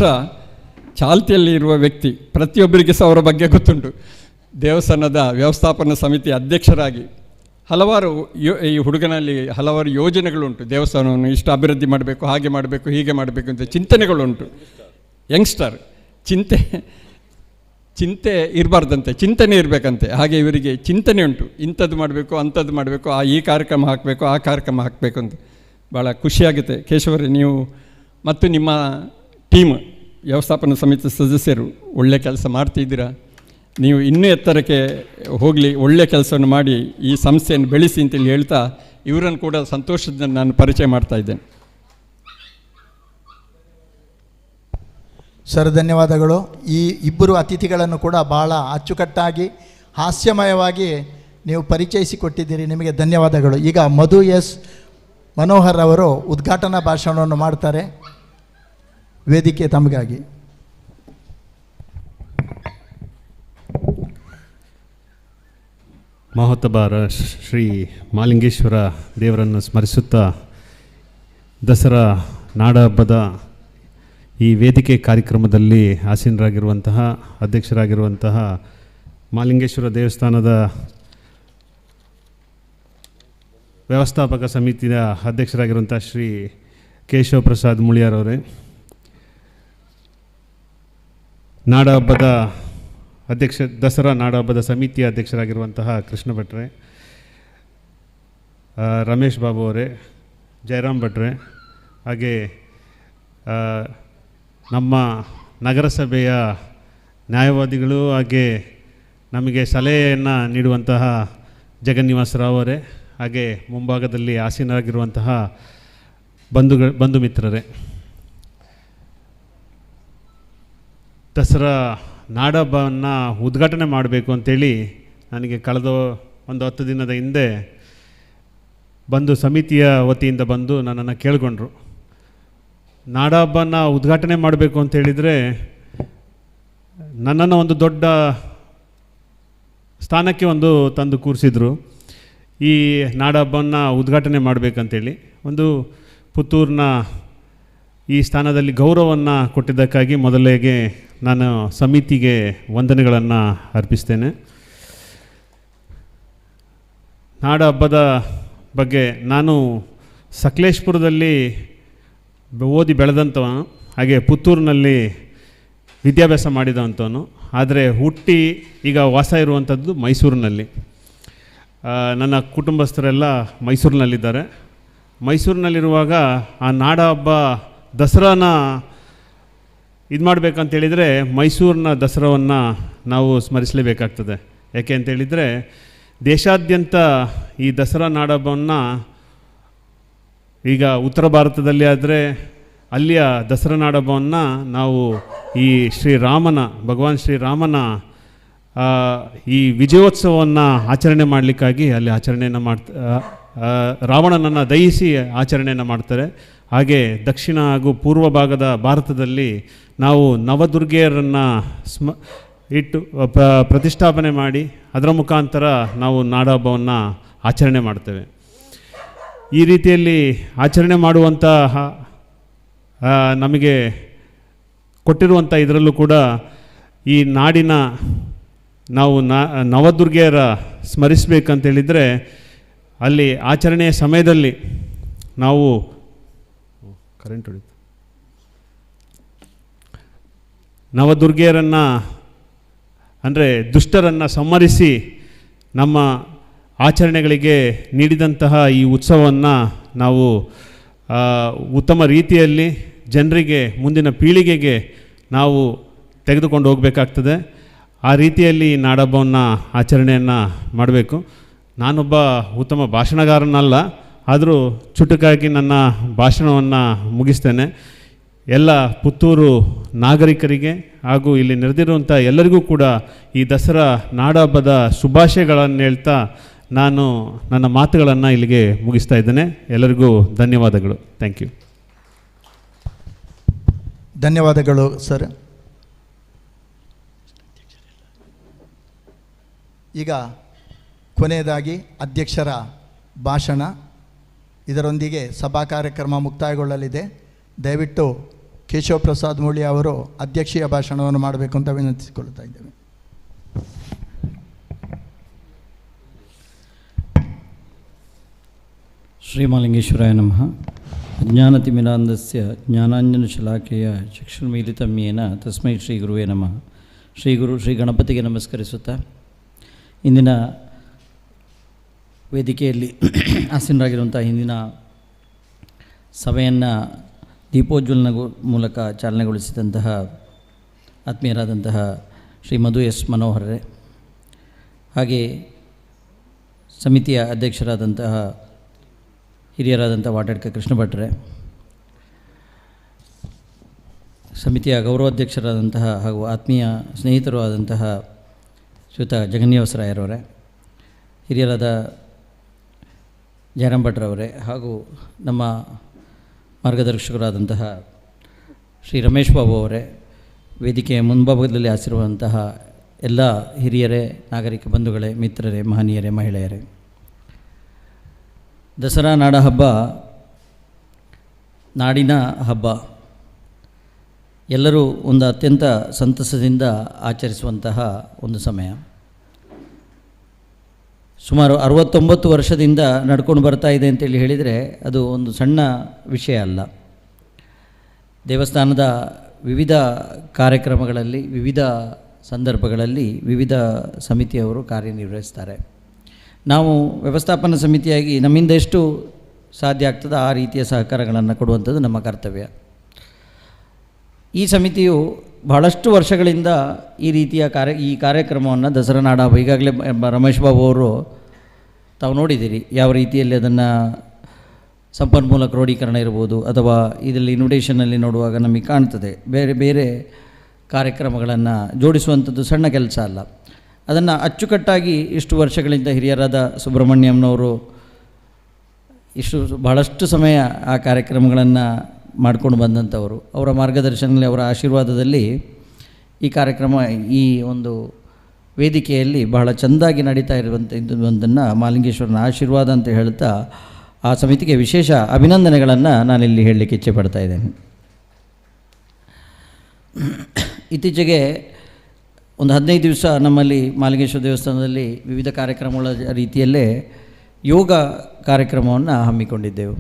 ಚಾಲ್ತಿಯಲ್ಲಿ ಇರುವ ವ್ಯಕ್ತಿ, ಪ್ರತಿಯೊಬ್ಬರಿಗೆ ಸಹ ಅವರ ಬಗ್ಗೆ ಗೊತ್ತುಂಟು. ದೇವಸ್ಥಾನದ ವ್ಯವಸ್ಥಾಪನಾ ಸಮಿತಿ ಅಧ್ಯಕ್ಷರಾಗಿ ಹಲವಾರು ಈ ಹುಡುಗನಲ್ಲಿ ಹಲವಾರು ಯೋಜನೆಗಳುಂಟು. ದೇವಸ್ಥಾನವನ್ನು ಇಷ್ಟು ಅಭಿವೃದ್ಧಿ ಮಾಡಬೇಕು, ಹಾಗೆ ಮಾಡಬೇಕು, ಹೀಗೆ ಮಾಡಬೇಕು ಅಂತ ಚಿಂತನೆಗಳುಂಟು. ಯಂಗ್ಸ್ಟರ್ ಚಿಂತೆ ಇರಬಾರ್ದಂತೆ, ಚಿಂತನೆ ಇರಬೇಕಂತೆ. ಹಾಗೆ ಇವರಿಗೆ ಚಿಂತನೆ ಉಂಟು, ಇಂಥದ್ದು ಮಾಡಬೇಕು, ಅಂಥದ್ದು ಮಾಡಬೇಕು, ಈ ಕಾರ್ಯಕ್ರಮ ಹಾಕಬೇಕು, ಆ ಕಾರ್ಯಕ್ರಮ ಹಾಕಬೇಕು ಅಂತ. ಭಾಳ ಖುಷಿಯಾಗುತ್ತೆ. ಕೇಶವರೇ, ನೀವು ಮತ್ತು ನಿಮ್ಮ ಟೀಮ್ ವ್ಯವಸ್ಥಾಪನಾ ಸಮಿತಿ ಸದಸ್ಯರು ಒಳ್ಳೆಯ ಕೆಲಸ ಮಾಡ್ತಿದ್ದೀರಾ. ನೀವು ಇನ್ನೂ ಎತ್ತರಕ್ಕೆ ಹೋಗಲಿ, ಒಳ್ಳೆಯ ಕೆಲಸವನ್ನು ಮಾಡಿ ಈ ಸಂಸ್ಥೆಯನ್ನು ಬೆಳೆಸಿ ಅಂತೇಳಿ ಹೇಳ್ತಾ ಇವರನ್ನು ಕೂಡ ಸಂತೋಷದಿಂದ ನಾನು ಪರಿಚಯ ಮಾಡ್ತಾ ಇದ್ದೇನೆ. ಸರ್, ಧನ್ಯವಾದಗಳು. ಈ ಇಬ್ಬರು ಅತಿಥಿಗಳನ್ನು ಕೂಡ ಭಾಳ ಅಚ್ಚುಕಟ್ಟಾಗಿ ಹಾಸ್ಯಮಯವಾಗಿ ನೀವು ಪರಿಚಯಿಸಿಕೊಟ್ಟಿದ್ದೀರಿ. ನಿಮಗೆ ಧನ್ಯವಾದಗಳು. ಈಗ ಮಧು ಎಸ್ ಮನೋಹರ್ ಅವರು ಉದ್ಘಾಟನಾ ಭಾಷಣವನ್ನು ಮಾಡ್ತಾರೆ. ವೇದಿಕೆ ತಮಗಾಗಿ. ಮಹೋತ್ತಬಾರ ಶ್ರೀ ಮಾಲಿಂಗೇಶ್ವರ ದೇವರನ್ನು ಸ್ಮರಿಸುತ್ತಾ ದಸರಾ ನಾಡಹಬ್ಬದ ಈ ವೇದಿಕೆ ಕಾರ್ಯಕ್ರಮದಲ್ಲಿ ಆಸೀನರಾಗಿರುವಂತಹ ಅಧ್ಯಕ್ಷರಾಗಿರುವಂತಹ ಮಾಲಿಂಗೇಶ್ವರ ದೇವಸ್ಥಾನದ ವ್ಯವಸ್ಥಾಪಕ ಸಮಿತಿಯ ಅಧ್ಯಕ್ಷರಾಗಿರುವಂಥ ಶ್ರೀ ಕೇಶವ ಪ್ರಸಾದ್ ಮುಳಿಯಾರವರೇ, ನಾಡಹಬ್ಬದ ದಸರಾ ನಾಡಹಬ್ಬದ ಸಮಿತಿಯ ಅಧ್ಯಕ್ಷರಾಗಿರುವಂತಹ ಕೃಷ್ಣ ಭಟ್ರೆ, ರಮೇಶ್ ಬಾಬು ಅವರೇ, ಜಯರಾಮ್ ಭಟ್ರೆ, ಹಾಗೆ ನಮ್ಮ ನಗರಸಭೆಯ ನ್ಯಾಯವಾದಿಗಳು ಹಾಗೆ ನಮಗೆ ಸಲಹೆಯನ್ನು ನೀಡುವಂತಹ ಜಗನ್ನಿವಾಸ ರಾವ್ ಅವರೇ, ಹಾಗೆ ಮುಂಭಾಗದಲ್ಲಿ ಆಸೀನರಾಗಿರುವಂತಹ ಬಂಧು ಮಿತ್ರರೇ, ದಸರಾ ನಾಡಹಬ್ಬವನ್ನು ಉದ್ಘಾಟನೆ ಮಾಡಬೇಕು ಅಂತೇಳಿ ನನಗೆ ಕಳೆದ ಒಂದು 10 ದಿನದ ಹಿಂದೆ ಸಮಿತಿಯ ವತಿಯಿಂದ ಬಂದು ನನ್ನನ್ನು ಕೇಳಿಕೊಂಡ್ರು. ನಾಡಹಬ್ಬನ ಉದ್ಘಾಟನೆ ಮಾಡಬೇಕು ಅಂತೇಳಿದರೆ ನನ್ನನ್ನು ಒಂದು ದೊಡ್ಡ ಸ್ಥಾನಕ್ಕೆ ತಂದು ಕೂರಿಸಿದ್ರು. ಈ ನಾಡಹಬ್ಬನ ಉದ್ಘಾಟನೆ ಮಾಡಬೇಕಂತೇಳಿ ಒಂದು ಪುತ್ತೂರಿನ ಈ ಸ್ಥಾನದಲ್ಲಿ ಗೌರವವನ್ನು ಕೊಟ್ಟಿದ್ದಕ್ಕಾಗಿ ಮೊದಲಿಗೆ ನಾನು ಸಮಿತಿಗೆ ವಂದನೆಗಳನ್ನು ಅರ್ಪಿಸ್ತೇನೆ. ನಾಡಹಬ್ಬದ ಬಗ್ಗೆ ನಾನು ಸಕಲೇಶಪುರದಲ್ಲಿ ಓದಿ ಬೆಳೆದಂಥವ, ಹಾಗೆ ಪುತ್ತೂರಿನಲ್ಲಿ ವಿದ್ಯಾಭ್ಯಾಸ ಮಾಡಿದಂಥವನು, ಆದರೆ ಹುಟ್ಟಿ ಈಗ ವಾಸ ಇರುವಂಥದ್ದು ಮೈಸೂರಿನಲ್ಲಿ. ನನ್ನ ಕುಟುಂಬಸ್ಥರೆಲ್ಲ ಮೈಸೂರಿನಲ್ಲಿದ್ದಾರೆ. ಮೈಸೂರಿನಲ್ಲಿರುವಾಗ ಆ ನಾಡಹಬ್ಬ ದಸರಾನ ಇದು ಮಾಡಬೇಕಂತೇಳಿದರೆ ಮೈಸೂರಿನ ದಸರಾವನ್ನು ನಾವು ಸ್ಮರಿಸಲೇಬೇಕಾಗ್ತದೆ. ಯಾಕೆ ಅಂತೇಳಿದರೆ ದೇಶಾದ್ಯಂತ ಈ ದಸರಾ ನಾಡಹಬ್ಬವನ್ನು ಈಗ ಉತ್ತರ ಭಾರತದಲ್ಲಿ ಆದರೆ ಅಲ್ಲಿಯ ದಸರಾ ನಾಡಹಬ್ಬವನ್ನು ನಾವು ಈ ಭಗವಾನ್ ಶ್ರೀರಾಮನ ಈ ವಿಜಯೋತ್ಸವವನ್ನು ಆಚರಣೆ ಮಾಡಲಿಕ್ಕಾಗಿ ಅಲ್ಲಿ ಆಚರಣೆಯನ್ನು ರಾವಣನನ್ನು ದಹಿಸಿ ಆಚರಣೆಯನ್ನು ಮಾಡ್ತಾರೆ. ಹಾಗೆ ದಕ್ಷಿಣ ಹಾಗೂ ಪೂರ್ವ ಭಾಗದ ಭಾರತದಲ್ಲಿ ನಾವು ನವದುರ್ಗೆಯರನ್ನು ಇಟ್ಟು ಪ್ರತಿಷ್ಠಾಪನೆ ಮಾಡಿ ಅದರ ಮುಖಾಂತರ ನಾವು ನಾಡಹಬ್ಬವನ್ನು ಆಚರಣೆ ಮಾಡ್ತೇವೆ. ಈ ರೀತಿಯಲ್ಲಿ ಆಚರಣೆ ಮಾಡುವಂತಹ ನಮಗೆ ಕೊಟ್ಟಿರುವಂಥ ಇದರಲ್ಲೂ ಕೂಡ ಈ ನಾಡಿನ ನಾವು ನವದುರ್ಗೆಯರ ಸ್ಮರಿಸಬೇಕಂತೇಳಿದರೆ ಅಲ್ಲಿ ಆಚರಣೆಯ ಸಮಯದಲ್ಲಿ ನಾವು ನವದುರ್ಗೆಯರನ್ನು ಅಂದರೆ ದುಷ್ಟರನ್ನು ಸಂಹರಿಸಿ ನಮ್ಮ ಆಚರಣೆಗಳಿಗೆ ನೀಡಿದಂತಹ ಈ ಉತ್ಸವವನ್ನು ನಾವು ಉತ್ತಮ ರೀತಿಯಲ್ಲಿ ಜನರಿಗೆ, ಮುಂದಿನ ಪೀಳಿಗೆಗೆ ನಾವು ತೆಗೆದುಕೊಂಡು ಹೋಗಬೇಕಾಗ್ತದೆ. ಆ ರೀತಿಯಲ್ಲಿ ನಾಡಹಬ್ಬವನ್ನು ಆಚರಣೆಯನ್ನು ಮಾಡಬೇಕು. ನಾನೊಬ್ಬ ಉತ್ತಮ ಭಾಷಣಗಾರನಲ್ಲ, ಆದರೂ ಚುಟುಕಾಗಿ ನನ್ನ ಭಾಷಣವನ್ನು ಮುಗಿಸ್ತೇನೆ. ಎಲ್ಲ ಪುತ್ತೂರು ನಾಗರಿಕರಿಗೆ ಹಾಗೂ ಇಲ್ಲಿ ನೆರೆದಿರುವಂಥ ಎಲ್ಲರಿಗೂ ಕೂಡ ಈ ದಸರಾ ನಾಡಹಬ್ಬದ ಶುಭಾಶಯಗಳನ್ನು ಹೇಳ್ತಾ ನಾನು ನನ್ನ ಮಾತುಗಳನ್ನು ಇಲ್ಲಿಗೆ ಮುಗಿಸ್ತಾ ಇದ್ದೇನೆ. ಎಲ್ಲರಿಗೂ ಧನ್ಯವಾದಗಳು. Thank you. ಧನ್ಯವಾದಗಳು ಸರ್. ಈಗ ಕೊನೆಯದಾಗಿ ಅಧ್ಯಕ್ಷರ ಭಾಷಣ, ಇದರೊಂದಿಗೆ ಸಭಾ ಕಾರ್ಯಕ್ರಮ ಮುಕ್ತಾಯಗೊಳ್ಳಲಿದೆ. ದಯವಿಟ್ಟು ಕೇಶವ ಪ್ರಸಾದ್ ಮೂಳಿ ಅವರು ಅಧ್ಯಕ್ಷೀಯ ಭಾಷಣವನ್ನು ಮಾಡಬೇಕು ಅಂತ ವಿನಂತಿಸಿಕೊಳ್ತಾ ಇದ್ದೇವೆ. ಶ್ರೀಮಾಲಿಂಗೇಶ್ವರಾಯ ನಮಃ. ಅಜ್ಞಾನತಿಮಿರಾಂಧಸ್ಯ ಜ್ಞಾನಾಂಜನಶಲಾಕೆಯ ಚಕ್ಷುರ್ಮೀಲಿತಂ ಯೇನ ತಸ್ಮೈ ಶ್ರೀ ಗುರುವೇ ನಮಃ. ಶ್ರೀ ಗಣಪತಿಗೆ ನಮಸ್ಕರಿಸುತ್ತಾ ಇಂದಿನ ವೇದಿಕೆಯಲ್ಲಿ ಆಸೀನರಾಗಿರುವಂಥ ಹಿಂದಿನ ಸಭೆಯನ್ನು ದೀಪೋಜ್ವಲನ ಮೂಲಕ ಚಾಲನೆಗೊಳಿಸಿದಂತಹ ಆತ್ಮೀಯರಾದಂತಹ ಶ್ರೀ ಮಧು ಎಸ್ ಮನೋಹರರೇ, ಹಾಗೆ ಸಮಿತಿಯ ಅಧ್ಯಕ್ಷರಾದಂತಹ ಹಿರಿಯರಾದಂಥ ವಾಟಾಡ್ಕ ಕೃಷ್ಣ ಭಟ್ರೆ, ಸಮಿತಿಯ ಗೌರವಾಧ್ಯಕ್ಷರಾದಂತಹ ಹಾಗೂ ಆತ್ಮೀಯ ಸ್ನೇಹಿತರು ಆದಂತಹ ಶ್ರೀಯುತ ಜಗನ್ನಿವಾಸರಾಯರವರೇ, ಹಿರಿಯರಾದ ಜಯರಾಮ್ ಭಟ್ರವರೇ, ಹಾಗೂ ನಮ್ಮ ಮಾರ್ಗದರ್ಶಕರಾದಂತಹ ಶ್ರೀ ರಮೇಶ್ ಬಾಬು ಅವರೇ, ವೇದಿಕೆಯ ಮುಂಭಾಗದಲ್ಲಿ ಹಾಸಿರುವಂತಹ ಎಲ್ಲ ಹಿರಿಯರೇ, ನಾಗರಿಕ ಬಂಧುಗಳೇ, ಮಿತ್ರರೇ, ಮಹನೀಯರೇ, ಮಹಿಳೆಯರೇ, ದಸರಾ ನಾಡ ಹಬ್ಬ ನಾಡಿನ ಹಬ್ಬ. ಎಲ್ಲರೂ ಒಂದು ಅತ್ಯಂತ ಸಂತಸದಿಂದ ಆಚರಿಸುವಂತಹ ಒಂದು ಸಮಯ. ಸುಮಾರು 69 ವರ್ಷದಿಂದ ನಡ್ಕೊಂಡು ಬರ್ತಾ ಇದೆ ಅಂತೇಳಿ ಹೇಳಿದರೆ ಅದು ಒಂದು ಸಣ್ಣ ವಿಷಯ ಅಲ್ಲ. ದೇವಸ್ಥಾನದ ವಿವಿಧ ಕಾರ್ಯಕ್ರಮಗಳಲ್ಲಿ, ವಿವಿಧ ಸಂದರ್ಭಗಳಲ್ಲಿ ವಿವಿಧ ಸಮಿತಿಯವರು ಕಾರ್ಯನಿರ್ವಹಿಸ್ತಾರೆ. ನಾವು ವ್ಯವಸ್ಥಾಪನಾ ಸಮಿತಿಯಾಗಿ ನಮ್ಮಿಂದ ಎಷ್ಟು ಸಾಧ್ಯ ಆಗ್ತದೆ ಆ ರೀತಿಯ ಸಹಕಾರಗಳನ್ನು ಕೊಡುವಂಥದ್ದು ನಮ್ಮ ಕರ್ತವ್ಯ. ಈ ಸಮಿತಿಯು ಬಹಳಷ್ಟು ವರ್ಷಗಳಿಂದ ಈ ರೀತಿಯ ಈ ಕಾರ್ಯಕ್ರಮವನ್ನು ದಸರಾ ನಾಡ ಹಬ್ಬ, ಈಗಾಗಲೇ ರಮೇಶ್ ಬಾಬು ಅವರು ತಾವು ನೋಡಿದ್ದೀರಿ ಯಾವ ರೀತಿಯಲ್ಲಿ ಅದನ್ನು ಸಂಪನ್ಮೂಲ ಕ್ರೋಢೀಕರಣ ಇರ್ಬೋದು, ಅಥವಾ ಇದರಲ್ಲಿ ಇನ್ವಿಟೇಷನಲ್ಲಿ ನೋಡುವಾಗ ನಮಗೆ ಕಾಣ್ತದೆ ಬೇರೆ ಬೇರೆ ಕಾರ್ಯಕ್ರಮಗಳನ್ನು ಜೋಡಿಸುವಂಥದ್ದು ಸಣ್ಣ ಕೆಲಸ ಅಲ್ಲ. ಅದನ್ನು ಅಚ್ಚುಕಟ್ಟಾಗಿ ಇಷ್ಟು ವರ್ಷಗಳಿಂದ ಹಿರಿಯರಾದ ಸುಬ್ರಹ್ಮಣ್ಯಂನವರು ಬಹಳಷ್ಟು ಸಮಯ ಆ ಕಾರ್ಯಕ್ರಮಗಳನ್ನು ಮಾಡ್ಕೊಂಡು ಬಂದಂಥವರು. ಅವರ ಮಾರ್ಗದರ್ಶನದಲ್ಲಿ, ಅವರ ಆಶೀರ್ವಾದದಲ್ಲಿ ಈ ಕಾರ್ಯಕ್ರಮ, ಈ ಒಂದು ವೇದಿಕೆಯಲ್ಲಿ ಬಹಳ ಚೆಂದಾಗಿ ನಡೀತಾ ಇರುವಂಥದ್ದನ್ನು ಮಾಲಿಂಗೇಶ್ವರನ ಆಶೀರ್ವಾದ ಅಂತ ಹೇಳ್ತಾ ಆ ಸಮಿತಿಗೆ ವಿಶೇಷ ಅಭಿನಂದನೆಗಳನ್ನು ನಾನಿಲ್ಲಿ ಹೇಳಲಿಕ್ಕೆ ಇಚ್ಛೆ ಪಡ್ತಾ ಇದ್ದೇನೆ. ಇತ್ತೀಚೆಗೆ ಒಂದು 15 ದಿವಸ ನಮ್ಮಲ್ಲಿ ಮಾಲಿಂಗೇಶ್ವರ ದೇವಸ್ಥಾನದಲ್ಲಿ ವಿವಿಧ ಕಾರ್ಯಕ್ರಮಗಳ ರೀತಿಯಲ್ಲೇ ಯೋಗ ಕಾರ್ಯಕ್ರಮವನ್ನು ಹಮ್ಮಿಕೊಂಡಿದ್ದೆವು.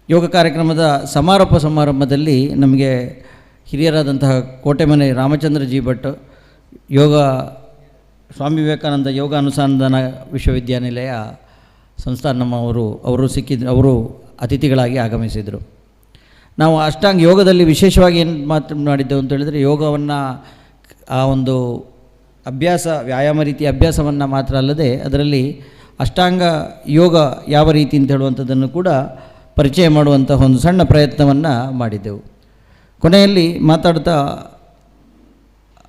ಯೋಗ ಕಾರ್ಯಕ್ರಮದ ಸಮಾರೋಪ ಸಮಾರಂಭದಲ್ಲಿ ನಮಗೆ ಹಿರಿಯರಾದಂತಹ ಕೋಟೆಮನೆ ರಾಮಚಂದ್ರ ಜಿ ಭಟ್, ಯೋಗ ಸ್ವಾಮಿ ವಿವೇಕಾನಂದ ಯೋಗ ಅನುಸಂಧಾನ ವಿಶ್ವವಿದ್ಯಾನಿಲಯ ಅವರು ಸಿಕ್ಕಿದ್ರು. ಅವರು ಅತಿಥಿಗಳಾಗಿ ಆಗಮಿಸಿದರು. ನಾವು ಅಷ್ಟಾಂಗ ಯೋಗದಲ್ಲಿ ವಿಶೇಷವಾಗಿ ಏನು ಮಾತನಾಡಿದ್ದೆವು ಅಂತ ಹೇಳಿದರೆ, ಯೋಗವನ್ನು ಆ ಒಂದು ಅಭ್ಯಾಸ, ವ್ಯಾಯಾಮ ರೀತಿಯ ಅಭ್ಯಾಸವನ್ನು ಮಾತ್ರ ಅಲ್ಲದೆ ಅದರಲ್ಲಿ ಅಷ್ಟಾಂಗ ಯೋಗ ಯಾವ ರೀತಿ ಅಂತ ಹೇಳುವಂಥದ್ದನ್ನು ಕೂಡ ಪರಿಚಯ ಮಾಡುವಂತಹ ಒಂದು ಸಣ್ಣ ಪ್ರಯತ್ನವನ್ನು ಮಾಡಿದ್ದೆವು. ಕೊನೆಯಲ್ಲಿ ಮಾತಾಡ್ತಾ,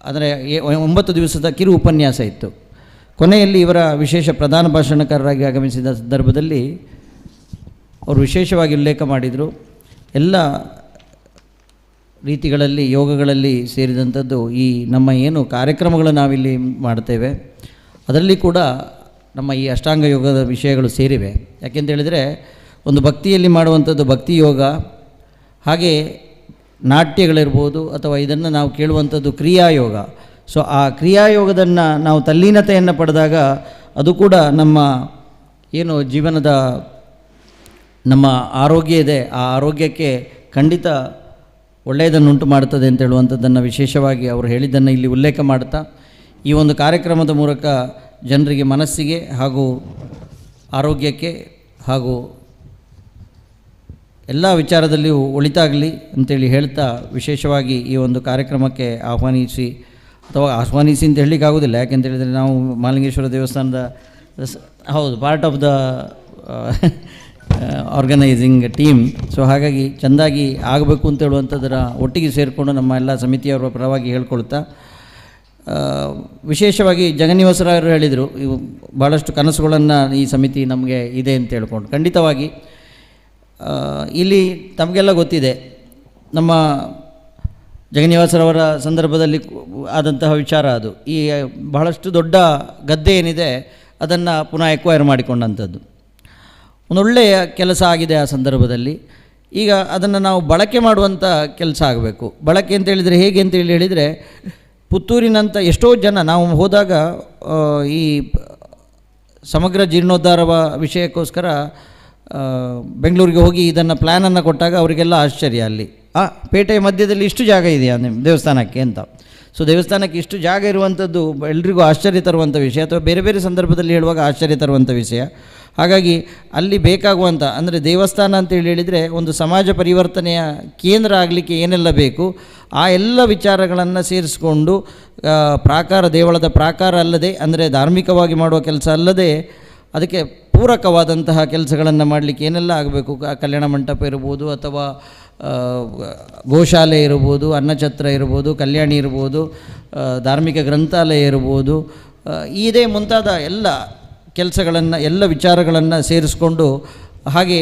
ಅಂದರೆ 9 ದಿವಸದ ಕಿರು ಉಪನ್ಯಾಸ ಇತ್ತು. ಕೊನೆಯಲ್ಲಿ ಇವರ ವಿಶೇಷ ಪ್ರಧಾನ ಭಾಷಣಕಾರರಾಗಿ ಆಗಮಿಸಿದ ಸಂದರ್ಭದಲ್ಲಿ ಅವರು ವಿಶೇಷವಾಗಿ ಉಲ್ಲೇಖ ಮಾಡಿದರು. ಎಲ್ಲ ರೀತಿಗಳಲ್ಲಿ ಯೋಗಗಳಲ್ಲಿ ಸೇರಿದಂಥದ್ದು ಈ ನಮ್ಮ ಏನು ಕಾರ್ಯಕ್ರಮಗಳು ನಾವಿಲ್ಲಿ ಮಾಡ್ತೇವೆ ಅದರಲ್ಲಿ ಕೂಡ ನಮ್ಮ ಈ ಅಷ್ಟಾಂಗ ಯೋಗದ ವಿಷಯಗಳು ಸೇರಿವೆ. ಯಾಕೆಂತ ಹೇಳಿದರೆ, ಒಂದು ಭಕ್ತಿಯಲ್ಲಿ ಮಾಡುವಂಥದ್ದು ಭಕ್ತಿ ಯೋಗ, ಹಾಗೆ ನಾಟ್ಯಗಳಿರ್ಬೋದು, ಅಥವಾ ಇದನ್ನು ನಾವು ಕೇಳುವಂಥದ್ದು ಕ್ರಿಯಾಯೋಗ. ಸೊ ಆ ಕ್ರಿಯಾಯೋಗದನ್ನು ನಾವು ತಲ್ಲೀನತೆಯನ್ನು ಪಡೆದಾಗ ಅದು ಕೂಡ ನಮ್ಮ ಏನು ಜೀವನದ ನಮ್ಮ ಆರೋಗ್ಯ ಇದೆ, ಆ ಆರೋಗ್ಯಕ್ಕೆ ಖಂಡಿತ ಒಳ್ಳೆಯದನ್ನುಂಟು ಮಾಡ್ತದೆ ಅಂತ ಹೇಳುವಂಥದ್ದನ್ನು ವಿಶೇಷವಾಗಿ ಅವರು ಹೇಳಿದ್ದನ್ನು ಇಲ್ಲಿ ಉಲ್ಲೇಖ ಮಾಡ್ತಾ, ಈ ಒಂದು ಕಾರ್ಯಕ್ರಮದ ಮೂಲಕ ಜನರಿಗೆ ಮನಸ್ಸಿಗೆ ಹಾಗೂ ಆರೋಗ್ಯಕ್ಕೆ ಹಾಗೂ ಎಲ್ಲ ವಿಚಾರದಲ್ಲಿಯೂ ಒಳಿತಾಗಲಿ ಅಂತೇಳಿ ಹೇಳ್ತಾ, ವಿಶೇಷವಾಗಿ ಈ ಒಂದು ಕಾರ್ಯಕ್ರಮಕ್ಕೆ ಆಹ್ವಾನಿಸಿ ಅಂತ ಹೇಳಲಿಕ್ಕಾಗೋದಿಲ್ಲ, ಯಾಕೆಂತೇಳಿದರೆ ನಾವು ಮಹಾಲಿಂಗೇಶ್ವರ ದೇವಸ್ಥಾನದ ಹೌದು part of the organising team. So ಹಾಗಾಗಿ ಚೆಂದಾಗಿ ಆಗಬೇಕು ಅಂತ ಹೇಳುವಂಥದ್ದರ ಒಟ್ಟಿಗೆ ಸೇರಿಕೊಂಡು ನಮ್ಮ ಎಲ್ಲ ಸಮಿತಿಯವರ ಪರವಾಗಿ ಹೇಳ್ಕೊಳ್ತಾ, ವಿಶೇಷವಾಗಿ ಜಗನ್ನಿವಾಸರಾಯರು ಹೇಳಿದರು, ಇವು ಭಾಳಷ್ಟು ಕನಸುಗಳನ್ನು ಈ ಸಮಿತಿ ನಮಗೆ ಇದೆ ಅಂತ ಹೇಳ್ಕೊಂಡು. ಖಂಡಿತವಾಗಿ ಇಲ್ಲಿ ತಮಗೆಲ್ಲ ಗೊತ್ತಿದೆ, ನಮ್ಮ ಜಗನ್ನಿವಾಸರವರ ಸಂದರ್ಭದಲ್ಲಿ ಆದಂತಹ ವಿಚಾರ ಅದು. ಈ ಬಹಳಷ್ಟು ದೊಡ್ಡ ಗದ್ದೆ ಏನಿದೆ ಅದನ್ನು ಪುನಃ ಎಕ್ವೈರ್ ಮಾಡಿಕೊಂಡಂಥದ್ದು ಒಂದೊಳ್ಳೆಯ ಕೆಲಸ ಆಗಿದೆ ಆ ಸಂದರ್ಭದಲ್ಲಿ. ಈಗ ಅದನ್ನು ನಾವು ಬಳಕೆ ಮಾಡುವಂಥ ಕೆಲಸ ಆಗಬೇಕು. ಬಳಕೆ ಅಂತ ಹೇಳಿದರೆ ಹೇಗೆ ಅಂತೇಳಿ ಹೇಳಿದರೆ, ಪುತ್ತೂರಿನಂಥ ಎಷ್ಟೋ ಜನ ನಾವು ಹೋದಾಗ ಈ ಸಮಗ್ರ ಜೀರ್ಣೋದ್ಧಾರ ವಿಷಯಕ್ಕೋಸ್ಕರ ಬೆಂಗಳೂರಿಗೆ ಹೋಗಿ ಇದನ್ನು ಪ್ಲ್ಯಾನನ್ನು ಕೊಟ್ಟಾಗ ಅವರಿಗೆಲ್ಲ ಆಶ್ಚರ್ಯ, ಅಲ್ಲಿ ಪೇಟೆಯ ಮಧ್ಯದಲ್ಲಿ ಇಷ್ಟು ಜಾಗ ಇದೆಯಾ ನಿಮ್ಮ ದೇವಸ್ಥಾನಕ್ಕೆ ಅಂತ. ಸೊ ದೇವಸ್ಥಾನಕ್ಕೆ ಇಷ್ಟು ಜಾಗ ಇರುವಂಥದ್ದು ಎಲ್ರಿಗೂ ಆಶ್ಚರ್ಯ ತರುವಂಥ ವಿಷಯ, ಅಥವಾ ಬೇರೆ ಬೇರೆ ಸಂದರ್ಭದಲ್ಲಿ ಹೇಳುವಾಗ ಆಶ್ಚರ್ಯ ತರುವಂಥ ವಿಷಯ. ಹಾಗಾಗಿ ಅಲ್ಲಿ ಬೇಕಾಗುವಂಥ, ಅಂದರೆ ದೇವಸ್ಥಾನ ಅಂತೇಳಿ ಹೇಳಿದರೆ ಒಂದು ಸಮಾಜ ಪರಿವರ್ತನೆಯ ಕೇಂದ್ರ ಆಗಲಿಕ್ಕೆ ಏನೆಲ್ಲ ಬೇಕು ಆ ಎಲ್ಲ ವಿಚಾರಗಳನ್ನು ಸೇರಿಸ್ಕೊಂಡು, ಪ್ರಾಕಾರ ದೇವಳದ ಪ್ರಾಕಾರ ಅಲ್ಲದೆ, ಅಂದರೆ ಧಾರ್ಮಿಕವಾಗಿ ಮಾಡುವ ಕೆಲಸ ಅಲ್ಲದೆ ಅದಕ್ಕೆ ಪೂರಕವಾದಂತಹ ಕೆಲಸಗಳನ್ನು ಮಾಡಲಿಕ್ಕೆ ಏನೆಲ್ಲ ಆಗಬೇಕು, ಕಲ್ಯಾಣ ಮಂಟಪ ಇರ್ಬೋದು, ಅಥವಾ ಗೋಶಾಲೆ ಇರ್ಬೋದು, ಅನ್ನಛತ್ರ ಇರ್ಬೋದು, ಕಲ್ಯಾಣಿ ಇರ್ಬೋದು, ಧಾರ್ಮಿಕ ಗ್ರಂಥಾಲಯ ಇರ್ಬೋದು, ಇದೇ ಮುಂತಾದ ಎಲ್ಲ ಕೆಲಸಗಳನ್ನು ಎಲ್ಲ ವಿಚಾರಗಳನ್ನು ಸೇರಿಸ್ಕೊಂಡು, ಹಾಗೆ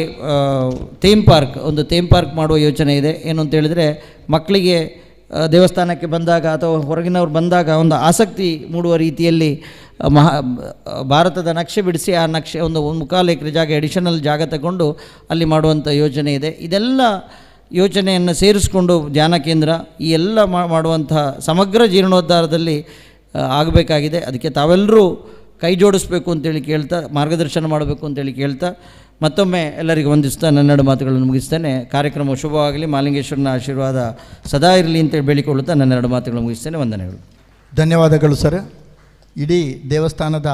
ಥೀಮ್ ಪಾರ್ಕ್ ಮಾಡುವ ಯೋಚನೆ ಇದೆ. ಏನು ಅಂತೇಳಿದರೆ, ಮಕ್ಕಳಿಗೆ ದೇವಸ್ಥಾನಕ್ಕೆ ಬಂದಾಗ ಅಥವಾ ಹೊರಗಿನವ್ರು ಬಂದಾಗ ಒಂದು ಆಸಕ್ತಿ ಮೂಡುವ ರೀತಿಯಲ್ಲಿ ಭಾರತದ ನಕ್ಷೆ ಬಿಡಿಸಿ ಆ ನಕ್ಷೆ ಒಂದು 3/4 ಎಕರೆ ಜಾಗ ಎಡಿಷನಲ್ ಜಾಗ ತಗೊಂಡು ಅಲ್ಲಿ ಮಾಡುವಂಥ ಯೋಚನೆ ಇದೆ. ಇದೆಲ್ಲ ಯೋಚನೆಯನ್ನು ಸೇರಿಸ್ಕೊಂಡು ಧ್ಯಾನ ಕೇಂದ್ರ ಈ ಎಲ್ಲ ಮಾಡುವಂತಹ ಸಮಗ್ರ ಜೀರ್ಣೋದ್ಧಾರದಲ್ಲಿ ಆಗಬೇಕಾಗಿದೆ. ಅದಕ್ಕೆ ತಾವೆಲ್ಲರೂ ಕೈ ಜೋಡಿಸ್ಬೇಕು ಅಂತೇಳಿ ಕೇಳ್ತಾ, ಮಾರ್ಗದರ್ಶನ ಮಾಡಬೇಕು ಅಂತೇಳಿ ಕೇಳ್ತಾ, ಮತ್ತೊಮ್ಮೆ ಎಲ್ಲರಿಗೂ ವಂದಿಸ್ತಾ ನನ್ನೆರಡು ಮಾತುಗಳನ್ನು ಮುಗಿಸ್ತೇನೆ. ಕಾರ್ಯಕ್ರಮ ಶುಭವಾಗಲಿ, ಮಹಾಲಿಂಗೇಶ್ವರನ ಆಶೀರ್ವಾದ ಸದಾ ಇರಲಿ ಅಂತೇಳಿ ಬೇಡಿಕೊಳ್ಳುತ್ತಾ ನನ್ನೆರಡು ಮಾತುಗಳನ್ನು ಮುಗಿಸ್ತೇನೆ. ವಂದನೆಗಳು. ಧನ್ಯವಾದಗಳು ಸರ್. ಇಡೀ ದೇವಸ್ಥಾನದ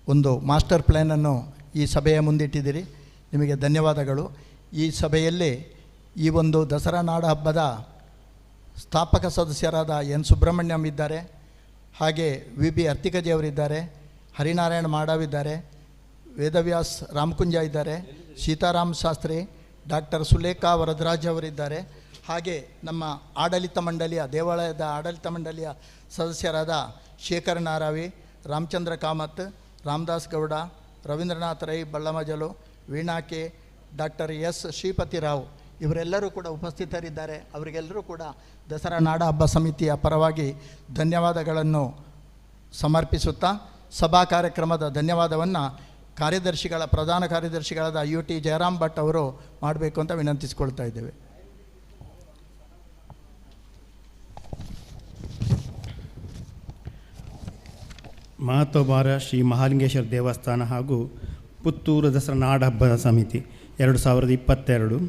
ಒಂದು ಮಾಸ್ಟರ್ ಪ್ಲ್ಯಾನನ್ನು ಈ ಸಭೆಯ ಮುಂದಿಟ್ಟಿದ್ದೀರಿ, ನಿಮಗೆ ಧನ್ಯವಾದಗಳು. ಈ ಸಭೆಯಲ್ಲಿ ಈ ಒಂದು ದಸರಾ ನಾಡ ಹಬ್ಬದ ಸ್ಥಾಪಕ ಸದಸ್ಯರಾದ ಎನ್ ಸುಬ್ರಹ್ಮಣ್ಯಂ ಇದ್ದಾರೆ, ಹಾಗೆ ವಿ ಬಿ ಅರ್ತಿಕಜಿಯವರಿದ್ದಾರೆ, ಹರಿನಾರಾಯಣ ಮಾಡಾವಿದ್ದಾರೆ, ವೇದವ್ಯಾಸ್ ರಾಮಕುಂಜ ಇದ್ದಾರೆ, ಸೀತಾರಾಮ್ ಶಾಸ್ತ್ರಿ, ಡಾಕ್ಟರ್ ಸುಲೇಖಾ ವರದರಾಜ್ ಅವರಿದ್ದಾರೆ, ಹಾಗೆ ನಮ್ಮ ಆಡಳಿತ ಮಂಡಳಿಯ ದೇವಾಲಯದ ಆಡಳಿತ ಮಂಡಳಿಯ ಸದಸ್ಯರಾದ ಶೇಖರ್ ನಾರಾವಿ, ರಾಮಚಂದ್ರ ಕಾಮತ್, ರಾಮದಾಸ್ ಗೌಡ, ರವೀಂದ್ರನಾಥ್ ರೈ ಬಳ್ಳಮಜಲು, ವೀಣಾಕೆ, ಡಾಕ್ಟರ್ ಎಸ್ ಶ್ರೀಪತಿರಾವ್ ಇವರೆಲ್ಲರೂ ಕೂಡ ಉಪಸ್ಥಿತರಿದ್ದಾರೆ. ಅವರಿಗೆಲ್ಲರೂ ಕೂಡ ದಸರಾ ನಾಡ ಹಬ್ಬ ಸಮಿತಿಯ ಪರವಾಗಿ ಧನ್ಯವಾದಗಳನ್ನು ಸಮರ್ಪಿಸುತ್ತಾ, ಸಭಾ ಕಾರ್ಯಕ್ರಮದ ಧನ್ಯವಾದವನ್ನು ಪ್ರಧಾನ ಕಾರ್ಯದರ್ಶಿಗಳಾದ UT ಜಯರಾಮ್ ಭಟ್ ಅವರು ಮಾಡಬೇಕು ಅಂತ ವಿನಂತಿಸಿಕೊಳ್ತಾ ಇದ್ದೇವೆ. ಮಹತ್ವಭಾರ ಶ್ರೀ ಮಹಾಲಿಂಗೇಶ್ವರ ದೇವಸ್ಥಾನ ಹಾಗೂ ಪುತ್ತೂರು ದಸರಾ ನಾಡ ಹಬ್ಬದ ಸಮಿತಿ 2022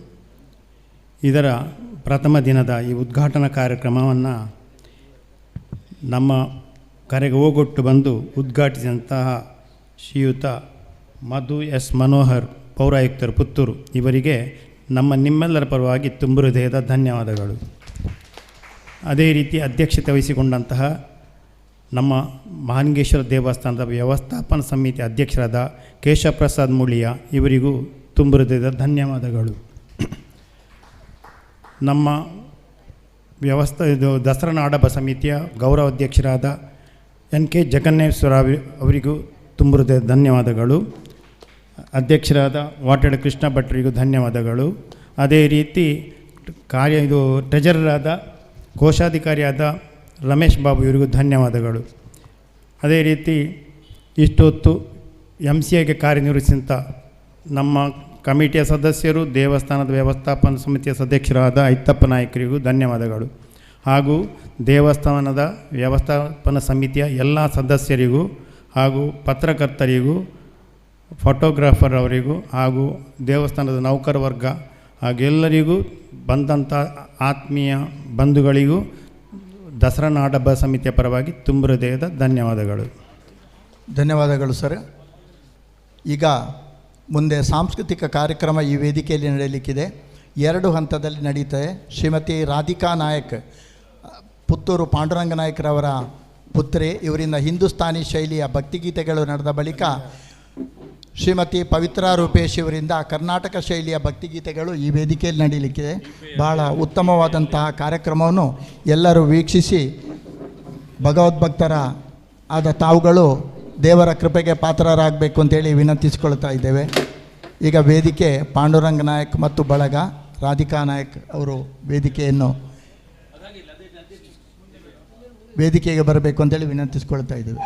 ಇದರ ಪ್ರಥಮ ದಿನದ ಈ ಉದ್ಘಾಟನಾ ಕಾರ್ಯಕ್ರಮವನ್ನು ನಮ್ಮ ಕರೆಗೆ ಓಗೊಟ್ಟು ಬಂದು ಉದ್ಘಾಟಿಸಿದಂತಹ ಶ್ರೀಯುತ ಮಧು ಎಸ್ ಮನೋಹರ್, ಪೌರಾಯುಕ್ತರು ಪುತ್ತೂರು, ಇವರಿಗೆ ನಿಮ್ಮೆಲ್ಲರ ಪರವಾಗಿ ತುಂಬು ಹೃದಯದ ಧನ್ಯವಾದಗಳು. ಅದೇ ರೀತಿ ಅಧ್ಯಕ್ಷತೆ ವಹಿಸಿಕೊಂಡಂತಹ ನಮ್ಮ ಮಹಾಲಿಂಗೇಶ್ವರ ದೇವಸ್ಥಾನದ ವ್ಯವಸ್ಥಾಪನಾ ಸಮಿತಿ ಅಧ್ಯಕ್ಷರಾದ ಕೇಶವಪ್ರಸಾದ್ ಮುಳಿಯ, ಇವರಿಗೂ ತುಂಬು ಹೃದಯದ ಧನ್ಯವಾದಗಳು. ನಮ್ಮ ದಸರಾ ನಾಡಹಬ್ಬ ಸಮಿತಿಯ ಗೌರವ ಅಧ್ಯಕ್ಷರಾದ NK ಜಗನ್ನೇಶ್ವರ ಅವರಿಗೂ ತುಂಬು ಹೃದಯದ ಧನ್ಯವಾದಗಳು. ಅಧ್ಯಕ್ಷರಾದ ವಾಟೆಡ್ ಕೃಷ್ಣ ಭಟ್ರಿಗೂ ಧನ್ಯವಾದಗಳು. ಅದೇ ರೀತಿ ಟ್ರೆಜರರಾದ ಕೋಶಾಧಿಕಾರಿಯಾದ ರಮೇಶ್ ಬಾಬು ಇವರಿಗೂ ಧನ್ಯವಾದಗಳು. ಅದೇ ರೀತಿ ಇಷ್ಟೊತ್ತು MCAಗೆ ಕಾರ್ಯನಿರ್ವಹಿಸಿದಂಥ ನಮ್ಮ ಕಮಿಟಿಯ ಸದಸ್ಯರು, ದೇವಸ್ಥಾನದ ವ್ಯವಸ್ಥಾಪನಾ ಸಮಿತಿಯ ಸದಸ್ಯರಾದ ಐತಪ್ಪ ನಾಯಕರಿಗೂ ಧನ್ಯವಾದಗಳು. ಹಾಗೂ ದೇವಸ್ಥಾನದ ವ್ಯವಸ್ಥಾಪನಾ ಸಮಿತಿಯ ಎಲ್ಲ ಸದಸ್ಯರಿಗೂ ಹಾಗೂ ಪತ್ರಕರ್ತರಿಗೂ, ಫೋಟೋಗ್ರಾಫರ್ ಅವರಿಗೂ ಹಾಗೂ ದೇವಸ್ಥಾನದ ನೌಕರ ವರ್ಗ ಹಾಗೂ ಎಲ್ಲರಿಗೂ ಬಂದಂಥ ಆತ್ಮೀಯ ಬಂಧುಗಳಿಗೂ ದಸರಾ ನಾಡಹಬ್ಬ ಸಮಿತಿಯ ಪರವಾಗಿ ತುಂಬ ಹೃದಯದ ಧನ್ಯವಾದಗಳು. ಧನ್ಯವಾದಗಳು ಸರ್. ಈಗ ಮುಂದೆ ಸಾಂಸ್ಕೃತಿಕ ಕಾರ್ಯಕ್ರಮ ಈ ವೇದಿಕೆಯಲ್ಲಿ ನಡೆಯಲಿಕ್ಕಿದೆ. 2 ಹಂತದಲ್ಲಿ ನಡೀತದೆ. ಶ್ರೀಮತಿ ರಾಧಿಕಾ ನಾಯಕ್, ಪುತ್ತೂರು ಪಾಂಡುರಂಗ ನಾಯಕರವರ ಪುತ್ರಿ, ಇವರಿಂದ ಹಿಂದೂಸ್ತಾನಿ ಶೈಲಿಯ ಭಕ್ತಿಗೀತೆಗಳು ನಡೆದ ಬಳಿಕ ಶ್ರೀಮತಿ ಪವಿತ್ರ ರೂಪೇಶ್ ಇವರಿಂದ ಕರ್ನಾಟಕ ಶೈಲಿಯ ಭಕ್ತಿಗೀತೆಗಳು ಈ ವೇದಿಕೆಯಲ್ಲಿ ನಡೀಲಿಕ್ಕಿದೆ. ಬಹಳ ಉತ್ತಮವಾದಂತಹ ಕಾರ್ಯಕ್ರಮವನ್ನು ಎಲ್ಲರೂ ವೀಕ್ಷಿಸಿ ಭಗವದ್ಭಕ್ತರ ಆದ ತಾವುಗಳು ದೇವರ ಕೃಪೆಗೆ ಪಾತ್ರರಾಗಬೇಕು ಅಂತೇಳಿ ವಿನಂತಿಸಿಕೊಳ್ತಾ ಇದ್ದೇವೆ. ಈಗ ವೇದಿಕೆ ಪಾಂಡುರಂಗ ನಾಯಕ್ ಮತ್ತು ಬಳಗ ರಾಧಿಕಾ ನಾಯಕ್ ಅವರು ವೇದಿಕೆಗೆ ಬರಬೇಕು ಅಂತೇಳಿ ವಿನಂತಿಸಿಕೊಳ್ತಾ ಇದ್ದೇವೆ.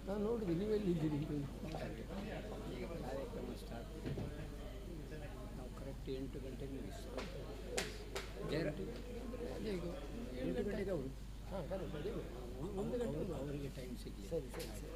ನಾನು ನೋಡಿದೆ ನೀವೆಲ್ಲಿದ್ದೀರಿ ಅಂತ. ನಾವು ಕರೆಕ್ಟ್ 8 ಗಂಟೆಗೆ ಮುಗಿಸ್ತೀವಿ. 8 ಗಂಟೆಗೆ ಅವರು ಅವರಿಗೆ ಟೈಮ್ ಸಿಗಲಿ. ಸರಿ ಸರಿ ಸರಿ.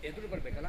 ಎದುರು ಬರಬೇಕಲ್ಲ.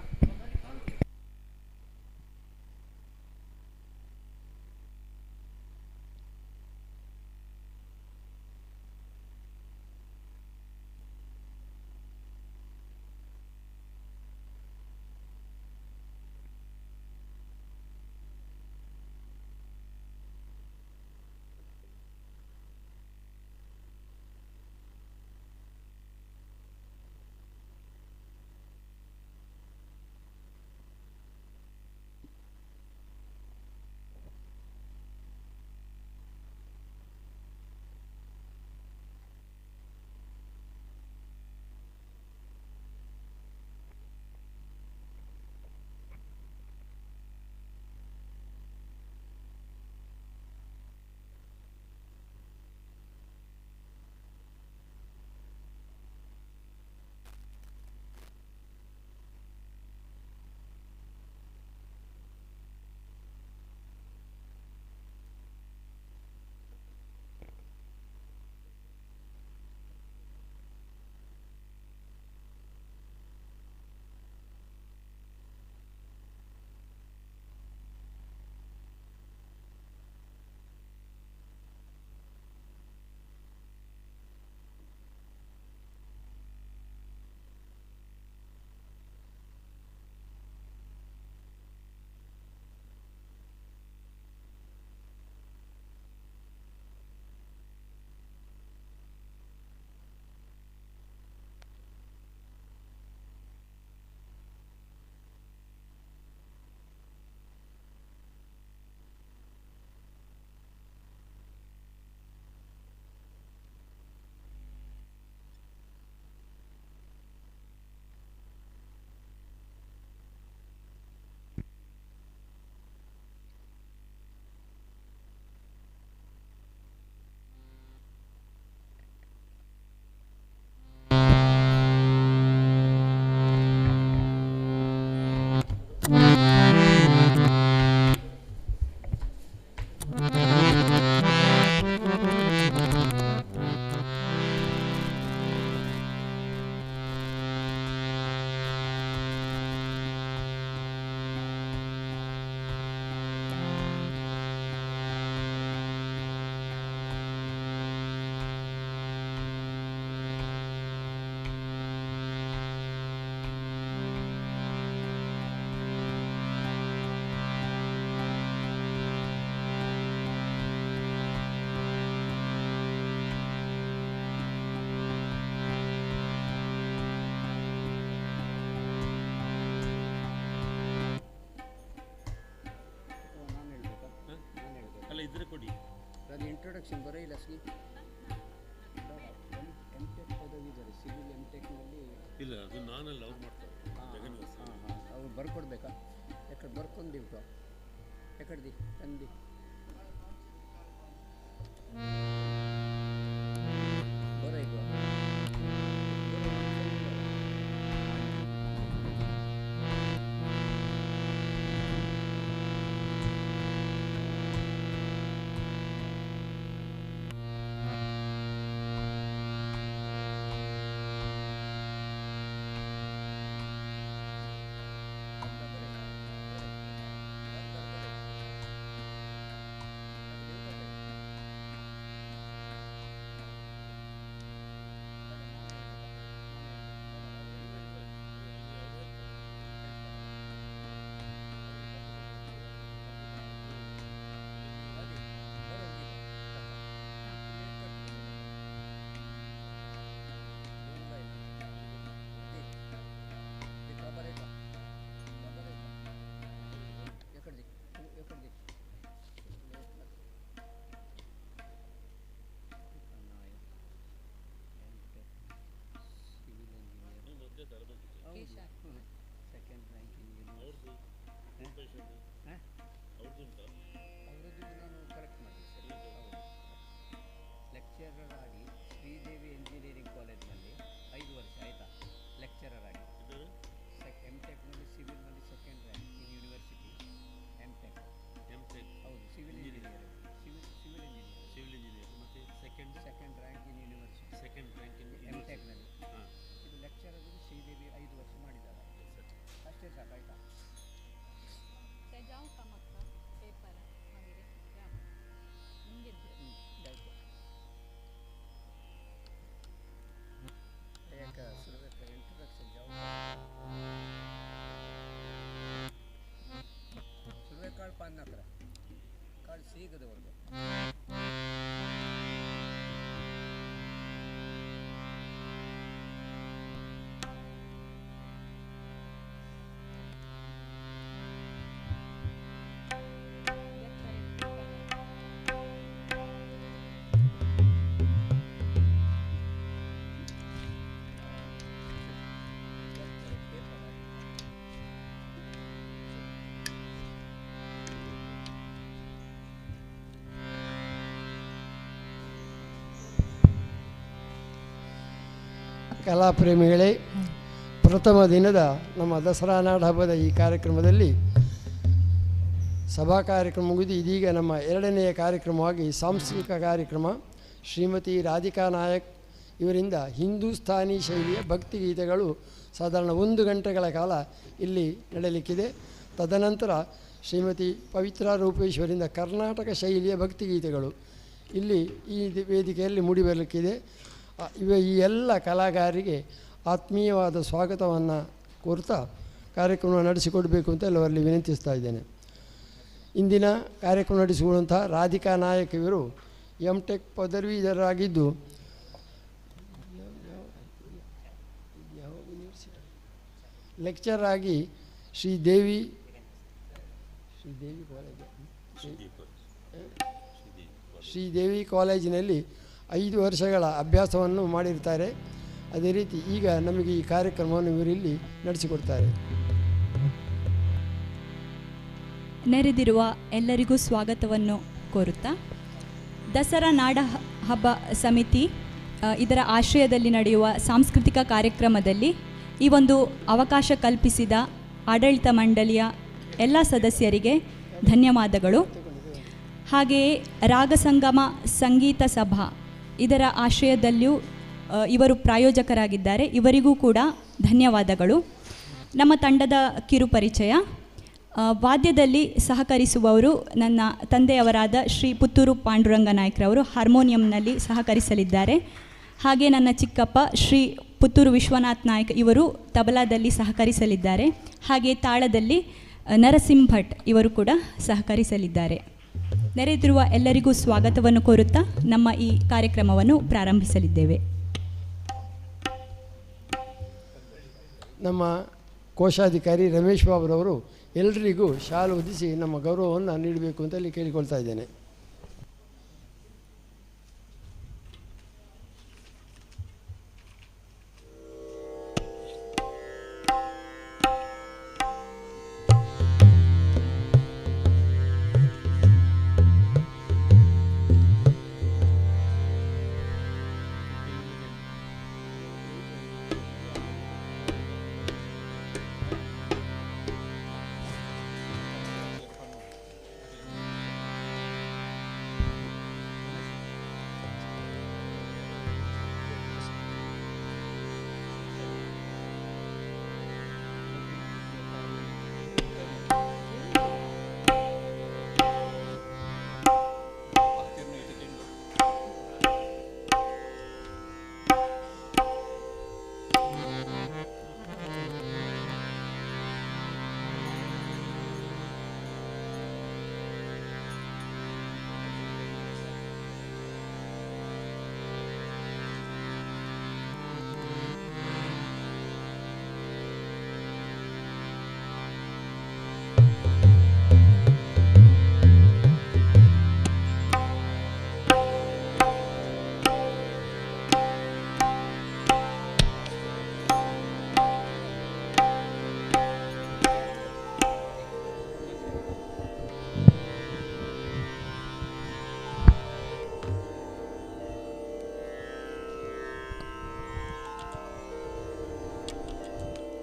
ಇಂಟ್ರೊಡಕ್ಷನ್ ಬರೋಲ್ಲ ಸಿ ಎಮ್.ಟೆಕ್ ಪದವಿದ್ದಾರೆ ಸಿವಿಲ್ ಎಮ್.ಟೆಕ್ನಲ್ಲಿ ಇಲ್ಲ ಅದು ನಾನಲ್ಲ ಅವ್ರು ಮಾಡ್ತಾರೆ ಅವ್ರು ಬರ್ಕೊಡ್ಬೇಕಾ ಯಾಕಡೆ ಬರ್ಕೊಂಡಿವ್ಕ ಯಾಕಡ್ದು ತಂದು ಬರೋ ಈಗ ಸೆಕೆಂಡ್ ರ್ಯಾಂಕಿಂಗ್ ಅವ್ರದ್ದು ನಾನು ಕರೆಕ್ಟ್ ಮಾಡಿದೆ ಲೆಕ್ಚರರ್ ಆಗಿ ಶ್ರೀದೇವಿ ಎಂಜಿನಿಯರಿಂಗ್ ಕಾಲೇಜ್ನಲ್ಲಿ 5 ವರ್ಷ ಆಯಿತಾ ಲೆಕ್ಚರರ್ ಆಗಿ ಎಮ್.ಟೆಕ್ನಲ್ಲಿ ಸಿವಿಲ್ನಲ್ಲಿ ಸೆಕೆಂಡ್ ರ್ಯಾಂಕ್ ಇನ್ ಯೂನಿವರ್ಸಿಟಿ ಎಮ್.ಟೆಕ್ ಹೌದು ಸಿವಿಲ್ ಇಂಜಿನಿಯರ್ ಸಿವಿಲ್ ಇಂಜಿನಿಯರ್ ಮತ್ತು ಸೆಕೆಂಡ್ ರ್ಯಾಂಕ್ ಇನ್ ಯೂನಿವರ್ಸಿಟಿ ಎಮ್.ಟೆಕ್ನಲ್ಲಿ ಇದು ಲೆಕ್ಚರರ್ ಶ್ರೀದೇವಿ 5 ವರ್ಷ ಮಾಡಿದ್ದಾರೆ ಅಷ್ಟೇ ಸಾಕಾಯ್ತಾ ಸುರುವೆಕಾಳು ಪಾನ್ ಹಾಕ್ರ ಕಾಳು ಸಿಗದವ್ರದ್ದು ಕಲಾಪ್ರೇಮಿಗಳೇ, ಪ್ರಥಮ ದಿನದ ನಮ್ಮ ದಸರಾ ನಾಡ ಹಬ್ಬದ ಈ ಕಾರ್ಯಕ್ರಮದಲ್ಲಿ ಸಭಾ ಕಾರ್ಯಕ್ರಮ ಮುಗಿದು ಇದೀಗ ನಮ್ಮ ಎರಡನೆಯ ಕಾರ್ಯಕ್ರಮವಾಗಿ ಸಾಂಸ್ಕೃತಿಕ ಕಾರ್ಯಕ್ರಮ ಶ್ರೀಮತಿ ರಾಧಿಕಾ ನಾಯಕ್ ಇವರಿಂದ ಹಿಂದೂಸ್ಥಾನಿ ಶೈಲಿಯ ಭಕ್ತಿಗೀತೆಗಳು ಸಾಧಾರಣ 1 ಗಂಟೆಗಳ ಕಾಲ ಇಲ್ಲಿ ನಡೆಯಲಿಕ್ಕಿದೆ. ತದನಂತರ ಶ್ರೀಮತಿ ಪವಿತ್ರ ರೂಪೇಶ್ವರಿಂದ ಕರ್ನಾಟಕ ಶೈಲಿಯ ಭಕ್ತಿಗೀತೆಗಳು ಇಲ್ಲಿ ಈ ವೇದಿಕೆಯಲ್ಲಿ ಮೂಡಿಬರಲಿಕ್ಕಿದೆ. ಈ ಎಲ್ಲ ಕಲಾಕಾರರಿಗೆ ಆತ್ಮೀಯವಾದ ಸ್ವಾಗತವನ್ನು ಕೋರ್ತಾ ಕಾರ್ಯಕ್ರಮ ನಡೆಸಿಕೊಡಬೇಕು ಅಂತ ಎಲ್ಲವರಲ್ಲಿ ವಿನಂತಿಸ್ತಾ ಇದ್ದೇನೆ. ಇಂದಿನ ಕಾರ್ಯಕ್ರಮ ನಡೆಸಿಕೊಳ್ಳುವಂತಹ ರಾಧಿಕಾ ನಾಯಕ್ ಇವರು ಎಮ್.ಟೆಕ್ ಪದವೀಧರರಾಗಿದ್ದು ಲೆಕ್ಚರ್ ಆಗಿ ಶ್ರೀದೇವಿ ಕಾಲೇಜಿನಲ್ಲಿ 5 ವರ್ಷಗಳ ಅಭ್ಯಾಸವನ್ನು ಮಾಡಿರ್ತಾರೆ. ಅದೇ ರೀತಿ ಈಗ ನಮಗೆ ಈ ಕಾರ್ಯಕ್ರಮವನ್ನು ಇವರಿಲ್ಲಿ ನಡೆಸಿಕೊಡ್ತಾರೆ. ನೆರೆದಿರುವ ಎಲ್ಲರಿಗೂ ಸ್ವಾಗತವನ್ನು ಕೋರುತ್ತಾ ದಸರಾ ನಾಡ ಹಬ್ಬ ಸಮಿತಿ ಇದರ ಆಶ್ರಯದಲ್ಲಿ ನಡೆಯುವ ಸಾಂಸ್ಕೃತಿಕ ಕಾರ್ಯಕ್ರಮದಲ್ಲಿ ಈ ಒಂದು ಅವಕಾಶ ಕಲ್ಪಿಸಿದ ಆಡಳಿತ ಮಂಡಳಿಯ ಎಲ್ಲ ಸದಸ್ಯರಿಗೆ ಧನ್ಯವಾದಗಳು. ಹಾಗೆಯೇ ರಾಗಸಂಗಮ ಸಂಗೀತ ಸಭಾ ಇದರ ಆಶ್ರಯದಲ್ಲಿಯೂ ಇವರು ಪ್ರಾಯೋಜಕರಾಗಿದ್ದಾರೆ. ಇವರಿಗೂ ಕೂಡ ಧನ್ಯವಾದಗಳು. ನಮ್ಮ ತಂಡದ ಕಿರು ಪರಿಚಯ. ವಾದ್ಯದಲ್ಲಿ ಸಹಕರಿಸುವವರು ನನ್ನ ತಂದೆಯವರಾದ ಶ್ರೀ ಪುತ್ತೂರು ಪಾಂಡುರಂಗ ನಾಯ್ಕರವರು ಹಾರ್ಮೋನಿಯಂನಲ್ಲಿ ಸಹಕರಿಸಲಿದ್ದಾರೆ. ಹಾಗೆ ನನ್ನ ಚಿಕ್ಕಪ್ಪ ಶ್ರೀ ಪುತ್ತೂರು ವಿಶ್ವನಾಥ್ ನಾಯ್ಕ ಇವರು ತಬಲಾದಲ್ಲಿ ಸಹಕರಿಸಲಿದ್ದಾರೆ. ಹಾಗೆ ತಾಳದಲ್ಲಿ ನರಸಿಂಹ ಭಟ್ ಇವರು ಕೂಡ ಸಹಕರಿಸಲಿದ್ದಾರೆ. ನೆರೆದಿರುವ ಎಲ್ಲರಿಗೂ ಸ್ವಾಗತವನ್ನು ಕೋರುತ್ತಾ ನಮ್ಮ ಈ ಕಾರ್ಯಕ್ರಮವನ್ನು ಪ್ರಾರಂಭಿಸಲಿದ್ದೇವೆ. ನಮ್ಮ ಕೋಶಾಧಿಕಾರಿ ರಮೇಶ್ ಬಾಬುರವರು ಎಲ್ಲರಿಗೂ ಶಾಲು ಹೊದಿಸಿ ನಮ್ಮ ಗೌರವವನ್ನು ನೀಡಬೇಕು ಅಂತಲ್ಲಿ ಕೇಳಿಕೊಳ್ತಾ ಇದ್ದೇನೆ.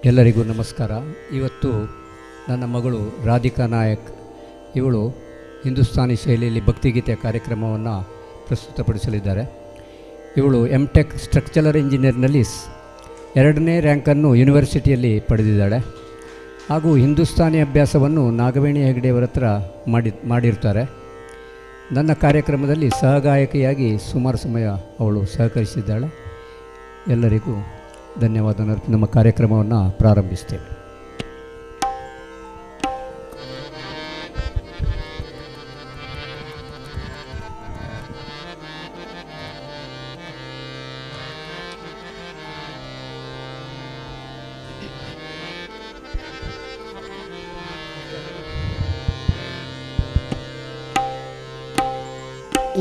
ಎಲ್ಲರಿಗೂ ನಮಸ್ಕಾರ. ಇವತ್ತು ನನ್ನ ಮಗಳು ರಾಧಿಕಾ ನಾಯಕ್ ಇವಳು ಹಿಂದೂಸ್ತಾನಿ ಶೈಲಿಯಲ್ಲಿ ಭಕ್ತಿಗೀತೆ ಕಾರ್ಯಕ್ರಮವನ್ನು ಪ್ರಸ್ತುತಪಡಿಸಲಿದ್ದಾರೆ. ಇವಳು ಟೆಕ್ ಸ್ಟ್ರಕ್ಚರಲ್ ಇಂಜಿನಿಯರ್ನಲ್ಲಿ 2ನೇ ರ್ಯಾಂಕನ್ನು ಯೂನಿವರ್ಸಿಟಿಯಲ್ಲಿ ಪಡೆದಿದ್ದಾಳೆ. ಹಾಗೂ ಹಿಂದೂಸ್ತಾನಿ ಅಭ್ಯಾಸವನ್ನು ನಾಗವೇಣಿ ಹೆಗಡೆಯವರ ಹತ್ರ ಮಾಡಿರ್ತಾರೆ. ನನ್ನ ಕಾರ್ಯಕ್ರಮದಲ್ಲಿ ಸಹಗಾಯಕಿಯಾಗಿ ಸುಮಾರು ಸಮಯ ಅವಳು ಸಹಕರಿಸಿದ್ದಾಳೆ. ಎಲ್ಲರಿಗೂ ಧನ್ಯವಾದ. ನಮ್ಮ ಕಾರ್ಯಕ್ರಮವನ್ನು ಪ್ರಾರಂಭಿಸ್ತೇವೆ.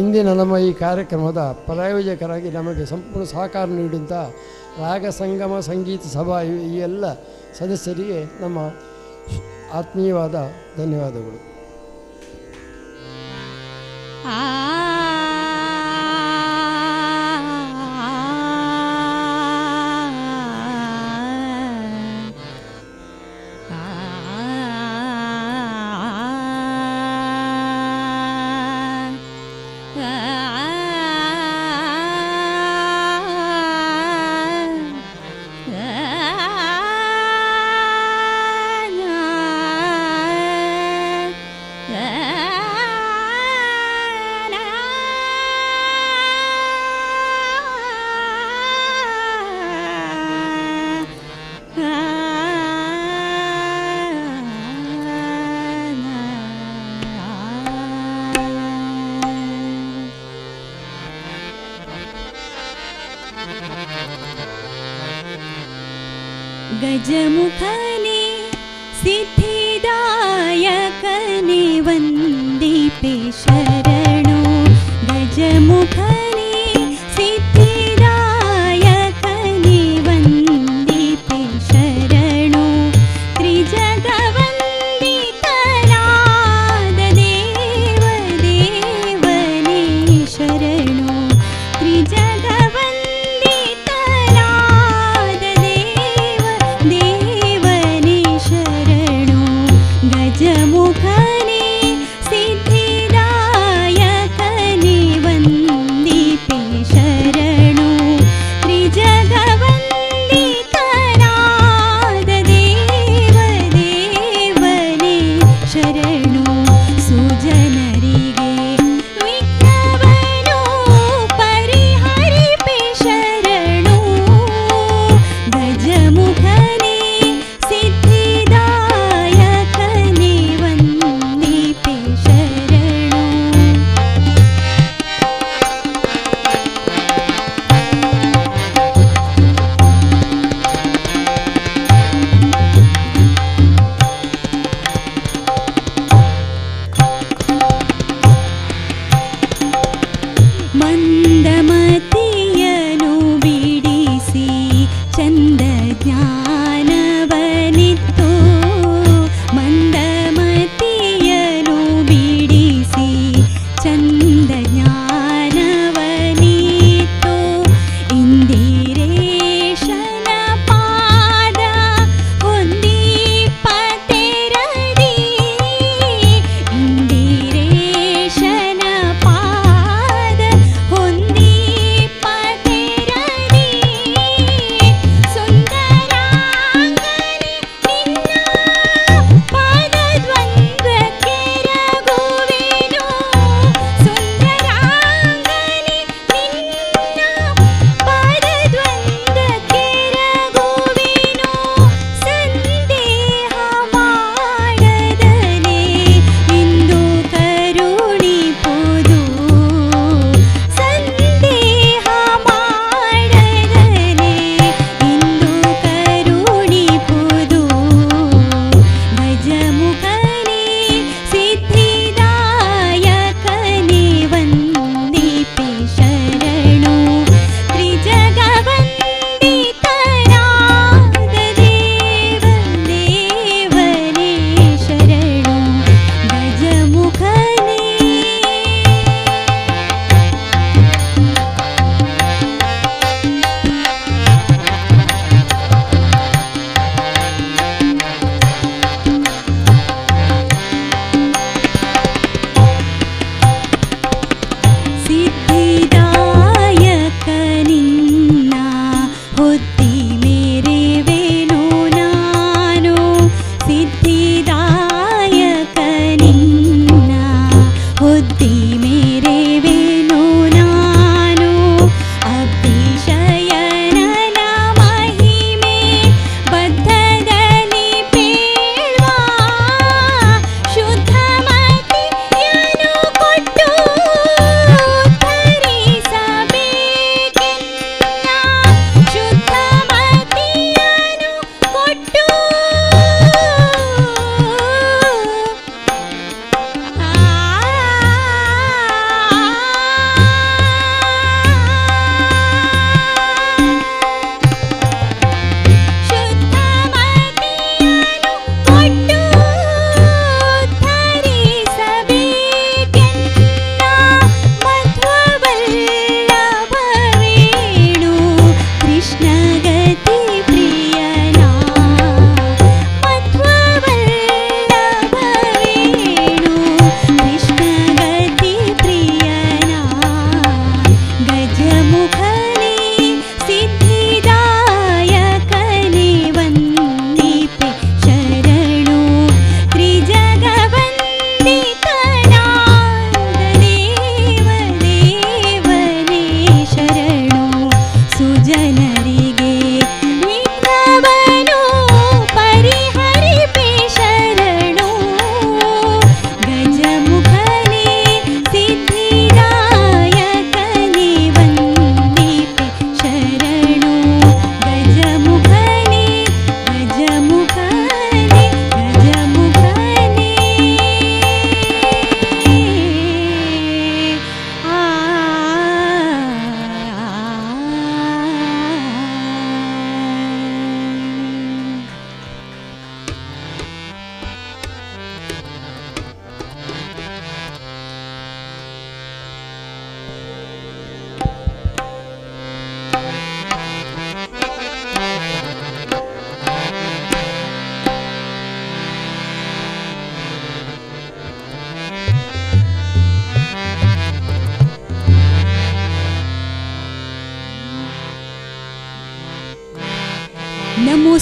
ಇಂದಿನ ನಮ್ಮ ಈ ಕಾರ್ಯಕ್ರಮದ ಪ್ರಾಯೋಜಕರಾಗಿ ನಮಗೆ ಸಂಪೂರ್ಣ ಸಹಕಾರ ನೀಡಿದಂಥ ರಾಗ ಸಂಗಮ ಸಂಗೀತ ಸಭಾ ಈ ಎಲ್ಲ ಸದಸ್ಯರಿಗೆ ನಮ್ಮ ಆತ್ಮೀಯವಾದ ಧನ್ಯವಾದಗಳು. ಗಜಮುಖನೆ ಸಿದ್ಧಿದಾಯಕನೆ ವಂದಿಪೆ ಶರಣು. ಗಜಮುಖನೆ ಸಿದ್ಧಿದಾಯಕನೆ ವಂದಿಪೆ ಶರಣು. ತ್ರಿಜಗವಂದಿತನಾದ ದೇವ ದೇವನೇ ಶರಣು. ತ್ರಿಜಗವಂದಿತನಾದ ದೇವ ದೇವನೇ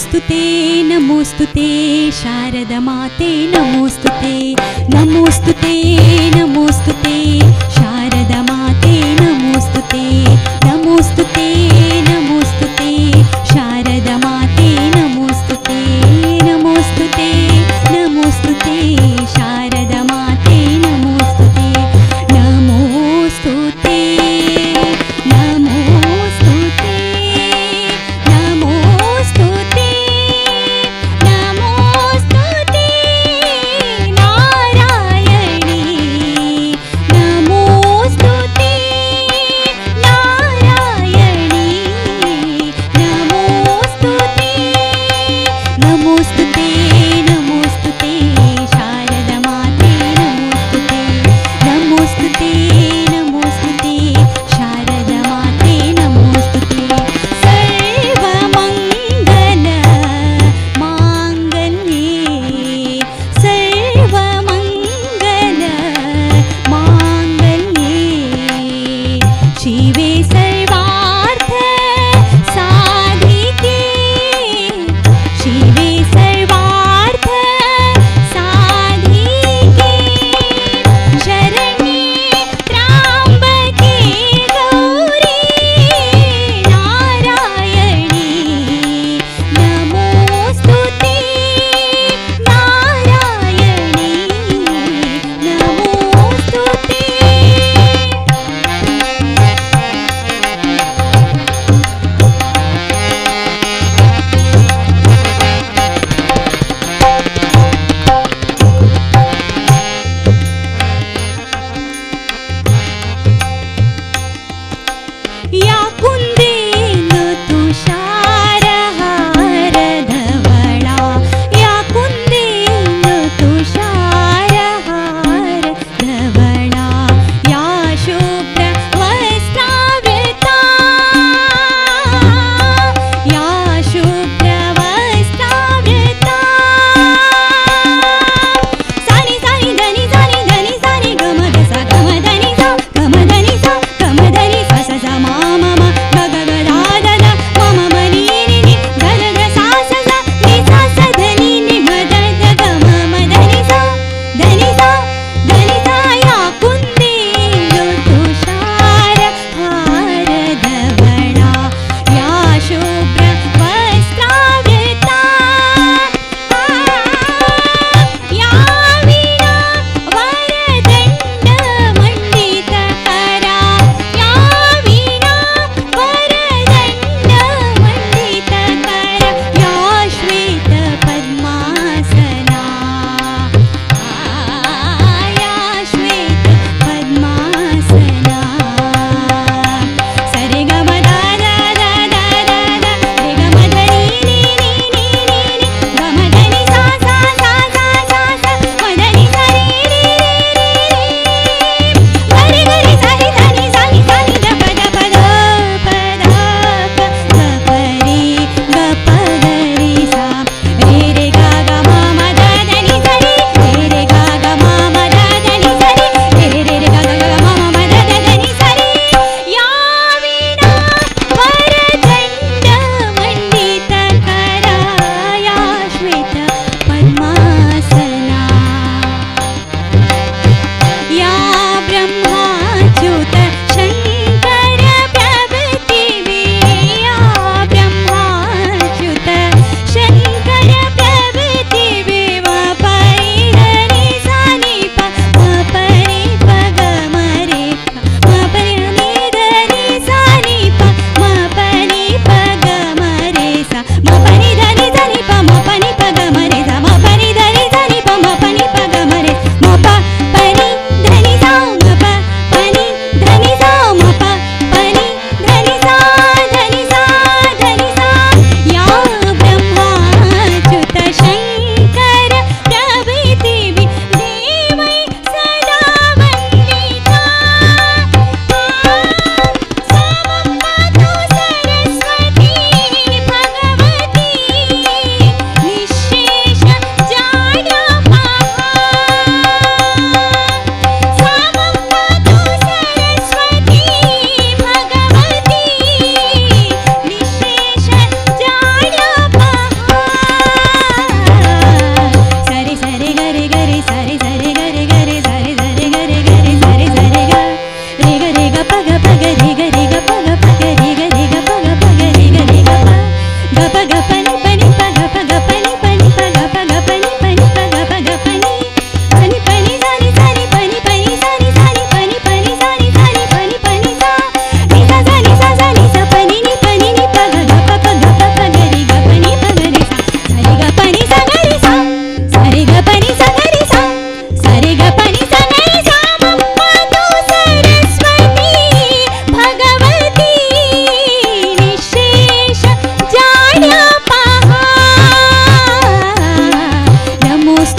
ನಮೋಸ್ತುತೆ ನಮೋಸ್ತುತೆ ಶಾರದ ಮಾತೆ ನಮೋಸ್ತುತೆ ನಮೋಸ್ತುತೆ ನಮೋಸ್ತುತೆ ಶಾರದ ಮಾತೆ ನಮೋಸ್ತುತೆ ನಮೋಸ್ತುತೆ ನಮೋಸ್ತುತೆ ಶಾರದ ಮಾತೆ ನಮೋಸ್ತುತೆ ನಮೋಸ್ತುತೆ ನಮೋಸ್ತುತೆ ಶಾರದ ಮಾತೆ ನಮೋಸ್ತುತೆ ನಮೋಸ್ತುತೆ ನಮೋಸ್ತುತೆ ನಮೋಸ್ತುತೆ ನಮೋಸ್ತುತೆ ನಾರಾಯಣಿ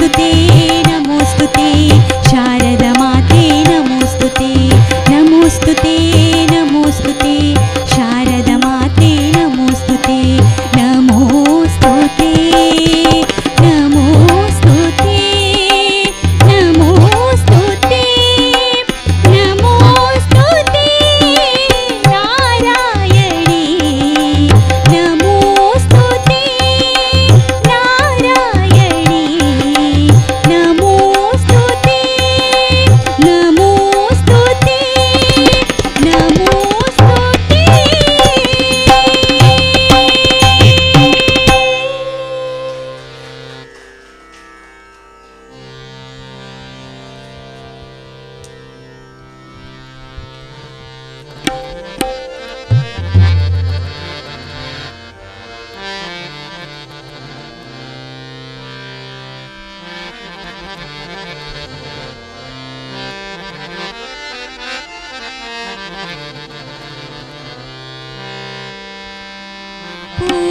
ನಮೋಸ್ತುತೆ ನಮೋಸ್ತುತೆ ಶಾರದ ಮಾತೆ ನಮೋಸ್ತುತೆ ನಮೋಸ್ತುತೆ ನಮೋಸ್ತುತೆ ಶಾರದ ಮಾತೆ ನಮೋಸ್ತುತೆ ನಮೋಸ್ತುತೆ ನಮೋಸ್ತುತೆ ನಮೋಸ್ತುತೆ ನಮೋಸ್ತುತೆ ನಾರಾಯಣಿ ನಮೋಸ್ತುತೆ ನಾರಾಯಣಿ ನಮೋಸ್ತುತೆ ನಮೋಸ್ತುತೆ ನಮೋಸ್ತುತೆ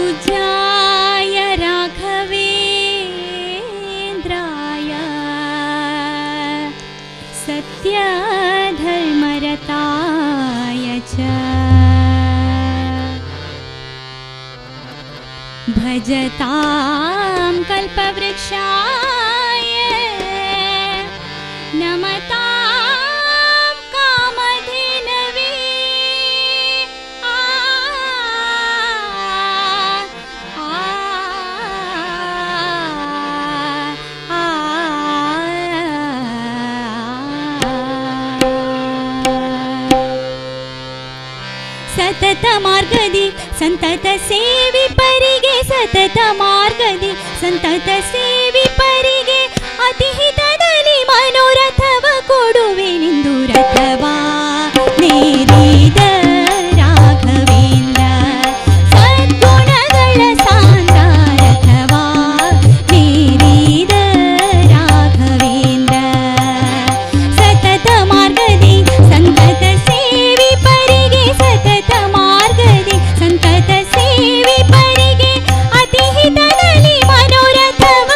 पूज्याय राघवेन्द्राय सत्यधर्मरताय च भजतां कल्पवृक्षाय नमतां कामधेनवे ಸತತ ಮಾರ್ಗದಿ ಸಂತತ ಸೇವಿ ಪರಿಗೆ ಸತತ ಮಾರ್ಗದಿ ಸಂತತ ಸೇವಿ ಪರಿಗೆ ಅತಿ ಹಿತದಲ್ಲಿ ಮನೋರಥವ ಕೊಡುವೆನೆಂದು ರಥವಾ ನೇರಿದ ರಾಘವೇಂದ್ರ ಸದ್ಗುಣಗಳ ಸಾಂದ್ರ ರಥವಾ ನೇರಿದ ರಾಘವೇಂದ್ರ ಸತತ ಮಾರ್ಗದಿ ಸಂತತ ಸೇವಿ ಪರಿಗೆ ಸತತ ಮಾರ್ಗದಿ ಸಂತತ ಸೇವಿ ಪರಿಗೆ ಅತಿ ಹಿತದಲ್ಲಿ ಮನೋರಥವ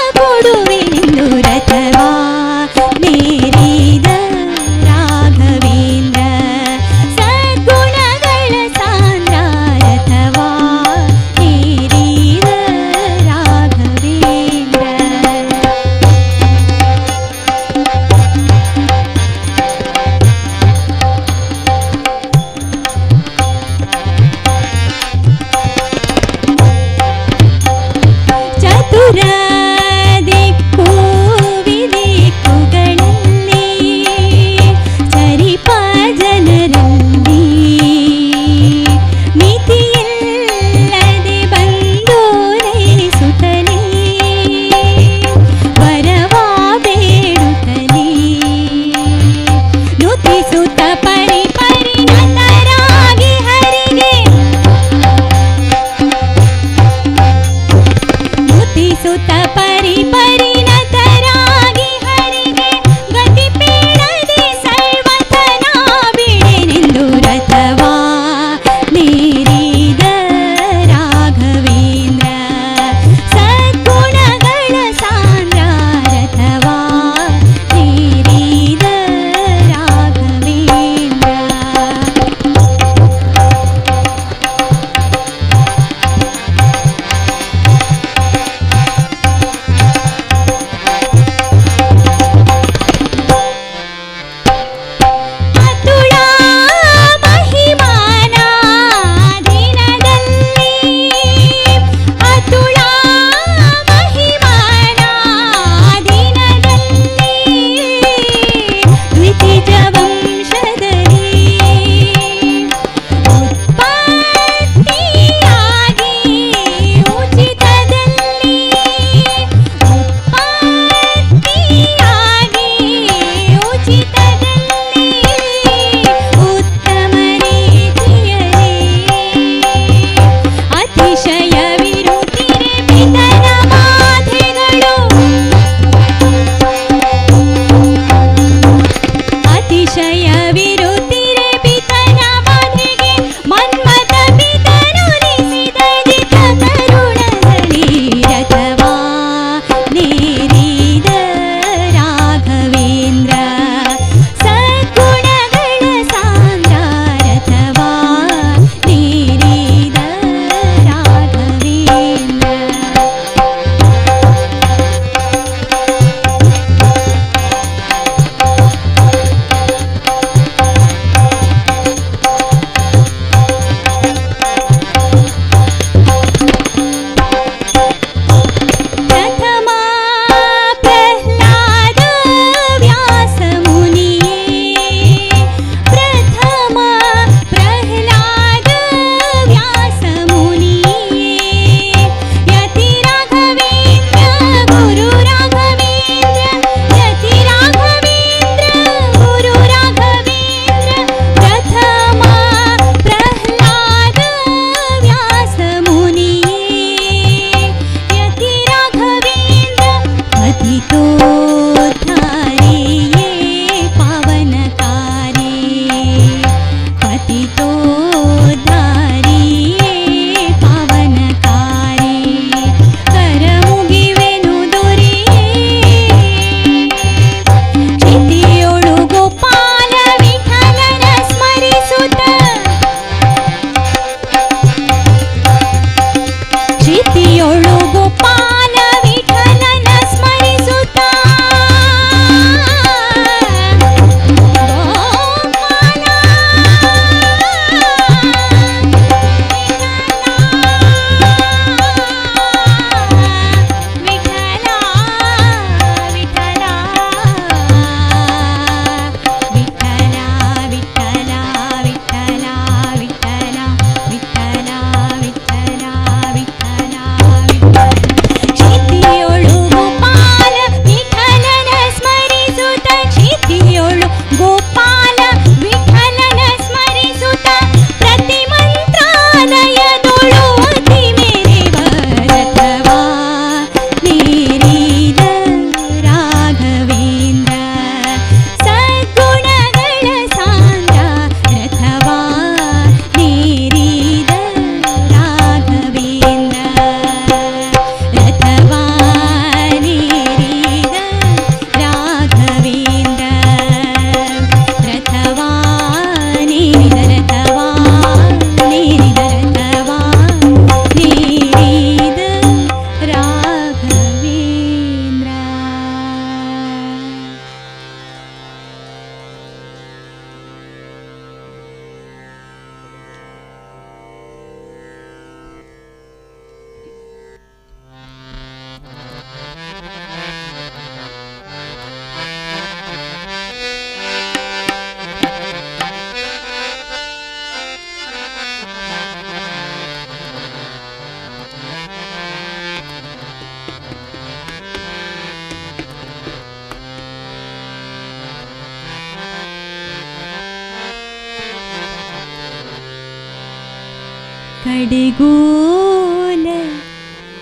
ಕಡೆಗೋಲ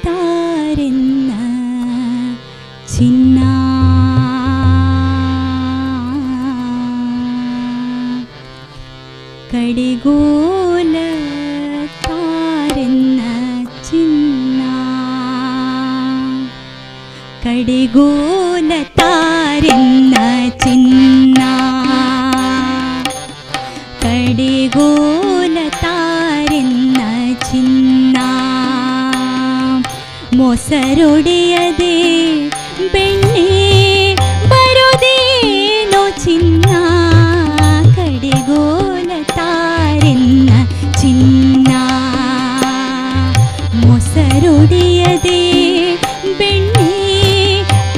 ತಾರೆನ್ನ ಚಿನ್ನ ಕಡೆಗೋಲ ತಾರೆನ್ನ ಚಿನ್ನ ಕಡೆಗೋಲ ತಾರೆನ್ನ ಚಿನ್ನ ಕಡೆಗೋಲ ತಾರೆನ್ನ ಚಿನ್ನ ಮೊಸರೊಡೆಯದೆ ಬೆಣ್ಣೆ ಬರೋದೇನೋ ಚಿನ್ನ ಕಡೆಗೋಲ ತಾರೆನ್ನ ಚಿನ್ನ ಮೊಸರೊಡೆಯದೆ ಬೆಣ್ಣೆ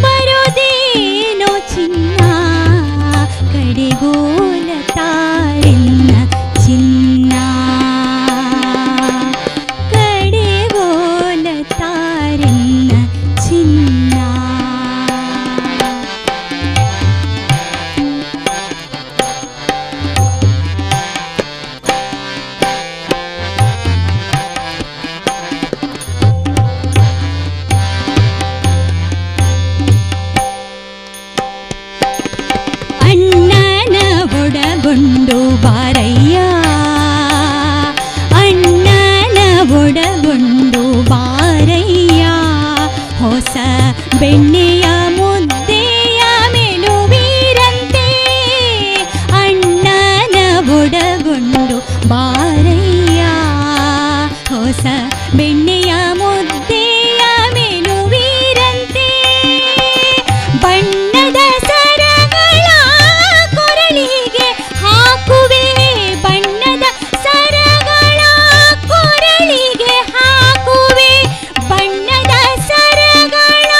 ಬರೋದೇನೋ ಚಿನ್ನ ಕಡೆಗೋಲ ತಾರೆನ್ನ ಚಿನ್ನ ಕಡೆಗೋಲ ತಾರೆನ್ನ ಚಿನ್ನ ಅಣ್ಣನ ಒಡಗೊಂಡು ಬಾರಯ್ಯ ಅಣ್ಣನ ಒಡಗೊಂಡು ಬಾರಯ್ಯ ಹೊಸ ಬೆಣ್ಣೆಯ ಮುದ್ದೆಯ ಮೆಲುವೀರಂತೆ ಅಣ್ಣನ ಒಡಗೊಂಡು ಬಾರಯ್ಯ ಹೊಸ ಬೆಣ್ಣೆಯ ಮುದ್ದೆಯ ಮೆಲುವೀರಂತೆ ಬಣ್ಣದ ಸರಗಳ ಕೊರಳಿಗೆ ಹಾಕುವೆ ಬಣ್ಣದ ಸರಗಳ ಕೊರಳಿಗೆ ಹಾಕುವೆ ಬಣ್ಣದ ಸರಗಳ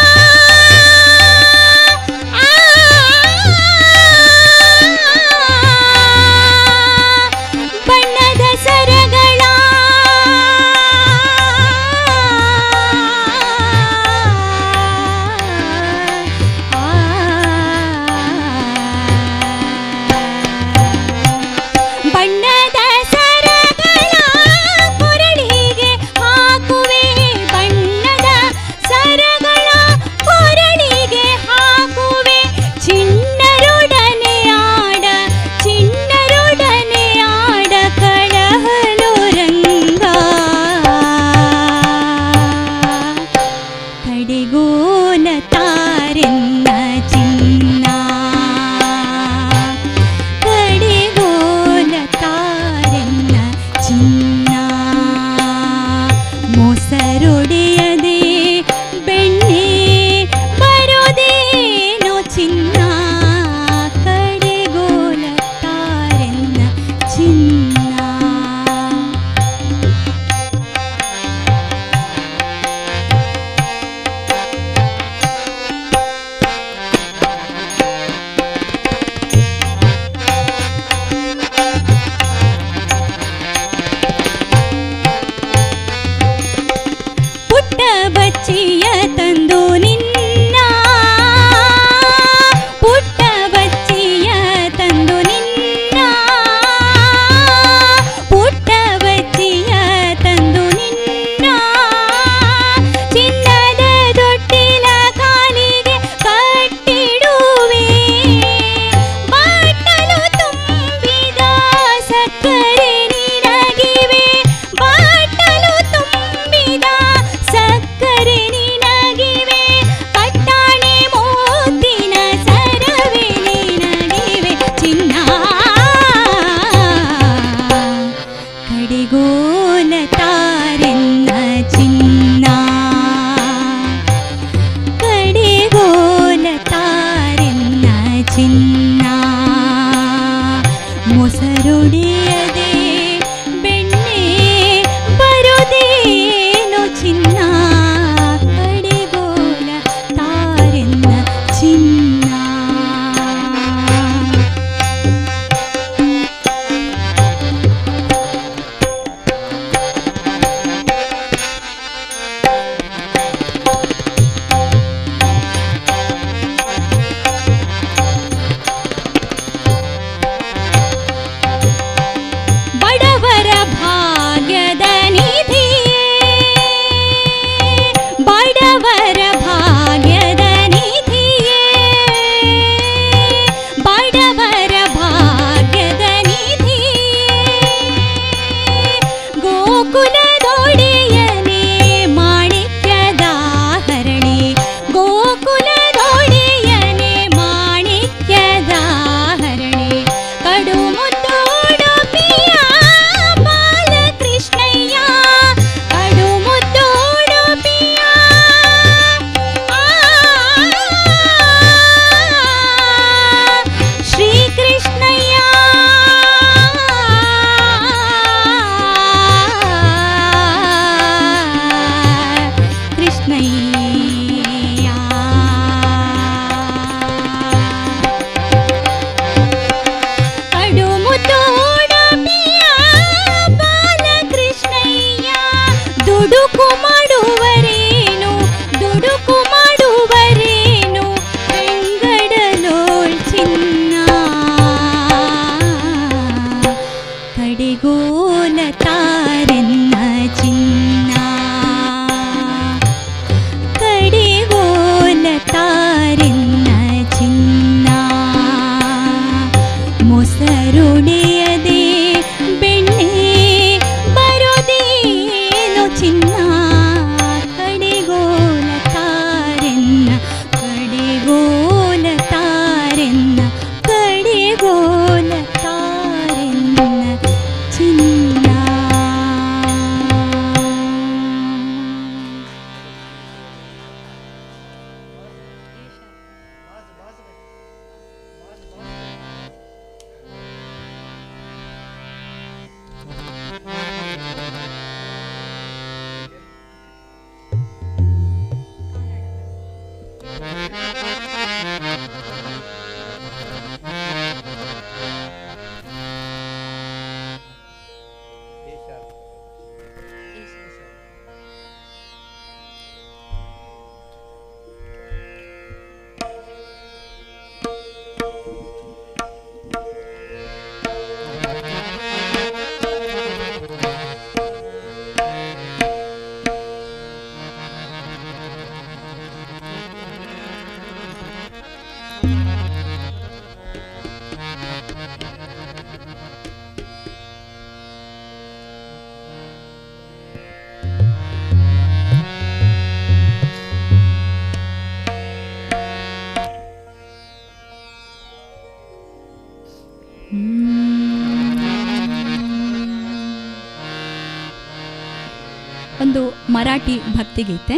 ಒಂದು ಮರಾಠಿ ಭಕ್ತಿಗೀತೆ.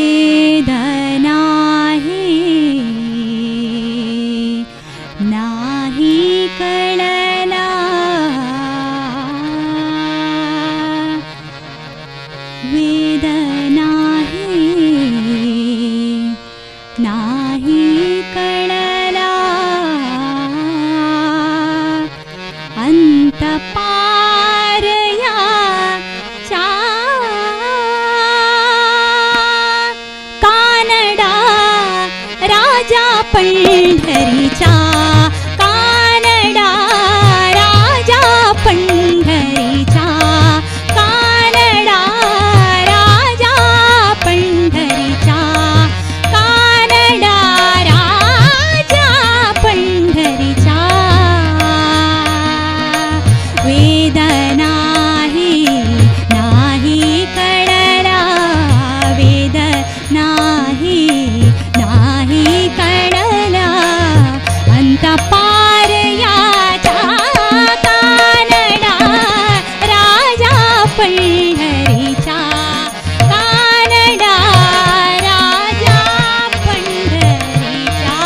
वेदना ही नाही कळला वेदना ही नाही कळला अंत पारया चा राजा पंढरीचा कानडा राजा पंढरीचा कानडा राजा पंढरीचा कानडा राजा पंढरीचा वेदना ही नाही कळला वेदना ही नाही कळला अंत पारयाचा कानडा राजा पंढरीचा कानडा राजा पंढरीचा.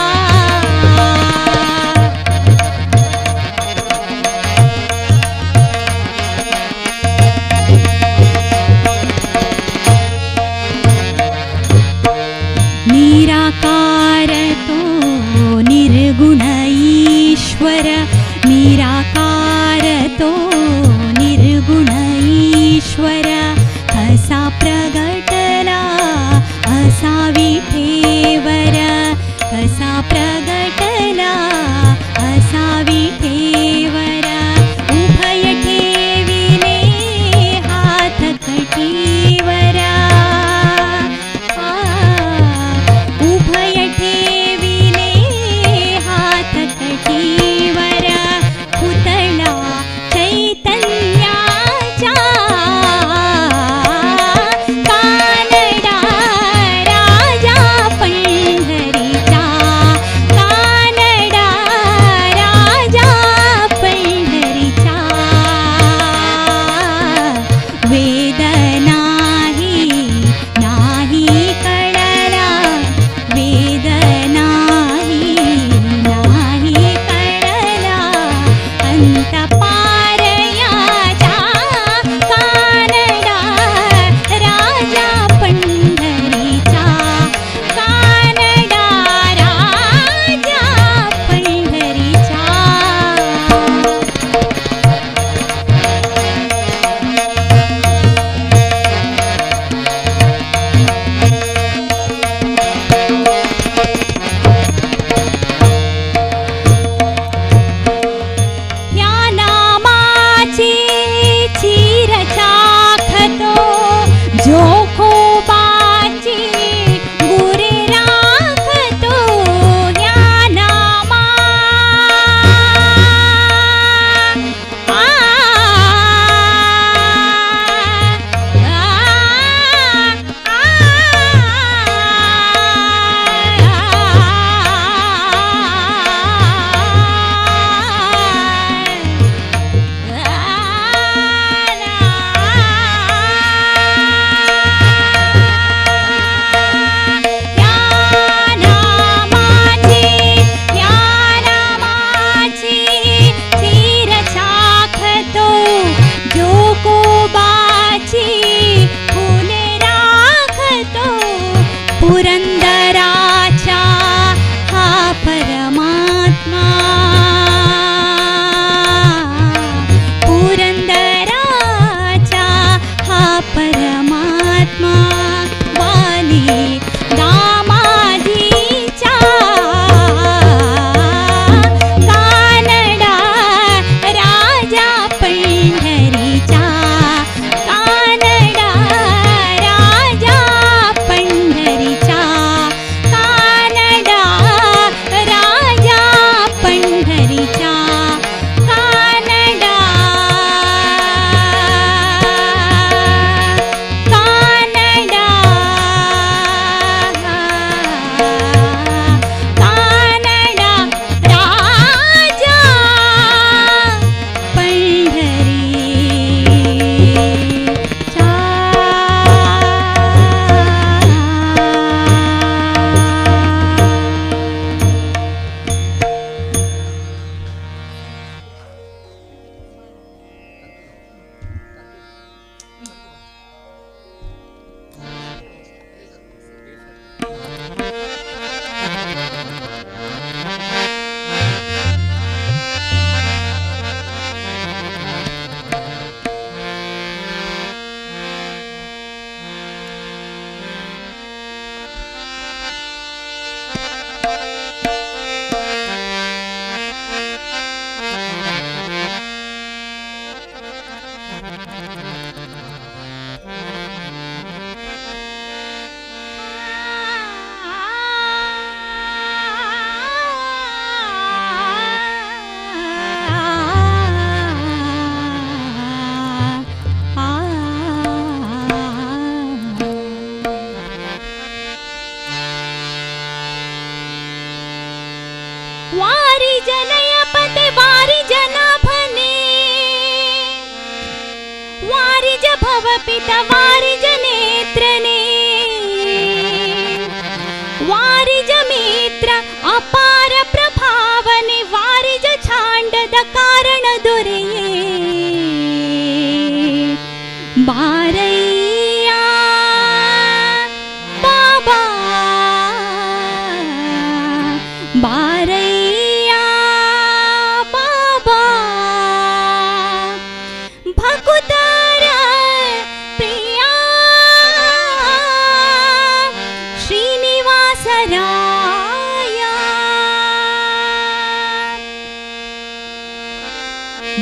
निराकार तो निर्गुण ईश्वर निराकार तो निर्गुण ईश्वर कसा प्रगटला असा विठेवर कसा प्रगटला असा विठेवर उभय ठेविले हात कटीवर उभय ठेविले हात कटीवर पुतळा चैतन्याचा कानडा राजा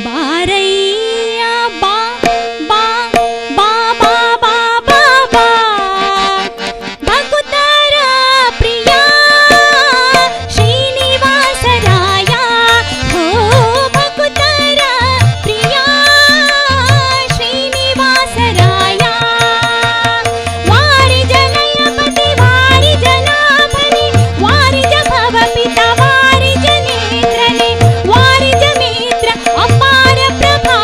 ಬಾರಯ್ಯ ಬಾ ಬಾ ಬಾ ಬಾ ಬಾ ಬಾ ಬಾ ಭಕ್ತರ ಪ್ರಿಯ ಶ್ರೀನಿವಾಸರಾಯ ಹೋ ಭಕ್ತರ ಪ್ರಿಯ ಶ್ರೀನಿವಾಸರಾಯ ವಾರಿ ಜನಯಪತಿ ವಾರಿ ಜನಾಭನೆ ವಾರಿ ಭವ ಪಿತ ವಾರಿ ಜನೇತ್ರನೆ ವಾರಿ ಜಮೇತ್ರ ಅಪಾರ ಪ್ರಭಾ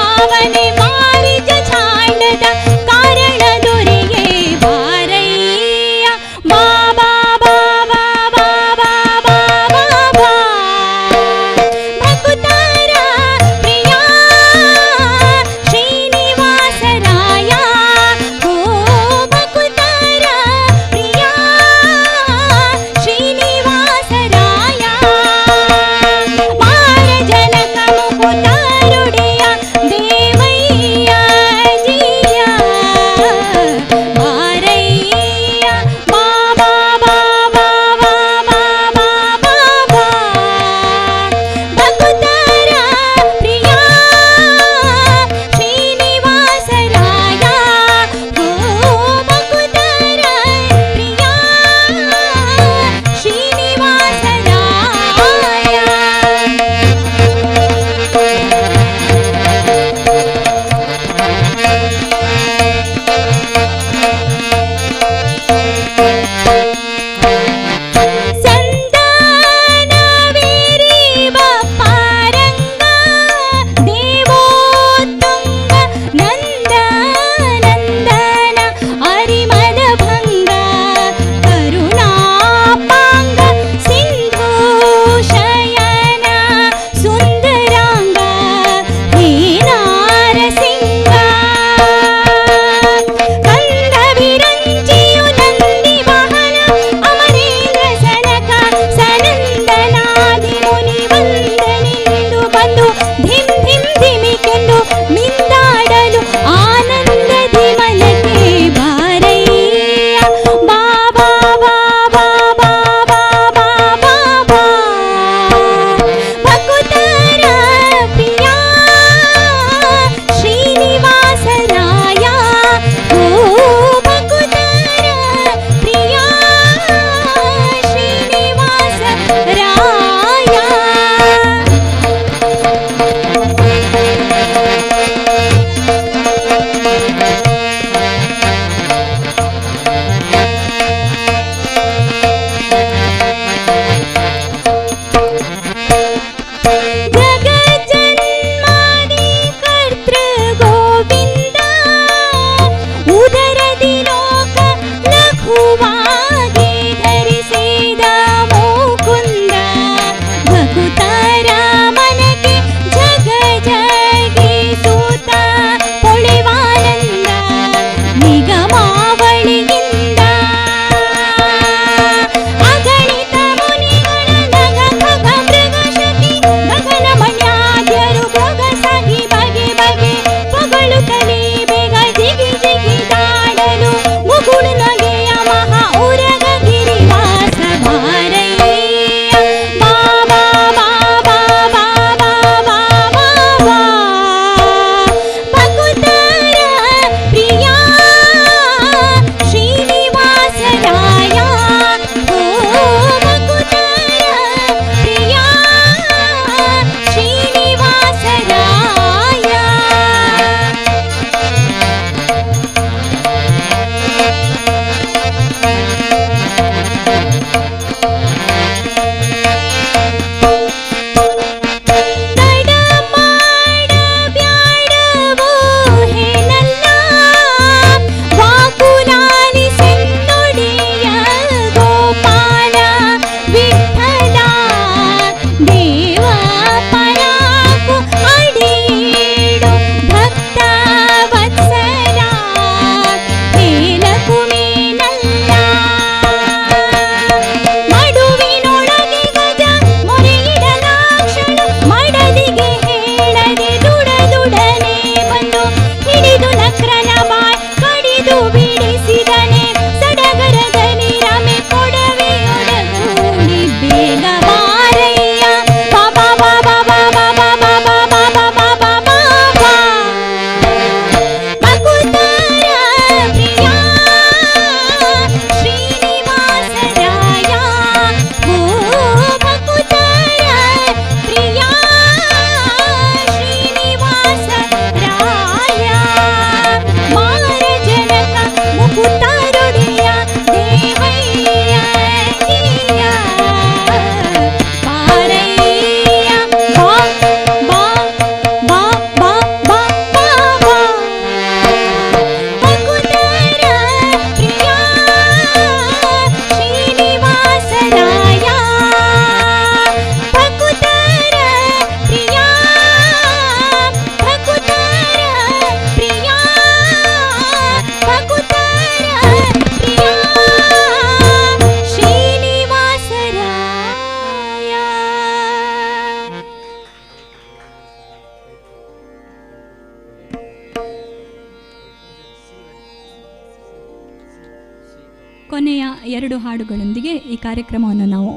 2 ಹಾಡುಗಳೊಂದಿಗೆ ಈ ಕಾರ್ಯಕ್ರಮವನ್ನು ನಾವು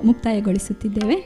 ಮುಕ್ತಾಯಗೊಳಿಸುತ್ತಿದ್ದೇವೆ.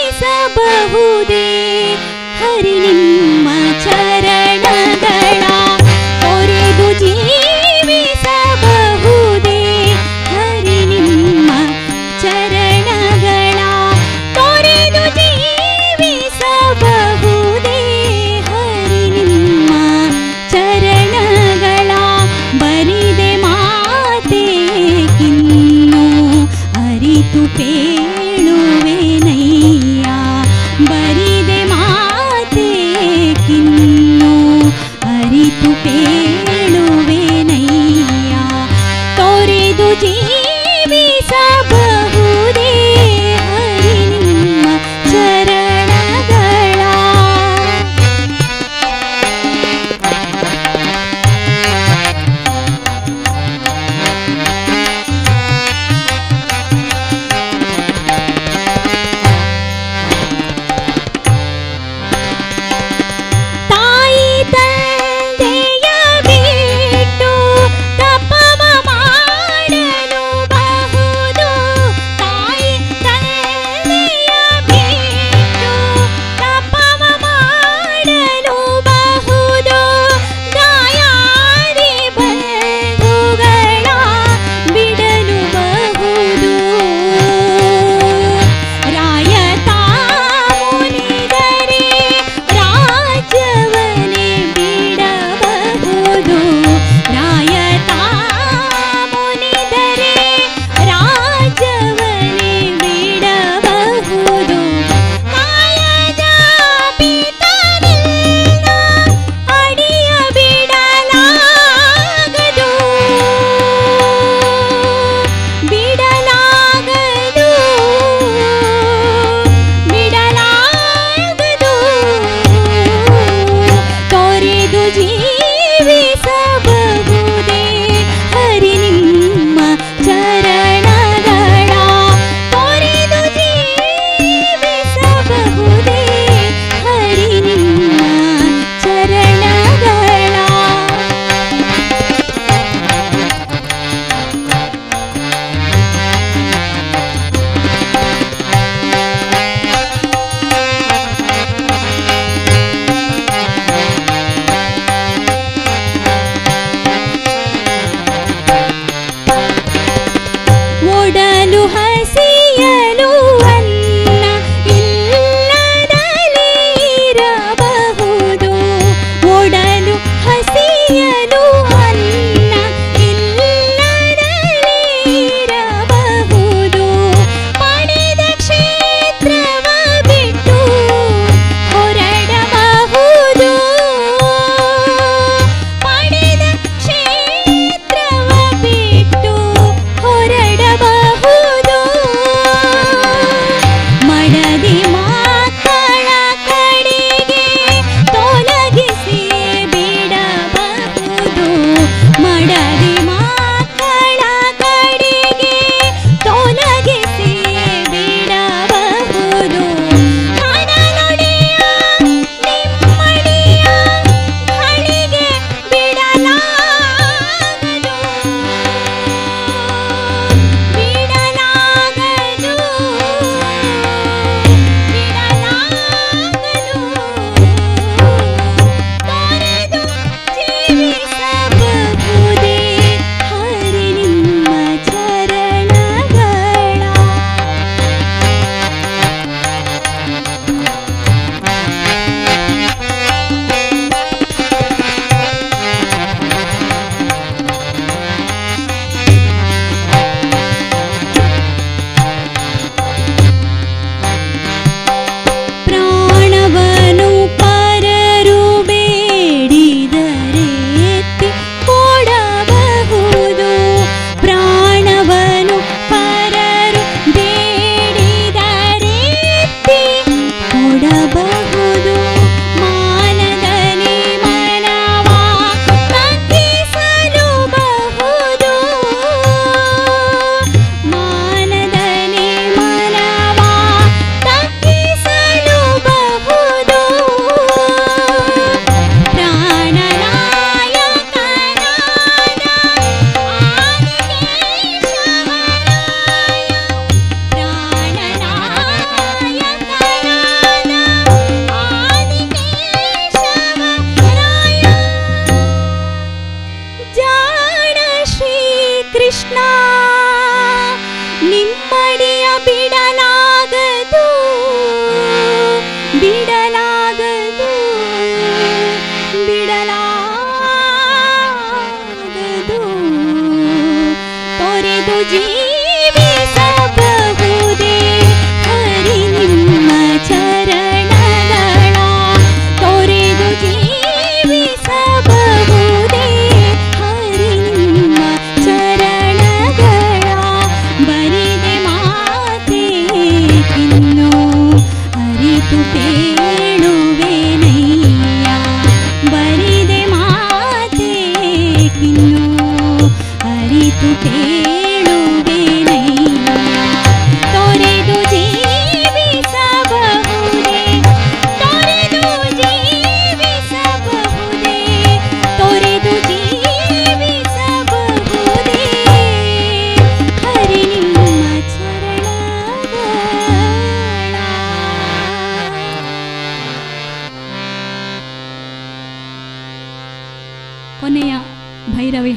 ಜೀವಿಸಬಹುದೇ ಹರಿ ನಿಮ್ಮ ಚರಣಗಳ ತೊರೆದು ಜೀವಿಸಬಹುದೇ ಹರಿ ನಿಮ್ಮ ಚರಣಗಳ ತೊರೆದು ಜೀವಿಸಬಹುದೇ ಹರಿ ನಿಮ್ಮ ಚರಣಗಳ ಬರಿದೆ ಮಾತೆ ಕಿನ್ನು ಅರಿತು ಪೇಳುವೆನಯ್ಯ ಬರಿದೆ ಮಾತೆ ಕಿನ್ನು ಅರಿತು ಪೇಳುವೆನಯ್ಯ ತೊರೆದು ಜೀವಿಸಬಹುದೇ ಹರಿ ನಿಮ್ಮ ಚರಣಗಳ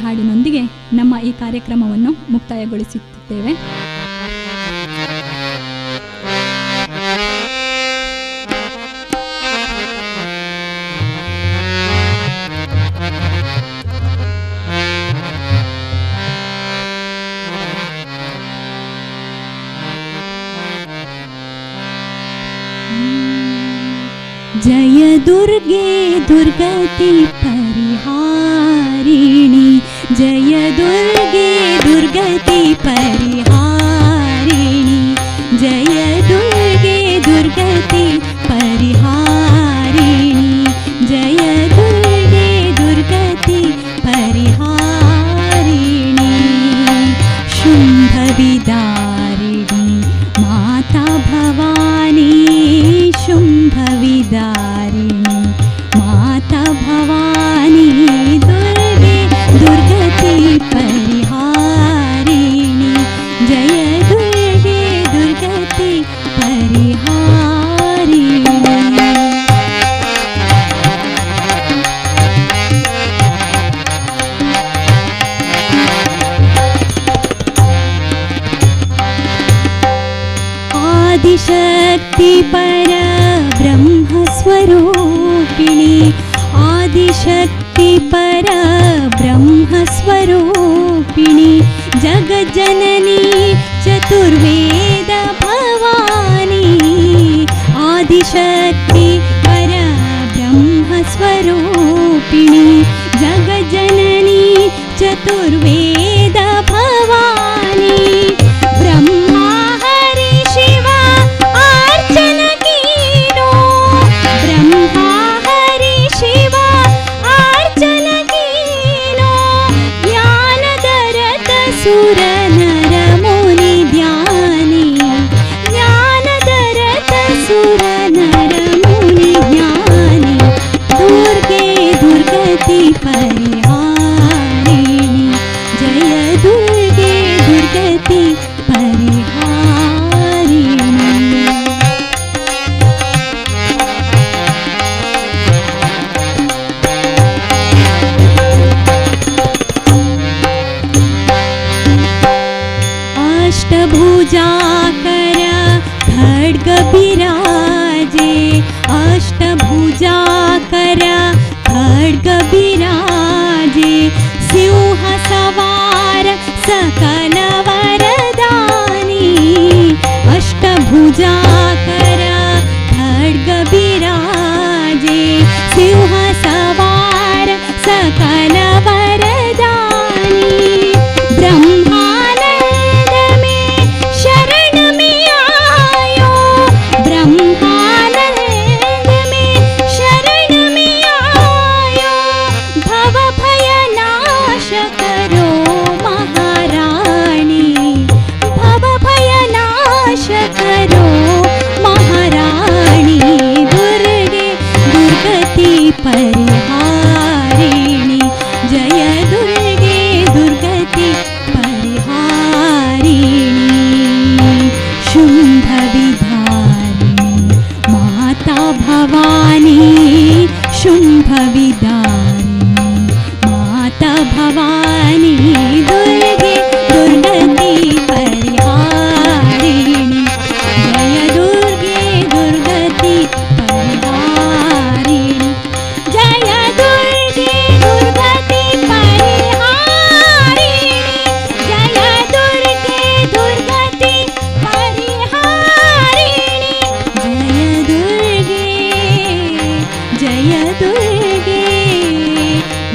ಹಾಡಿನೊಂದಿಗೆ ನಮ್ಮ ಈ ಕಾರ್ಯಕ್ರಮವನ್ನು ಮುಕ್ತಾಯಗೊಳಿಸುತ್ತಿದ್ದೇವೆ. जय दुर्गे दुर्गति परिहारिणी, जय दुर्गे दुर्गति परिहारिणी, जय दुर्गे दुर्गति परिहारिणी, जय दुर्गे दुर्गति परिहारिणी, शुम्भविदारिणी माता भवानी, शुम्भविदारिणी माता भवानी, दुर्गे दुर्गति परिहारिणी, जय दुर्गे दुर्गति परिहारिणी। आदिशक्ति पर ब्रह्मस्वरूपिणी, आदिशक्ति पर ब्रह्मस्वरूपिणी, जगज्जननी चतुर्वेद भवानी, आदिशक्ति पर ब्रह्मस्वरूपिणी, जगज्जननी चतुर्वेद भवानी, ब्रह्मा हरि शिवा अर्चन कीनो, ब्रह्मा हरि शिवा अर्चन कीनो, ज्ञान दरत सुर नर मुनि ध्यानी, ज्ञान दरत सुर नर मुनि ज्ञानी, दुर्गे दुर्गति परिहारिणी, जय दुर्गे दुर्गति परिहारिणी। अष्टभुजाकर खड्ग बिराजे, अष्टभुजाकर खड्ग बिराजे, सिंह सवार सकल वरदानी, अष्टभुजाकर खड्ग बिराजे, सिंह सवार सकल वरदानी, ब्रह्मानंद में शरण में आयो, ब्रह्मानंद में शरण में आयो, भव भय नाश करो महारानी, भव भय नाश करो महारानी, दुर्गे दुर्गति परिहारिणी, जय दुर्गे दुर्गति परिहारिणी, शुम्भविदारिणी माता भवानी, शुम्भविदारिणी माता भवानी, दुर्गे दुर्गति परिहारिणी, जय दुर्गे दुर्गति परिहारिणी, जय दुर्गे दुर्गति परिहारिणी, जय दुर्गे दुर्गति परिहारिणी, जय दुर्गे जय दुर्गे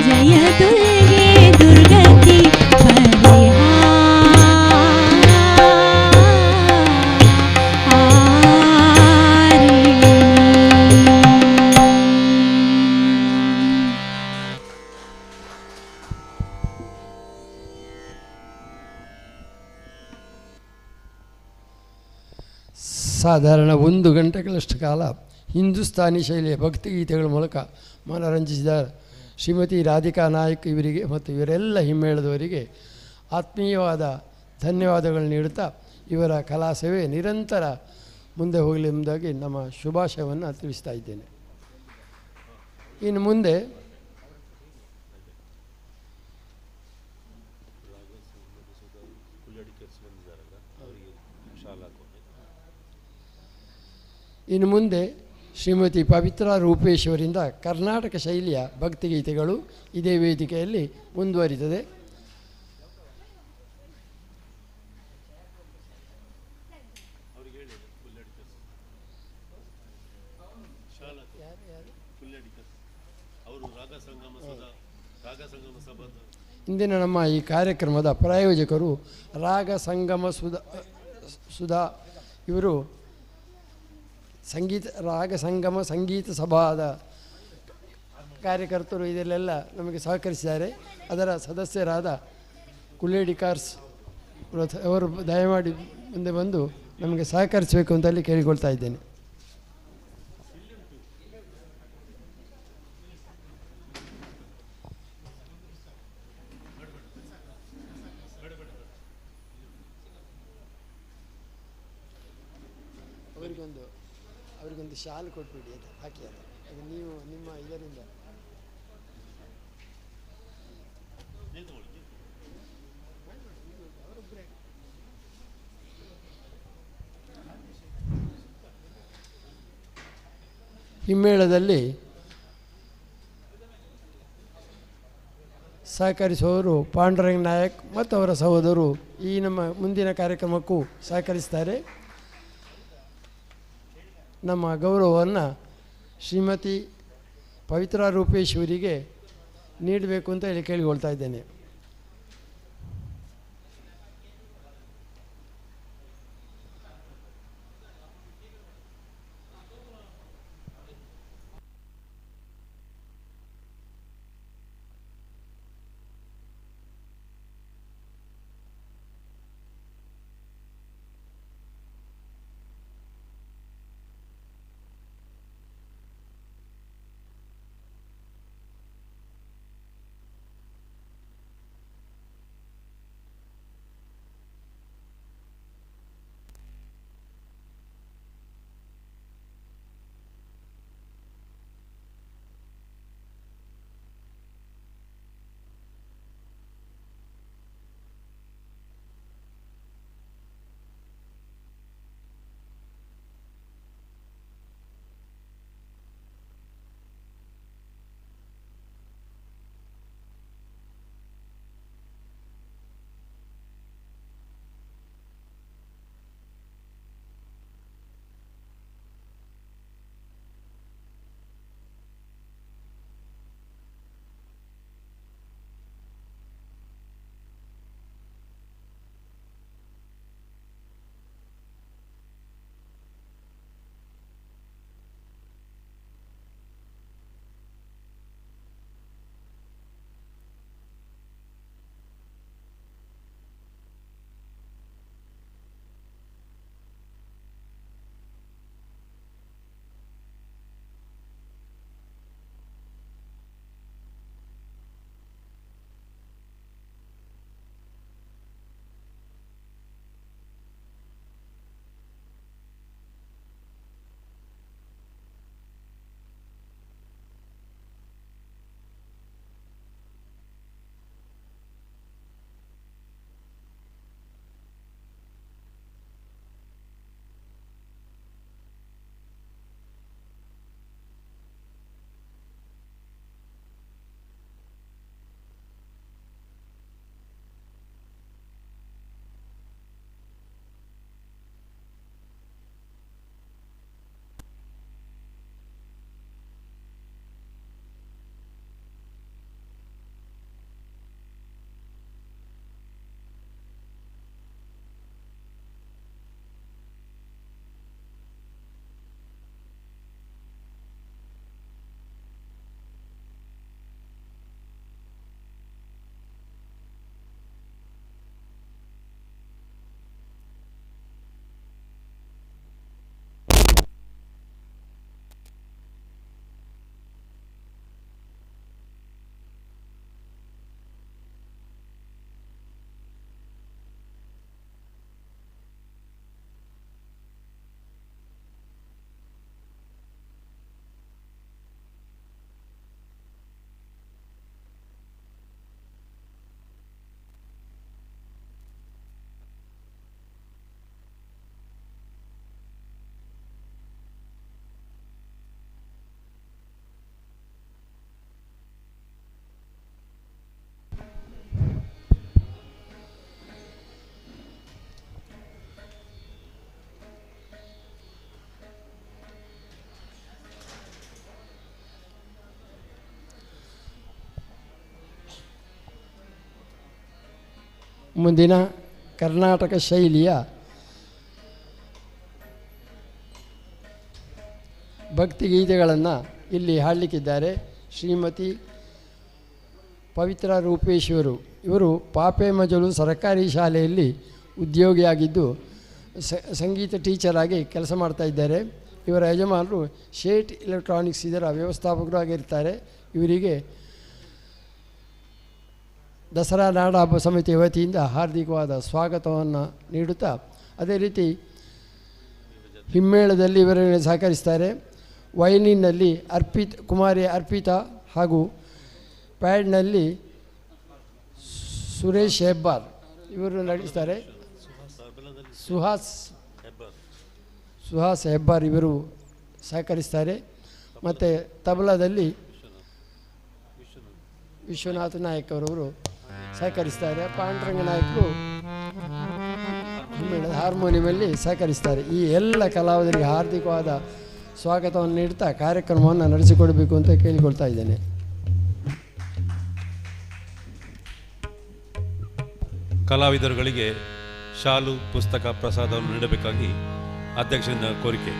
जय दुर्गे दुर्गति ಸಾಧಾರಣ 1 ಗಂಟೆಗಳಷ್ಟು ಕಾಲ ಹಿಂದೂಸ್ತಾನಿ ಶೈಲಿಯ ಭಕ್ತಿಗೀತೆಗಳ ಮೂಲಕ ಮನರಂಜಿಸಿದ ಶ್ರೀಮತಿ ರಾಧಿಕಾ ನಾಯಕ್ ಇವರಿಗೆ ಮತ್ತು ಇವರೆಲ್ಲ ಹಿಮ್ಮೇಳದವರಿಗೆ ಆತ್ಮೀಯವಾದ ಧನ್ಯವಾದಗಳು ನೀಡುತ್ತಾ ಇವರ ಕಲಾ ಸೇವೆ ನಿರಂತರ ಮುಂದೆ ಹೋಗಲಿ ಎಂಬುದಾಗಿ ನಮ್ಮ ಶುಭಾಶಯವನ್ನು ತಿಳಿಸ್ತಾ ಇದ್ದೇನೆ. ಇನ್ನು ಮುಂದೆ ಇನ್ನು ಮುಂದೆ ಶ್ರೀಮತಿ ಪವಿತ್ರ ರೂಪೇಶ್ ಅವರಿಂದ ಕರ್ನಾಟಕ ಶೈಲಿಯ ಭಕ್ತಿಗೀತೆಗಳು ಇದೇ ವೇದಿಕೆಯಲ್ಲಿ ಮುಂದುವರಿತದೆ. ಇಂದಿನ ನಮ್ಮ ಈ ಕಾರ್ಯಕ್ರಮದ ಪ್ರಾಯೋಜಕರು ರಾಗ ಸಂಗಮ ಸುಧಾ ಇವರು ರಾಗ ಸಂಗಮ ಸಂಗೀತ ಸಭಾದ ಕಾರ್ಯಕರ್ತರು ಇದರಲ್ಲೆಲ್ಲ ನಮಗೆ ಸಹಕರಿಸಿದ್ದಾರೆ. ಅದರ ಸದಸ್ಯರಾದ ಕುಲ್ಲೇಡಿ ಕಾರ್ಸ್ ಅವರು ದಯಮಾಡಿ ಮುಂದೆ ಬಂದು ನಮಗೆ ಸಹಕರಿಸಬೇಕು ಅಂತಲ್ಲಿ ಕೇಳಿಕೊಳ್ತಾ ಇದ್ದೇನೆ. ಅವರಿಗೊಂದು ಶಾಲು ಕೊಟ್ಬಿಡಿ ಅಂತ ಹಾಕಿ ಅದು ನೀವು ನಿಮ್ಮ ಇದರಿಂದ ಹಿಮ್ಮೇಳದಲ್ಲಿ ಸಹಕರಿಸುವವರು ಪಾಂಡುರಂಗ ನಾಯಕ್ ಮತ್ತು ಅವರ ಸಹೋದರರು ಈ ನಮ್ಮ ಮುಂದಿನ ಕಾರ್ಯಕ್ರಮಕ್ಕೂ ಸಹಕರಿಸ್ತಾರೆ. ನಮ್ಮ ಗೌರವವನ್ನು ಶ್ರೀಮತಿ ಪವಿತ್ರ ರೂಪೇಶ್ ಅವರಿಗೆ ನೀಡಬೇಕು ಅಂತ ಹೇಳಿ ಕೇಳಿಕೊಳ್ತಾ ಇದ್ದೇನೆ. ಮುಂದಿನ ಕರ್ನಾಟಕ ಶೈಲಿಯ ಭಕ್ತಿಗೀತೆಗಳನ್ನು ಇಲ್ಲಿ ಹಾಡಲಿಕ್ಕಿದ್ದಾರೆ ಶ್ರೀಮತಿ ಪವಿತ್ರ ರೂಪೇಶ್ವರು. ಇವರು ಪಾಪೆ ಮಜಲು ಸರ್ಕಾರಿ ಶಾಲೆಯಲ್ಲಿ ಉದ್ಯೋಗಿಯಾಗಿದ್ದು ಸಂಗೀತ ಟೀಚರ್ ಆಗಿ ಕೆಲಸ ಮಾಡ್ತಾ ಇದ್ದಾರೆ. ಇವರ ಯಜಮಾನರು ಶೇಟ್ ಎಲೆಕ್ಟ್ರಾನಿಕ್ಸ್ ಇದರ ವ್ಯವಸ್ಥಾಪಕರು ಆಗಿರ್ತಾರೆ. ಇವರಿಗೆ ದಸರಾ ನಾಡ ಹಬ್ಬ ಸಮಿತಿ ವತಿಯಿಂದ ಹಾರ್ದಿಕವಾದ ಸ್ವಾಗತವನ್ನು ನೀಡುತ್ತಾ, ಅದೇ ರೀತಿ ಹಿಮ್ಮೇಳದಲ್ಲಿ ಇವರನ್ನು ಸಹಕರಿಸ್ತಾರೆ. ವಯಲಿನ್ನಲ್ಲಿ ಕುಮಾರಿ ಅರ್ಪಿತಾ ಹಾಗೂ ಪ್ಯಾಡ್ನಲ್ಲಿ ಸುರೇಶ್ ಹೆಬ್ಬಾರ್ ಇವರು ನಡೆಸ್ತಾರೆ. ಸುಹಾಸ್ ಹೆಬ್ಬಾರ್ ಇವರು ಸಹಕರಿಸ್ತಾರೆ. ಮತ್ತು ತಬಲಾದಲ್ಲಿ ವಿಶ್ವನಾಥ ನಾಯಕ್ ಅವರವರು ಸಹಕರಿಸ್ತಾರೆ. ಪಾಂಡುರಂಗ ನಾಯಕರು ಹಾರ್ಮೋನಿಯಮಲ್ಲಿ ಸಹಕರಿಸ್ತಾರೆ. ಈ ಎಲ್ಲ ಕಲಾವಿದರಿಗೆ ಹಾರ್ದಿಕವಾದ ಸ್ವಾಗತವನ್ನು ನೀಡುತ್ತಾ ಕಾರ್ಯಕ್ರಮವನ್ನು ನಡೆಸಿಕೊಡಬೇಕು ಅಂತ ಕೇಳಿಕೊಳ್ತಾ ಇದ್ದೇನೆ. ಕಲಾವಿದರುಗಳಿಗೆ ಶಾಲು ಪುಸ್ತಕ ಪ್ರಸಾದವನ್ನು ನೀಡಬೇಕಾಗಿ ಅಧ್ಯಕ್ಷರಿಂದ ಕೋರಿಕೆ.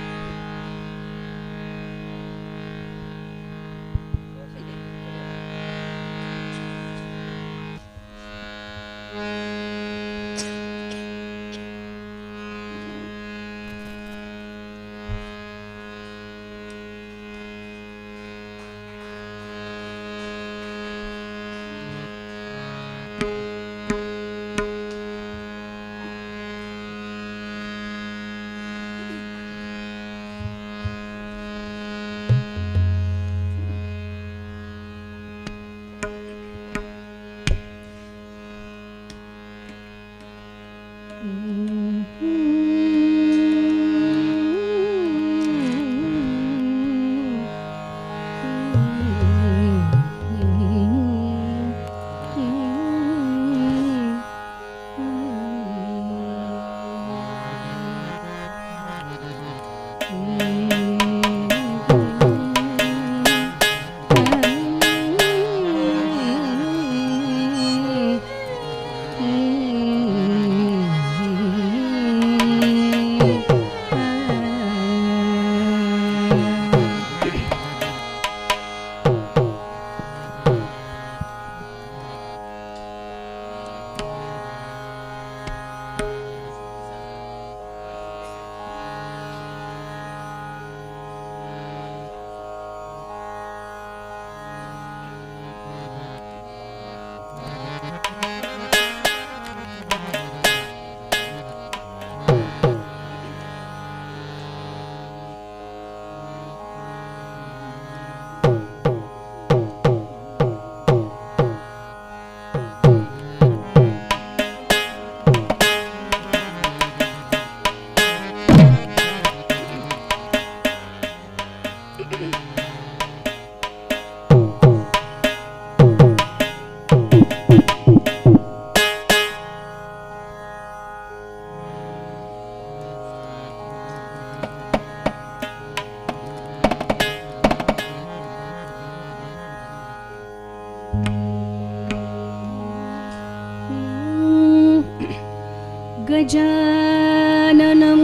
गजाननं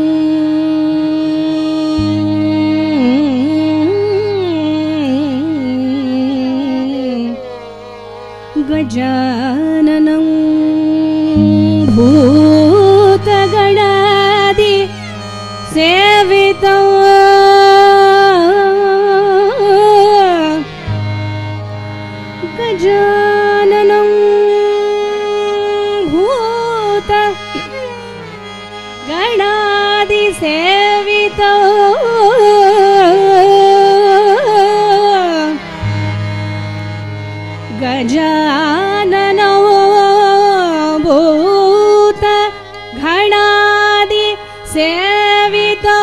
गजाननं भूतगणादि सेवितं गजाननं भूत गणादि सेवितो गजाननो भूत गणादि सेवितो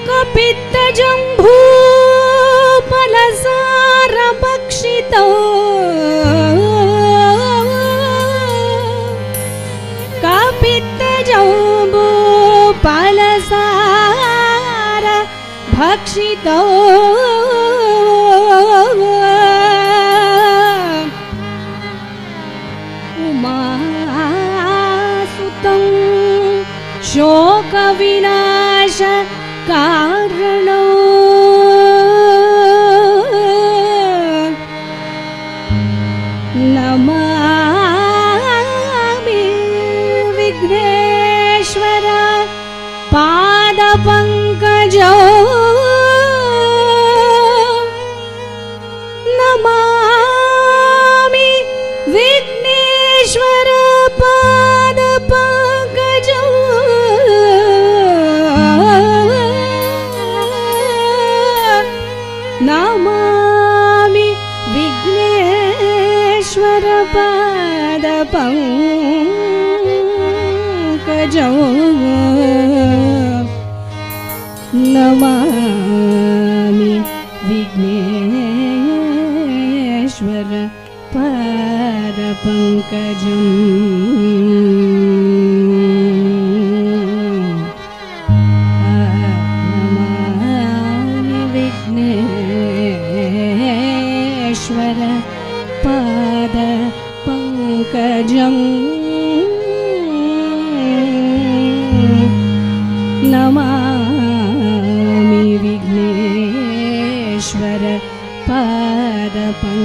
कपित्तजम्भू फलसार भक्षितो कपित्तजम्भू फलसार भक्षितो लोकविनाश कारणो नमामि विघ्नेश्वर पादपङ्कजो नमामि विघ्नेश्वर पादपङ्कजो नमामि विघ्नेश्वर पादपङ्कजो नमामि विघ्नेश्वर पादपङ्कजम् नमामि विघ्नेश्वर पादपङ्कजम् नमामि विघ्नेश्वर पादपङ्कजम्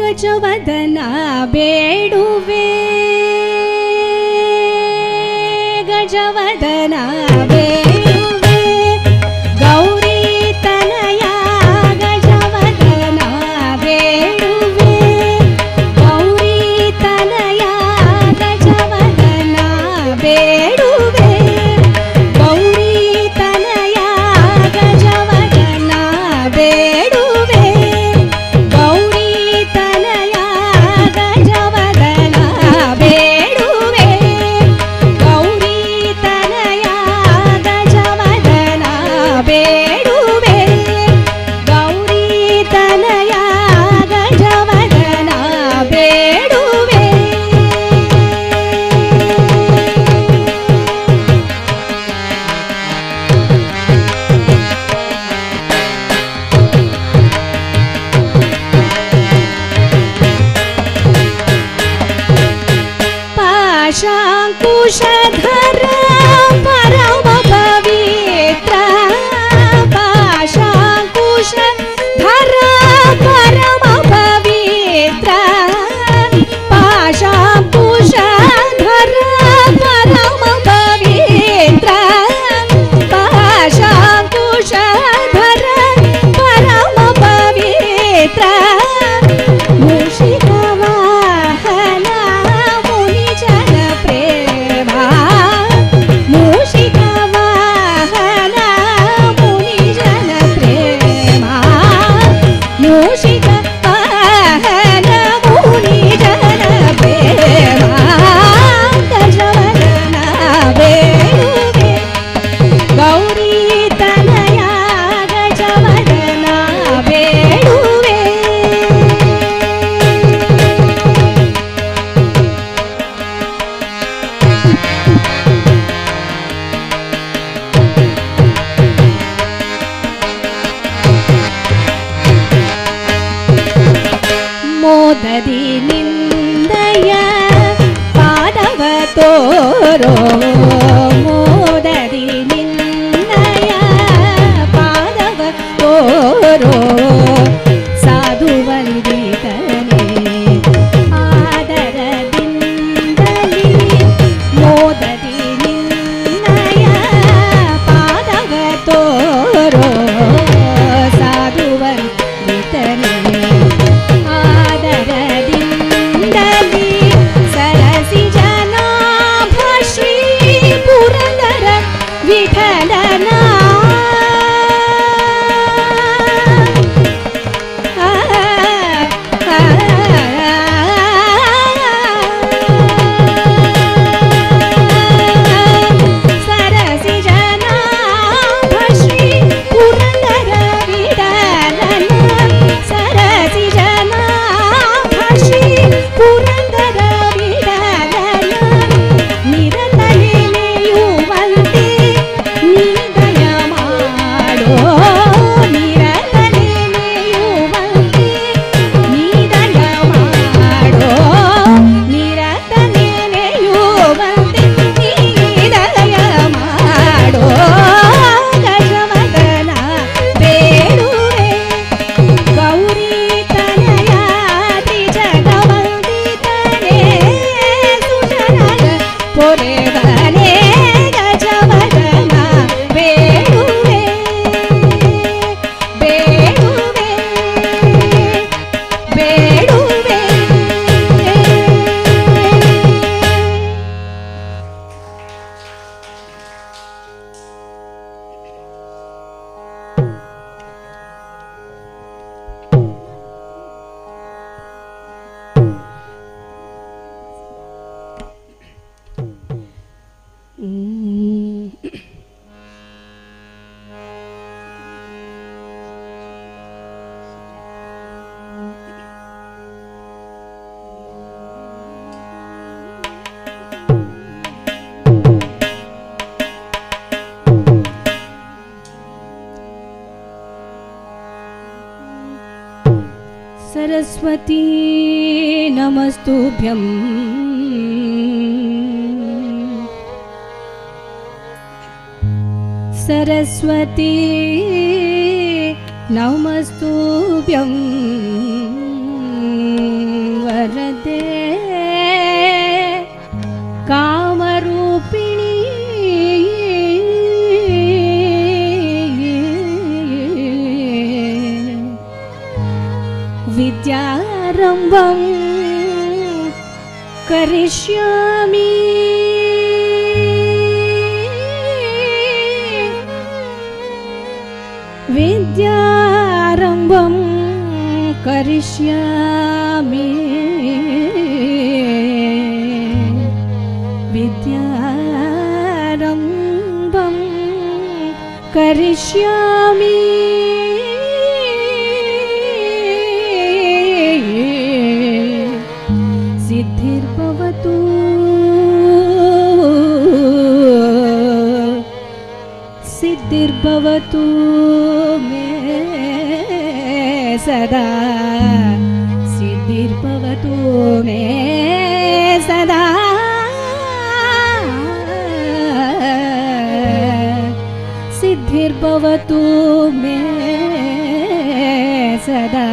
ಗಜವದನ ಬೇಡುವೆ ಗಜವದನ ಬೇಡುವೆ ಗೌರಿ ತನಯ ಗಜವದನ ಬೇಡುವೆ ಗೌರಿ ತನಯ ಗಜವದನ ಬೇಡುವೆ ಗೌರಿ ತನಯ ಗಜವದನ ಬೇಡುವೆ ಗೌರಿ ತನಯ ಗಜವದನ ಬೇಡುವೆ ಗೌರಿ ತನಯ ಗಜವದನ ಬೇಡುವೆ ಗೌರಿ ತನಯ ಗಜವದನ ಬೇಡುವೆ पाशाङ्कुशधर परम पवित्र पाशाङ्कुशधर परम पवित्र पाशाङ्कुशधर परम पवित्र पाशाङ्कुशधर परम पवित्र मूषिकवाहन मुनिजन प्रेमा मूषिकवाहन मुनिजन प्रेमा मूषिकवाहन मुनिजन प्रेमा गजवदन ಬೇಡುವೆ ಗೌರಿ ತನಯ ಗಜವದನ ಬೇಡುವೆ ಮೋದದಿ ನಿಂದಯ ಪಾದವ ತೋರೋ ಮೋದದಿ ನಿಂದಯ ಪಾದವ ತೋರೋ ಸಾಧು ವಂದಿತನೇ ಆದರದಿಂದಲಿ ಮೋದದಿ ನಿಂದಯ ಪಾದವ ತೋರೋ ಸಾಧು ವಂದಿತನೇ ಆದರದಿಂದಲಿ ಸರಸಿ ಜನಾಭ ಶ್ರೀ ಪುರಂದರ ವಿಠಲನ सरस्वती नमस्तुभ्यं सरस्वती नमस्तुभ्यं वरदे कामरूपिणी विद्यारम्भं करिष्यामि विद्यारम्भं करिष्यामि विद्यारम्भं करिष्यामि सिद्धिर्भवतु सिद्धिर्भवतु मे सदा सिद्धिर्भवतु मे सदा सिद्धिर्भवतु मे सदा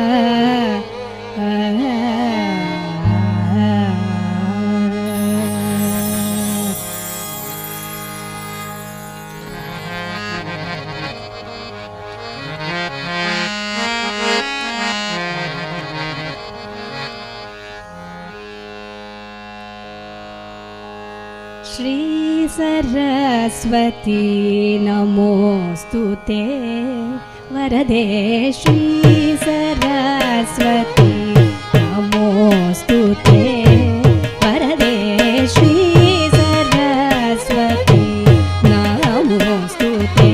श्री सरस्वती नमोस्तुते वरदे श्री सरस्वती नमोस्तुते वरदे श्री सरस्वती नमोस्तुते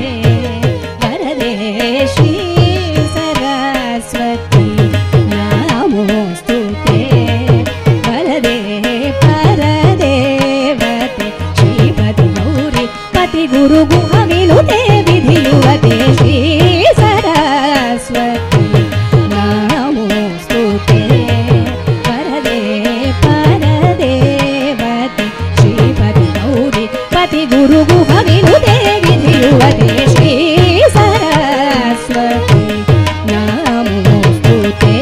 वरदे श्री सरस्वती नमोस्तुते वरदे परदेवते श्रीपति गौरी पति गुरु गुहविनुते विधियुवते श्री सरस्वती नमोस्तुते वरदे परदेवते श्रीपति गौरी पति गुरु गुहविनुते विधियुवते श्री सरस्वती नमोस्तुते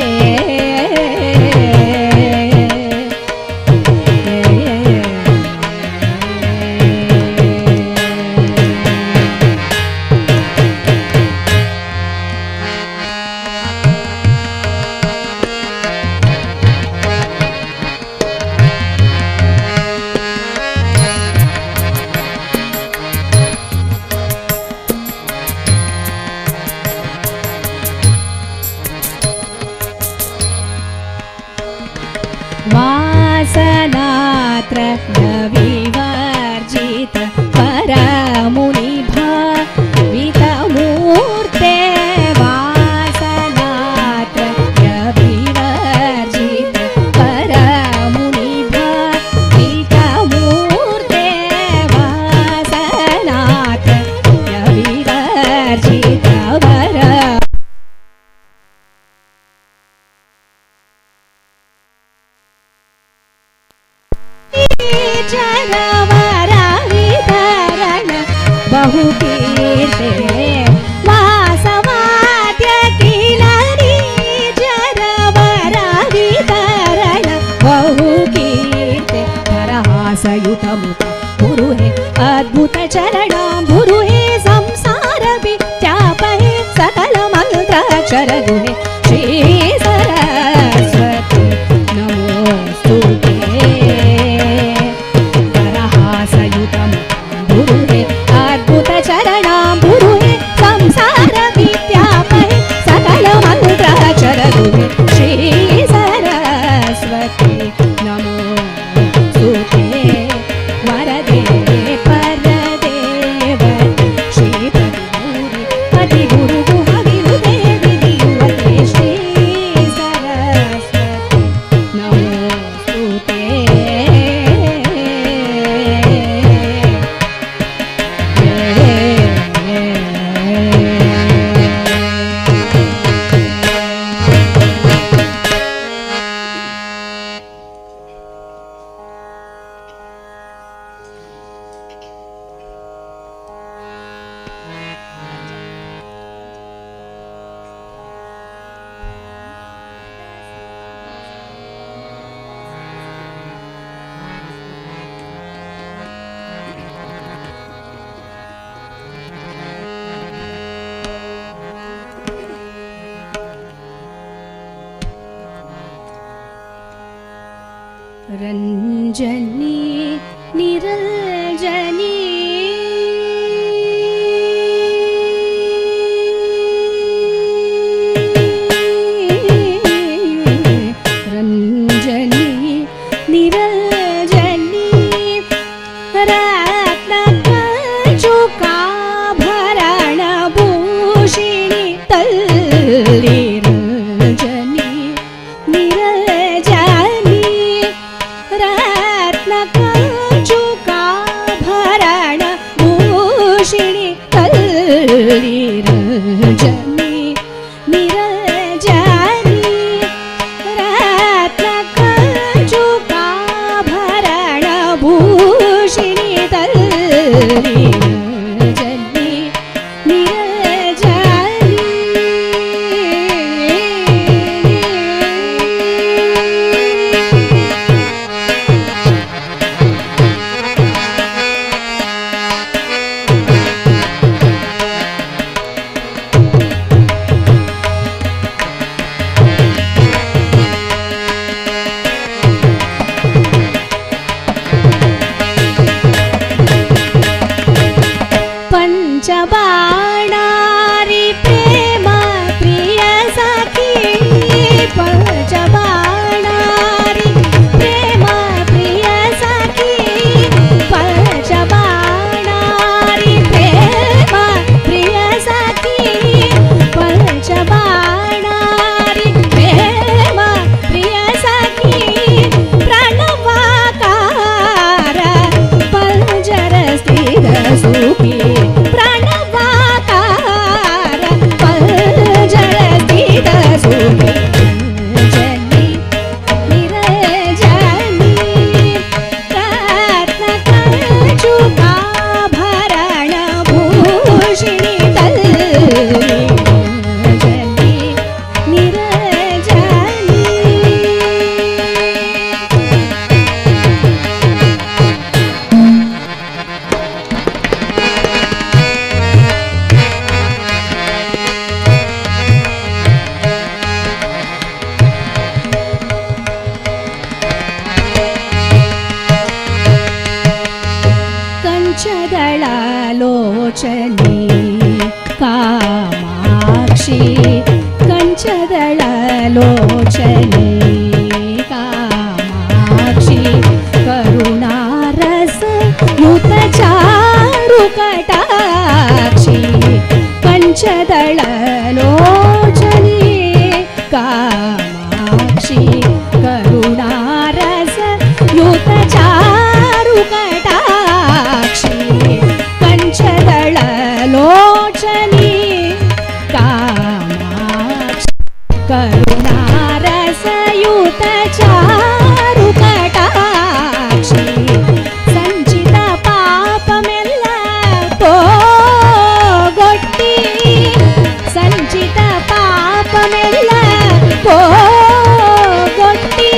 वासनात्र विवर्जित परमुनिभावितमूर्ते वासनात्र विवर्जित परमुनिभावितमूर्ते वासनात्र विवर्जित जनवरावितरण बहुकीर्ते वासवाद्य किलरी जनवरावितरण बहुकीर्ते परहासयुतमुख गुरुहे अद्भुत चरणं गुरुहे संसार विद्यापहे सकल मंत्राक्षर गुहे श्री सरस्वती नमोस्तुते गुरुहे अद्भुत चरणं गुरुहे संसार विद्यापहे सकल मंत्राक्षर गुहे श्री सरस्वती नमोस्तुते वरदे परदेवते श्रीपति गौरी पति गुरु गुहविनुते विधियुवते रञ्जनी निरञ्जनी रञ्जनी निरञ्जनी रत्नकञ्चुकाभरणभूषिणि तल्ली रञ्जनी निरञ्जनी रत्नकञ्चुकाभरणभूषिणि तल्ली रञ्जनी निरञ्जनी रत्नकञ्चुकाभरणभूषिणि तल्ली रञ्जनी पंचबाणारी प्रेम प्रिय सखी पंचबाणारी प्रेम प्रिय सखी पंचबाणारी प्रेम प्रिय सखी पंचबाणारी प्रेम प्रिय सखी प्रणवाकार पंजर स्थिर सुखी प्रणवाकार पंजर स्थित सुखी रञ्जनी निरञ्जनी रत्नकञ्चुकाभरणभूषिणि तल्ली रञ्जनी निरञ्जनी कंचदळालोचनी कामाक्षी कंचदळालोचनी कामाक्षी करुणारस युतचारुकटाक्षी कंचदळालोचनी कामाक्षी करुणारस युतचारुकटाक्षी कंचदळलोचनी कामाक्षी करुणारसयुतचारुकटाक्षी संचित पापमेल्ल पोगొట్టి संचित पापमेल्ल पोगొట్టి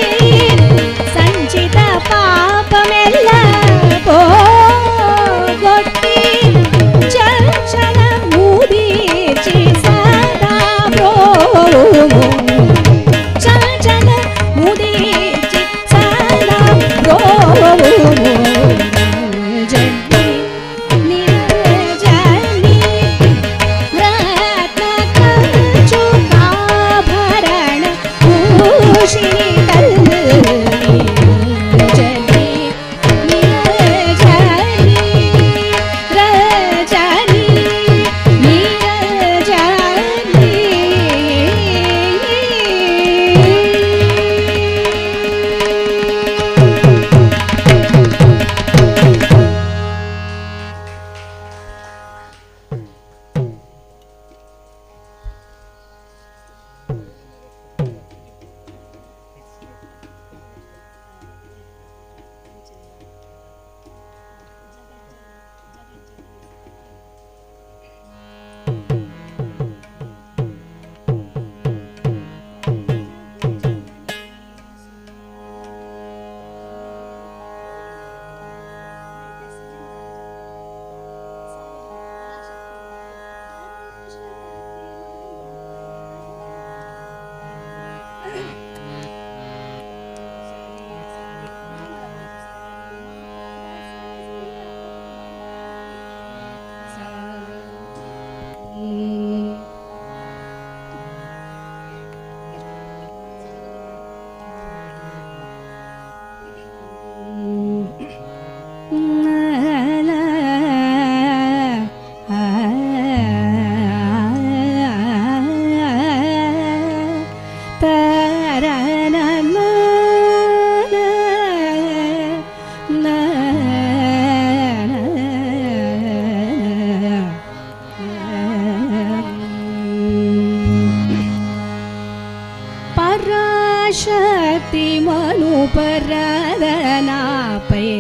मनुपराधनापै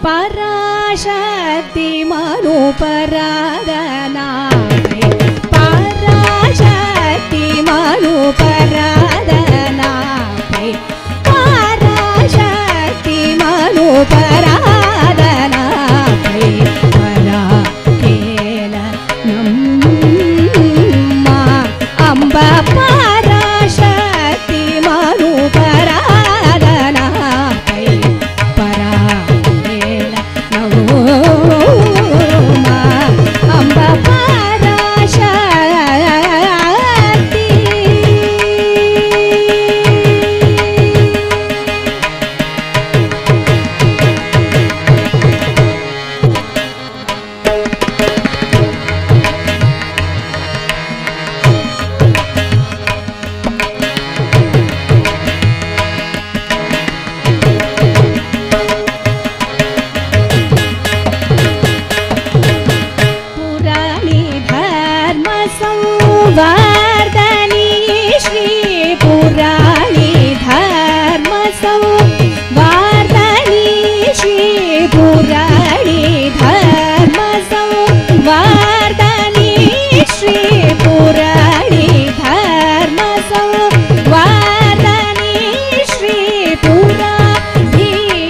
पराशक्ति मनुपराधनापै पराशक्ति मनुपराधनापै पराशक्ति मनुपराधनापै परा केल नम्म अम्ब पराशक्ति मनुपराधनापै परा केल नम्म अम्ब पराशक्ति पुराणी धर्म संवर्धनी श्री पुराणी धर्म संवर्धनी श्री पुराणी धर्म संवर्धनी श्री पुराणी धर्म संवर्धनी श्री पुराधीश्वरी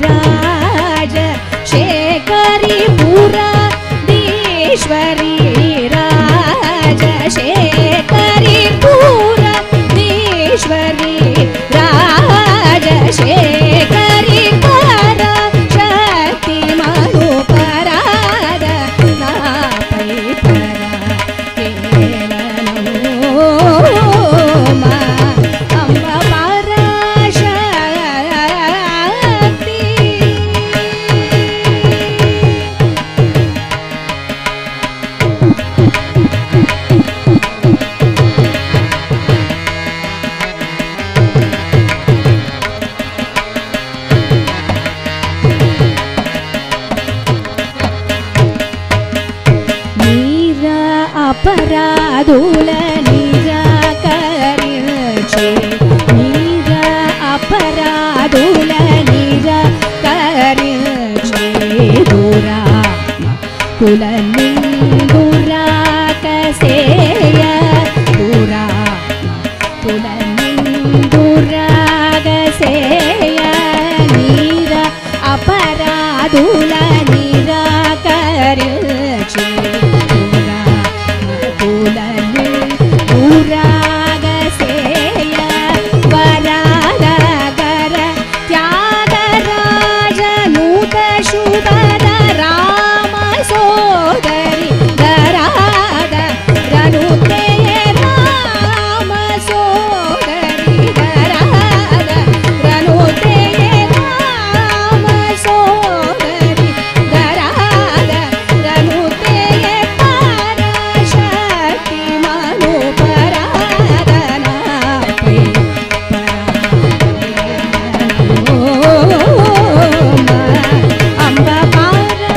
राज शेखरी पुराधीश्वरी राजशेखरी पुराधीश्वरी राजशेखरी पराशक्ति मनुपराधनापै परा केल नम्म अम्ब पराशक्ति नीर अपराधुल निराकरिचे नीर अपराधुल निराकरिचे दुरा कुल निंदुरा कसेय दुरा कुल निंदुरा कसेय नीर अपराधुल निराकरिचे पुरागसेय वरादगर त्यागराज नूत शुभद राम सोदरि दराद रनुते राम सोदरि दराद रनुते राम सोदरि दराद रनुते पराशक्ति मनुपराधनापै अम्ब पराशक्ति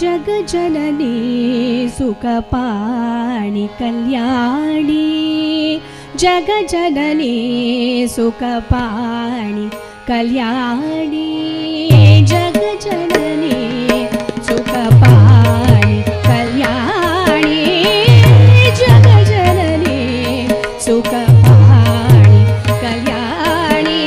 जग जननी सुखपाणि कल्याणी जग जननी सुखपाणि कल्याणी जग जननी सुखपाणि कल्याणी जग जननी सुखपाणि कल्याणी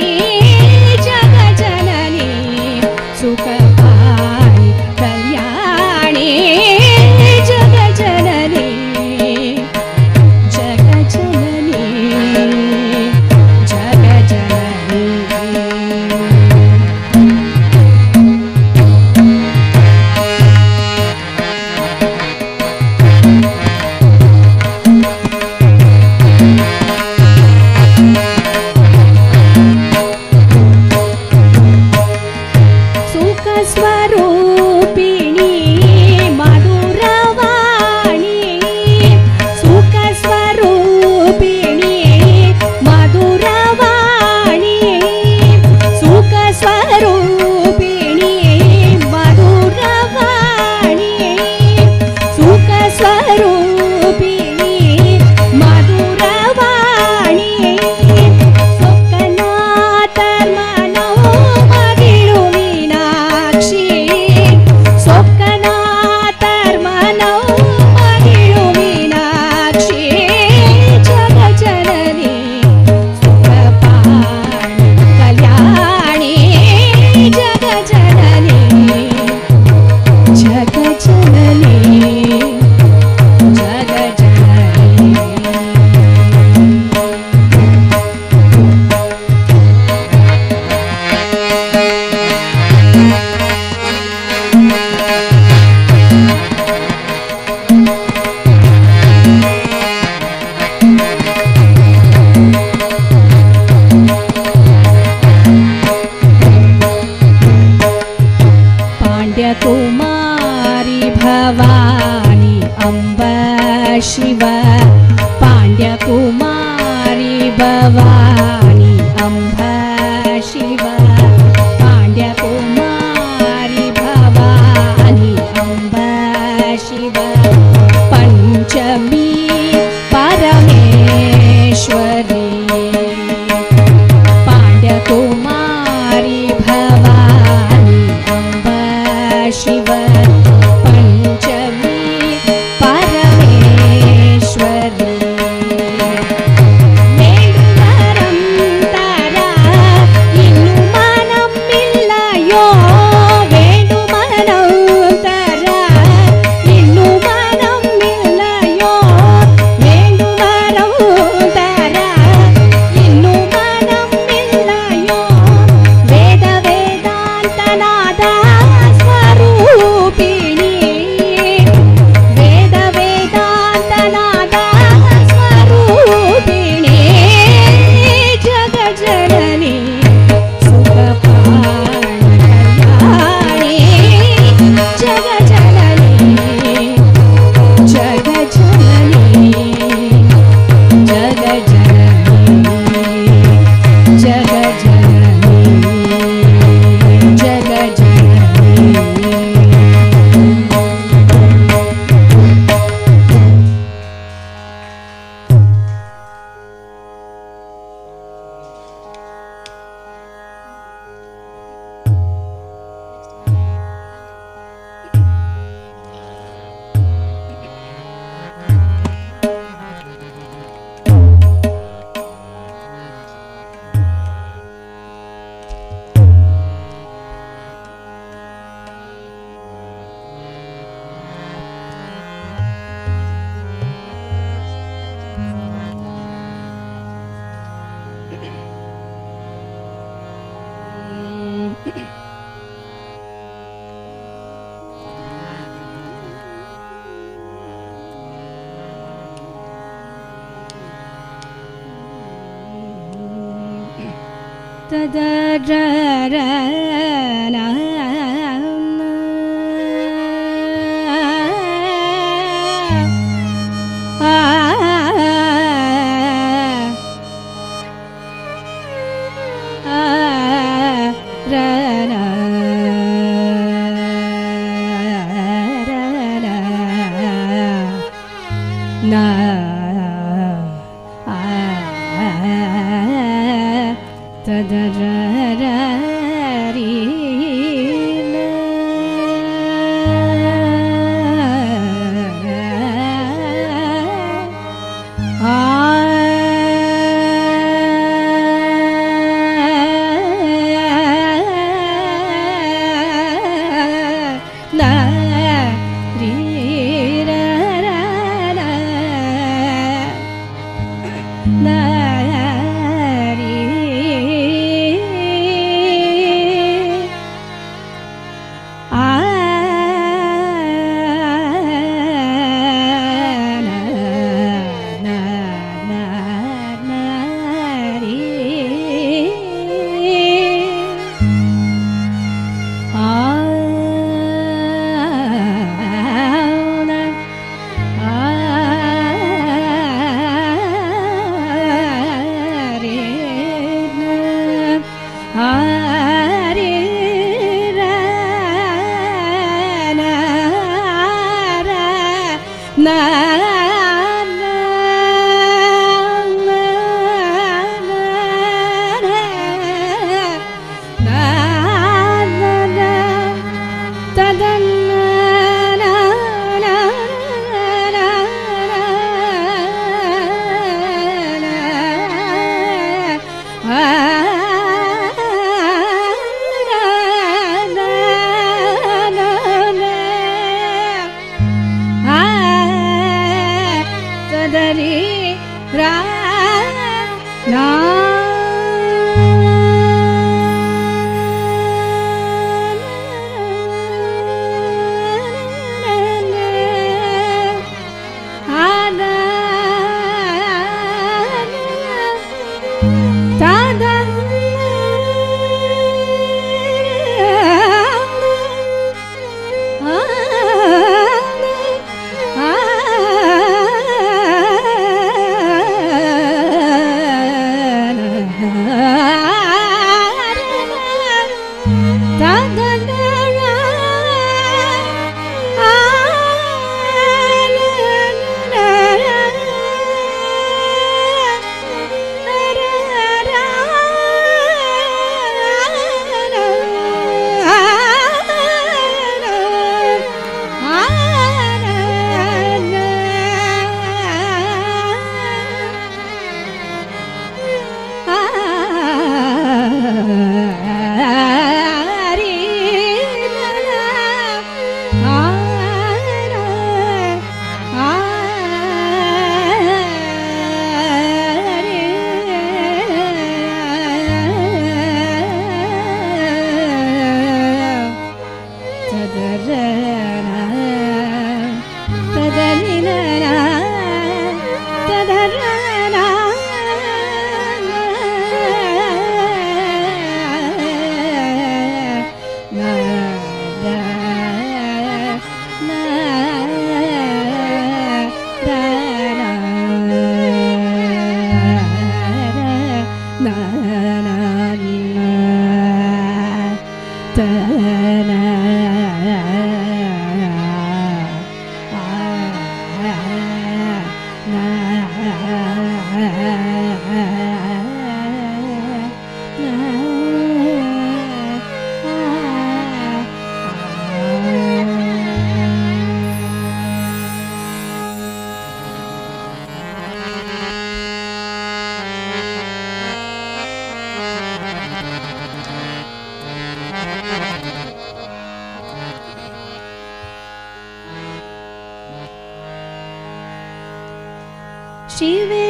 शिवे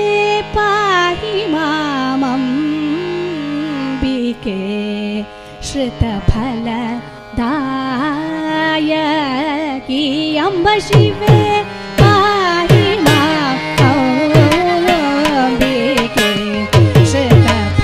पाहि मामम्बिके श्रुतफलदायकी अम्ब शिवे पाहि मामम्बिके श्रुतफलदायकी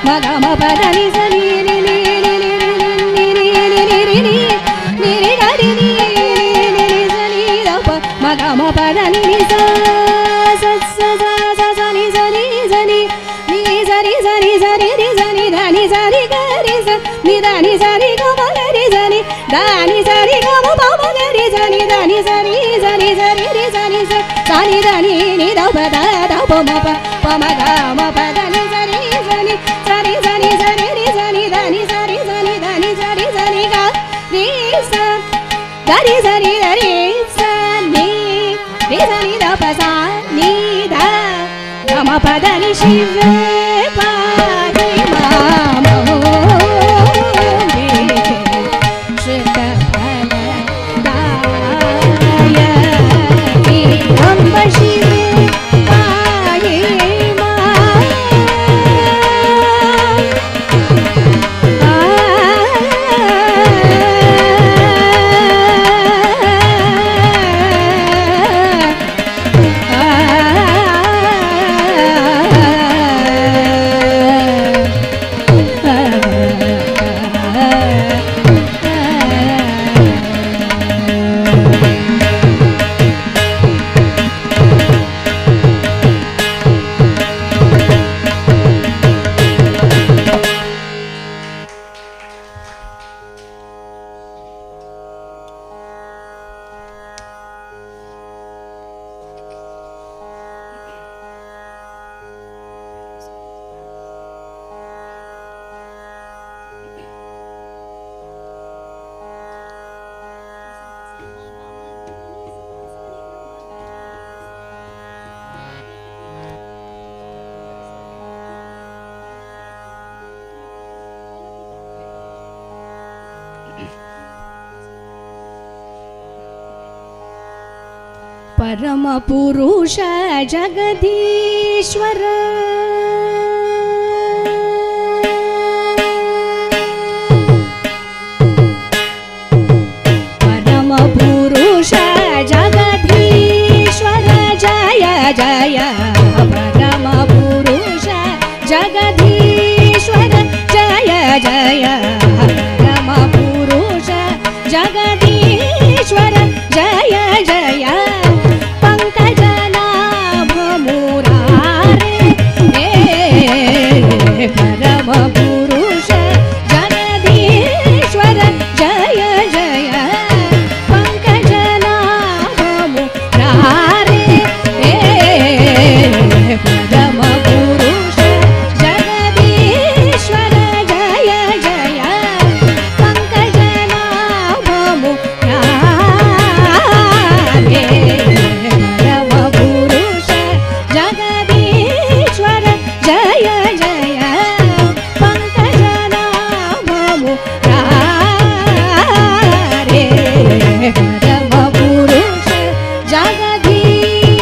ma ga ma pa da ni sa ni ni ni ni ni ni ni ni ni ni ni ni ni ga ni ni ni ni sa ni da pa ma ga ma pa da ni ni sa sa sa sa sa sa ni sa ni sa ni ni sa ni sa ni sa ni ni sa ni da ni sa ri ga ri sa ni da ni sa ri ga ma ga ri sa ni da ni sa ri ga ma pa ma ga ri sa ni da ni sa ri sa ni sa ri ri sa ni sa sa ni da ni ni da pa ma pa ma ga ma pa da ni sa ni sa ni sa ni sa ni sa ni ri sa ni da ni sa ri sa ni da ni sa ri sa ni ga ri sa ga ri sa ni da ri sa ni ri sa ni da pa sa ni da ga ma pa da ni shive pa ni ma ma ho ni shita pa da ya ni amba shive परम पुरुष जगदीश्वर परम पुरुष जगदीश्वर जय जय परम पुरुष जगदीश्वर जय जय परम पुरुष जगदीश्वर जय जय परम पुरुष जगदीश्वर जय जय पंकजनाभ मुरारे परम पुरुष जगदीश्वर जय जय पंकजनाभ मुरारे परम पुरुष जगदीश्वर जय जय परम पुरुष जगदीश्वर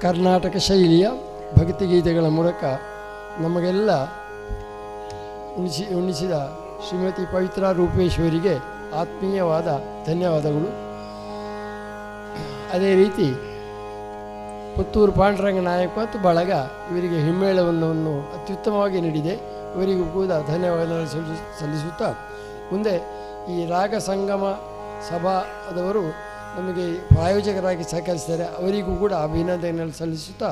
ಕರ್ನಾಟಕ ಶೈಲಿಯ ಭಕ್ತಿಗೀತೆಗಳ ಮೂಲಕ ನಮಗೆಲ್ಲ ಉಣಿಸಿದ ಶ್ರೀಮತಿ ಪವಿತ್ರ ರೂಪೇಶ್ವರಿಗೆ ಆತ್ಮೀಯವಾದ ಧನ್ಯವಾದಗಳು. ಅದೇ ರೀತಿ ಪುತ್ತೂರು ಪಾಂಡುರಂಗ ನಾಯಕ ಮತ್ತು ಬಳಗ ಇವರಿಗೆ ಹಿಮ್ಮೇಳವನ್ನು ಅತ್ಯುತ್ತಮವಾಗಿ ನೀಡಿದೆ. ಇವರಿಗೂ ಕೂಡ ಧನ್ಯವಾದಗಳು ಸಲ್ಲಿಸುತ್ತಾ ಮುಂದೆ ಈ ರಾಗ ಸಂಗಮ ಸಭಾದವರು ನಮಗೆ ಪ್ರಾಯೋಜಕರಾಗಿ ಸಹಕರಿಸಿದ್ದಾರೆ, ಅವರಿಗೂ ಕೂಡ ಅಭಿನಂದನೆಗಳನ್ನು ಸಲ್ಲಿಸುತ್ತಾ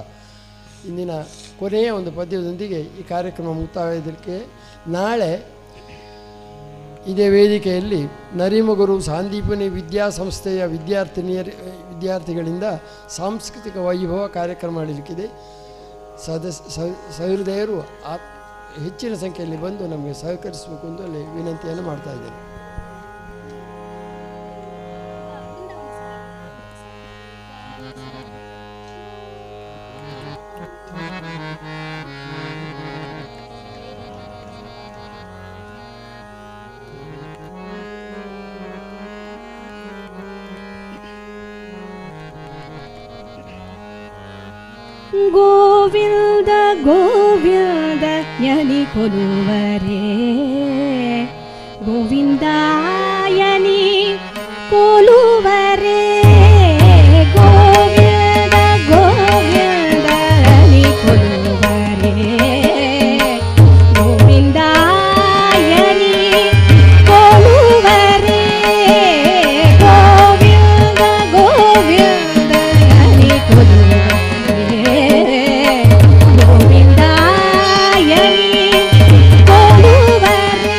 ಇಂದಿನ ಕೊನೆಯ ಒಂದು ಪದ್ಯದೊಂದಿಗೆ ಈ ಕಾರ್ಯಕ್ರಮ ಮುಕ್ತಾಯಕ್ಕೆ ನಾಳೆ ಇದೇ ವೇದಿಕೆಯಲ್ಲಿ ನರಿಮಗುರು ಸಾಂದೀಪನಿ ವಿದ್ಯಾಸಂಸ್ಥೆಯ ವಿದ್ಯಾರ್ಥಿಗಳಿಂದ ಸಾಂಸ್ಕೃತಿಕ ವೈಭವ ಕಾರ್ಯಕ್ರಮ ಮಾಡಲಿಕ್ಕಿದೆ. ಸಹೃದಯರು ಹೆಚ್ಚಿನ ಸಂಖ್ಯೆಯಲ್ಲಿ ಬಂದು ನಮಗೆ ಸಹಕರಿಸಬೇಕು ಅಂತ ವಿನಂತಿಯನ್ನು ಮಾಡ್ತಾ ಇದ್ದೇನೆ. ಗೋವಿಂದ ಗೋವಿಂದ ಯನಿ ಕೊಲುವರೇ ಗೋವಿಂದಾಯನಿ ಕೊಲುವರೇ ಗೋವಿಂದ ಗೋವಿಂದ ಯನಿ ಕೊಲುವರೇ ಗೋವಿಂದಾಯನಿ ಕೊಲುವರೇ ಗೋವಿಂದ ಗೋವಿಂದ ಯನಿ ಕೊಲುವರೇ ಗೋವಿಂದಾಯನಿ ಕೊಲುವರೇ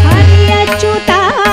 ಹರಿಯಚ್ಯುತಾಯನಿ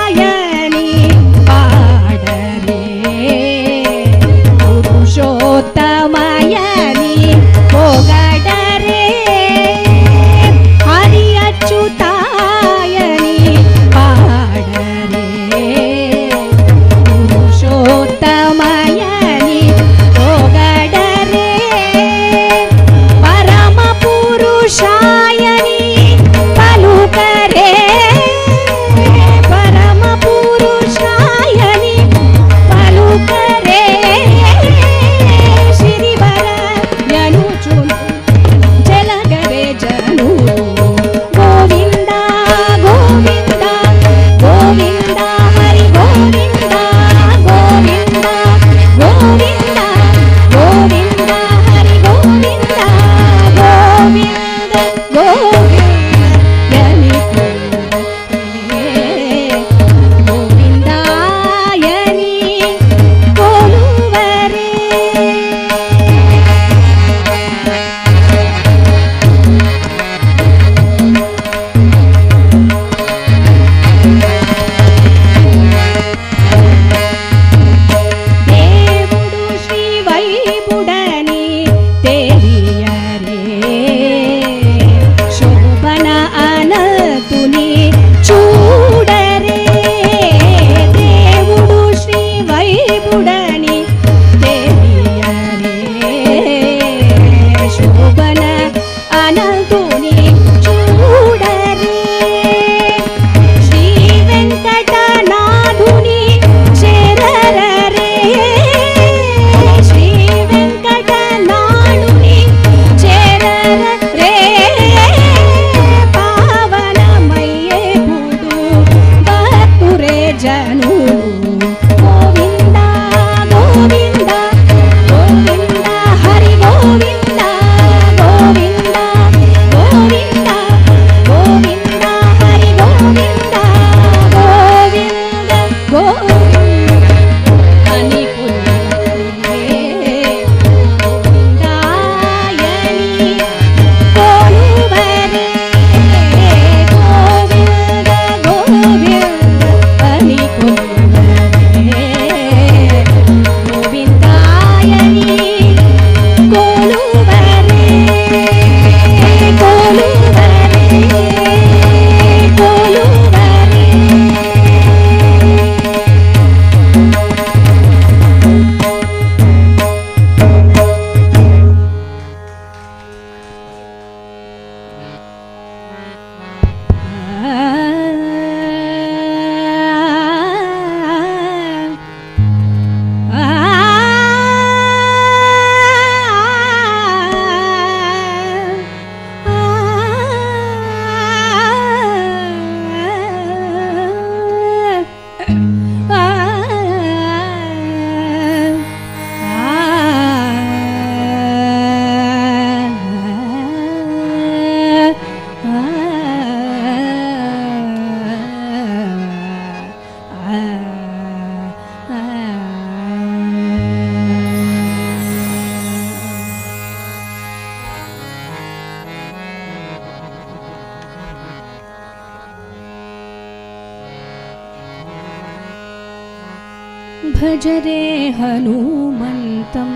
भज रे हनुमन्तम्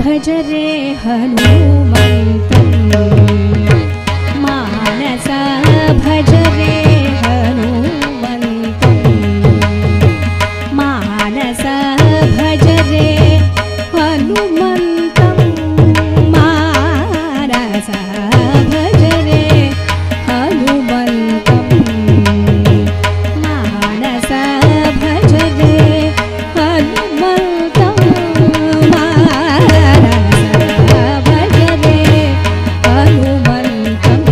भज रे हनुमन्तम् मानस भज रे हनुमन्तम् मानस भज रे हनुमन्तम् मानस भज रे हनुमन्तम् मानस भज रे हनुमन्तम् मानस भज रे हनुमन्तम्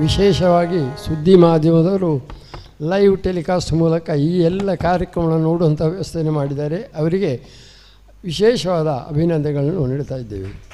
ವಿಶೇಷವಾಗಿ ಸುದ್ದಿ ಮಾಧ್ಯಮದವರು ಲೈವ್ ಟೆಲಿಕಾಸ್ಟ್ ಮೂಲಕ ಈ ಎಲ್ಲ ಕಾರ್ಯಕ್ರಮಗಳನ್ನು ನೋಡುವಂಥ ವ್ಯವಸ್ಥೆಯನ್ನು ಮಾಡಿದ್ದಾರೆ. ಅವರಿಗೆ ವಿಶೇಷವಾದ ಅಭಿನಂದನೆಗಳನ್ನು ನೀಡ್ತಾ ಇದ್ದೇವೆ.